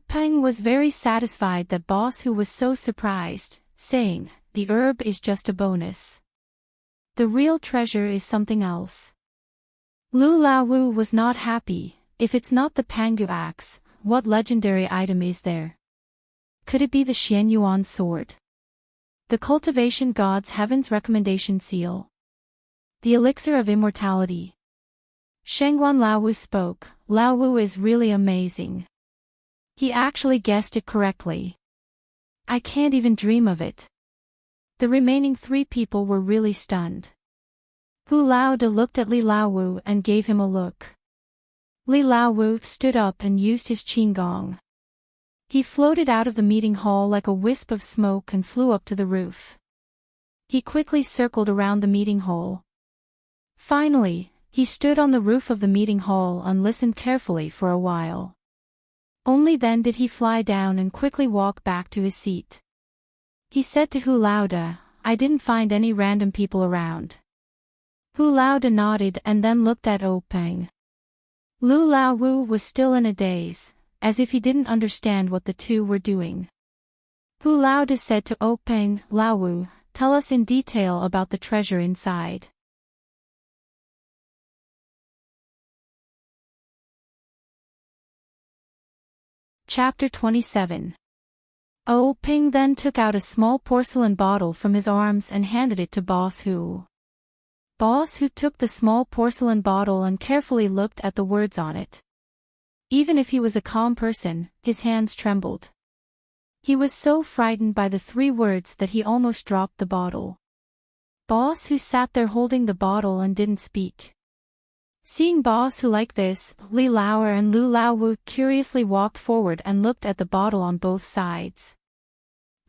Peng was very satisfied that Boss Hu was so surprised, saying, The herb is just a bonus. The real treasure is something else. Lu Laowu was not happy, if it's not the Pangu axe, what legendary item is there? Could it be the Xianyuan sword? The Cultivation God's Heaven's Recommendation Seal? The Elixir of Immortality? Shengguan Laowu spoke. Laowu is really amazing. He actually guessed it correctly. I can't even dream of it. The remaining 3 people were really stunned. Hu Laode looked at Li Laowu and gave him a look. Li Laowu stood up and used his qigong. He floated out of the meeting hall like a wisp of smoke and flew up to the roof. He quickly circled around the meeting hall. Finally, he stood on the roof of the meeting hall and listened carefully for a while. Only then did he fly down and quickly walk back to his seat. He said to Hu Laode, I didn't find any random people around. Hu Laode nodded and then looked at Peng. Lu Laowu was still in a daze, as if he didn't understand what the two were doing. Hu Laode said to Peng, Laowu, tell us in detail about the treasure inside. Chapter 27. Peng then took out a small porcelain bottle from his arms and handed it to Boss Hu. Boss Hu took the small porcelain bottle and carefully looked at the words on it. Even if he was a calm person, his hands trembled. He was so frightened by the 3 words that he almost dropped the bottle. Boss Hu sat there holding the bottle and didn't speak. Seeing Boss Hu like this, Li Laoer and Lu Laowu curiously walked forward and looked at the bottle on both sides.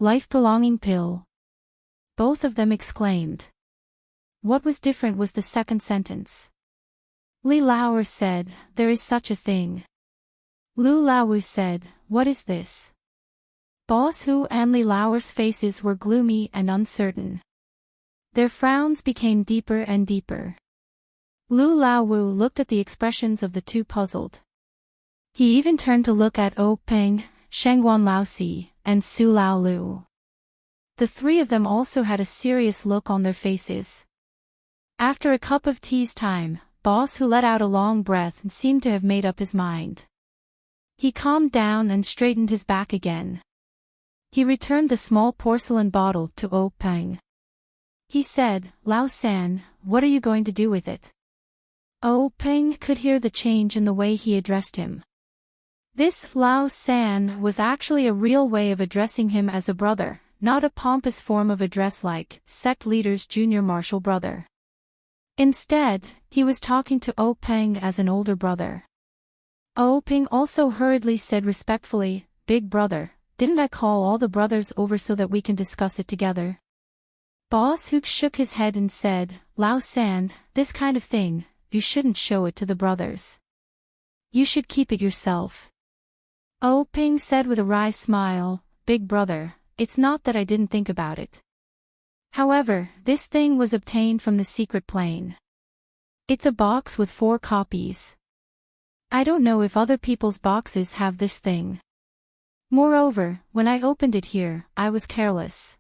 Life-prolonging pill. Both of them exclaimed. What was different was the second sentence. Li Laoer said, there is such a thing. Lu Laowu said, what is this? Boss Hu and Li Laoer's faces were gloomy and uncertain. Their frowns became deeper and deeper. Lu Laowu looked at the expressions of the two puzzled. He even turned to look at Peng, Shengguan Laoxi, and Su Lao Lu. The 3 of them also had a serious look on their faces. After a cup of tea's time, Boss Hu let out a long breath and seemed to have made up his mind. He calmed down and straightened his back again. He returned the small porcelain bottle to Peng. He said, Lao San, what are you going to do with it? Peng could hear the change in the way he addressed him. This Lao San was actually a real way of addressing him as a brother, not a pompous form of address like sect leader's junior martial brother. Instead, he was talking to Peng as an older brother. Peng also hurriedly said respectfully, Big brother, didn't I call all the brothers over so that we can discuss it together? Boss Hu shook his head and said, Lao San, this kind of thing, you shouldn't show it to the brothers. You should keep it yourself. Peng said with a wry smile, Big brother, it's not that I didn't think about it. However, this thing was obtained from the secret plane. It's a box with 4 copies. I don't know if other people's boxes have this thing. Moreover, when I opened it here, I was careless.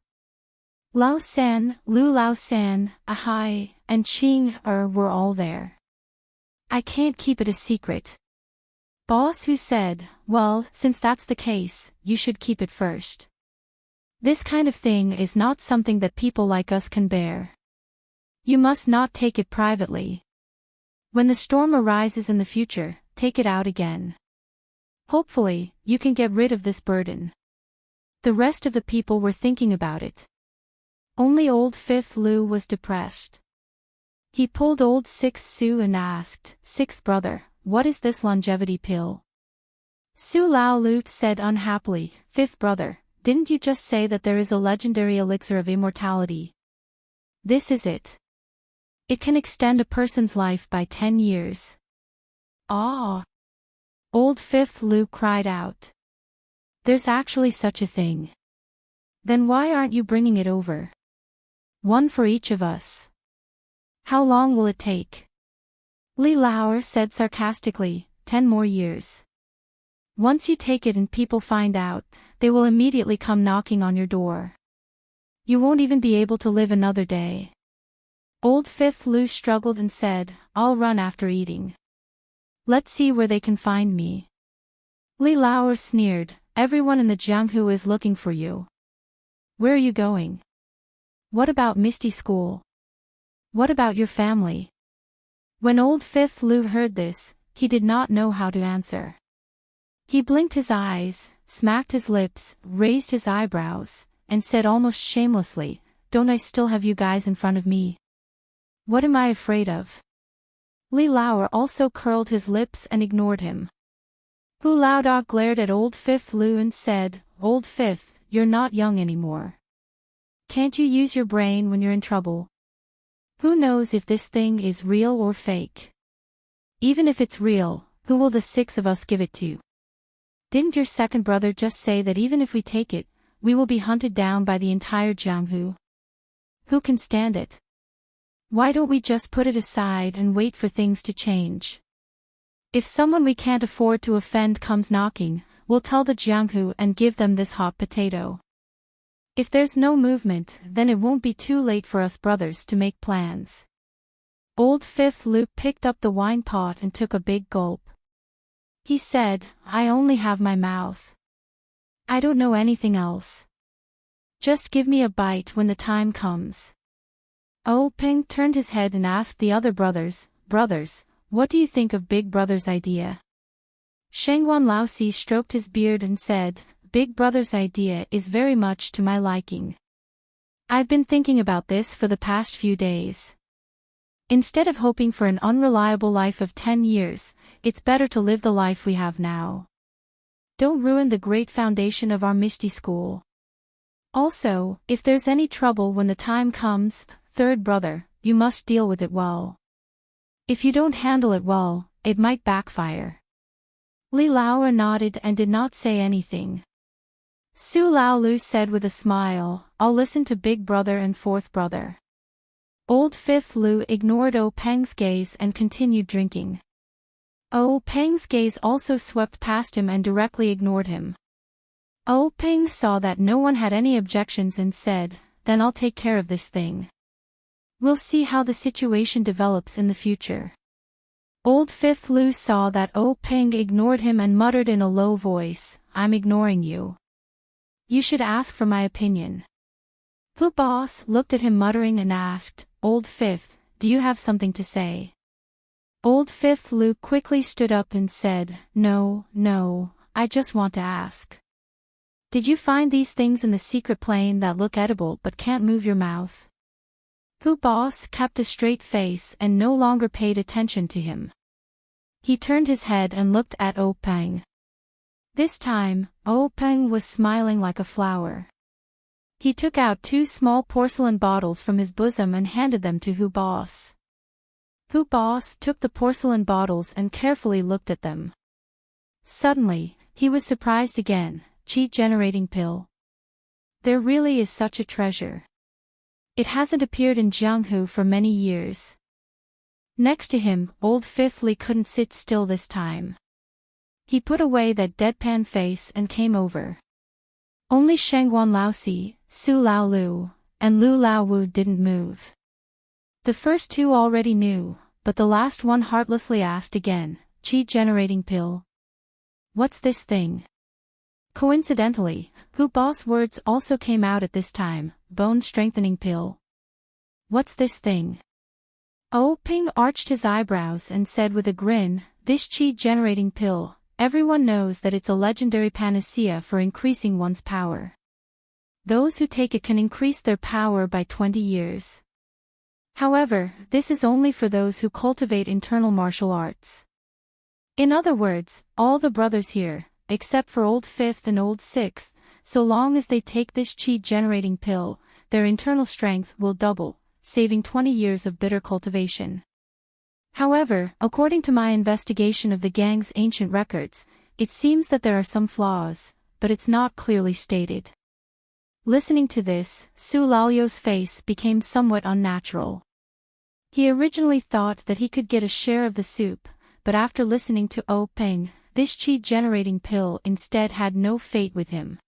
Lao San, Lu Lao San, Ahai, and Qing were all there. I can't keep it a secret. Boss Hu said, well, since that's the case, you should keep it first. This kind of thing is not something that people like us can bear. You must not take it privately. When the storm arises in the future, take it out again. Hopefully, you can get rid of this burden. The rest of the people were thinking about it. Only old Fifth Lu was depressed. He pulled old Sixth Su and asked, Sixth brother, what is this longevity pill? Su Lao Lu said unhappily, Fifth brother, didn't you just say that there is a legendary elixir of immortality? This is it. It can extend a person's life by 10 years. Ah! Old Fifth Lu cried out. There's actually such a thing. Then why aren't you bringing it over? One for each of us. How long will it take? Li Laoer said sarcastically, 10 more years. Once you take it and people find out, they will immediately come knocking on your door. You won't even be able to live another day. Old Fifth Lu struggled and said, I'll run after eating. Let's see where they can find me. Li Lao sneered, everyone in the Jianghu is looking for you. Where are you going? What about Misty School? What about your family? When old Fifth Lu heard this, he did not know how to answer. He blinked his eyes, smacked his lips, raised his eyebrows, and said almost shamelessly, don't I still have you guys in front of me? What am I afraid of? Li Lao also curled his lips and ignored him. Hu Laodao glared at old Fifth Lu and said, Old Fifth, you're not young anymore. Can't you use your brain when you're in trouble? Who knows if this thing is real or fake? Even if it's real, who will the six of us give it to? Didn't your second brother just say that even if we take it, we will be hunted down by the entire Jianghu? Who can stand it? Why don't we just put it aside and wait for things to change? If someone we can't afford to offend comes knocking, we'll tell the Jianghu and give them this hot potato. If there's no movement, then it won't be too late for us brothers to make plans. Old Fifth Lu picked up the wine pot and took a big gulp. He said, I only have my mouth. I don't know anything else. Just give me a bite when the time comes. Peng turned his head and asked the other brothers, Brothers, what do you think of Big Brother's idea? Shangguan Laosi stroked his beard and said, Big Brother's idea is very much to my liking. I've been thinking about this for the past few days. Instead of hoping for an unreliable life of 10 years, it's better to live the life we have now. Don't ruin the great foundation of our Misty School. Also, if there's any trouble when the time comes, third brother, you must deal with it well. If you don't handle it well, it might backfire. Li Lao nodded and did not say anything. Su Lao Lu said with a smile, I'll listen to Big Brother and Fourth Brother. Old Fifth Lu ignored Peng's gaze and continued drinking. Peng's gaze also swept past him and directly ignored him. Peng saw that no one had any objections and said, Then I'll take care of this thing. We'll see how the situation develops in the future. Old Fifth Lu saw that Peng ignored him and muttered in a low voice, I'm ignoring you. You should ask for my opinion. Hu Boss looked at him muttering and asked, Old Fifth, do you have something to say? Old Fifth Lu quickly stood up and said, No, I just want to ask. Did you find these things in the secret plane that look edible but can't move your mouth? Hu Boss kept a straight face and no longer paid attention to him. He turned his head and looked at Peng. This time, Peng was smiling like a flower. He took out 2 small porcelain bottles from his bosom and handed them to Hu Boss. Hu Boss took the porcelain bottles and carefully looked at them. Suddenly, he was surprised again, Qi-generating pill. There really is such a treasure. It hasn't appeared in Jianghu for many years. Next to him, old Fifth Li couldn't sit still this time. He put away that deadpan face and came over. Only Shangguan Laosi, Su Lao Lu, and Lu Lao Wu didn't move. The first 2 already knew, but the last one heartlessly asked again, Qi-generating pill. What's this thing? Coincidentally, Hu Boss' words also came out at this time, bone-strengthening pill. What's this thing? Peng arched his eyebrows and said with a grin, this Qi-generating pill, everyone knows that it's a legendary panacea for increasing one's power. Those who take it can increase their power by 20 years. However, this is only for those who cultivate internal martial arts. In other words, all the brothers here, except for Old Fifth and Old Sixth, so long as they take this Qi-generating pill, their internal strength will double, saving 20 years of bitter cultivation. However, according to my investigation of the gang's ancient records, it seems that there are some flaws, but it's not clearly stated. Listening to this, Su Lalio's face became somewhat unnatural. He originally thought that he could get a share of the soup, but after listening to Peng, this Qi-generating pill instead had no fate with him.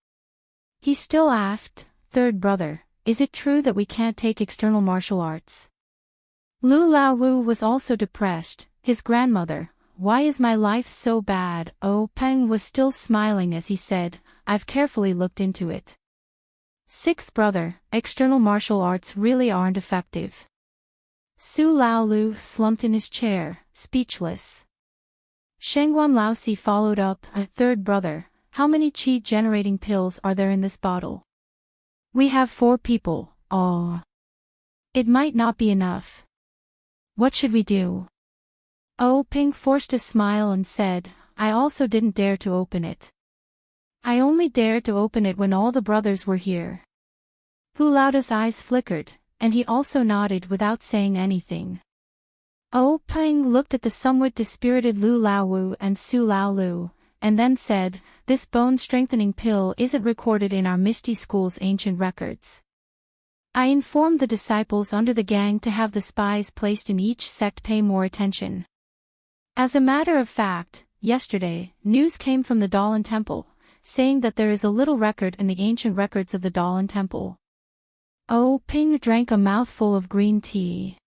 He still asked, Third brother, is it true that we can't take external martial arts? Lu Lao Wu was also depressed. His grandmother, why is my life so bad? Oh, Peng was still smiling as he said, I've carefully looked into it. Sixth brother, external martial arts really aren't effective. Su Laolu slumped in his chair, speechless. Shengguan Laosi followed up, third brother, how many qi-generating pills are there in this bottle? We have 4 people, oh. It might not be enough. What should we do? Oh, Ping forced a smile and said, I also didn't dare to open it. I only dared to open it when all the brothers were here. Hu Laoda's eyes flickered, and he also nodded without saying anything. Oh, Peng looked at the somewhat dispirited Lu Laowu and Su Laolu, and then said, this bone-strengthening pill isn't recorded in our Misty School's ancient records. I informed the disciples under the gang to have the spies placed in each sect pay more attention. As a matter of fact, yesterday, news came from the Dalan Temple, saying that there is a little record in the ancient records of the Dalan Temple. Oh, Ping drank a mouthful of green tea.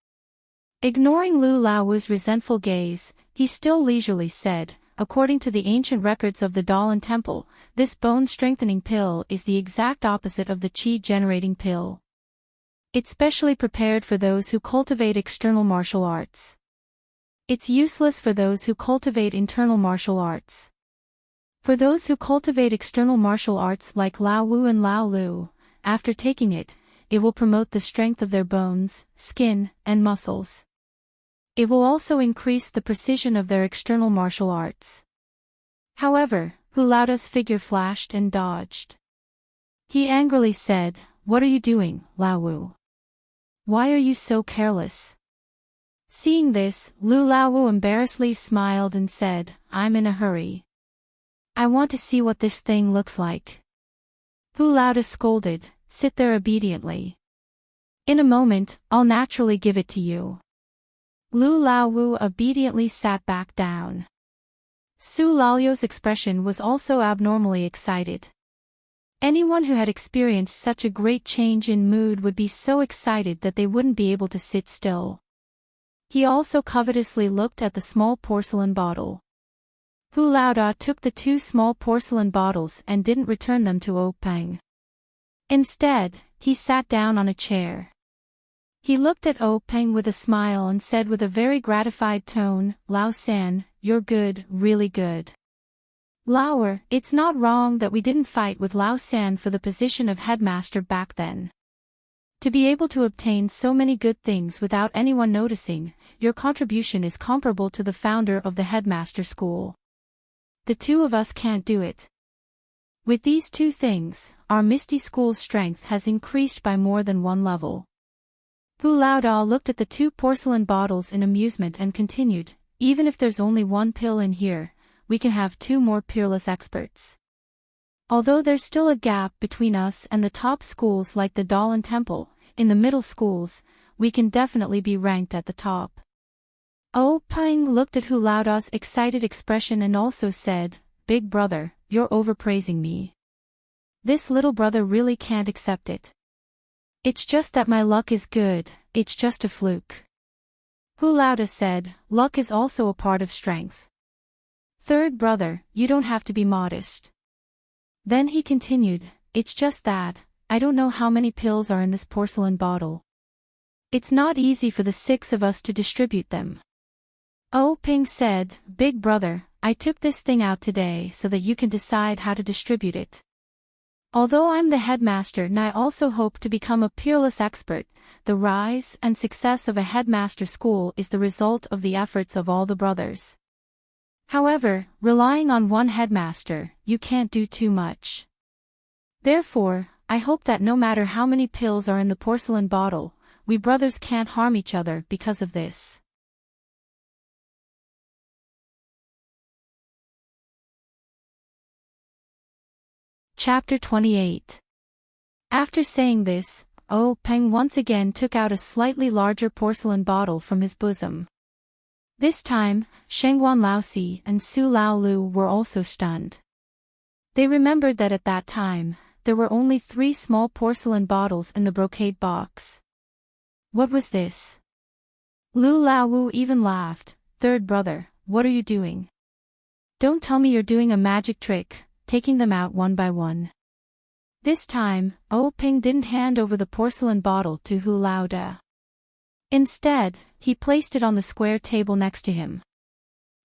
Ignoring Lu Laowu's resentful gaze, he still leisurely said, according to the ancient records of the Dalan Temple, this bone-strengthening pill is the exact opposite of the qi-generating pill. It's specially prepared for those who cultivate external martial arts. It's useless for those who cultivate internal martial arts. For those who cultivate external martial arts like Lao Wu and Lao Lu, after taking it, it will promote the strength of their bones, skin, and muscles. It will also increase the precision of their external martial arts. However, Hu Laoda's figure flashed and dodged. He angrily said, what are you doing, Lao Wu? Why are you so careless? Seeing this, Lu Laowu embarrassedly smiled and said, I'm in a hurry. I want to see what this thing looks like. Hu Laoda scolded, sit there obediently. In a moment, I'll naturally give it to you. Lu Laowu obediently sat back down. Su Lalio's expression was also abnormally excited. Anyone who had experienced such a great change in mood would be so excited that they wouldn't be able to sit still. He also covetously looked at the small porcelain bottle. Hu Laoda took the 2 small porcelain bottles and didn't return them to O Peng. Instead, he sat down on a chair. He looked at O Peng with a smile and said with a very gratified tone, Lao San, you're good, really good. Laoer, it's not wrong that we didn't fight with Lao San for the position of headmaster back then. To be able to obtain so many good things without anyone noticing, your contribution is comparable to the founder of the headmaster school. The 2 of us can't do it. With these 2 things, our Misty School's strength has increased by more than 1 level. Hu Laoda looked at the 2 porcelain bottles in amusement and continued, even if there's only 1 pill in here, we can have 2 more peerless experts. Although there's still a gap between us and the top schools like the Dalan Temple, in the middle schools, we can definitely be ranked at the top. Oh Peng looked at Hu Laoda's excited expression and also said, Big brother, you're overpraising me. This little brother really can't accept it. It's just that my luck is good, it's just a fluke. Hu Laoda said, luck is also a part of strength. Third brother, you don't have to be modest. Then he continued, it's just that, I don't know how many pills are in this porcelain bottle. It's not easy for the 6 of us to distribute them. Oh Ping said, Big brother, I took this thing out today so that you can decide how to distribute it. Although I'm the headmaster and I also hope to become a peerless expert, the rise and success of a headmaster school is the result of the efforts of all the brothers. However, relying on one headmaster, you can't do too much. Therefore, I hope that no matter how many pills are in the porcelain bottle, we brothers can't harm each other because of this. Chapter 28. After saying this, Oh Peng once again took out a slightly larger porcelain bottle from his bosom. This time, Shengguan Laosi and Su Laolu were also stunned. They remembered that at that time, there were only 3 small porcelain bottles in the brocade box. What was this? Lu Laowu even laughed, third brother, what are you doing? Don't tell me you're doing a magic trick, taking them out one by one. This time, Ping didn't hand over the porcelain bottle to Hu Laoda. Instead, he placed it on the square table next to him.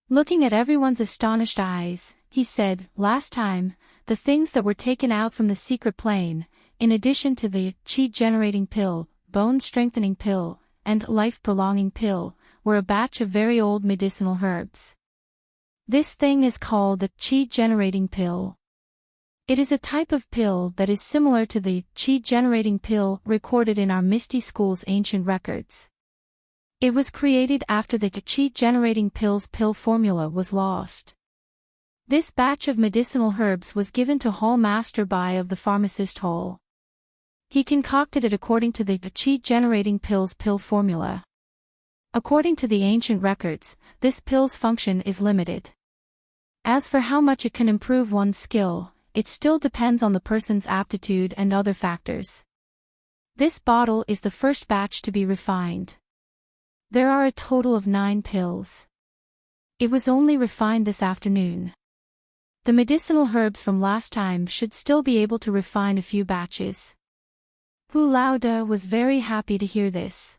Looking at everyone's astonished eyes, he said, last time, the things that were taken out from the secret plane, in addition to the qi-generating pill, bone-strengthening pill, and life-prolonging pill, were a batch of very old medicinal herbs. This thing is called the qi-generating pill. It is a type of pill that is similar to the qi-generating pill recorded in our Misty School's ancient records. It was created after the qi-generating pill's pill formula was lost. This batch of medicinal herbs was given to Hall Master Bai of the pharmacist Hall. He concocted it according to the qi-generating pill's pill formula. According to the ancient records, this pill's function is limited. As for how much it can improve one's skill, it still depends on the person's aptitude and other factors. This bottle is the first batch to be refined. There are a total of 9 pills. It was only refined this afternoon. The medicinal herbs from last time should still be able to refine a few batches. Hu Laoda was very happy to hear this.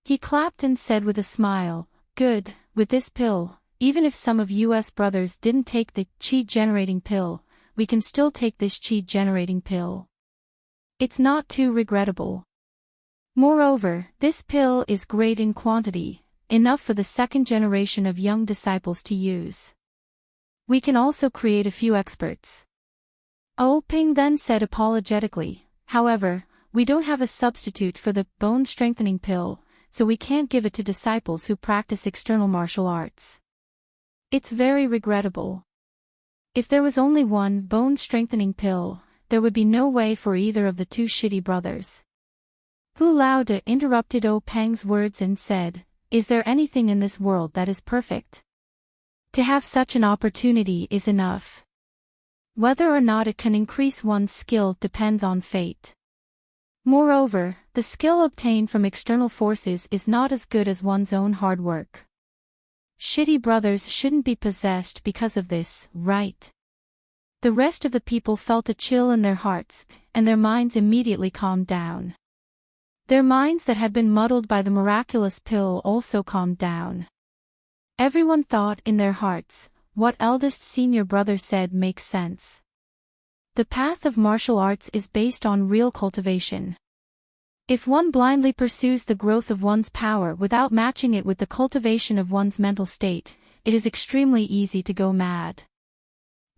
He clapped and said with a smile, "Good, with this pill, even if some of US brothers didn't take the qi-generating pill, we can still take this qi-generating pill. It's not too regrettable. Moreover, this pill is great in quantity, enough for the second generation of young disciples to use. We can also create a few experts." Ping then said apologetically, "However, we don't have a substitute for the bone-strengthening pill, so we can't give it to disciples who practice external martial arts. It's very regrettable. If there was only one bone-strengthening pill, there would be no way for either of the two shitty brothers." Hu Laoda interrupted Peng's words and said, "Is there anything in this world that is perfect? To have such an opportunity is enough. Whether or not it can increase one's skill depends on fate. Moreover, the skill obtained from external forces is not as good as one's own hard work. Shitty brothers shouldn't be possessed because of this, right?" The rest of the people felt a chill in their hearts, and their minds immediately calmed down. Their minds that had been muddled by the miraculous pill also calmed down. Everyone thought in their hearts, what eldest senior brother said makes sense. The path of martial arts is based on real cultivation. If one blindly pursues the growth of one's power without matching it with the cultivation of one's mental state, it is extremely easy to go mad.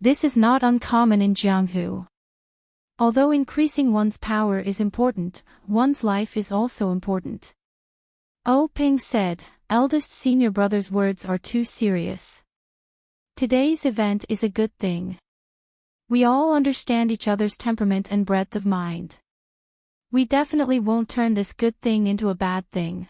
This is not uncommon in Jianghu. Although increasing one's power is important, one's life is also important. Ping said, "Eldest senior brother's words are too serious. Today's event is a good thing. We all understand each other's temperament and breadth of mind. We definitely won't turn this good thing into a bad thing."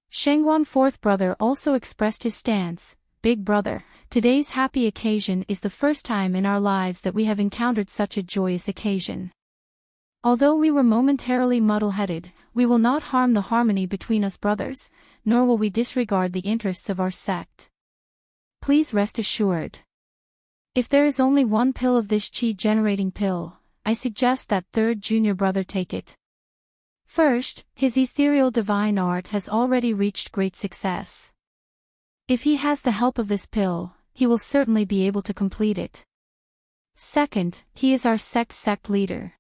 Shengguan fourth brother also expressed his stance, "Big brother, today's happy occasion is the first time in our lives that we have encountered such a joyous occasion. Although we were momentarily muddle-headed, we will not harm the harmony between us brothers, nor will we disregard the interests of our sect. Please rest assured. If there is only one pill of this qi-generating pill, I suggest that third junior brother take it. First, his ethereal divine art has already reached great success. If he has the help of this pill, he will certainly be able to complete it. Second, he is our sect leader.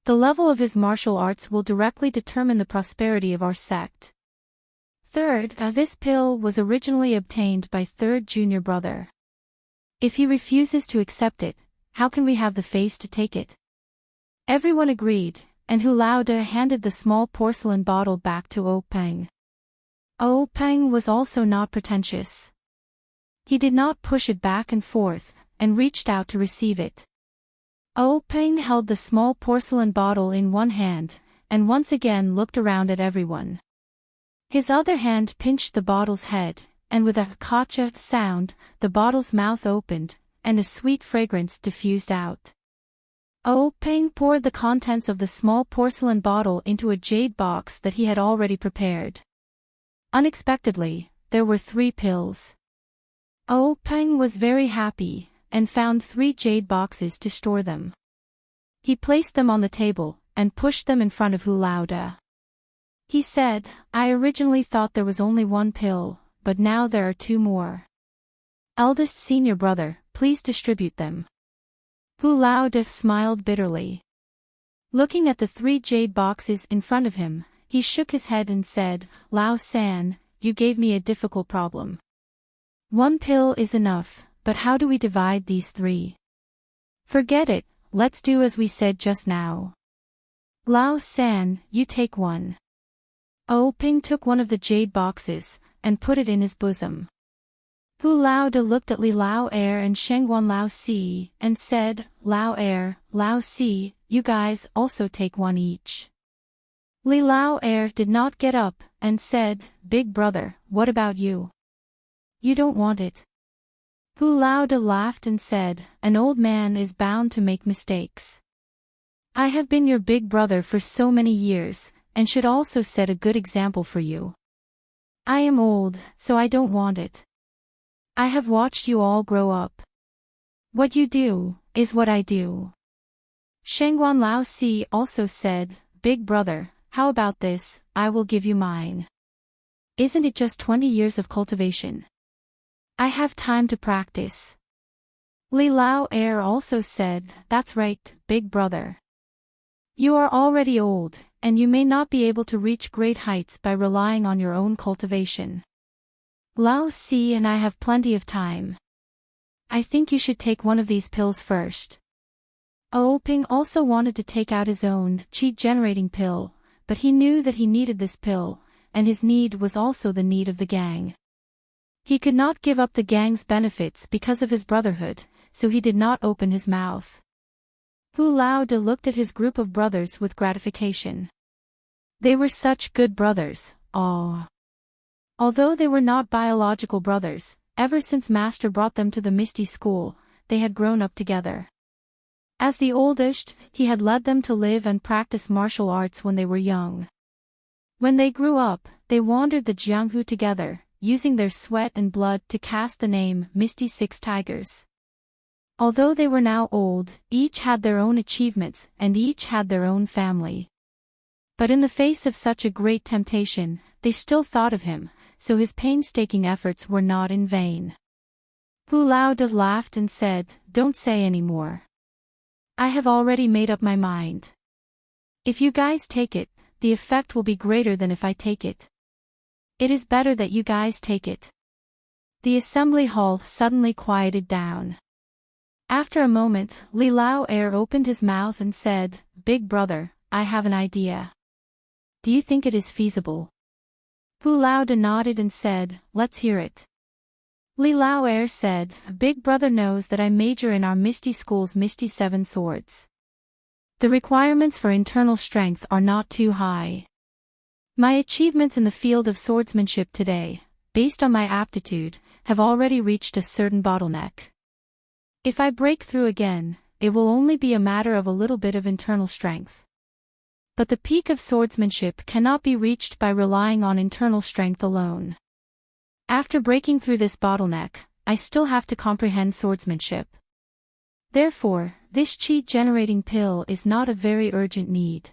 The level of his martial arts will directly determine the prosperity of our sect. Third, this pill was originally obtained by third junior brother. If he refuses to accept it, how can we have the face to take it?" Everyone agreed, and Hu Laoda handed the small porcelain bottle back to Peng. Peng was also not pretentious. He did not push it back and forth, and reached out to receive it. Peng held the small porcelain bottle in one hand, and once again looked around at everyone. His other hand pinched the bottle's head, and with a kacha sound, the bottle's mouth opened, and a sweet fragrance diffused out. Peng poured the contents of the small porcelain bottle into a jade box that he had already prepared. Unexpectedly, there were 3 pills. Oh Peng was very happy, and found 3 jade boxes to store them. He placed them on the table, and pushed them in front of Hu Lauda. He said, I originally thought there was only 1 pill, but now there are 2 more. Eldest senior brother, please distribute them. Hu Lauda smiled bitterly. Looking at the 3 jade boxes in front of him, he shook his head and said, Lao San, you gave me a difficult problem. 1 pill is enough, but how do we divide these 3? Forget it, let's do as we said just now. Lao San, you take 1. Oh Ping took one of the jade boxes, and put it in his bosom. Hu Lauda looked at Li Lao Air and Shengguan Lao Si, and said, Lao Air, Lao Si, you guys also take 1 each. Li Lao Air did not get up, and said, Big brother, what about you? You don't want it. Hu Lauda laughed and said, an old man is bound to make mistakes. I have been your big brother for so many years, and should also set a good example for you. I am old, so I don't want it. I have watched you all grow up. What you do, is what I do. Shengguan Lao Si also said, Big brother, how about this, I will give you mine. Isn't it just 20 years of cultivation? I have time to practice. Li Lao Air also said, that's right, big brother. You are already old, and you may not be able to reach great heights by relying on your own cultivation. Lao Si and I have plenty of time. I think you should take one of these pills first. Oh Ping also wanted to take out his own qi-generating pill, but he knew that he needed this pill, and his need was also the need of the gang. He could not give up the gang's benefits because of his brotherhood, so he did not open his mouth. Hu Lauda looked at his group of brothers with gratification. They were such good brothers, oh. Although they were not biological brothers, ever since Master brought them to the Misty School, they had grown up together. As the oldest, he had led them to live and practice martial arts when they were young. When they grew up, they wandered the Jianghu together, using their sweat and blood to cast the name Misty Six Tigers. Although they were now old, each had their own achievements and each had their own family. But in the face of such a great temptation, they still thought of him, so his painstaking efforts were not in vain. Hu Lauda laughed and said, don't say any more. I have already made up my mind. If you guys take it, the effect will be greater than if I take it. It is better that you guys take it. The assembly hall suddenly quieted down. After a moment, Li Lao Air opened his mouth and said, Big brother, I have an idea. Do you think it is feasible? Hu Lauda nodded and said, let's hear it. Li Lao Air said, Big brother knows that I major in our Misty School's Misty Seven Swords. The requirements for internal strength are not too high. My achievements in the field of swordsmanship today, based on my aptitude, have already reached a certain bottleneck. If I break through again, it will only be a matter of a little bit of internal strength. But the peak of swordsmanship cannot be reached by relying on internal strength alone. After breaking through this bottleneck, I still have to comprehend swordsmanship. Therefore, this qi-generating pill is not a very urgent need.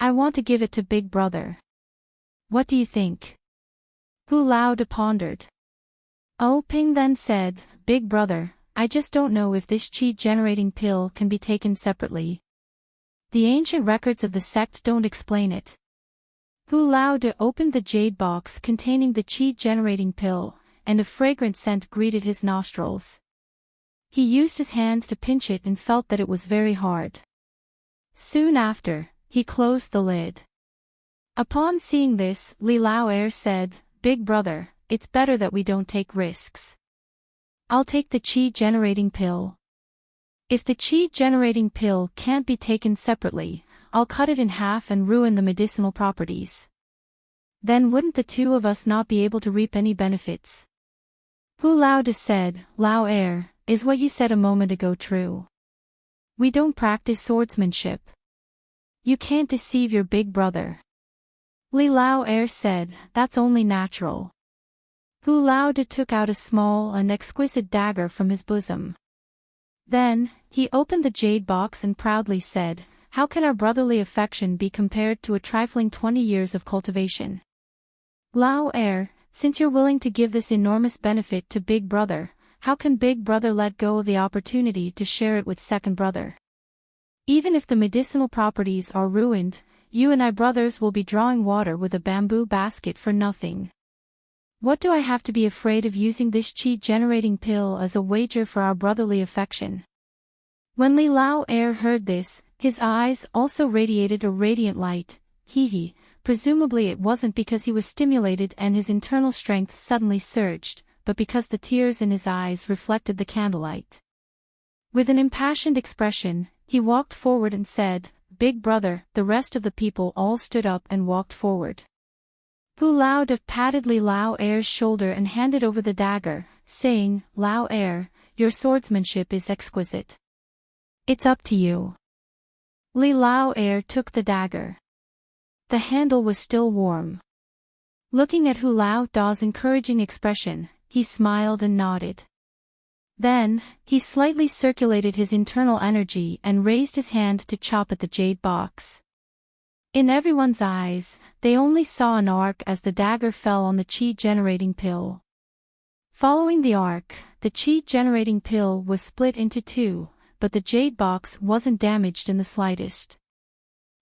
I want to give it to Big Brother. What do you think? Hu Lauda pondered. Oh Ping then said, Big Brother, I just don't know if this qi-generating pill can be taken separately. The ancient records of the sect don't explain it. Hu Lauda opened the jade box containing the qi-generating pill, and a fragrant scent greeted his nostrils. He used his hands to pinch it and felt that it was very hard. Soon after, he closed the lid. Upon seeing this, Li Lao Air said, Big brother, it's better that we don't take risks. I'll take the qi-generating pill. If the qi-generating pill can't be taken separately, I'll cut it in half and ruin the medicinal properties. Then wouldn't the two of us not be able to reap any benefits? Hu Lauda said, Lao Air, is what you said a moment ago true? We don't practice swordsmanship. You can't deceive your big brother. Li Lao Air said, that's only natural. Hu Lao De took out a small and exquisite dagger from his bosom. Then, he opened the jade box and proudly said, "How can our brotherly affection be compared to a trifling 20 years of cultivation? Lao heir, since you're willing to give this enormous benefit to Big Brother, how can Big Brother let go of the opportunity to share it with second brother? Even if the medicinal properties are ruined, you and I brothers will be drawing water with a bamboo basket for nothing. What do I have to be afraid of using this chi-generating pill as a wager for our brotherly affection?" When Li Lao heir heard this, his eyes also radiated a radiant light. Hee. Presumably it wasn't because he was stimulated and his internal strength suddenly surged, but because the tears in his eyes reflected the candlelight. With an impassioned expression, he walked forward and said, "Big Brother." The rest of the people all stood up and walked forward. Hu Lao De patted Li Lao heir's shoulder and handed over the dagger, saying, "Lao heir, your swordsmanship is exquisite. It's up to you." Li Lao heir took the dagger. The handle was still warm. Looking at Hu Lao Da's encouraging expression, he smiled and nodded. Then, he slightly circulated his internal energy and raised his hand to chop at the jade box. In everyone's eyes, they only saw an arc as the dagger fell on the chi-generating pill. Following the arc, the chi-generating pill was split into two, but the jade box wasn't damaged in the slightest.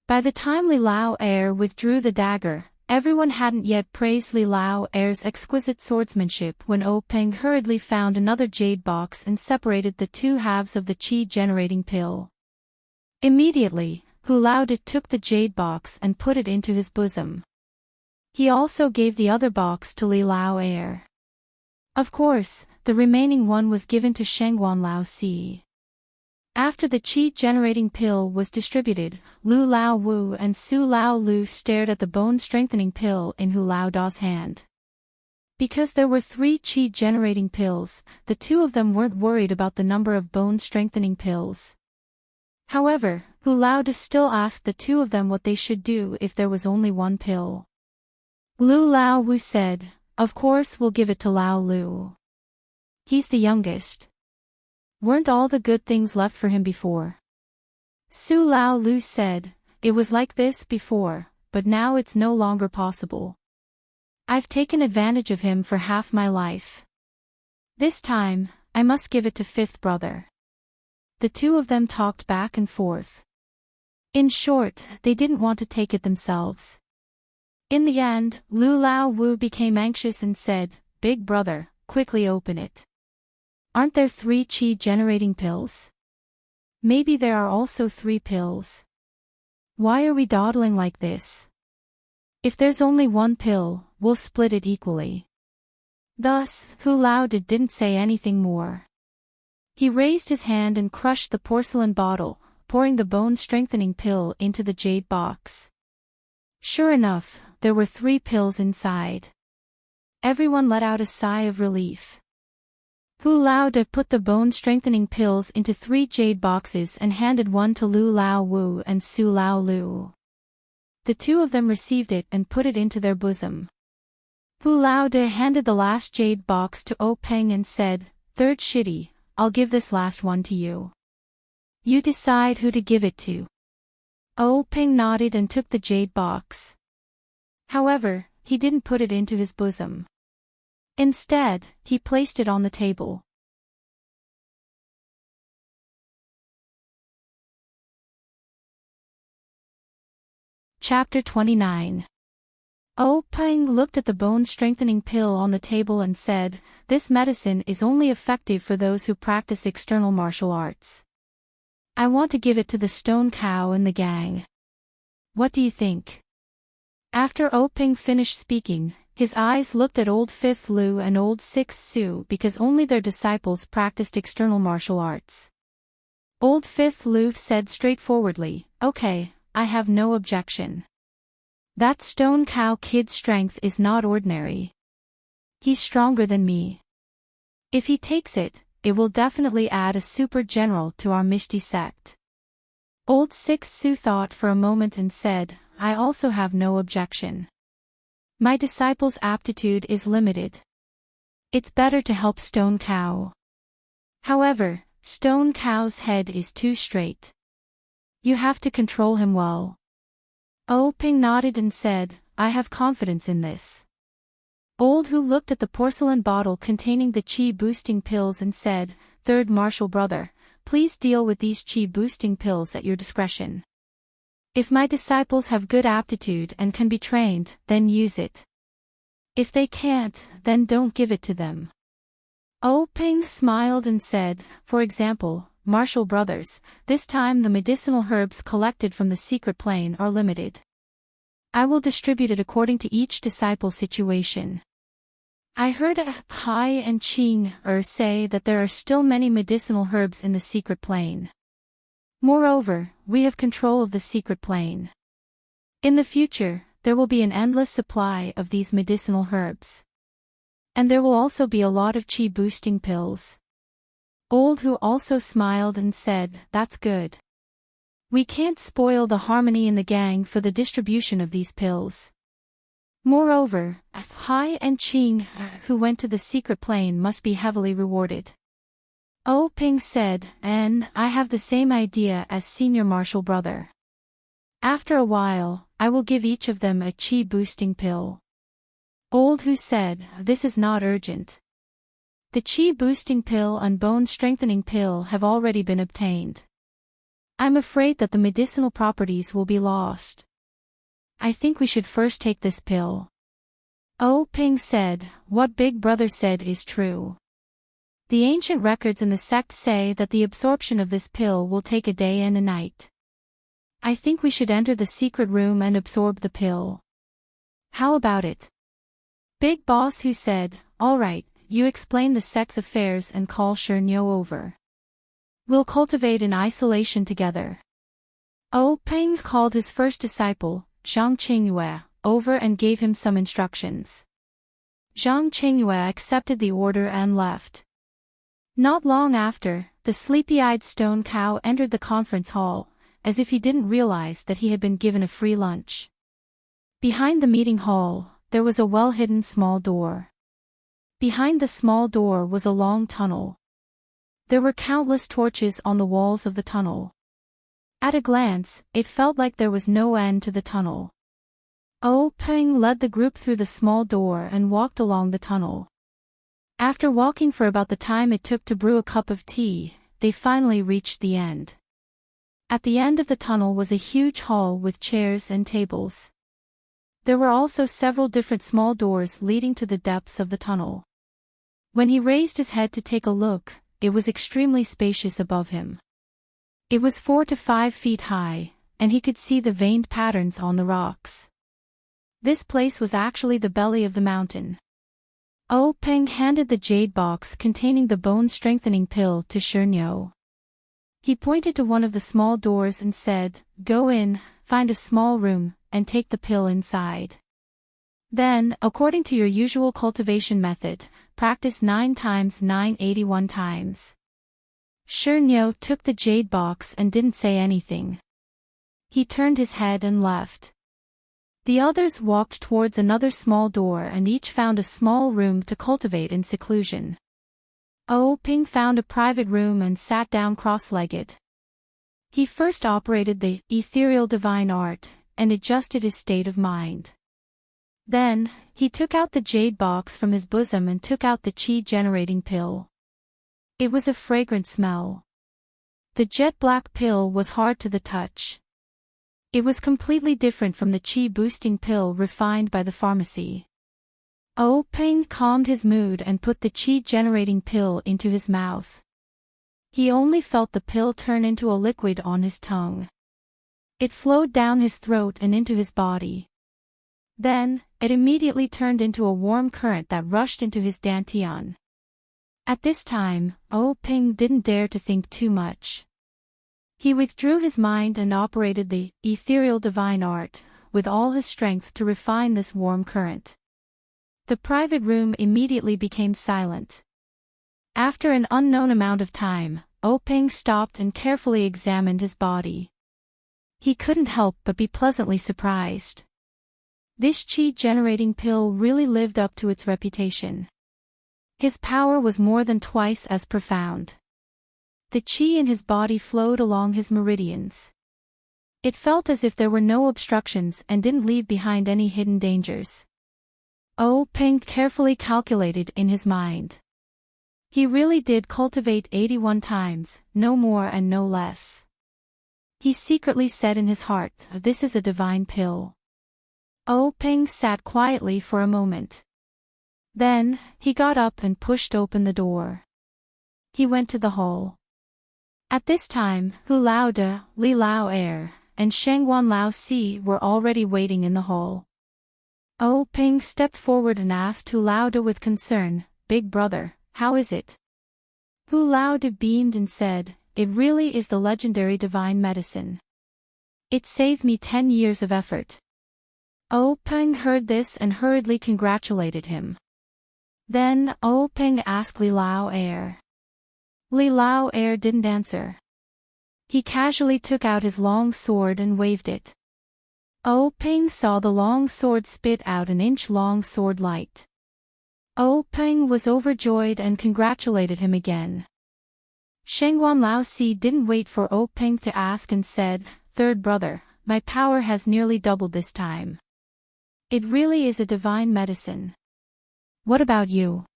By the time Li Lao heir withdrew the dagger, everyone hadn't yet praised Li Lao heir's exquisite swordsmanship when O Peng hurriedly found another jade box and separated the two halves of the chi-generating pill. Immediately, Hu Lao De took the jade box and put it into his bosom. He also gave the other box to Li Lao heir. Of course, the remaining one was given to Shengguan Lao Si. After the chi-generating pill was distributed, Lu Lao Wu and Su Lao Lu stared at the bone-strengthening pill in Hu Lao Da's hand. Because there were 3 chi-generating pills, the two of them weren't worried about the number of bone-strengthening pills. However, Hu Lao De still asked the two of them what they should do if there was only one pill. Lu Lao Wu said, "Of course we'll give it to Lao Lu. He's the youngest. Weren't all the good things left for him before?" Su Lao Lu said, "It was like this before, but now it's no longer possible. I've taken advantage of him for half my life. This time, I must give it to fifth brother." The two of them talked back and forth. In short, they didn't want to take it themselves. In the end, Lu Lao Wu became anxious and said, "Big brother, quickly open it. Aren't there 3 chi-generating pills? Maybe there are also 3 pills. Why are we dawdling like this? If there's only one pill, we'll split it equally." Thus, Hu Lao De didn't say anything more. He raised his hand and crushed the porcelain bottle, pouring the bone-strengthening pill into the jade box. Sure enough, there were 3 pills inside. Everyone let out a sigh of relief. Hu Lao De put the bone-strengthening pills into 3 jade boxes and handed one to Lu Lao Wu and Su Lao Lu. The two of them received it and put it into their bosom. Hu Lao De handed the last jade box to O Peng and said, "Third Shitty, I'll give this last one to you. You decide who to give it to." O Peng nodded and took the jade box. However, he didn't put it into his bosom. Instead, he placed it on the table. Chapter 29. O Peng looked at the bone-strengthening pill on the table and said, "This medicine is only effective for those who practice external martial arts. I want to give it to the stone cow in the gang. What do you think?" After O Peng finished speaking, his eyes looked at Old Fifth Lu and Old Sixth Su because only their disciples practiced external martial arts. Old Fifth Lu said straightforwardly, "Okay, I have no objection. That stone cow kid's strength is not ordinary. He's stronger than me. If he takes it, it will definitely add a super general to our Mishti sect." Old Sixth Su thought for a moment and said, "I also have no objection. My disciple's aptitude is limited. It's better to help Stone Cow. However, Stone Cow's head is too straight. You have to control him well. Ping nodded and said, I have confidence in this. Old Who looked at the porcelain bottle containing the chi-boosting pills and said, Third Martial Brother, please deal with these chi-boosting pills at your discretion. If my disciples have good aptitude and can be trained, then use it. If they can't, then don't give it to them. Ping smiled and said, For example, Martial Brothers, this time the medicinal herbs collected from the secret plane are limited. I will distribute it according to each disciple's situation. I heard Hai and Ching say that there are still many medicinal herbs in the secret plane. Moreover, we have control of the secret plane. In the future, there will be an endless supply of these medicinal herbs. And there will also be a lot of chi-boosting pills. Old Who also smiled and said, That's good. We can't spoil the harmony in the gang for the distribution of these pills. Moreover, Hai and Ching, who went to the secret plane, must be heavily rewarded. Ping said, and I have the same idea as Senior Martial Brother. After a while, I will give each of them a chi-boosting pill. Old Who said, This is not urgent. The chi-boosting pill and bone-strengthening pill have already been obtained. I'm afraid that the medicinal properties will be lost. I think we should first take this pill. Ping said, What Big Brother said is true. The ancient records in the sect say that the absorption of this pill will take a day and a night. I think we should enter the secret room and absorb the pill. How about it? Big Boss Who said, All right. You explain the sect's affairs and call Shernyo over. We'll cultivate in isolation together. Ping called his first disciple, Zhang Qingyue, over and gave him some instructions. Zhang Qingyue accepted the order and left. Not long after, the sleepy-eyed Stone Cow entered the conference hall, as if he didn't realize that he had been given a free lunch. Behind the meeting hall, there was a well-hidden small door. Behind the small door was a long tunnel. There were countless torches on the walls of the tunnel. At a glance, it felt like there was no end to the tunnel. Ping led the group through the small door and walked along the tunnel. After walking for about the time it took to brew a cup of tea, they finally reached the end. At the end of the tunnel was a huge hall with chairs and tables. There were also several different small doors leading to the depths of the tunnel. When he raised his head to take a look, it was extremely spacious above him. It was 4 to 5 feet high, and he could see the veined patterns on the rocks. This place was actually the belly of the mountain. Ping handed the jade box containing the bone-strengthening pill to Shernyo. He pointed to one of the small doors and said, Go in, find a small room, and take the pill inside. Then, according to your usual cultivation method, practice 9 times 981 times. Shernyo took the jade box and didn't say anything. He turned his head and left. The others walked towards another small door and each found a small room to cultivate in seclusion. Ping found a private room and sat down cross-legged. He first operated the ethereal divine art and adjusted his state of mind. Then, he took out the jade box from his bosom and took out the chi-generating pill. It was a fragrant smell. The jet-black pill was hard to the touch. It was completely different from the chi-boosting pill refined by the pharmacy. Ping calmed his mood and put the chi-generating pill into his mouth. He only felt the pill turn into a liquid on his tongue. It flowed down his throat and into his body. Then, it immediately turned into a warm current that rushed into his dantian. At this time, Ping didn't dare to think too much. He withdrew his mind and operated the ethereal divine art with all his strength to refine this warm current. The private room immediately became silent. After an unknown amount of time, Ping stopped and carefully examined his body. He couldn't help but be pleasantly surprised. This chi-generating pill really lived up to its reputation. His power was more than twice as profound. The qi in his body flowed along his meridians. It felt as if there were no obstructions and didn't leave behind any hidden dangers. Peng carefully calculated in his mind. He really did cultivate 81 times, no more and no less. He secretly said in his heart, "This is a divine pill." Peng sat quietly for a moment. Then, he got up and pushed open the door. He went to the hall. At this time, Hu Lao De, Li Lao Er, and Shengguan Lao Si were already waiting in the hall. Peng stepped forward and asked Hu Lao De with concern, "Big brother, how is it?" Hu Lao De beamed and said, "It really is the legendary divine medicine. It saved me 10 years of effort." Peng heard this and hurriedly congratulated him. Then, Peng asked Li Lao Er. Li Lao Er didn't answer. He casually took out his long sword and waved it. Peng saw the long sword spit out an inch-long sword light. Peng was overjoyed and congratulated him again. Shengguan Lao Si didn't wait for Peng to ask and said, "Third brother, my power has nearly doubled this time. It really is a divine medicine. What about you?"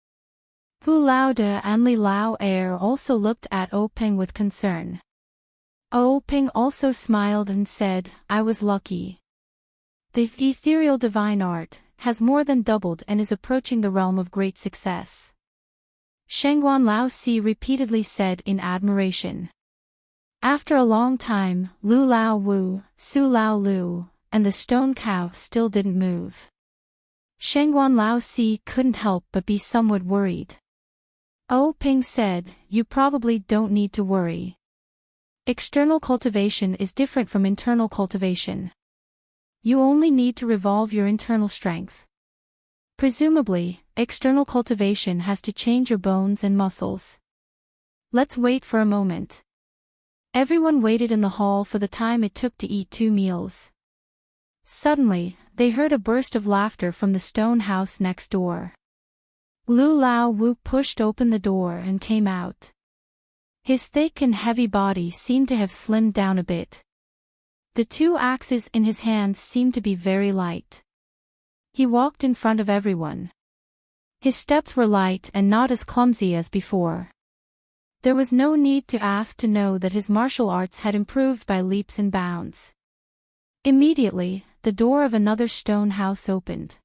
Hu Lao De and Li Lao Er also looked at Peng with concern. Peng also smiled and said, "I was lucky. The ethereal divine art has more than doubled and is approaching the realm of great success." Shengguan Lao Si repeatedly said in admiration. After a long time, Lu Lao Wu, Su Lao Lu, and the stone cow still didn't move. Shengguan Lao Si couldn't help but be somewhat worried. Peng said, "You probably don't need to worry. External cultivation is different from internal cultivation. You only need to revolve your internal strength. Presumably, external cultivation has to change your bones and muscles. Let's wait for a moment." Everyone waited in the hall for the time it took to eat 2 meals. Suddenly, they heard a burst of laughter from the stone house next door. Lu Lao Wu pushed open the door and came out. His thick and heavy body seemed to have slimmed down a bit. The 2 axes in his hands seemed to be very light. He walked in front of everyone. His steps were light and not as clumsy as before. There was no need to ask to know that his martial arts had improved by leaps and bounds. Immediately, the door of another stone house opened.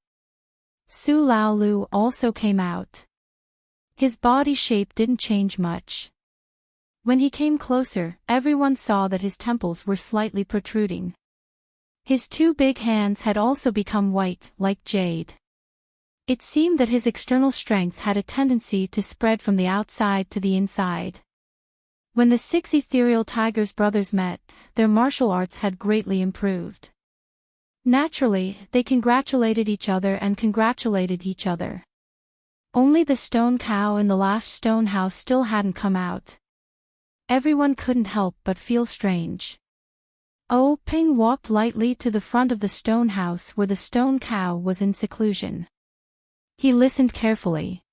Su Lao Lu also came out. His body shape didn't change much. When he came closer, everyone saw that his temples were slightly protruding. His 2 big hands had also become white, like jade. It seemed that his external strength had a tendency to spread from the outside to the inside. When the 6 ethereal tigers brothers met, their martial arts had greatly improved. Naturally, they congratulated each other and congratulated each other. Only the stone cow in the last stone house still hadn't come out. Everyone couldn't help but feel strange. Peng walked lightly to the front of the stone house where the stone cow was in seclusion. He listened carefully.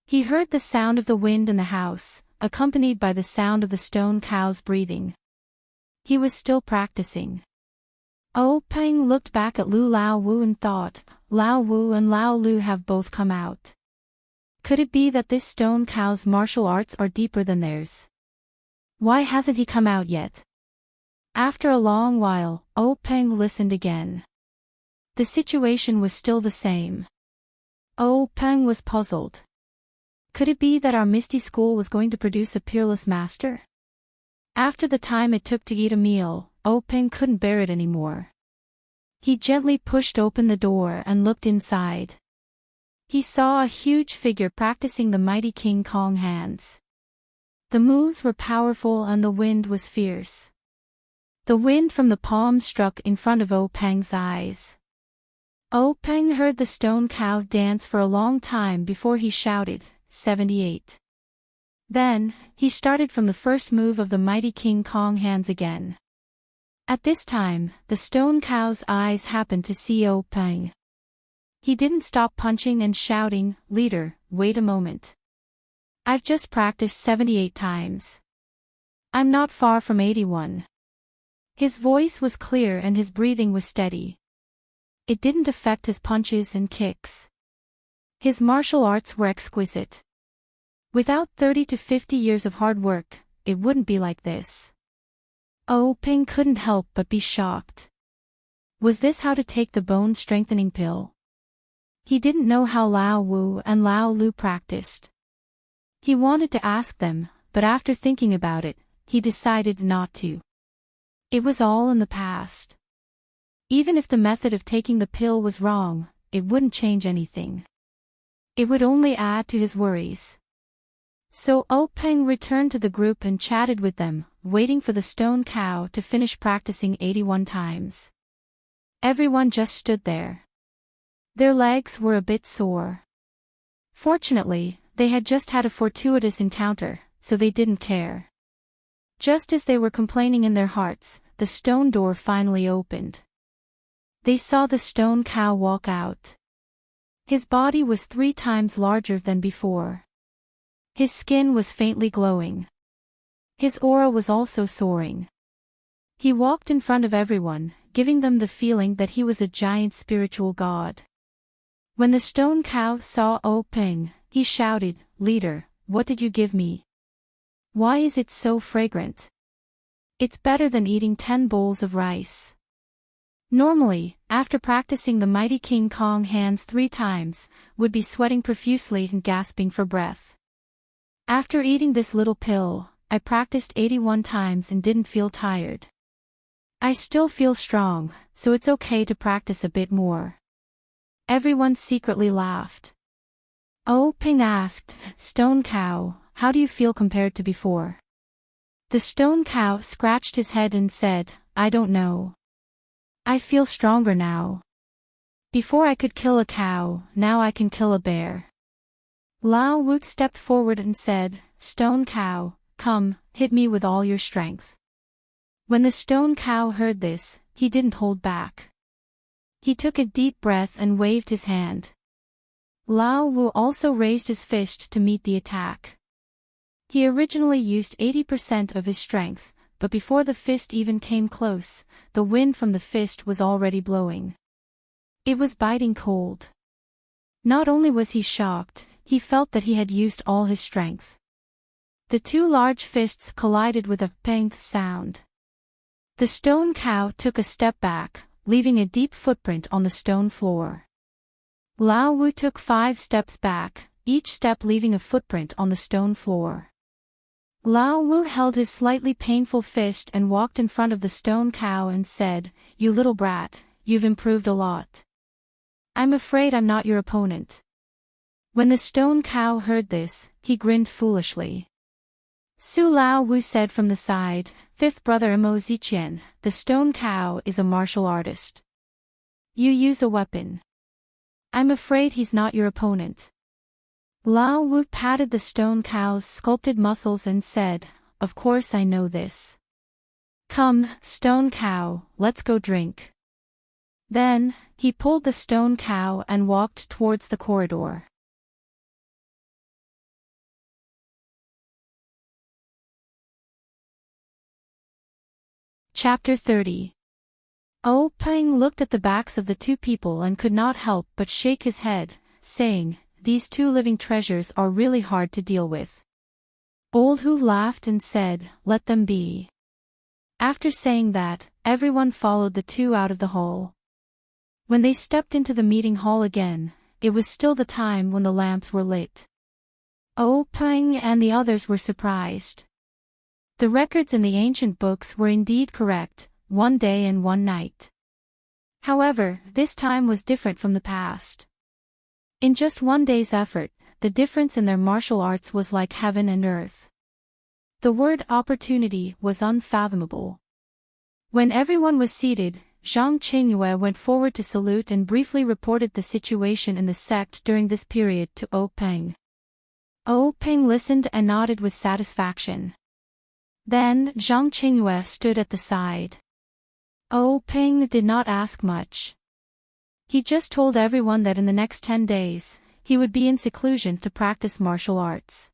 He heard the sound of the wind in the house, accompanied by the sound of the stone cow's breathing. He was still practicing. Peng looked back at Lu Lao Wu and thought, Lao Wu and Lao Lu have both come out. Could it be that this stone cow's martial arts are deeper than theirs? Why hasn't he come out yet? After a long while, Peng listened again. The situation was still the same. Peng was puzzled. Could it be that our Misty School was going to produce a peerless master? After the time it took to eat a meal, Peng couldn't bear it anymore. He gently pushed open the door and looked inside. He saw a huge figure practicing the mighty King Kong hands. The moves were powerful and the wind was fierce. The wind from the palms struck in front of Peng's eyes. Peng heard the stone cow dance for a long time before he shouted, 78. Then, he started from the first move of the mighty King Kong hands again. At this time, the stone cow's eyes happened to see Peng. He didn't stop punching and shouting, "Leader, wait a moment. I've just practiced 78 times. I'm not far from 81. His voice was clear and his breathing was steady. It didn't affect his punches and kicks. His martial arts were exquisite. Without 30 to 50 years of hard work, it wouldn't be like this. Oh, Ping couldn't help but be shocked. Was this how to take the bone-strengthening pill? He didn't know how Lao Wu and Lao Lu practiced. He wanted to ask them, but after thinking about it, he decided not to. It was all in the past. Even if the method of taking the pill was wrong, it wouldn't change anything. It would only add to his worries. So Peng returned to the group and chatted with them, waiting for the stone cow to finish practicing 81 times. Everyone just stood there. Their legs were a bit sore. Fortunately, they had just had a fortuitous encounter, so they didn't care. Just as they were complaining in their hearts, the stone door finally opened. They saw the stone cow walk out. His body was 3 times larger than before. His skin was faintly glowing. His aura was also soaring. He walked in front of everyone, giving them the feeling that he was a giant spiritual god. When the stone cow saw Peng, he shouted, "Leader, what did you give me? Why is it so fragrant? It's better than eating 10 bowls of rice." Normally, after practicing the mighty King Kong hands 3 times, would be sweating profusely and gasping for breath. After eating this little pill, I practiced 81 times and didn't feel tired. I still feel strong, so it's okay to practice a bit more. Everyone secretly laughed. Ping asked, "Stone cow, how do you feel compared to before?" The stone cow scratched his head and said, "I don't know. I feel stronger now. Before I could kill a cow, now I can kill a bear." Lao Wu stepped forward and said, "Stone cow, come, hit me with all your strength." When the stone cow heard this, he didn't hold back. He took a deep breath and waved his hand. Lao Wu also raised his fist to meet the attack. He originally used 80% of his strength, but before the fist even came close, the wind from the fist was already blowing. It was biting cold. Not only was he shocked, he felt that he had used all his strength. The 2 large fists collided with a "pang" sound. The stone cow took a step back, leaving a deep footprint on the stone floor. Lao Wu took 5 steps back, each step leaving a footprint on the stone floor. Lao Wu held his slightly painful fist and walked in front of the stone cow and said, "You little brat, you've improved a lot. I'm afraid I'm not your opponent." When the stone cow heard this, he grinned foolishly. Su Lao Wu said from the side, "Fifth brother Mo Ziqian, the stone cow is a martial artist. You use a weapon. I'm afraid he's not your opponent." Lao Wu patted the stone cow's sculpted muscles and said, "Of course I know this. Come, stone cow, let's go drink." Then, he pulled the stone cow and walked towards the corridor. Chapter 30. Peng looked at the backs of the 2 people and could not help but shake his head, saying, "These 2 living treasures are really hard to deal with." Old Hu laughed and said, "Let them be." After saying that, everyone followed the 2 out of the hall. When they stepped into the meeting hall again, it was still the time when the lamps were lit. Peng and the others were surprised. The records in the ancient books were indeed correct, 1 day and 1 night. However, this time was different from the past. In just 1 day's effort, the difference in their martial arts was like heaven and earth. The word opportunity was unfathomable. When everyone was seated, Zhang Qingyue went forward to salute and briefly reported the situation in the sect during this period to Peng. Peng listened and nodded with satisfaction. Then Zhang Qingyue stood at the side. Peng did not ask much. He just told everyone that in the next 10 days, he would be in seclusion to practice martial arts.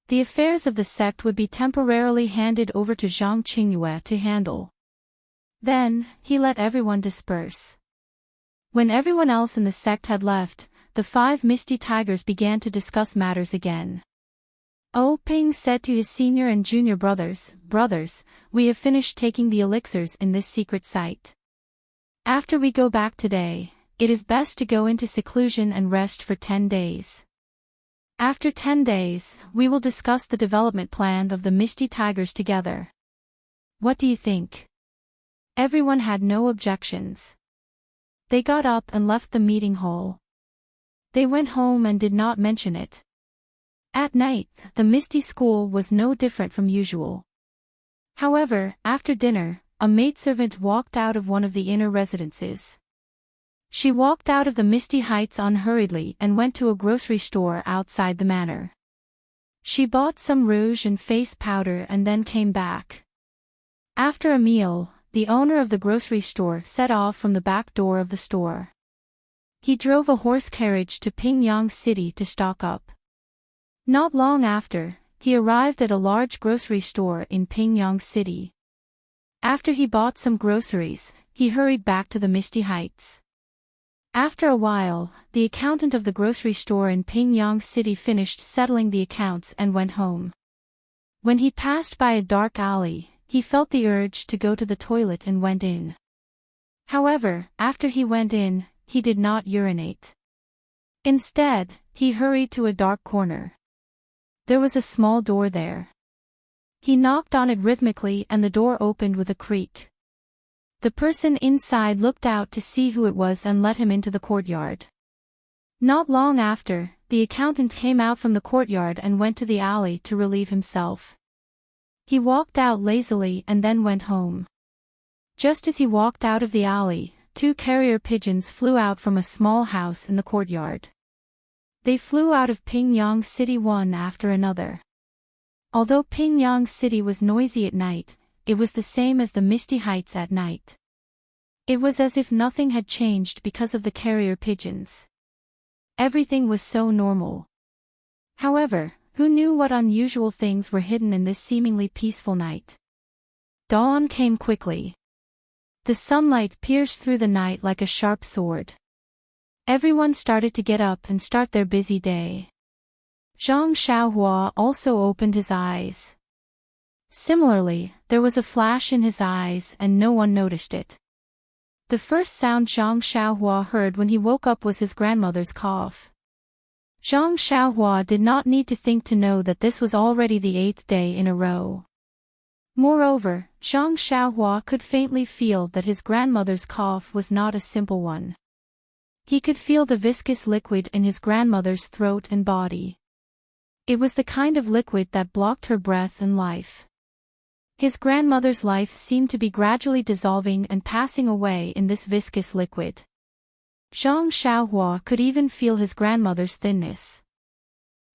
The affairs of the sect would be temporarily handed over to Zhang Qingyue to handle. Then, he let everyone disperse. When everyone else in the sect had left, the 5 misty tigers began to discuss matters again. Oh Ping said to his senior and junior brothers, "Brothers, we have finished taking the elixirs in this secret site. After we go back today, it is best to go into seclusion and rest for 10 days. After 10 days, we will discuss the development plan of the Misty Tigers together. What do you think?" Everyone had no objections. They got up and left the meeting hall. They went home and did not mention it. At night, the Misty School was no different from usual. However, after dinner, a maidservant walked out of one of the inner residences. She walked out of the Misty Heights unhurriedly and went to a grocery store outside the manor. She bought some rouge and face powder and then came back. After a meal, the owner of the grocery store set off from the back door of the store. He drove a horse carriage to Pingyang City to stock up. Not long after, he arrived at a large grocery store in Pingyang City. After he bought some groceries, he hurried back to the Misty Heights. After a while, the accountant of the grocery store in Pingyang City finished settling the accounts and went home. When he passed by a dark alley, he felt the urge to go to the toilet and went in. However, after he went in, he did not urinate. Instead, he hurried to a dark corner. There was a small door there. He knocked on it rhythmically and the door opened with a creak. The person inside looked out to see who it was and let him into the courtyard. Not long after, the accountant came out from the courtyard and went to the alley to relieve himself. He walked out lazily and then went home. Just as he walked out of the alley, 2 carrier pigeons flew out from a small house in the courtyard. They flew out of Pingyang City one after another. Although Pingyang City was noisy at night, it was the same as the Misty Heights at night. It was as if nothing had changed because of the carrier pigeons. Everything was so normal. However, who knew what unusual things were hidden in this seemingly peaceful night? Dawn came quickly. The sunlight pierced through the night like a sharp sword. Everyone started to get up and start their busy day. Zhang Xiaohua also opened his eyes. Similarly, there was a flash in his eyes and no one noticed it. The first sound Zhang Xiaohua heard when he woke up was his grandmother's cough. Zhang Xiaohua did not need to think to know that this was already the 8th day in a row. Moreover, Zhang Xiaohua could faintly feel that his grandmother's cough was not a simple one. He could feel the viscous liquid in his grandmother's throat and body. It was the kind of liquid that blocked her breath and life. His grandmother's life seemed to be gradually dissolving and passing away in this viscous liquid. Zhang Xiaohua could even feel his grandmother's thinness.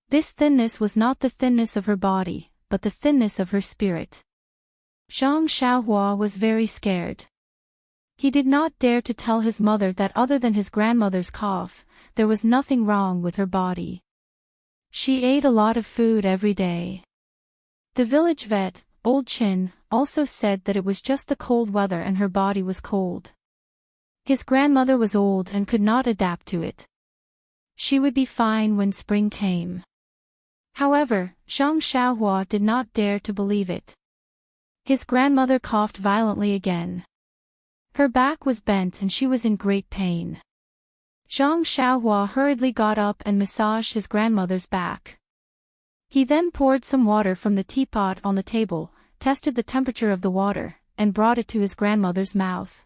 This thinness was not the thinness of her body, but the thinness of her spirit. Zhang Xiaohua was very scared. He did not dare to tell his mother that other than his grandmother's cough, there was nothing wrong with her body. She ate a lot of food every day. The village vet, Old Chin, also said that it was just the cold weather and her body was cold. His grandmother was old and could not adapt to it. She would be fine when spring came. However, Zhang Xiaohua did not dare to believe it. His grandmother coughed violently again. Her back was bent and she was in great pain. Zhang Xiaohua hurriedly got up and massaged his grandmother's back. He then poured some water from the teapot on the table, tested the temperature of the water, and brought it to his grandmother's mouth.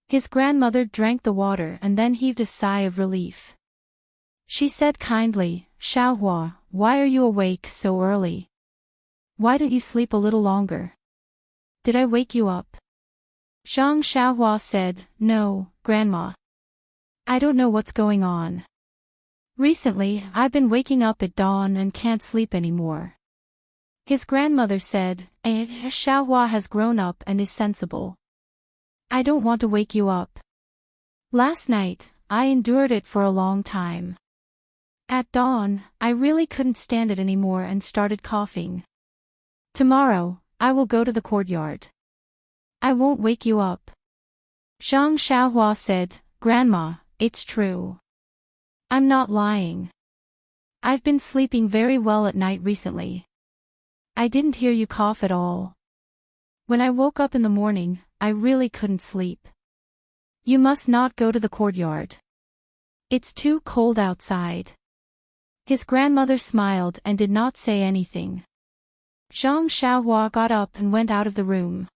His grandmother drank the water and then heaved a sigh of relief. She said kindly, "Xiaohua, why are you awake so early? Why don't you sleep a little longer? Did I wake you up?" Zhang Xiaohua said, "No, Grandma. I don't know what's going on. Recently, I've been waking up at dawn and can't sleep anymore." His grandmother said, Xiaohua has grown up and is sensible. I don't want to wake you up. Last night, I endured it for a long time. At dawn, I really couldn't stand it anymore and started coughing. Tomorrow, I will go to the courtyard. I won't wake you up. Zhang Xiaohua said, Grandma, it's true. I'm not lying. I've been sleeping very well at night recently. I didn't hear you cough at all. When I woke up in the morning, I really couldn't sleep. You must not go to the courtyard. It's too cold outside. His grandmother smiled and did not say anything. Zhang Xiaohua got up and went out of the room.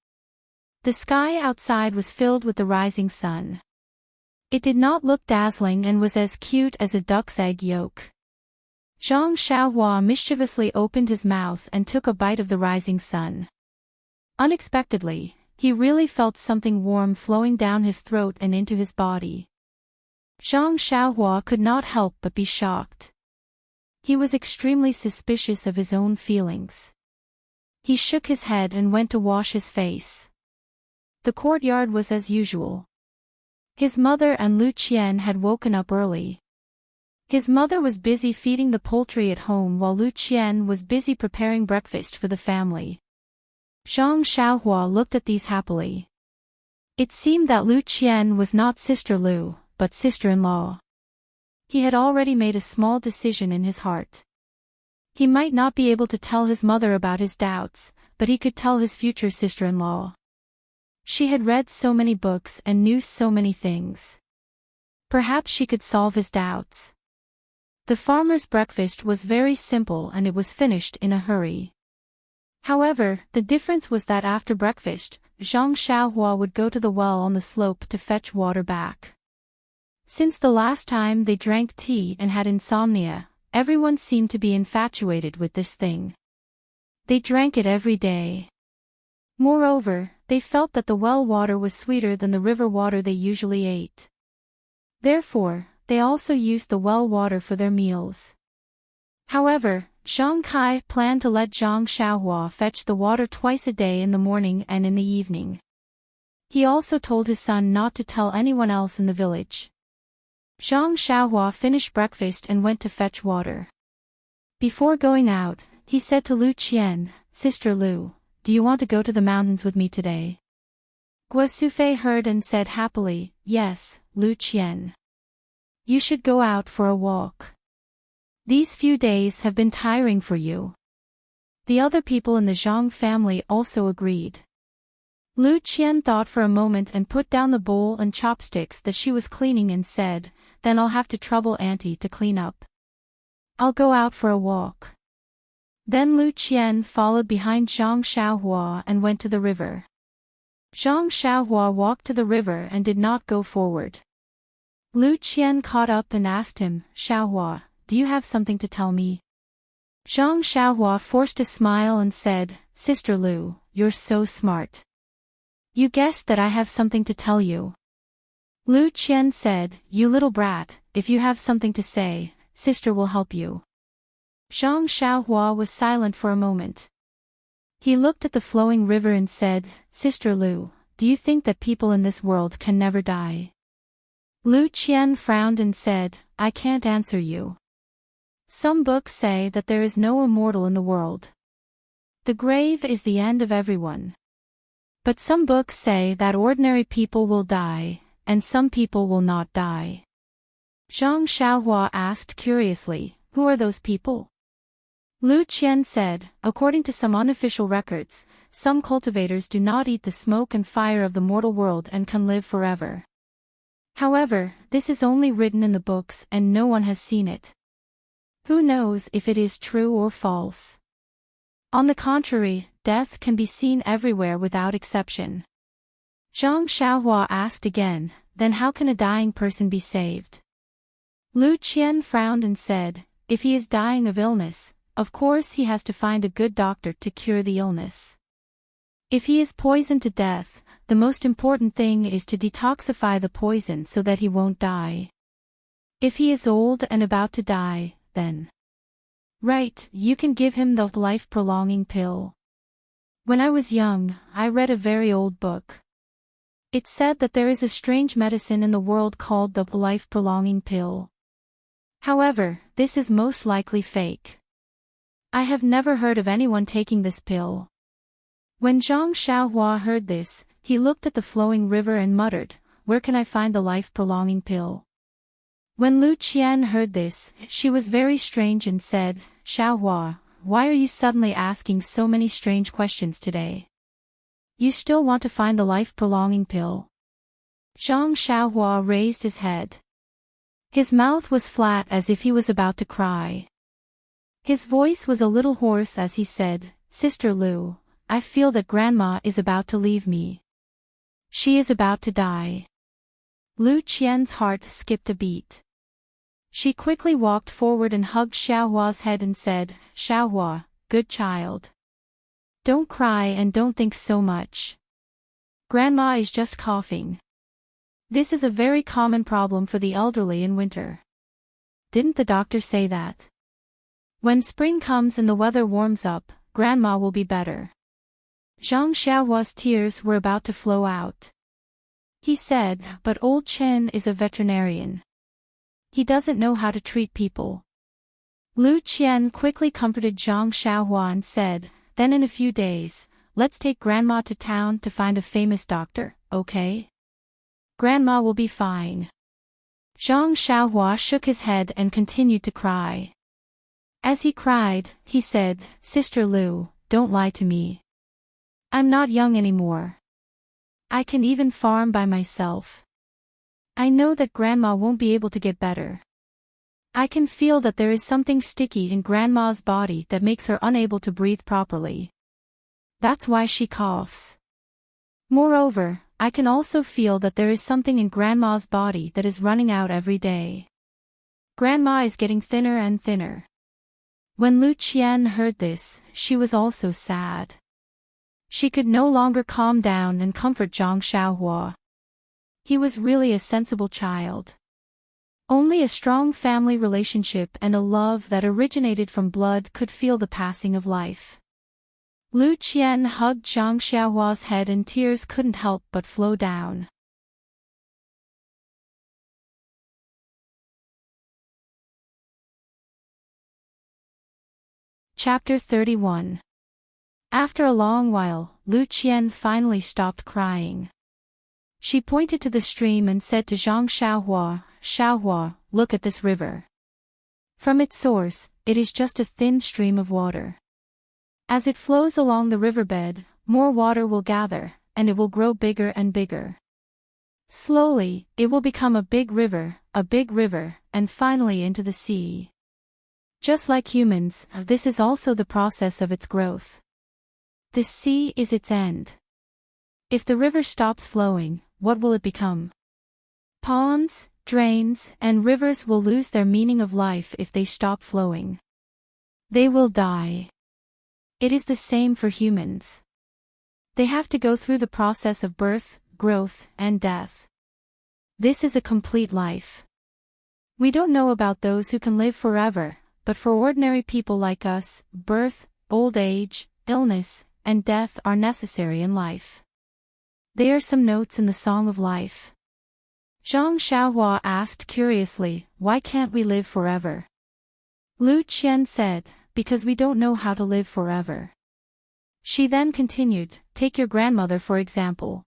The sky outside was filled with the rising sun. It did not look dazzling and was as cute as a duck's egg yolk. Zhang Xiaohua mischievously opened his mouth and took a bite of the rising sun. Unexpectedly, he really felt something warm flowing down his throat and into his body. Zhang Xiaohua could not help but be shocked. He was extremely suspicious of his own feelings. He shook his head and went to wash his face. The courtyard was as usual. His mother and Lu Qian had woken up early. His mother was busy feeding the poultry at home while Lu Qian was busy preparing breakfast for the family. Zhang Xiaohua looked at these happily. It seemed that Lu Qian was not Sister Lu, but sister-in-law. He had already made a small decision in his heart. He might not be able to tell his mother about his doubts, but he could tell his future sister-in-law. She had read so many books and knew so many things. Perhaps she could solve his doubts. The farmer's breakfast was very simple and it was finished in a hurry. However, the difference was that after breakfast, Zhang Xiaohua would go to the well on the slope to fetch water back. Since the last time they drank tea and had insomnia, everyone seemed to be infatuated with this thing. They drank it every day. Moreover, they felt that the well water was sweeter than the river water they usually ate. Therefore, they also used the well water for their meals. However, Zhang Kai planned to let Zhang Xiaohua fetch the water twice a day in the morning and in the evening. He also told his son not to tell anyone else in the village. Zhang Xiaohua finished breakfast and went to fetch water. Before going out, he said to Lu Qian, Sister Lu, do you want to go to the mountains with me today? Guo Sufei heard and said happily, Yes, Lu Qian. You should go out for a walk. These few days have been tiring for you. The other people in the Zhang family also agreed. Lu Qian thought for a moment and put down the bowl and chopsticks that she was cleaning and said, Then I'll have to trouble Auntie to clean up. I'll go out for a walk. Then Lu Qian followed behind Zhang Xiaohua and went to the river. Zhang Xiaohua walked to the river and did not go forward. Lu Qian caught up and asked him, Xiaohua, do you have something to tell me? Zhang Xiaohua forced a smile and said, Sister Lu, you're so smart. You guessed that I have something to tell you. Lu Qian said, You little brat, if you have something to say, sister will help you. Zhang Xiaohua was silent for a moment. He looked at the flowing river and said, Sister Lu, do you think that people in this world can never die? Lu Qian frowned and said, I can't answer you. Some books say that there is no immortal in the world. The grave is the end of everyone. But some books say that ordinary people will die, and some people will not die. Zhang Xiaohua asked curiously, Who are those people? Lu Qian said, According to some unofficial records, some cultivators do not eat the smoke and fire of the mortal world and can live forever. However, this is only written in the books and no one has seen it. Who knows if it is true or false? On the contrary, death can be seen everywhere without exception. Zhang Xiaohua asked again, Then how can a dying person be saved? Lu Qian frowned and said, If he is dying of illness, of course he has to find a good doctor to cure the illness. If he is poisoned to death, the most important thing is to detoxify the poison so that he won't die. If he is old and about to die, then right, you can give him the life-prolonging pill. When I was young, I read a very old book. It said that there is a strange medicine in the world called the life-prolonging pill. However, this is most likely fake. I have never heard of anyone taking this pill. When Zhang Xiaohua heard this, he looked at the flowing river and muttered, "Where can I find the life-prolonging pill?" When Lu Qian heard this, she was very strange and said, "Xiaohua, why are you suddenly asking so many strange questions today? You still want to find the life-prolonging pill?" Zhang Xiaohua raised his head. His mouth was flat as if he was about to cry. His voice was a little hoarse as he said, "Sister Lu, I feel that Grandma is about to leave me. She is about to die." Lu Qian's heart skipped a beat. She quickly walked forward and hugged Xiaohua's head and said, "Xiaohua, good child. Don't cry and don't think so much. Grandma is just coughing. This is a very common problem for the elderly in winter. Didn't the doctor say that? When spring comes and the weather warms up, Grandma will be better." Zhang Xiaohua's tears were about to flow out. He said, "But old Chen is a veterinarian. He doesn't know how to treat people." Lu Qian quickly comforted Zhang Xiaohua and said, "Then in a few days, let's take Grandma to town to find a famous doctor, okay? Grandma will be fine." Zhang Xiaohua shook his head and continued to cry. As he cried, he said, "Sister Lu, don't lie to me. I'm not young anymore. I can even farm by myself. I know that Grandma won't be able to get better. I can feel that there is something sticky in Grandma's body that makes her unable to breathe properly. That's why she coughs. Moreover, I can also feel that there is something in Grandma's body that is running out every day. Grandma is getting thinner and thinner." When Lu Qian heard this, she was also sad. She could no longer calm down and comfort Zhang Xiaohua. He was really a sensible child. Only a strong family relationship and a love that originated from blood could feel the passing of life. Lu Qian hugged Zhang Xiaohua's head and tears couldn't help but flow down. Chapter 31. After a long while, Lu Qian finally stopped crying. She pointed to the stream and said to Zhang Xiaohua, "Xiaohua, look at this river. From its source, it is just a thin stream of water. As it flows along the riverbed, more water will gather, and it will grow bigger and bigger. Slowly, it will become a big river, and finally into the sea. Just like humans, this is also the process of its growth. The sea is its end. If the river stops flowing, what will it become? Ponds, drains, and rivers will lose their meaning of life if they stop flowing. They will die. It is the same for humans. They have to go through the process of birth, growth, and death. This is a complete life. We don't know about those who can live forever, but for ordinary people like us, birth, old age, illness, and death are necessary in life. They are some notes in the Song of Life." Zhang Xiaohua asked curiously, "Why can't we live forever?" Lu Qian said, "Because we don't know how to live forever." She then continued, "Take your grandmother for example.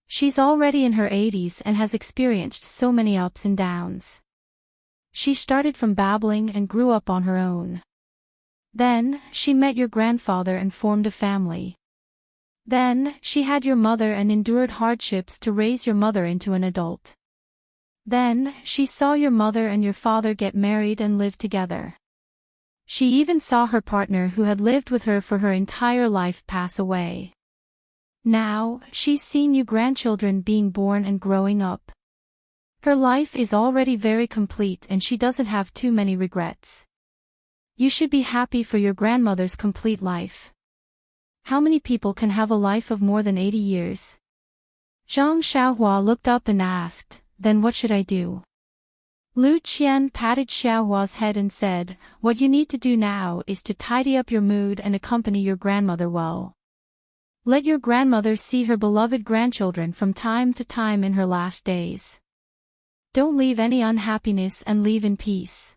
She's already in her 80s and has experienced so many ups and downs. She started from babbling and grew up on her own. Then, she met your grandfather and formed a family. Then, she had your mother and endured hardships to raise your mother into an adult. Then, she saw your mother and your father get married and live together. She even saw her partner who had lived with her for her entire life pass away. Now, she's seen you grandchildren being born and growing up. Her life is already very complete and she doesn't have too many regrets. You should be happy for your grandmother's complete life. How many people can have a life of more than 80 years? Zhang Xiaohua looked up and asked, "Then what should I do?" Lu Qian patted Xiaohua's head and said, "What you need to do now is to tidy up your mood and accompany your grandmother well. Let your grandmother see her beloved grandchildren from time to time in her last days. Don't leave any unhappiness and leave in peace.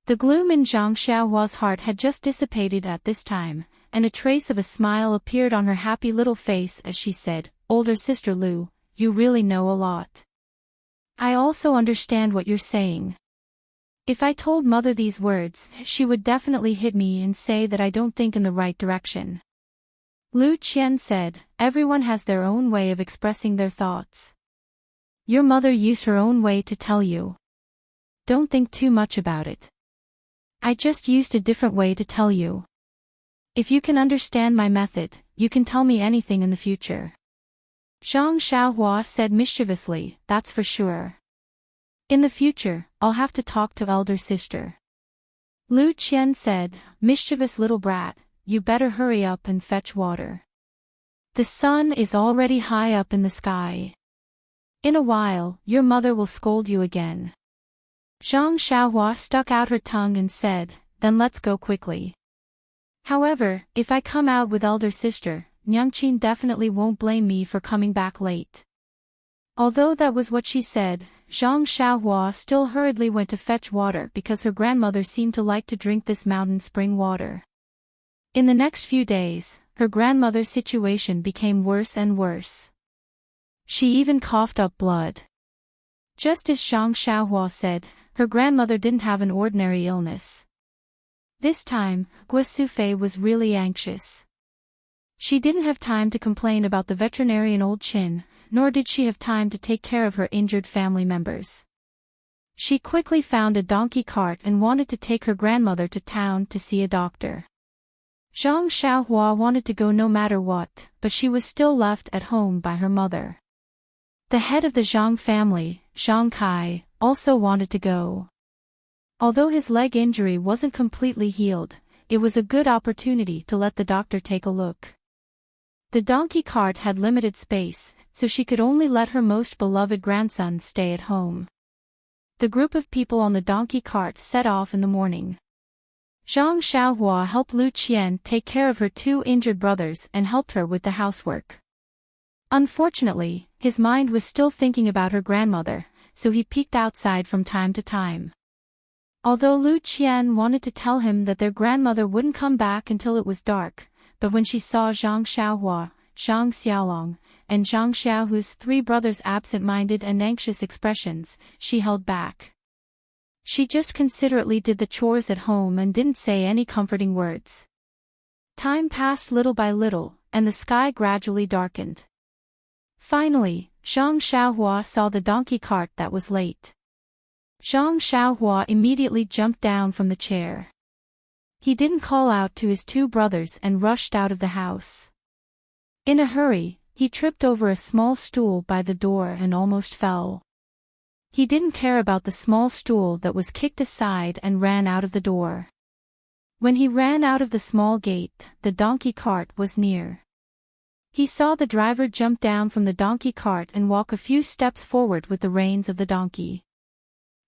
The gloom in Zhang Xiaohua's heart had just dissipated at this time, and a trace of a smile appeared on her happy little face as she said, "Older sister Lu, you really know a lot. I also understand what you're saying. If I told mother these words, she would definitely hit me and say that I don't think in the right direction." Lu Qian said, "Everyone has their own way of expressing their thoughts. Your mother used her own way to tell you. Don't think too much about it. I just used a different way to tell you. If you can understand my method, you can tell me anything in the future." Zhang Xiaohua said mischievously, "That's for sure. In the future, I'll have to talk to elder sister." Lu Qian said, "Mischievous little brat, you better hurry up and fetch water. The sun is already high up in the sky. In a while, your mother will scold you again." Zhang Xiaohua stuck out her tongue and said, "Then let's go quickly. However, if I come out with elder sister, Nyangqin definitely won't blame me for coming back late." Although that was what she said, Zhang Xiaohua still hurriedly went to fetch water because her grandmother seemed to like to drink this mountain spring water. In the next few days, her grandmother's situation became worse and worse. She even coughed up blood. Just as Zhang Xiaohua said, her grandmother didn't have an ordinary illness. This time, Guo Sufei was really anxious. She didn't have time to complain about the veterinarian old Qin, nor did she have time to take care of her injured family members. She quickly found a donkey cart and wanted to take her grandmother to town to see a doctor. Zhang Xiaohua wanted to go no matter what, but she was still left at home by her mother. The head of the Zhang family, Zhang Kai, also wanted to go. Although his leg injury wasn't completely healed, it was a good opportunity to let the doctor take a look. The donkey cart had limited space, so she could only let her most beloved grandson stay at home. The group of people on the donkey cart set off in the morning. Zhang Xiaohua helped Lu Qian take care of her two injured brothers and helped her with the housework. Unfortunately, his mind was still thinking about her grandmother, so he peeked outside from time to time. Although Lu Qian wanted to tell him that their grandmother wouldn't come back until it was dark, but when she saw Zhang Xiaohua, Zhang Xiaolong, and Zhang Xiaohu's three brothers' absent-minded and anxious expressions, she held back. She just considerately did the chores at home and didn't say any comforting words. Time passed little by little, and the sky gradually darkened. Finally, Zhang Xiaohua saw the donkey cart that was late. Zhang Xiaohua immediately jumped down from the chair. He didn't call out to his two brothers and rushed out of the house. In a hurry, he tripped over a small stool by the door and almost fell. He didn't care about the small stool that was kicked aside and ran out of the door. When he ran out of the small gate, the donkey cart was near. He saw the driver jump down from the donkey cart and walk a few steps forward with the reins of the donkey.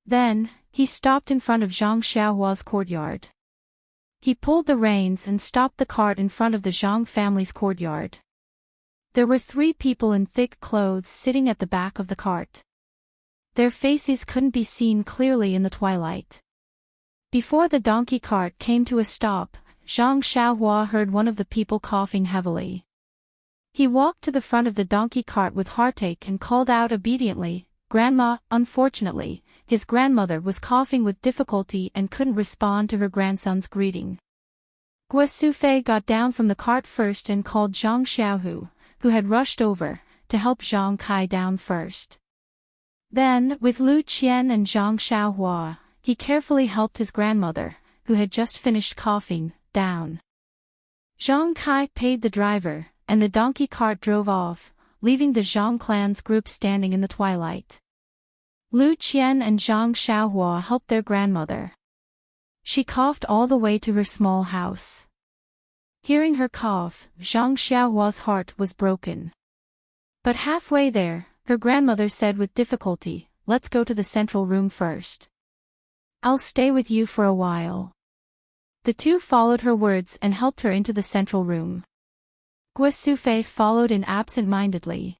Then, he stopped in front of Zhang Xiaohua's courtyard. He pulled the reins and stopped the cart in front of the Zhang family's courtyard. There were three people in thick clothes sitting at the back of the cart. Their faces couldn't be seen clearly in the twilight. Before the donkey cart came to a stop, Zhang Xiaohua heard one of the people coughing heavily. He walked to the front of the donkey cart with heartache and called out obediently, "Grandma." Unfortunately, his grandmother was coughing with difficulty and couldn't respond to her grandson's greeting. Guo Sufei got down from the cart first and called Zhang Xiaohu, who had rushed over, to help Zhang Kai down first. Then, with Lu Qian and Zhang Xiaohua, he carefully helped his grandmother, who had just finished coughing, down. Zhang Kai paid the driver, and the donkey cart drove off, leaving the Zhang clan's group standing in the twilight. Lu Qian and Zhang Xiaohua helped their grandmother. She coughed all the way to her small house. Hearing her cough, Zhang Xiaohua's heart was broken. But halfway there, her grandmother said with difficulty, "Let's go to the central room first. I'll stay with you for a while." The two followed her words and helped her into the central room. Guo Sufei followed in absent-mindedly.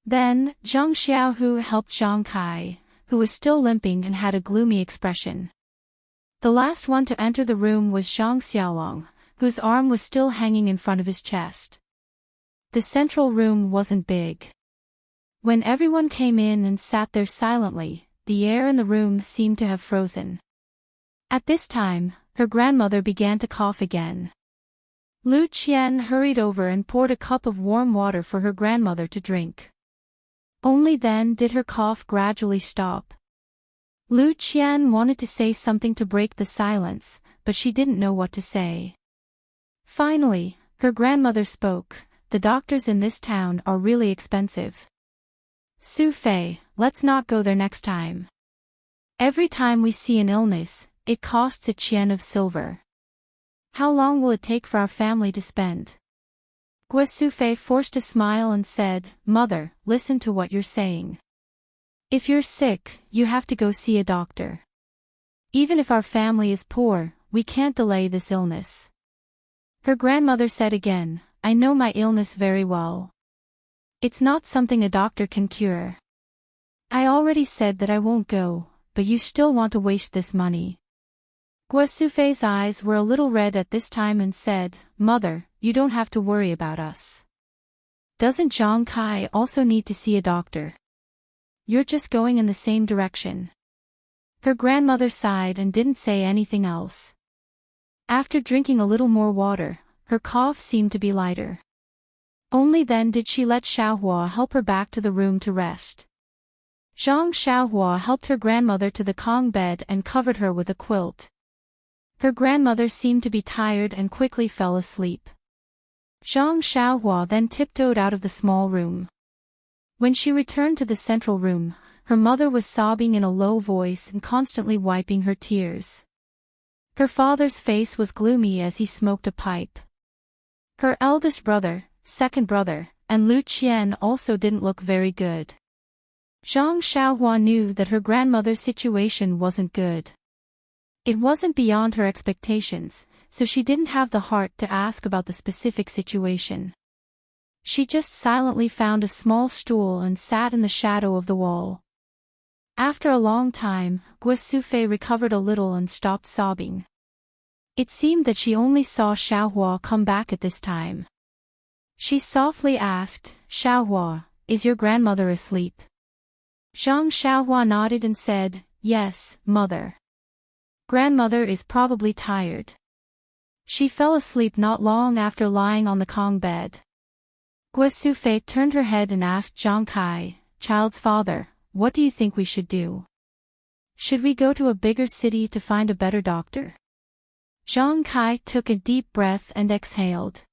Then, Zhang Xiaohu helped Zhang Kai, who was still limping and had a gloomy expression. The last one to enter the room was Zhang Xiaolong, whose arm was still hanging in front of his chest. The central room wasn't big. When everyone came in and sat there silently, the air in the room seemed to have frozen. At this time, her grandmother began to cough again. Lu Qian hurried over and poured a cup of warm water for her grandmother to drink. Only then did her cough gradually stop. Lu Qian wanted to say something to break the silence, but she didn't know what to say. Finally, her grandmother spoke. The doctors in this town are really expensive. Su Fei, let's not go there next time. Every time we see an illness, it costs a qian of silver. How long will it take for our family to spend? Gua Su Fei forced a smile and said, Mother, listen to what you're saying. If you're sick, you have to go see a doctor. Even if our family is poor, we can't delay this illness. Her grandmother said again, I know my illness very well. It's not something a doctor can cure. I already said that I won't go, but you still want to waste this money. Gua Sufei's eyes were a little red at this time and said, Mother, you don't have to worry about us. Doesn't Zhang Kai also need to see a doctor? You're just going in the same direction. Her grandmother sighed and didn't say anything else. After drinking a little more water, her cough seemed to be lighter. Only then did she let Xiaohua help her back to the room to rest. Zhang Xiaohua helped her grandmother to the Kong bed and covered her with a quilt. Her grandmother seemed to be tired and quickly fell asleep. Zhang Xiaohua then tiptoed out of the small room. When she returned to the central room, her mother was sobbing in a low voice and constantly wiping her tears. Her father's face was gloomy as he smoked a pipe. Her eldest brother, second brother, and Lu Qian also didn't look very good. Zhang Xiaohua knew that her grandmother's situation wasn't good. It wasn't beyond her expectations, so she didn't have the heart to ask about the specific situation. She just silently found a small stool and sat in the shadow of the wall. After a long time, Gua Sufei recovered a little and stopped sobbing. It seemed that she only saw Xiaohua come back at this time. She softly asked, Xiaohua, is your grandmother asleep? Zhang Xiaohua nodded and said, Yes, mother. Grandmother is probably tired. She fell asleep not long after lying on the Kong bed. Gua Sufei turned her head and asked Zhang Kai, Child's father, what do you think we should do? Should we go to a bigger city to find a better doctor? Zhang Kai took a deep breath and exhaled.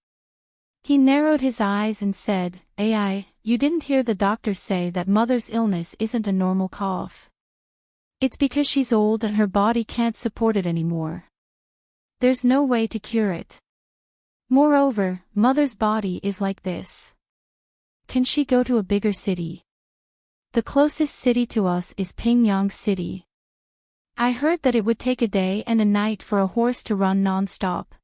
He narrowed his eyes and said, Ai, you didn't hear the doctor say that mother's illness isn't a normal cough. It's because she's old and her body can't support it anymore. There's no way to cure it. Moreover, mother's body is like this. Can she go to a bigger city? The closest city to us is Pingyang City. I heard that it would take a day and a night for a horse to run non-stop.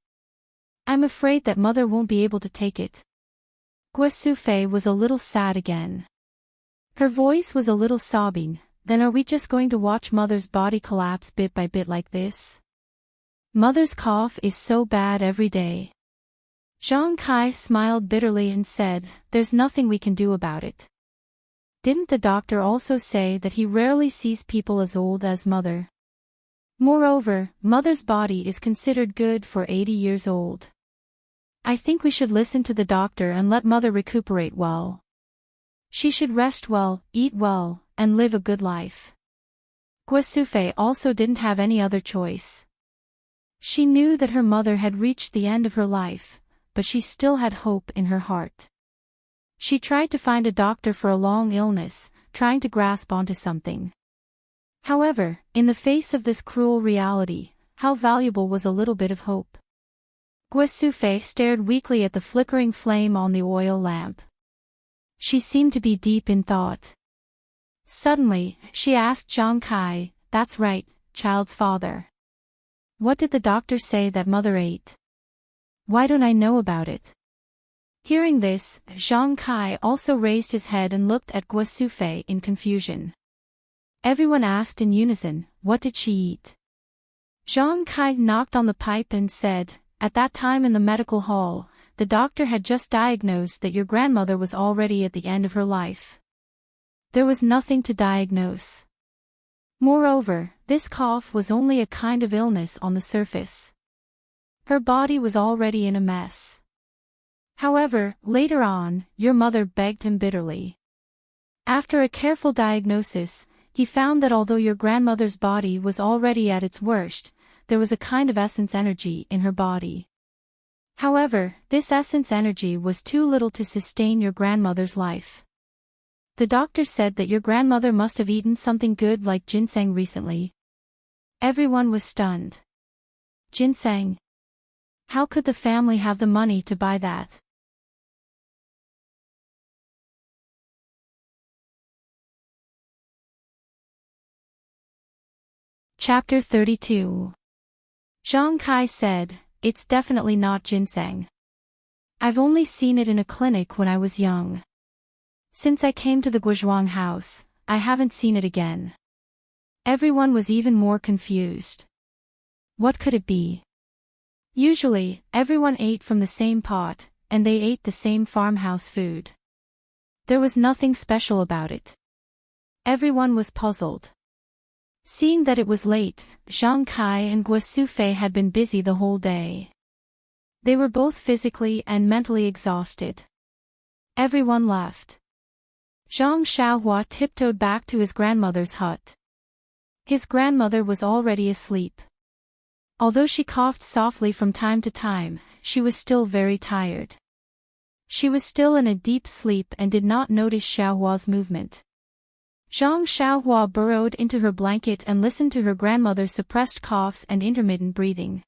I'm afraid that mother won't be able to take it. Gua Sufei was a little sad again. Her voice was a little sobbing. Then are we just going to watch mother's body collapse bit by bit like this? Mother's cough is so bad every day. Zhang Kai smiled bitterly and said, There's nothing we can do about it. Didn't the doctor also say that he rarely sees people as old as mother? Moreover, mother's body is considered good for 80 years old. I think we should listen to the doctor and let mother recuperate well. She should rest well, eat well, and live a good life. Gua Sufei also didn't have any other choice. She knew that her mother had reached the end of her life, but she still had hope in her heart. She tried to find a doctor for a long illness, trying to grasp onto something. However, in the face of this cruel reality, how valuable was a little bit of hope? Gua Sufei stared weakly at the flickering flame on the oil lamp. She seemed to be deep in thought. Suddenly, she asked Zhang Kai, That's right, child's father. What did the doctor say that mother ate? Why don't I know about it? Hearing this, Zhang Kai also raised his head and looked at Gua Sufei in confusion. Everyone asked in unison, what did she eat? Zhang Kai knocked on the pipe and said, at that time in the medical hall, the doctor had just diagnosed that your grandmother was already at the end of her life. There was nothing to diagnose. Moreover, this cough was only a kind of illness on the surface. Her body was already in a mess. However, later on, your mother begged him bitterly. After a careful diagnosis, he found that although your grandmother's body was already at its worst, there was a kind of essence energy in her body. However, this essence energy was too little to sustain your grandmother's life. The doctor said that your grandmother must have eaten something good like ginseng recently. Everyone was stunned. Ginseng? How could the family have the money to buy that? Chapter 32. Zhang Kai said, it's definitely not ginseng. I've only seen it in a clinic when I was young. Since I came to the Guozhuang house, I haven't seen it again. Everyone was even more confused. What could it be? Usually, everyone ate from the same pot, and they ate the same farmhouse food. There was nothing special about it. Everyone was puzzled. Seeing that it was late, Zhang Kai and Guo Sufei had been busy the whole day. They were both physically and mentally exhausted. Everyone left. Zhang Xiaohua tiptoed back to his grandmother's hut. His grandmother was already asleep. Although she coughed softly from time to time, she was still very tired. She was still in a deep sleep and did not notice Xiaohua's movement. Zhang Xiaohua burrowed into her blanket and listened to her grandmother's suppressed coughs and intermittent breathing.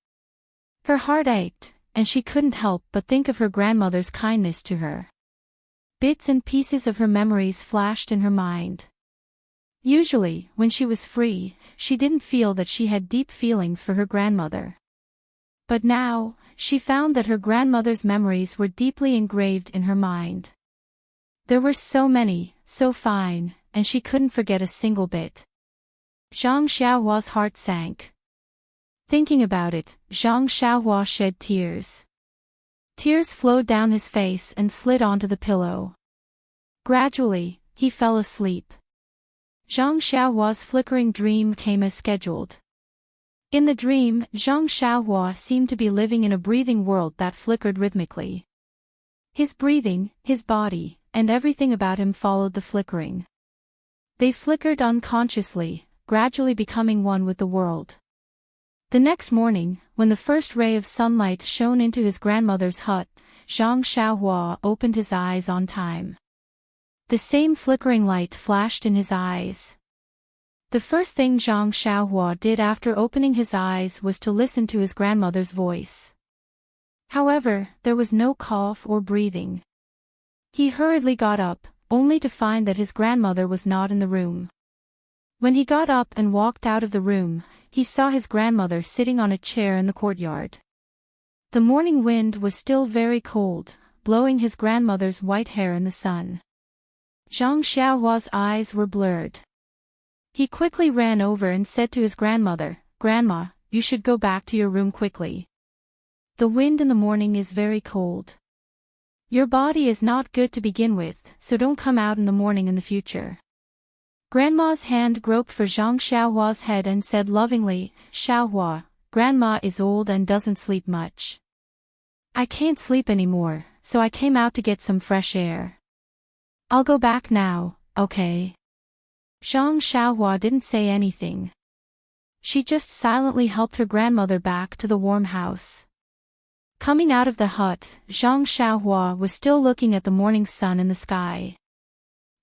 Her heart ached, and she couldn't help but think of her grandmother's kindness to her. Bits and pieces of her memories flashed in her mind. Usually, when she was free, she didn't feel that she had deep feelings for her grandmother. But now, she found that her grandmother's memories were deeply engraved in her mind. There were so many, so fine, and she couldn't forget a single bit. Zhang Xiaohua's heart sank. Thinking about it, Zhang Xiaohua shed tears. Tears flowed down his face and slid onto the pillow. Gradually, he fell asleep. Zhang Xiaohua's flickering dream came as scheduled. In the dream, Zhang Xiaohua seemed to be living in a breathing world that flickered rhythmically. His breathing, his body, and everything about him followed the flickering. They flickered unconsciously, gradually becoming one with the world. The next morning, when the first ray of sunlight shone into his grandmother's hut, Zhang Xiaohua opened his eyes on time. The same flickering light flashed in his eyes. The first thing Zhang Xiaohua did after opening his eyes was to listen to his grandmother's voice. However, there was no cough or breathing. He hurriedly got up, only to find that his grandmother was not in the room. When he got up and walked out of the room, he saw his grandmother sitting on a chair in the courtyard. The morning wind was still very cold, blowing his grandmother's white hair in the sun. Zhang Xiaohua's eyes were blurred. He quickly ran over and said to his grandmother, "Grandma, you should go back to your room quickly. The wind in the morning is very cold. Your body is not good to begin with, so don't come out in the morning in the future." Grandma's hand groped for Zhang Xiaohua's head and said lovingly, "Xiaohua, Grandma is old and doesn't sleep much. I can't sleep anymore, so I came out to get some fresh air. I'll go back now, okay?" Zhang Xiaohua didn't say anything. She just silently helped her grandmother back to the warm house. Coming out of the hut, Zhang Xiaohua was still looking at the morning sun in the sky.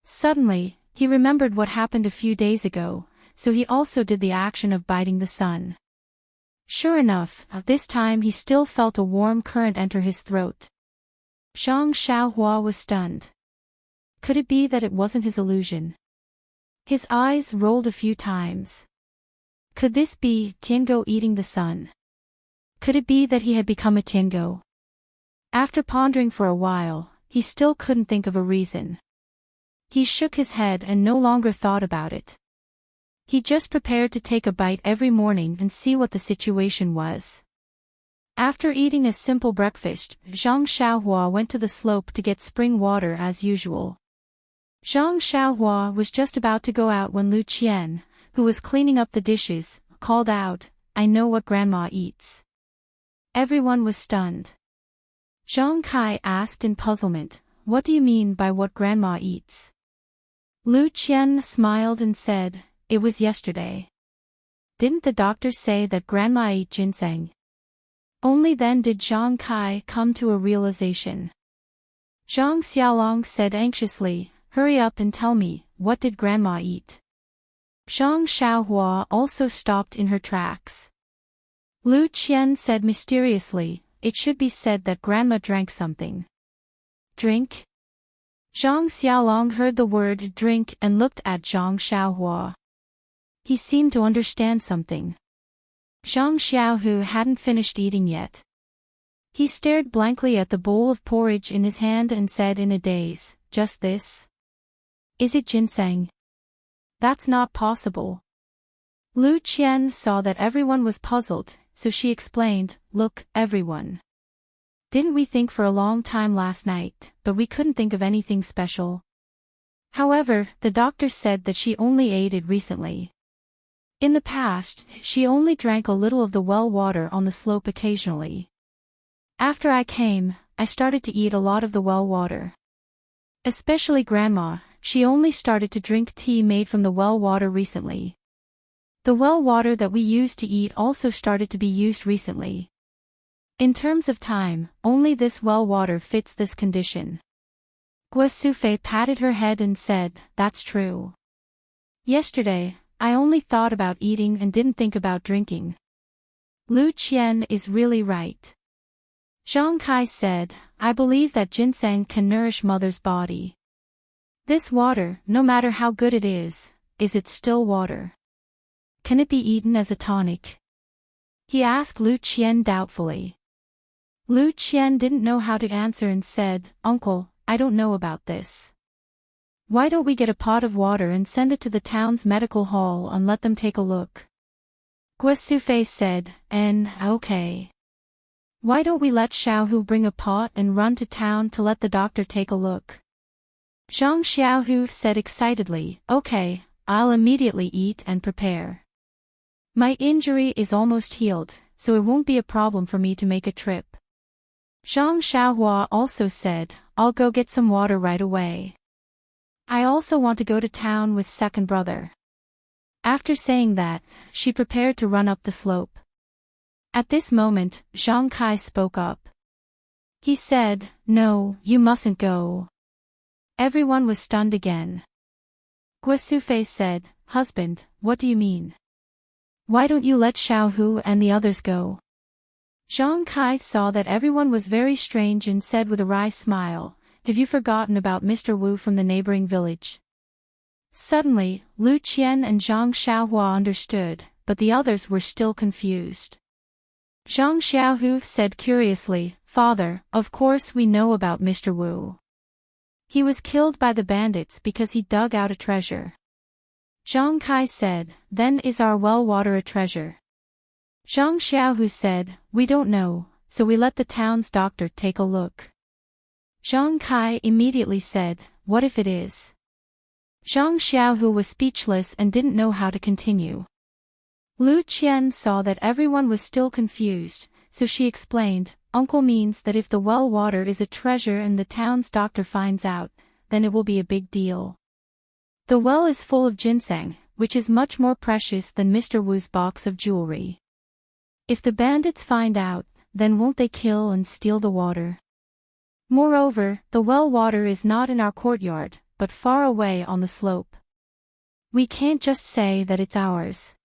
Suddenly, he remembered what happened a few days ago, so he also did the action of biting the sun. Sure enough, this time he still felt a warm current enter his throat. Zhang Xiaohua was stunned. Could it be that it wasn't his illusion? His eyes rolled a few times. Could this be Tiango eating the sun? Could it be that he had become a Tiango? After pondering for a while, he still couldn't think of a reason. He shook his head and no longer thought about it. He just prepared to take a bite every morning and see what the situation was. After eating a simple breakfast, Zhang Xiaohua went to the slope to get spring water as usual. Zhang Xiaohua was just about to go out when Lu Qian, who was cleaning up the dishes, called out, "I know what Grandma eats." Everyone was stunned. Zhang Kai asked in puzzlement, "What do you mean by what Grandma eats?" Lu Qian smiled and said, "It was yesterday. Didn't the doctor say that Grandma ate ginseng?" Only then did Zhang Kai come to a realization. Zhang Xiaolong said anxiously, "Hurry up and tell me, what did Grandma eat?" Zhang Xiaohua also stopped in her tracks. Lu Qian said mysteriously, "It should be said that Grandma drank something." "Drink?" Zhang Xiaolong heard the word drink and looked at Zhang Xiaohua. He seemed to understand something. Zhang Xiaohu hadn't finished eating yet. He stared blankly at the bowl of porridge in his hand and said in a daze, "Just this? Is it ginseng? That's not possible." Lu Qian saw that everyone was puzzled, so she explained, "Look, everyone. Didn't we think for a long time last night, but we couldn't think of anything special. However, the doctor said that she only ate it recently. In the past, she only drank a little of the well water on the slope occasionally. After I came, I started to eat a lot of the well water. Especially Grandma, she only started to drink tea made from the well water recently. The well water that we used to eat also started to be used recently. In terms of time, only this well water fits this condition." Guo Sufei patted her head and said, "That's true. Yesterday, I only thought about eating and didn't think about drinking. Lu Qian is really right." Zhang Kai said, "I believe that ginseng can nourish Mother's body. This water, no matter how good it is it still water? Can it be eaten as a tonic?" He asked Lu Qian doubtfully. Lu Qian didn't know how to answer and said, "Uncle, I don't know about this. Why don't we get a pot of water and send it to the town's medical hall and let them take a look?" Guo Sufei said, Okay. Why don't we let Xiaohu bring a pot and run to town to let the doctor take a look?" Zhang Xiaohu said excitedly, "Okay, I'll immediately eat and prepare. My injury is almost healed, so it won't be a problem for me to make a trip." Zhang Xiaohua also said, "I'll go get some water right away. I also want to go to town with second brother." After saying that, she prepared to run up the slope. At this moment, Zhang Kai spoke up. He said, "No, you mustn't go." Everyone was stunned again. Guo Sufei said, "Husband, what do you mean? Why don't you let Xiaohu and the others go?" Zhang Kai saw that everyone was very strange and said with a wry smile, "Have you forgotten about Mr. Wu from the neighboring village?" Suddenly, Lu Qian and Zhang Xiaohua understood, but the others were still confused. Zhang Xiaohu said curiously, "Father, of course we know about Mr. Wu. He was killed by the bandits because he dug out a treasure." Zhang Kai said, "Then is our well water a treasure?" Zhang Xiaohu said, "We don't know, so we let the town's doctor take a look." Zhang Kai immediately said, "What if it is?" Zhang Xiaohu was speechless and didn't know how to continue. Lu Qian saw that everyone was still confused, so she explained, "Uncle means that if the well water is a treasure and the town's doctor finds out, then it will be a big deal. The well is full of ginseng, which is much more precious than Mr. Wu's box of jewelry. If the bandits find out, then won't they kill and steal the water? Moreover, the well water is not in our courtyard, but far away on the slope. We can't just say that it's ours.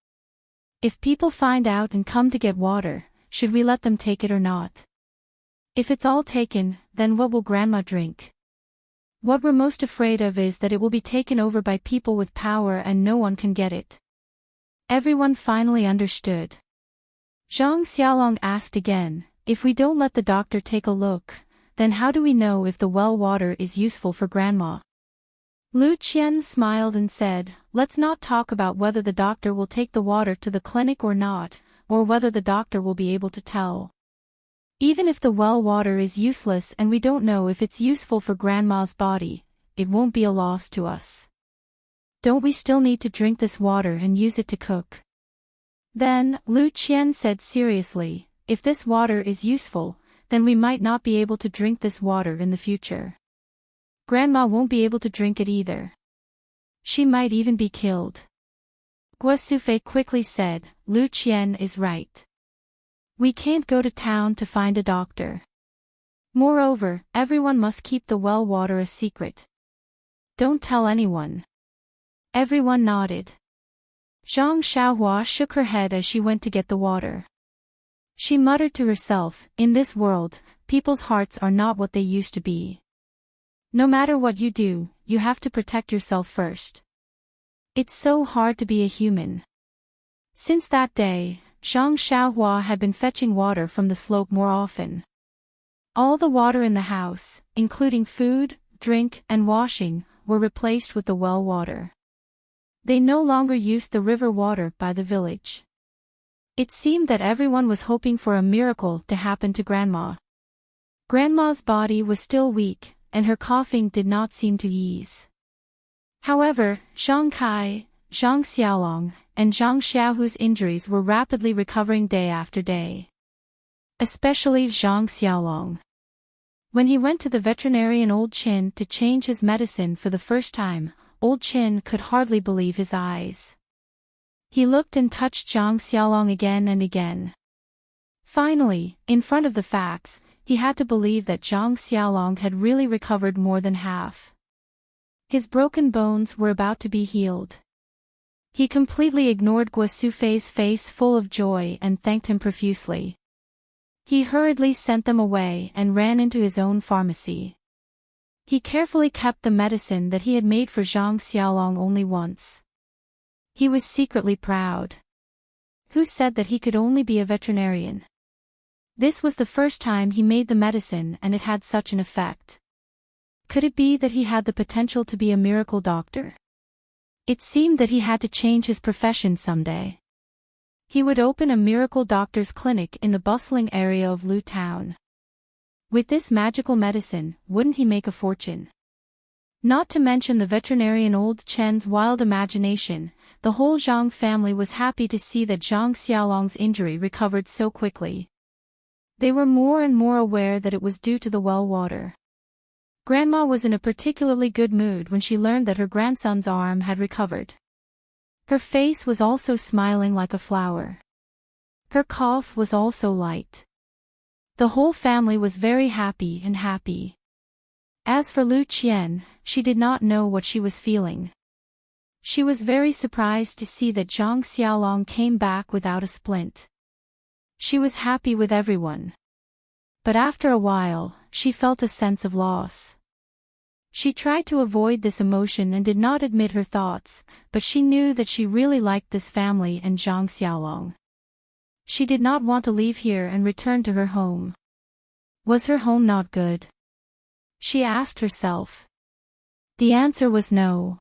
If people find out and come to get water, should we let them take it or not? If it's all taken, then what will Grandma drink? What we're most afraid of is that it will be taken over by people with power and no one can get it." Everyone finally understood. Zhang Xiaolong asked again, "If we don't let the doctor take a look, then how do we know if the well water is useful for Grandma?" Lu Qian smiled and said, "Let's not talk about whether the doctor will take the water to the clinic or not, or whether the doctor will be able to tell. Even if the well water is useless and we don't know if it's useful for Grandma's body, it won't be a loss to us. Don't we still need to drink this water and use it to cook?" Then, Lu Qian said seriously, "If this water is useful, then we might not be able to drink this water in the future. Grandma won't be able to drink it either. She might even be killed." Guo Sufei quickly said, "Lu Qian is right. We can't go to town to find a doctor. Moreover, everyone must keep the well water a secret. Don't tell anyone." Everyone nodded. Zhang Xiaohua shook her head as she went to get the water. She muttered to herself, "In this world, people's hearts are not what they used to be. No matter what you do, you have to protect yourself first. It's so hard to be a human." Since that day, Zhang Xiaohua had been fetching water from the slope more often. All the water in the house, including food, drink, and washing, were replaced with the well water. They no longer used the river water by the village. It seemed that everyone was hoping for a miracle to happen to Grandma. Grandma's body was still weak, and her coughing did not seem to ease. However, Zhang Kai, Zhang Xiaolong, and Zhang Xiaohu's injuries were rapidly recovering day after day. Especially Zhang Xiaolong. When he went to the veterinarian Old Chin to change his medicine for the first time, Old Chin could hardly believe his eyes. He looked and touched Zhang Xiaolong again and again. Finally, in front of the facts, he had to believe that Zhang Xiaolong had really recovered more than half. His broken bones were about to be healed. He completely ignored Guo Sufei's face full of joy and thanked him profusely. He hurriedly sent them away and ran into his own pharmacy. He carefully kept the medicine that he had made for Zhang Xiaolong only once. He was secretly proud. Who said that he could only be a veterinarian? This was the first time he made the medicine and it had such an effect. Could it be that he had the potential to be a miracle doctor? It seemed that he had to change his profession someday. He would open a miracle doctor's clinic in the bustling area of Lu Town. With this magical medicine, wouldn't he make a fortune? Not to mention the veterinarian Old Chen's wild imagination, the whole Zhang family was happy to see that Zhang Xiaolong's injury recovered so quickly. They were more and more aware that it was due to the well water. Grandma was in a particularly good mood when she learned that her grandson's arm had recovered. Her face was also smiling like a flower. Her cough was also light. The whole family was very happy and happy. As for Lu Qian, she did not know what she was feeling. She was very surprised to see that Zhang Xiaolong came back without a splint. She was happy with everyone. But after a while, she felt a sense of loss. She tried to avoid this emotion and did not admit her thoughts, but she knew that she really liked this family and Zhang Xiaolong. She did not want to leave here and return to her home. Was her home not good? She asked herself. The answer was no.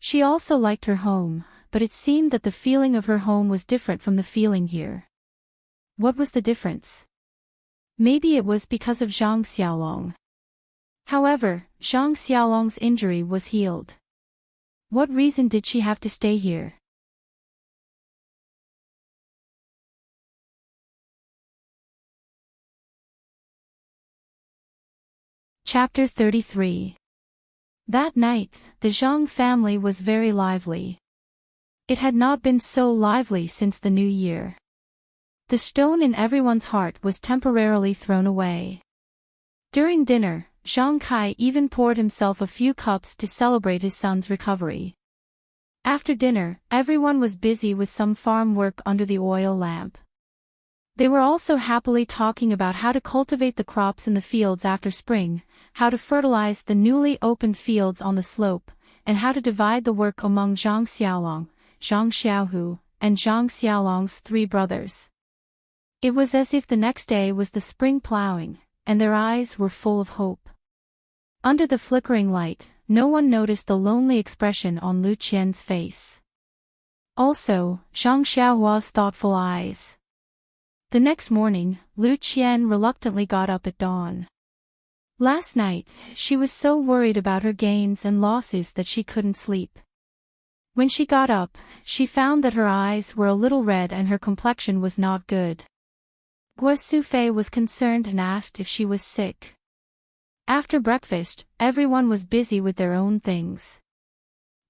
She also liked her home, but it seemed that the feeling of her home was different from the feeling here. What was the difference? Maybe it was because of Zhang Xiaolong. However, Zhang Xiaolong's injury was healed. What reason did she have to stay here? Chapter 33. That night, the Zhang family was very lively. It had not been so lively since the new year. The stone in everyone's heart was temporarily thrown away. During dinner, Zhang Kai even poured himself a few cups to celebrate his son's recovery. After dinner, everyone was busy with some farm work under the oil lamp. They were also happily talking about how to cultivate the crops in the fields after spring, how to fertilize the newly opened fields on the slope, and how to divide the work among Zhang Xiaolong, Zhang Xiaohu, and Zhang Xiaolong's 3 brothers. It was as if the next day was the spring plowing, and their eyes were full of hope. Under the flickering light, no one noticed the lonely expression on Lu Qian's face. Also, Zhang Xiaohua's thoughtful eyes. The next morning, Lu Qian reluctantly got up at dawn. Last night, she was so worried about her gains and losses that she couldn't sleep. When she got up, she found that her eyes were a little red and her complexion was not good. Guo Sufei was concerned and asked if she was sick. After breakfast, everyone was busy with their own things.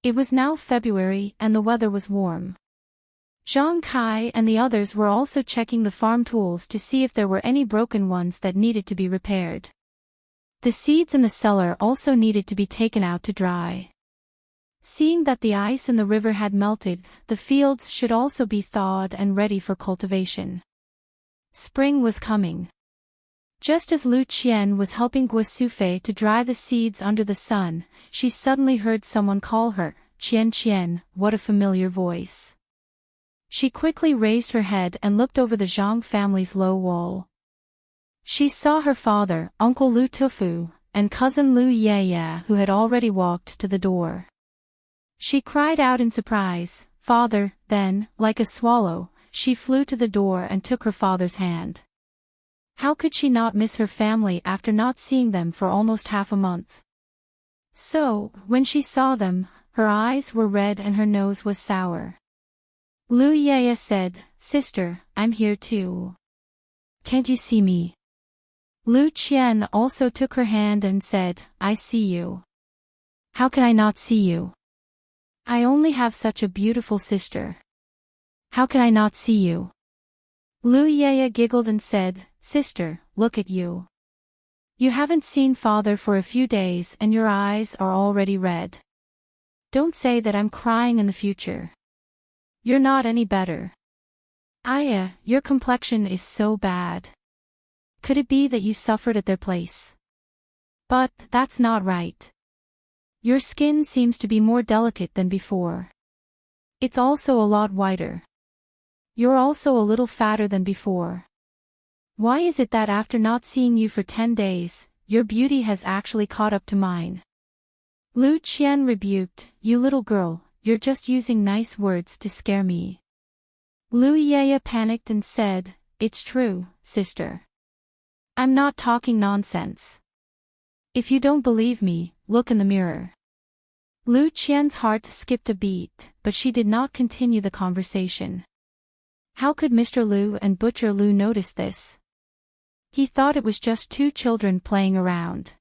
It was now February and the weather was warm. Zhang Kai and the others were also checking the farm tools to see if there were any broken ones that needed to be repaired. The seeds in the cellar also needed to be taken out to dry. Seeing that the ice in the river had melted, the fields should also be thawed and ready for cultivation. Spring was coming. Just as Lu Qian was helping Guo Sufei to dry the seeds under the sun, she suddenly heard someone call her, "Qian Qian," what a familiar voice. She quickly raised her head and looked over the Zhang family's low wall. She saw her father, Uncle Lu Tufu, and cousin Lu Yeye who had already walked to the door. She cried out in surprise, "Father," then, like a swallow, she flew to the door and took her father's hand. How could she not miss her family after not seeing them for almost half a month? So, when she saw them, her eyes were red and her nose was sour. Lu Yeye said, "Sister, I'm here too. Can't you see me?" Lu Qian also took her hand and said, "I see you. How can I not see you? I only have such a beautiful sister. How can I not see you?" Lu Yeye giggled and said, "Sister, look at you. You haven't seen father for a few days and your eyes are already red. Don't say that I'm crying in the future. You're not any better. Aya, your complexion is so bad. Could it be that you suffered at their place? But that's not right. Your skin seems to be more delicate than before. It's also a lot whiter. You're also a little fatter than before. Why is it that after not seeing you for 10 days, your beauty has actually caught up to mine?" Lu Qian rebuked, "You little girl, you're just using nice words to scare me." Lu Yeye panicked and said, "It's true, sister. I'm not talking nonsense. If you don't believe me, look in the mirror." Lu Qian's heart skipped a beat, but she did not continue the conversation. How could Mr. Lu and Butcher Lu notice this? He thought it was just two children playing around.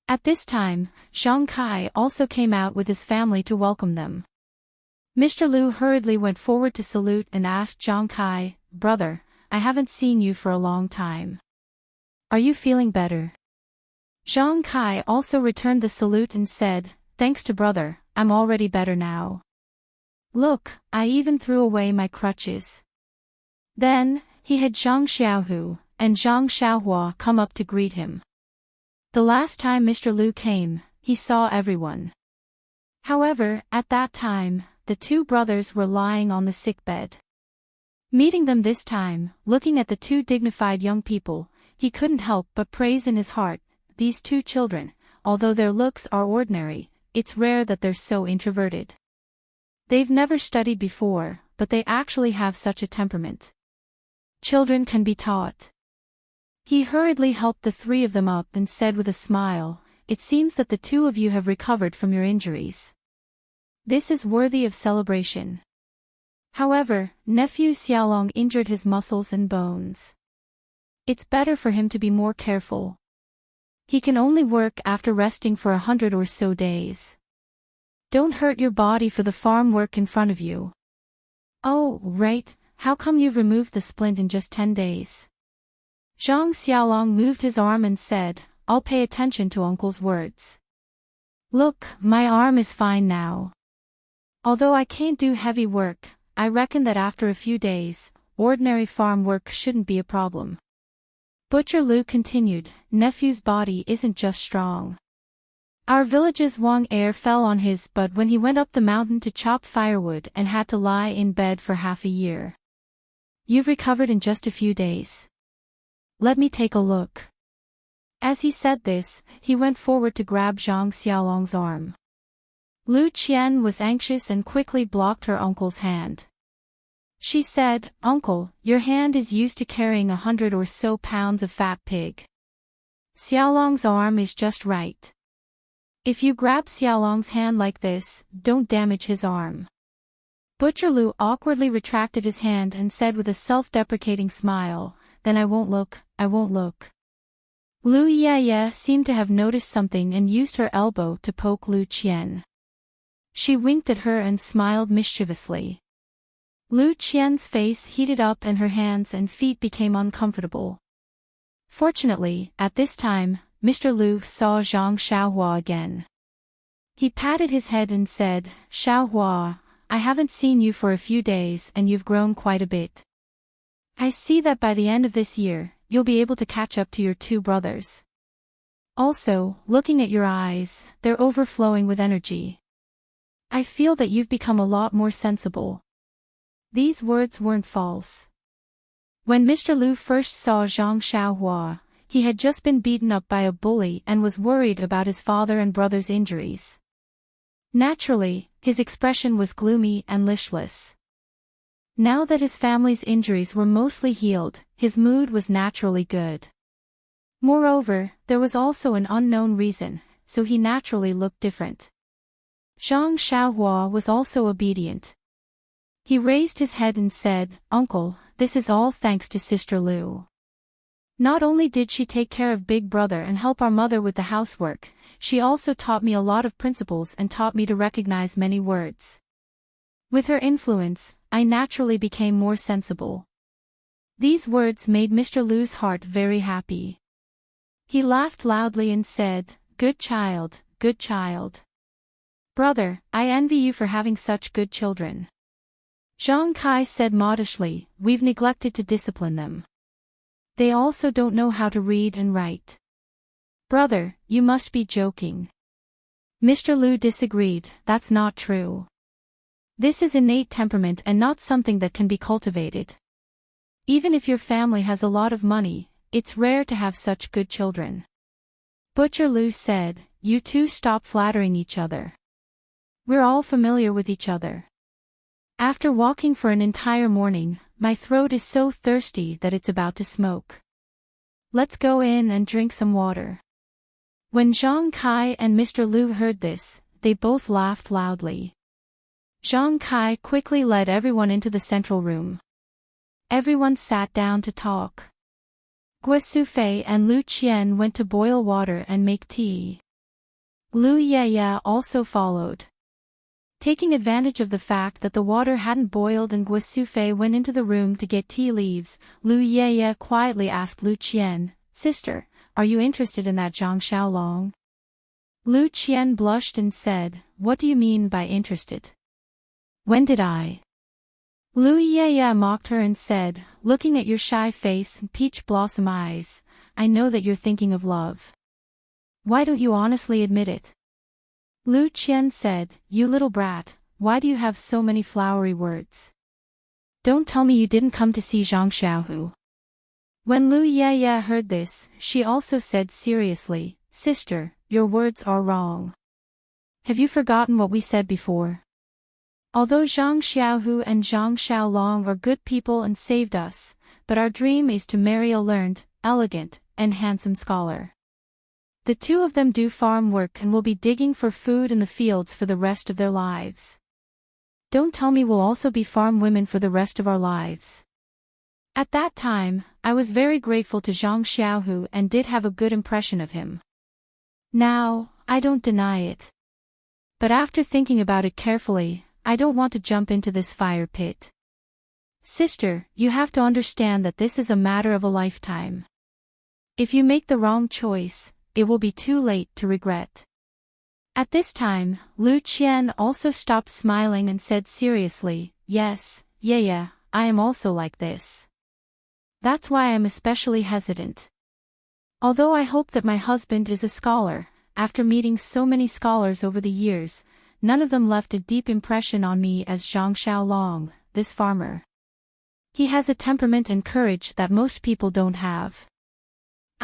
At this time, Zhang Kai also came out with his family to welcome them. Mr. Lu hurriedly went forward to salute and asked Zhang Kai, "Brother, I haven't seen you for a long time. Are you feeling better?" Zhang Kai also returned the salute and said, "Thanks to brother, I'm already better now. Look, I even threw away my crutches." Then, he had Zhang Xiaohu and Zhang Xiaohua come up to greet him. The last time Mr. Lu came, he saw everyone. However, at that time, the two brothers were lying on the sickbed. Meeting them this time, looking at the two dignified young people, he couldn't help but praise in his heart, these two children, although their looks are ordinary, it's rare that they're so introverted. They've never studied before, but they actually have such a temperament. Children can be taught. He hurriedly helped the three of them up and said with a smile, "It seems that the two of you have recovered from your injuries. This is worthy of celebration." However, nephew Xiaolong injured his muscles and bones. It's better for him to be more careful. He can only work after resting for 100 or so days. Don't hurt your body for the farm work in front of you. Oh, right, how come you've removed the splint in just 10 days? Zhang Xiaolong moved his arm and said, "I'll pay attention to uncle's words. Look, my arm is fine now. Although I can't do heavy work, I reckon that after a few days, ordinary farm work shouldn't be a problem." Butcher Lu continued, "Nephew's body isn't just strong. Our village's Wang heir fell on his butt when he went up the mountain to chop firewood and had to lie in bed for half a year. You've recovered in just a few days. Let me take a look." As he said this, he went forward to grab Zhang Xiaolong's arm. Lu Qian was anxious and quickly blocked her uncle's hand. She said, "Uncle, your hand is used to carrying 100 or so pounds of fat pig. Xiaolong's arm is just right. If you grab Xiaolong's hand like this, don't damage his arm." Butcher Lu awkwardly retracted his hand and said with a self-deprecating smile, "Then I won't look, I won't look." Lu Yeye seemed to have noticed something and used her elbow to poke Lu Qian. She winked at her and smiled mischievously. Lu Qian's face heated up and her hands and feet became uncomfortable. Fortunately, at this time, Mr. Lu saw Zhang Xiaohua again. He patted his head and said, "Xiaohua, I haven't seen you for a few days and you've grown quite a bit. I see that by the end of this year, you'll be able to catch up to your two brothers. Also, looking at your eyes, they're overflowing with energy. I feel that you've become a lot more sensible." These words weren't false. When Mr. Lu first saw Zhang Xiaohua, he had just been beaten up by a bully and was worried about his father and brother's injuries. Naturally, his expression was gloomy and listless. Now that his family's injuries were mostly healed, his mood was naturally good. Moreover, there was also an unknown reason, so he naturally looked different. Zhang Xiaohua was also obedient. He raised his head and said, "Uncle, this is all thanks to Sister Lu. Not only did she take care of Big Brother and help our mother with the housework, she also taught me a lot of principles and taught me to recognize many words. With her influence, I naturally became more sensible." These words made Mr. Lu's heart very happy. He laughed loudly and said, "Good child, good child. Brother, I envy you for having such good children." Zhang Kai said modestly, "We've neglected to discipline them. They also don't know how to read and write." "Brother, you must be joking." Mr. Lu disagreed, "That's not true. This is innate temperament and not something that can be cultivated. Even if your family has a lot of money, it's rare to have such good children." Butcher Lu said, "You two stop flattering each other. We're all familiar with each other. After walking for an entire morning, my throat is so thirsty that it's about to smoke. Let's go in and drink some water." When Zhang Kai and Mr. Lu heard this, they both laughed loudly. Zhang Kai quickly led everyone into the central room. Everyone sat down to talk. Guo Sufei and Lu Qian went to boil water and make tea. Lu Yeye also followed. Taking advantage of the fact that the water hadn't boiled and Guo Sufei went into the room to get tea leaves, Lu Yeye quietly asked Lu Qian, "Sister, are you interested in that Zhang Xiaolong?" Lu Qian blushed and said, "What do you mean by interested? When did I?" Lu Yeye mocked her and said, "Looking at your shy face and peach blossom eyes, I know that you're thinking of love. Why don't you honestly admit it?" Lu Qian said, "You little brat, why do you have so many flowery words? Don't tell me you didn't come to see Zhang Xiaohu." When Lu Yeye heard this, she also said seriously, "Sister, your words are wrong. Have you forgotten what we said before? Although Zhang Xiaohu and Zhang Xiaolong are good people and saved us, but our dream is to marry a learned, elegant, and handsome scholar. The two of them do farm work and will be digging for food in the fields for the rest of their lives. Don't tell me we'll also be farm women for the rest of our lives." At that time, I was very grateful to Zhang Xiaohu and did have a good impression of him. Now, I don't deny it. But after thinking about it carefully, I don't want to jump into this fire pit. Sister, you have to understand that this is a matter of a lifetime. If you make the wrong choice, it will be too late to regret. At this time, Lu Qian also stopped smiling and said seriously, "Yes, yeah, I am also like this. That's why I'm especially hesitant. Although I hope that my husband is a scholar, after meeting so many scholars over the years, none of them left a deep impression on me as Zhang Xiaolong, this farmer. He has a temperament and courage that most people don't have.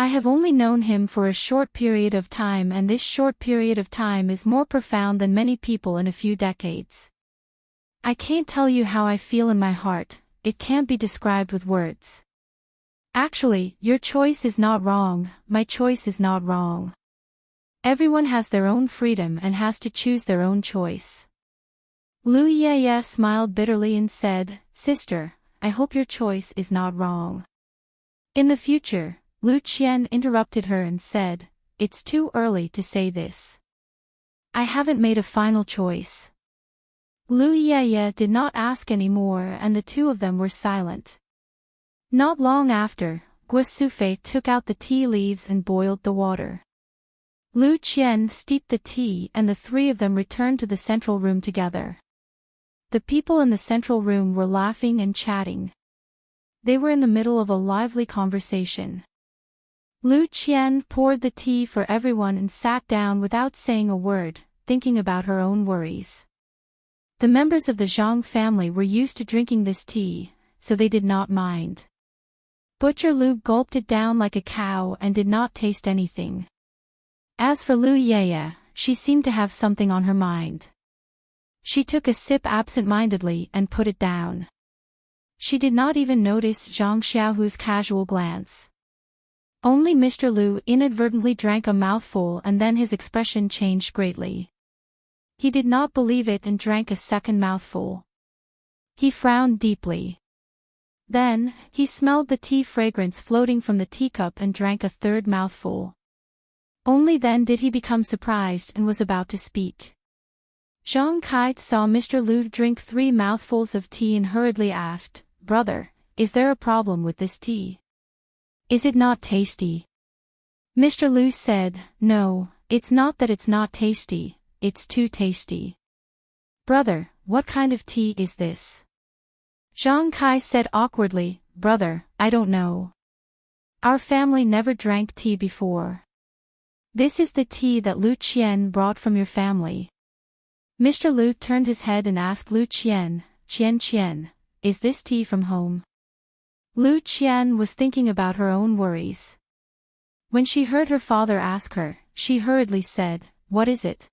I have only known him for a short period of time, and this short period of time is more profound than many people in a few decades. I can't tell you how I feel in my heart, it can't be described with words. Actually, your choice is not wrong, my choice is not wrong. Everyone has their own freedom and has to choose their own choice. Lu Yeye smiled bitterly and said, Sister, I hope your choice is not wrong. In the future, Lu Qian interrupted her and said, It's too early to say this. I haven't made a final choice. Lu Yeye did not ask any more, and the two of them were silent. Not long after, Guo Sufei took out the tea leaves and boiled the water. Lu Qian steeped the tea, and the three of them returned to the central room together. The people in the central room were laughing and chatting. They were in the middle of a lively conversation. Lu Qian poured the tea for everyone and sat down without saying a word, thinking about her own worries. The members of the Zhang family were used to drinking this tea, so they did not mind. Butcher Lu gulped it down like a cow and did not taste anything. As for Lu Yeye, she seemed to have something on her mind. She took a sip absent-mindedly and put it down. She did not even notice Zhang Xiaohu's casual glance. Only Mr. Lu inadvertently drank a mouthful, and then his expression changed greatly. He did not believe it and drank a second mouthful. He frowned deeply. Then, he smelled the tea fragrance floating from the teacup and drank a third mouthful. Only then did he become surprised and was about to speak. Zhang Kai saw Mr. Lu drink 3 mouthfuls of tea and hurriedly asked, Brother, is there a problem with this tea? Is it not tasty? Mr. Lu said, No, it's not that it's not tasty, it's too tasty. Brother, what kind of tea is this? Zhang Kai said awkwardly, Brother, I don't know. Our family never drank tea before. This is the tea that Lu Qian brought from your family. Mr. Lu turned his head and asked Lu Qian, Qian, is this tea from home? Lu Qian was thinking about her own worries. When she heard her father ask her, she hurriedly said, What is it?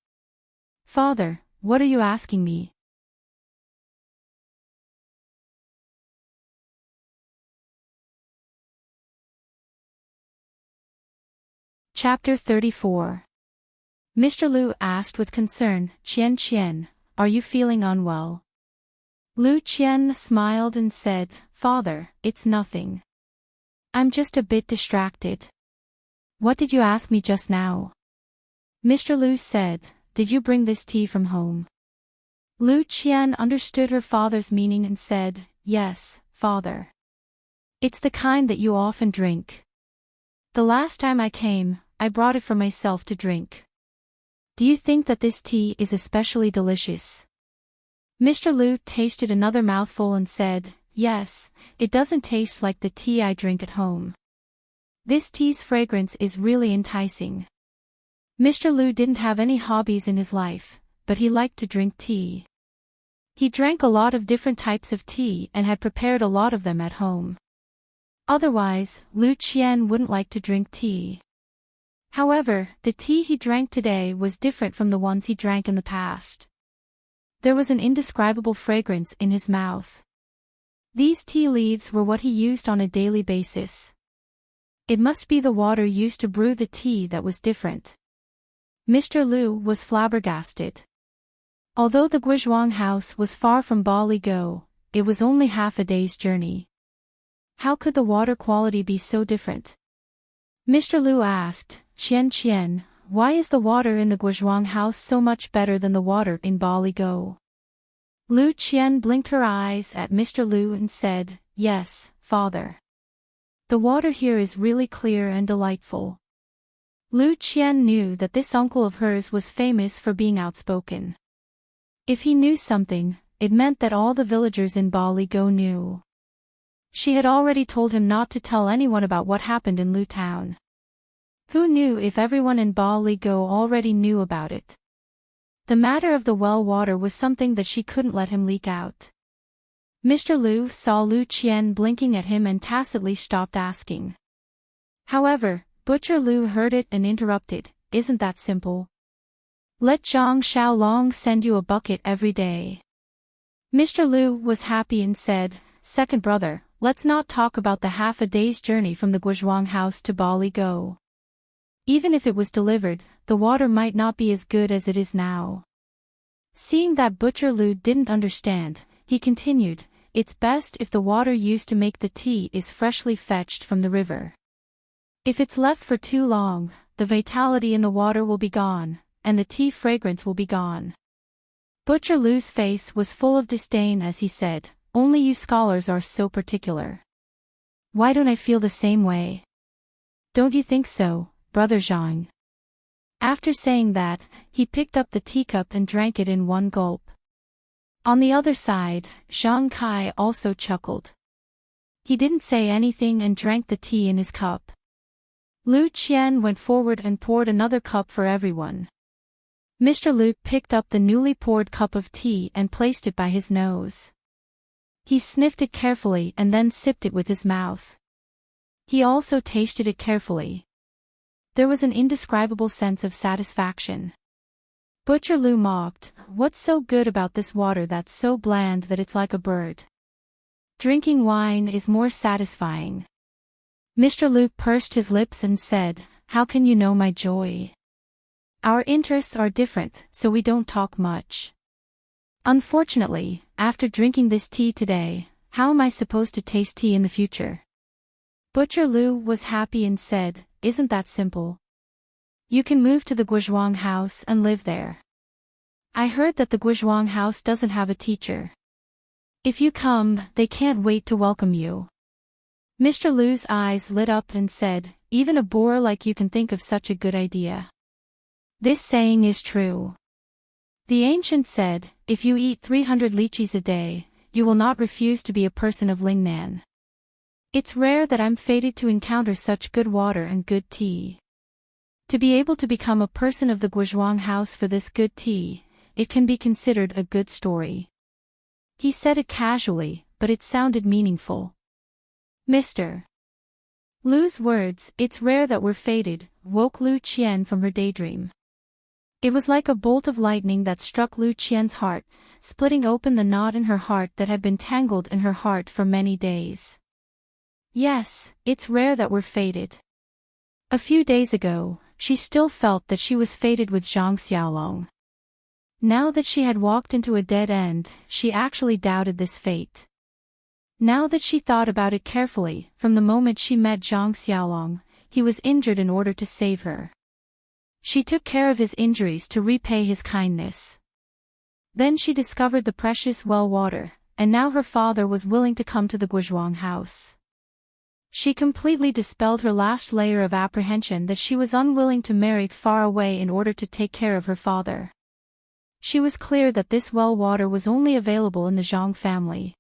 Father, what are you asking me? Chapter 34. Mr. Lu asked with concern, Qian, are you feeling unwell? Lu Qian smiled and said, Father, it's nothing. I'm just a bit distracted. What did you ask me just now? Mr. Lu said, Did you bring this tea from home? Lu Qian understood her father's meaning and said, Yes, father. It's the kind that you often drink. The last time I came, I brought it for myself to drink. Do you think that this tea is especially delicious? Mr. Lu tasted another mouthful and said, Yes, it doesn't taste like the tea I drink at home. This tea's fragrance is really enticing. Mr. Lu didn't have any hobbies in his life, but he liked to drink tea. He drank a lot of different types of tea and had prepared a lot of them at home. Otherwise, Lu Qian wouldn't like to drink tea. However, the tea he drank today was different from the ones he drank in the past. There was an indescribable fragrance in his mouth. These tea leaves were what he used on a daily basis. It must be the water used to brew the tea that was different. Mr. Lu was flabbergasted. Although the Guizhuang house was far from Baligo, it was only half a day's journey. How could the water quality be so different? Mr. Lu asked, Qian, why is the water in the Guizhuang house so much better than the water in Baligo? Lu Qian blinked her eyes at Mr. Lu and said, Yes, father. The water here is really clear and delightful. Lu Qian knew that this uncle of hers was famous for being outspoken. If he knew something, it meant that all the villagers in Baligo knew. She had already told him not to tell anyone about what happened in Lu Town. Who knew if everyone in Baligo already knew about it? The matter of the well water was something that she couldn't let him leak out. Mr. Lu saw Lu Qian blinking at him and tacitly stopped asking. However, Butcher Lu heard it and interrupted, "Isn't that simple? Let Zhang Xiaolong send you a bucket every day." Mr. Lu was happy and said, "Second brother, let's not talk about the half-a-day's journey from the Guizhuang house to Bali Go. Even if it was delivered, the water might not be as good as it is now." Seeing that Butcher Lu didn't understand, he continued, "It's best if the water used to make the tea is freshly fetched from the river. If it's left for too long, the vitality in the water will be gone, and the tea fragrance will be gone." Butcher Lu's face was full of disdain as he said, "Only you scholars are so particular. Why don't I feel the same way? Don't you think so, Brother Zhang?" After saying that, he picked up the teacup and drank it in one gulp. On the other side, Zhang Kai also chuckled. He didn't say anything and drank the tea in his cup. Lu Qian went forward and poured another cup for everyone. Mr. Lu picked up the newly poured cup of tea and placed it by his nose. He sniffed it carefully and then sipped it with his mouth. He also tasted it carefully. There was an indescribable sense of satisfaction. Butcher Lu mocked, "What's so good about this water that's so bland that it's like a bird? Drinking wine is more satisfying." Mr. Lu pursed his lips and said, "How can you know my joy? Our interests are different, so we don't talk much. Unfortunately, after drinking this tea today, how am I supposed to taste tea in the future?" Butcher Lu was happy and said, "Isn't that simple? You can move to the Guizhuang house and live there. I heard that the Guizhuang house doesn't have a teacher. If you come, they can't wait to welcome you." Mr. Lu's eyes lit up and said, "Even a boor like you can think of such a good idea. This saying is true. The ancient said, if you eat 300 lychees a day, you will not refuse to be a person of Lingnan. It's rare that I'm fated to encounter such good water and good tea. To be able to become a person of the Guizhuang house for this good tea, it can be considered a good story." He said it casually, but it sounded meaningful. Mr. Lu's words, "It's rare that we're fated," woke Lu Qian from her daydream. It was like a bolt of lightning that struck Lu Qian's heart, splitting open the knot in her heart that had been tangled in her heart for many days. Yes, it's rare that we're fated. A few days ago, she still felt that she was fated with Zhang Xiaolong. Now that she had walked into a dead end, she actually doubted this fate. Now that she thought about it carefully, from the moment she met Zhang Xiaolong, he was injured in order to save her. She took care of his injuries to repay his kindness. Then she discovered the precious well water, and now her father was willing to come to the Guizhuang house. She completely dispelled her last layer of apprehension that she was unwilling to marry far away in order to take care of her father. She was clear that this well water was only available in the Zhang family.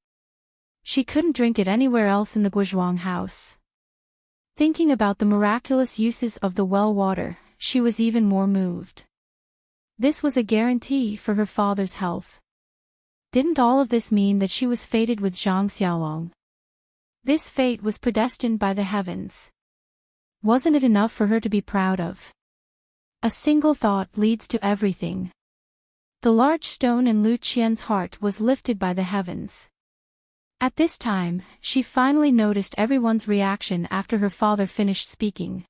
She couldn't drink it anywhere else in the Guizhuang house. Thinking about the miraculous uses of the well water, she was even more moved. This was a guarantee for her father's health. Didn't all of this mean that she was fated with Zhang Xiaolong? This fate was predestined by the heavens. Wasn't it enough for her to be proud of? A single thought leads to everything. The large stone in Lu Qian's heart was lifted by the heavens. At this time, she finally noticed everyone's reaction after her father finished speaking.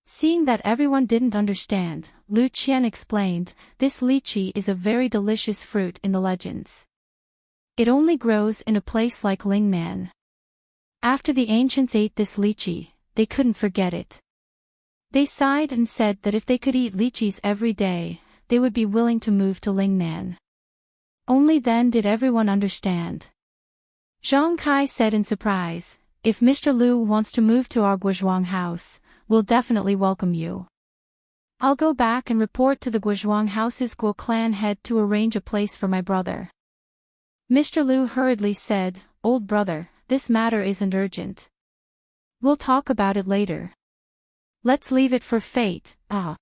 Seeing that everyone didn't understand, Lu Qian explained, "This lychee is a very delicious fruit in the legends. It only grows in a place like Lingnan. After the ancients ate this lychee, they couldn't forget it. They sighed and said that if they could eat lychees every day, they would be willing to move to Lingnan." Only then did everyone understand. Zhang Kai said in surprise, "If Mr. Lu wants to move to our Guizhuang house, we'll definitely welcome you. I'll go back and report to the Guizhuang house's Guo clan head to arrange a place for my brother." Mr. Lu hurriedly said, "Old brother, this matter isn't urgent. We'll talk about it later. Let's leave it for fate, ah."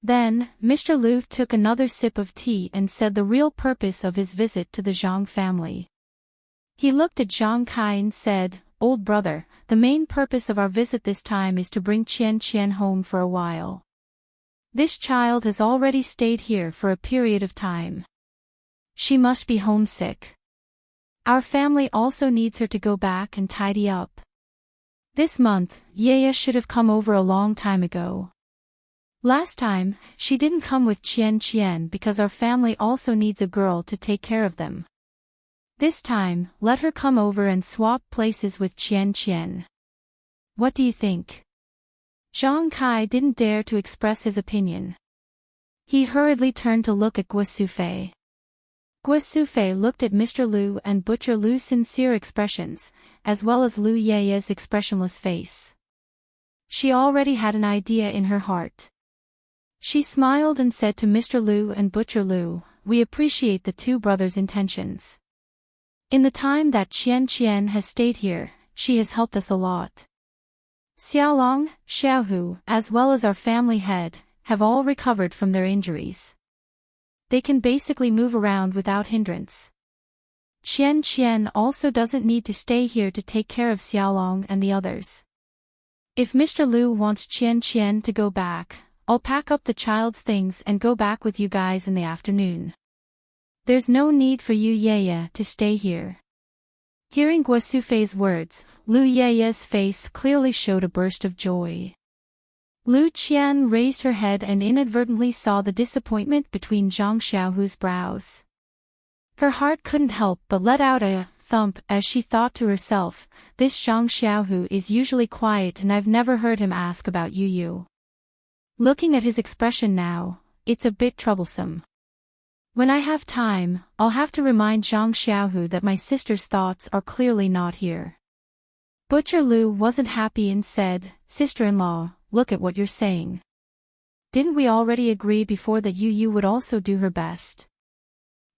Then, Mr. Lu took another sip of tea and said the real purpose of his visit to the Zhang family. He looked at Zhang Kai and said, old brother, the main purpose of our visit this time is to bring Qian home for a while. This child has already stayed here for a period of time. She must be homesick. Our family also needs her to go back and tidy up. This month, Yaya should have come over a long time ago. Last time, she didn't come with Qian because our family also needs a girl to take care of them. This time, let her come over and swap places with Qian. What do you think? Zhang Kai didn't dare to express his opinion. He hurriedly turned to look at Guo Sufei. Guo Sufei looked at Mr. Liu and Butcher Liu's sincere expressions, as well as Liu Yaya's expressionless face. She already had an idea in her heart. She smiled and said to Mr. Liu and Butcher Liu, "We appreciate the two brothers' intentions. In the time that Qian has stayed here, she has helped us a lot. Xiaolong, Xiaohu, as well as our family head, have all recovered from their injuries. They can basically move around without hindrance. Qian also doesn't need to stay here to take care of Xiaolong and the others. If Mr. Liu wants Qian to go back, I'll pack up the child's things and go back with you guys in the afternoon. There's no need for you Yaya to stay here." Hearing Guo Sufei's words, Liu Yaya's face clearly showed a burst of joy. Liu Qian raised her head and inadvertently saw the disappointment between Zhang Xiaohu's brows. Her heart couldn't help but let out a thump as she thought to herself, "This Zhang Xiaohu is usually quiet and I've never heard him ask about Yu. Looking at his expression now, it's a bit troublesome. When I have time, I'll have to remind Zhang Xiaohu that my sister's thoughts are clearly not here." Butcher Liu wasn't happy and said, "Sister-in-law, look at what you're saying. Didn't we already agree before that Yu would also do her best?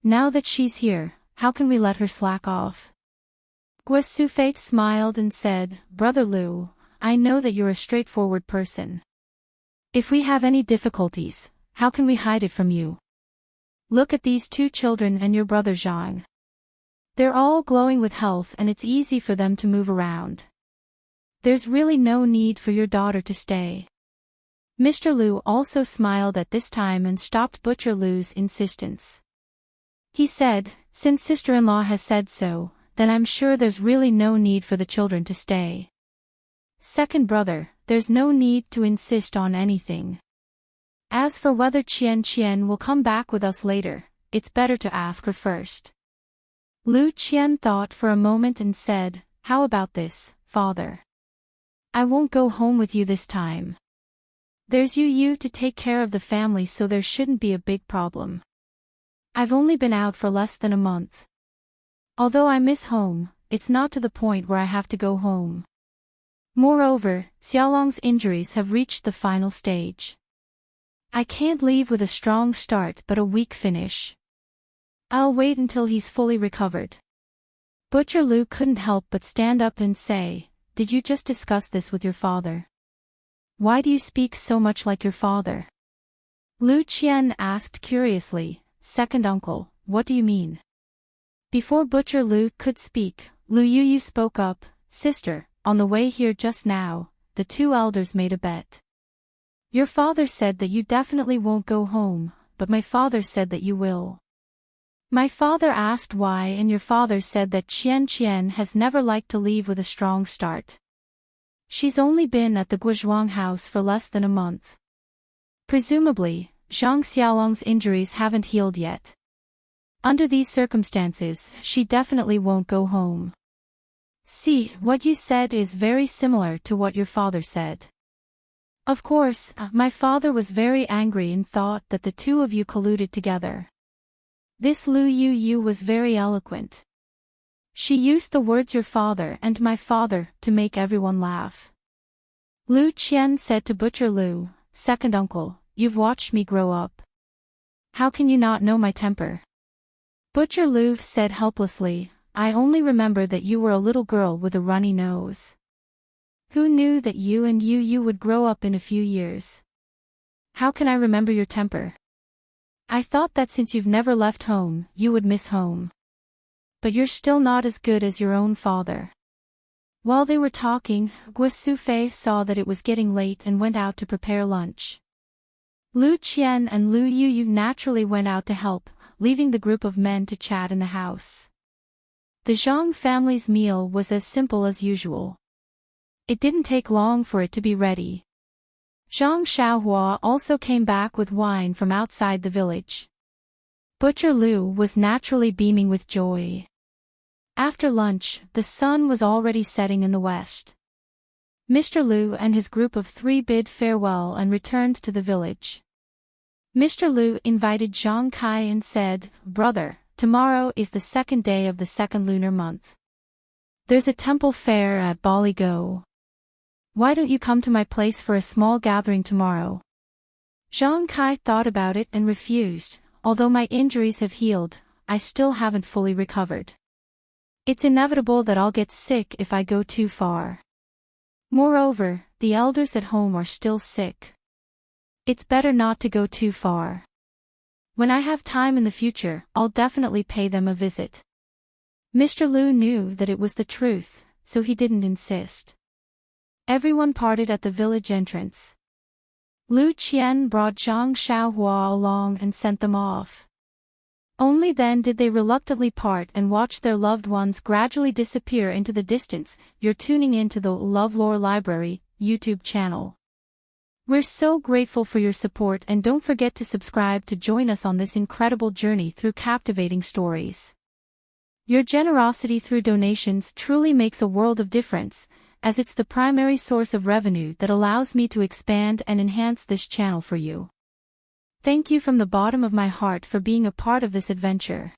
Now that she's here, how can we let her slack off?" Guo Sufei smiled and said, "Brother Liu, I know that you're a straightforward person. If we have any difficulties, how can we hide it from you? Look at these two children and your brother Zhang. They're all glowing with health and it's easy for them to move around. There's really no need for your daughter to stay." Mr. Liu also smiled at this time and stopped Butcher Liu's insistence. He said, "Since sister-in-law has said so, then I'm sure there's really no need for the children to stay. Second brother, there's no need to insist on anything. As for whether Qian will come back with us later, it's better to ask her first." Liu Qian thought for a moment and said, "How about this, father? I won't go home with you this time. There's Yu to take care of the family so there shouldn't be a big problem. I've only been out for less than a month. Although I miss home, it's not to the point where I have to go home. Moreover, Xiaolong's injuries have reached the final stage. I can't leave with a strong start but a weak finish. I'll wait until he's fully recovered." Butcher Liu couldn't help but stand up and say, "Did you just discuss this with your father? Why do you speak so much like your father?" Liu Qian asked curiously, "Second uncle, what do you mean?" Before Butcher Liu could speak, Liu Yu spoke up, "Sister, on the way here just now, the two elders made a bet. Your father said that you definitely won't go home, but my father said that you will. My father asked why and your father said that Qian has never liked to leave with a strong start. She's only been at the Guozhuang house for less than a month. Presumably, Zhang Xiaolong's injuries haven't healed yet. Under these circumstances, she definitely won't go home. See, what you said is very similar to what your father said. Of course, my father was very angry and thought that the two of you colluded together. This Liu Yu was very eloquent. She used the words your father and my father to make everyone laugh." Liu Qian said to Butcher Liu, "Second uncle, you've watched me grow up. How can you not know my temper?" Butcher Liu said helplessly, "I only remember that you were a little girl with a runny nose. Who knew that you and Yu would grow up in a few years? How can I remember your temper? I thought that since you've never left home, you would miss home. But you're still not as good as your own father." While they were talking, Guosufei saw that it was getting late and went out to prepare lunch. Lu Qian and Lu Yuyu naturally went out to help, leaving the group of men to chat in the house. The Zhang family's meal was as simple as usual. It didn't take long for it to be ready. Zhang Xiaohua also came back with wine from outside the village. Butcher Lu was naturally beaming with joy. After lunch, the sun was already setting in the west. Mr. Lu and his group of 3 bid farewell and returned to the village. Mr. Lu invited Zhang Kai and said, "Brother, tomorrow is the 2nd day of the 2nd lunar month. There's a temple fair at Baligo. Why don't you come to my place for a small gathering tomorrow?" Zhang Kai thought about it and refused. "Although my injuries have healed, I still haven't fully recovered. It's inevitable that I'll get sick if I go too far. Moreover, the elders at home are still sick. It's better not to go too far. When I have time in the future, I'll definitely pay them a visit." Mr. Lu knew that it was the truth, so he didn't insist. Everyone parted at the village entrance. Lu Qian brought Zhang Xiaohua along and sent them off. Only then did they reluctantly part and watch their loved ones gradually disappear into the distance. You're tuning in to the LoveLore Library YouTube channel. We're so grateful for your support, and don't forget to subscribe to join us on this incredible journey through captivating stories. Your generosity through donations truly makes a world of difference, as it's the primary source of revenue that allows me to expand and enhance this channel for you. Thank you from the bottom of my heart for being a part of this adventure.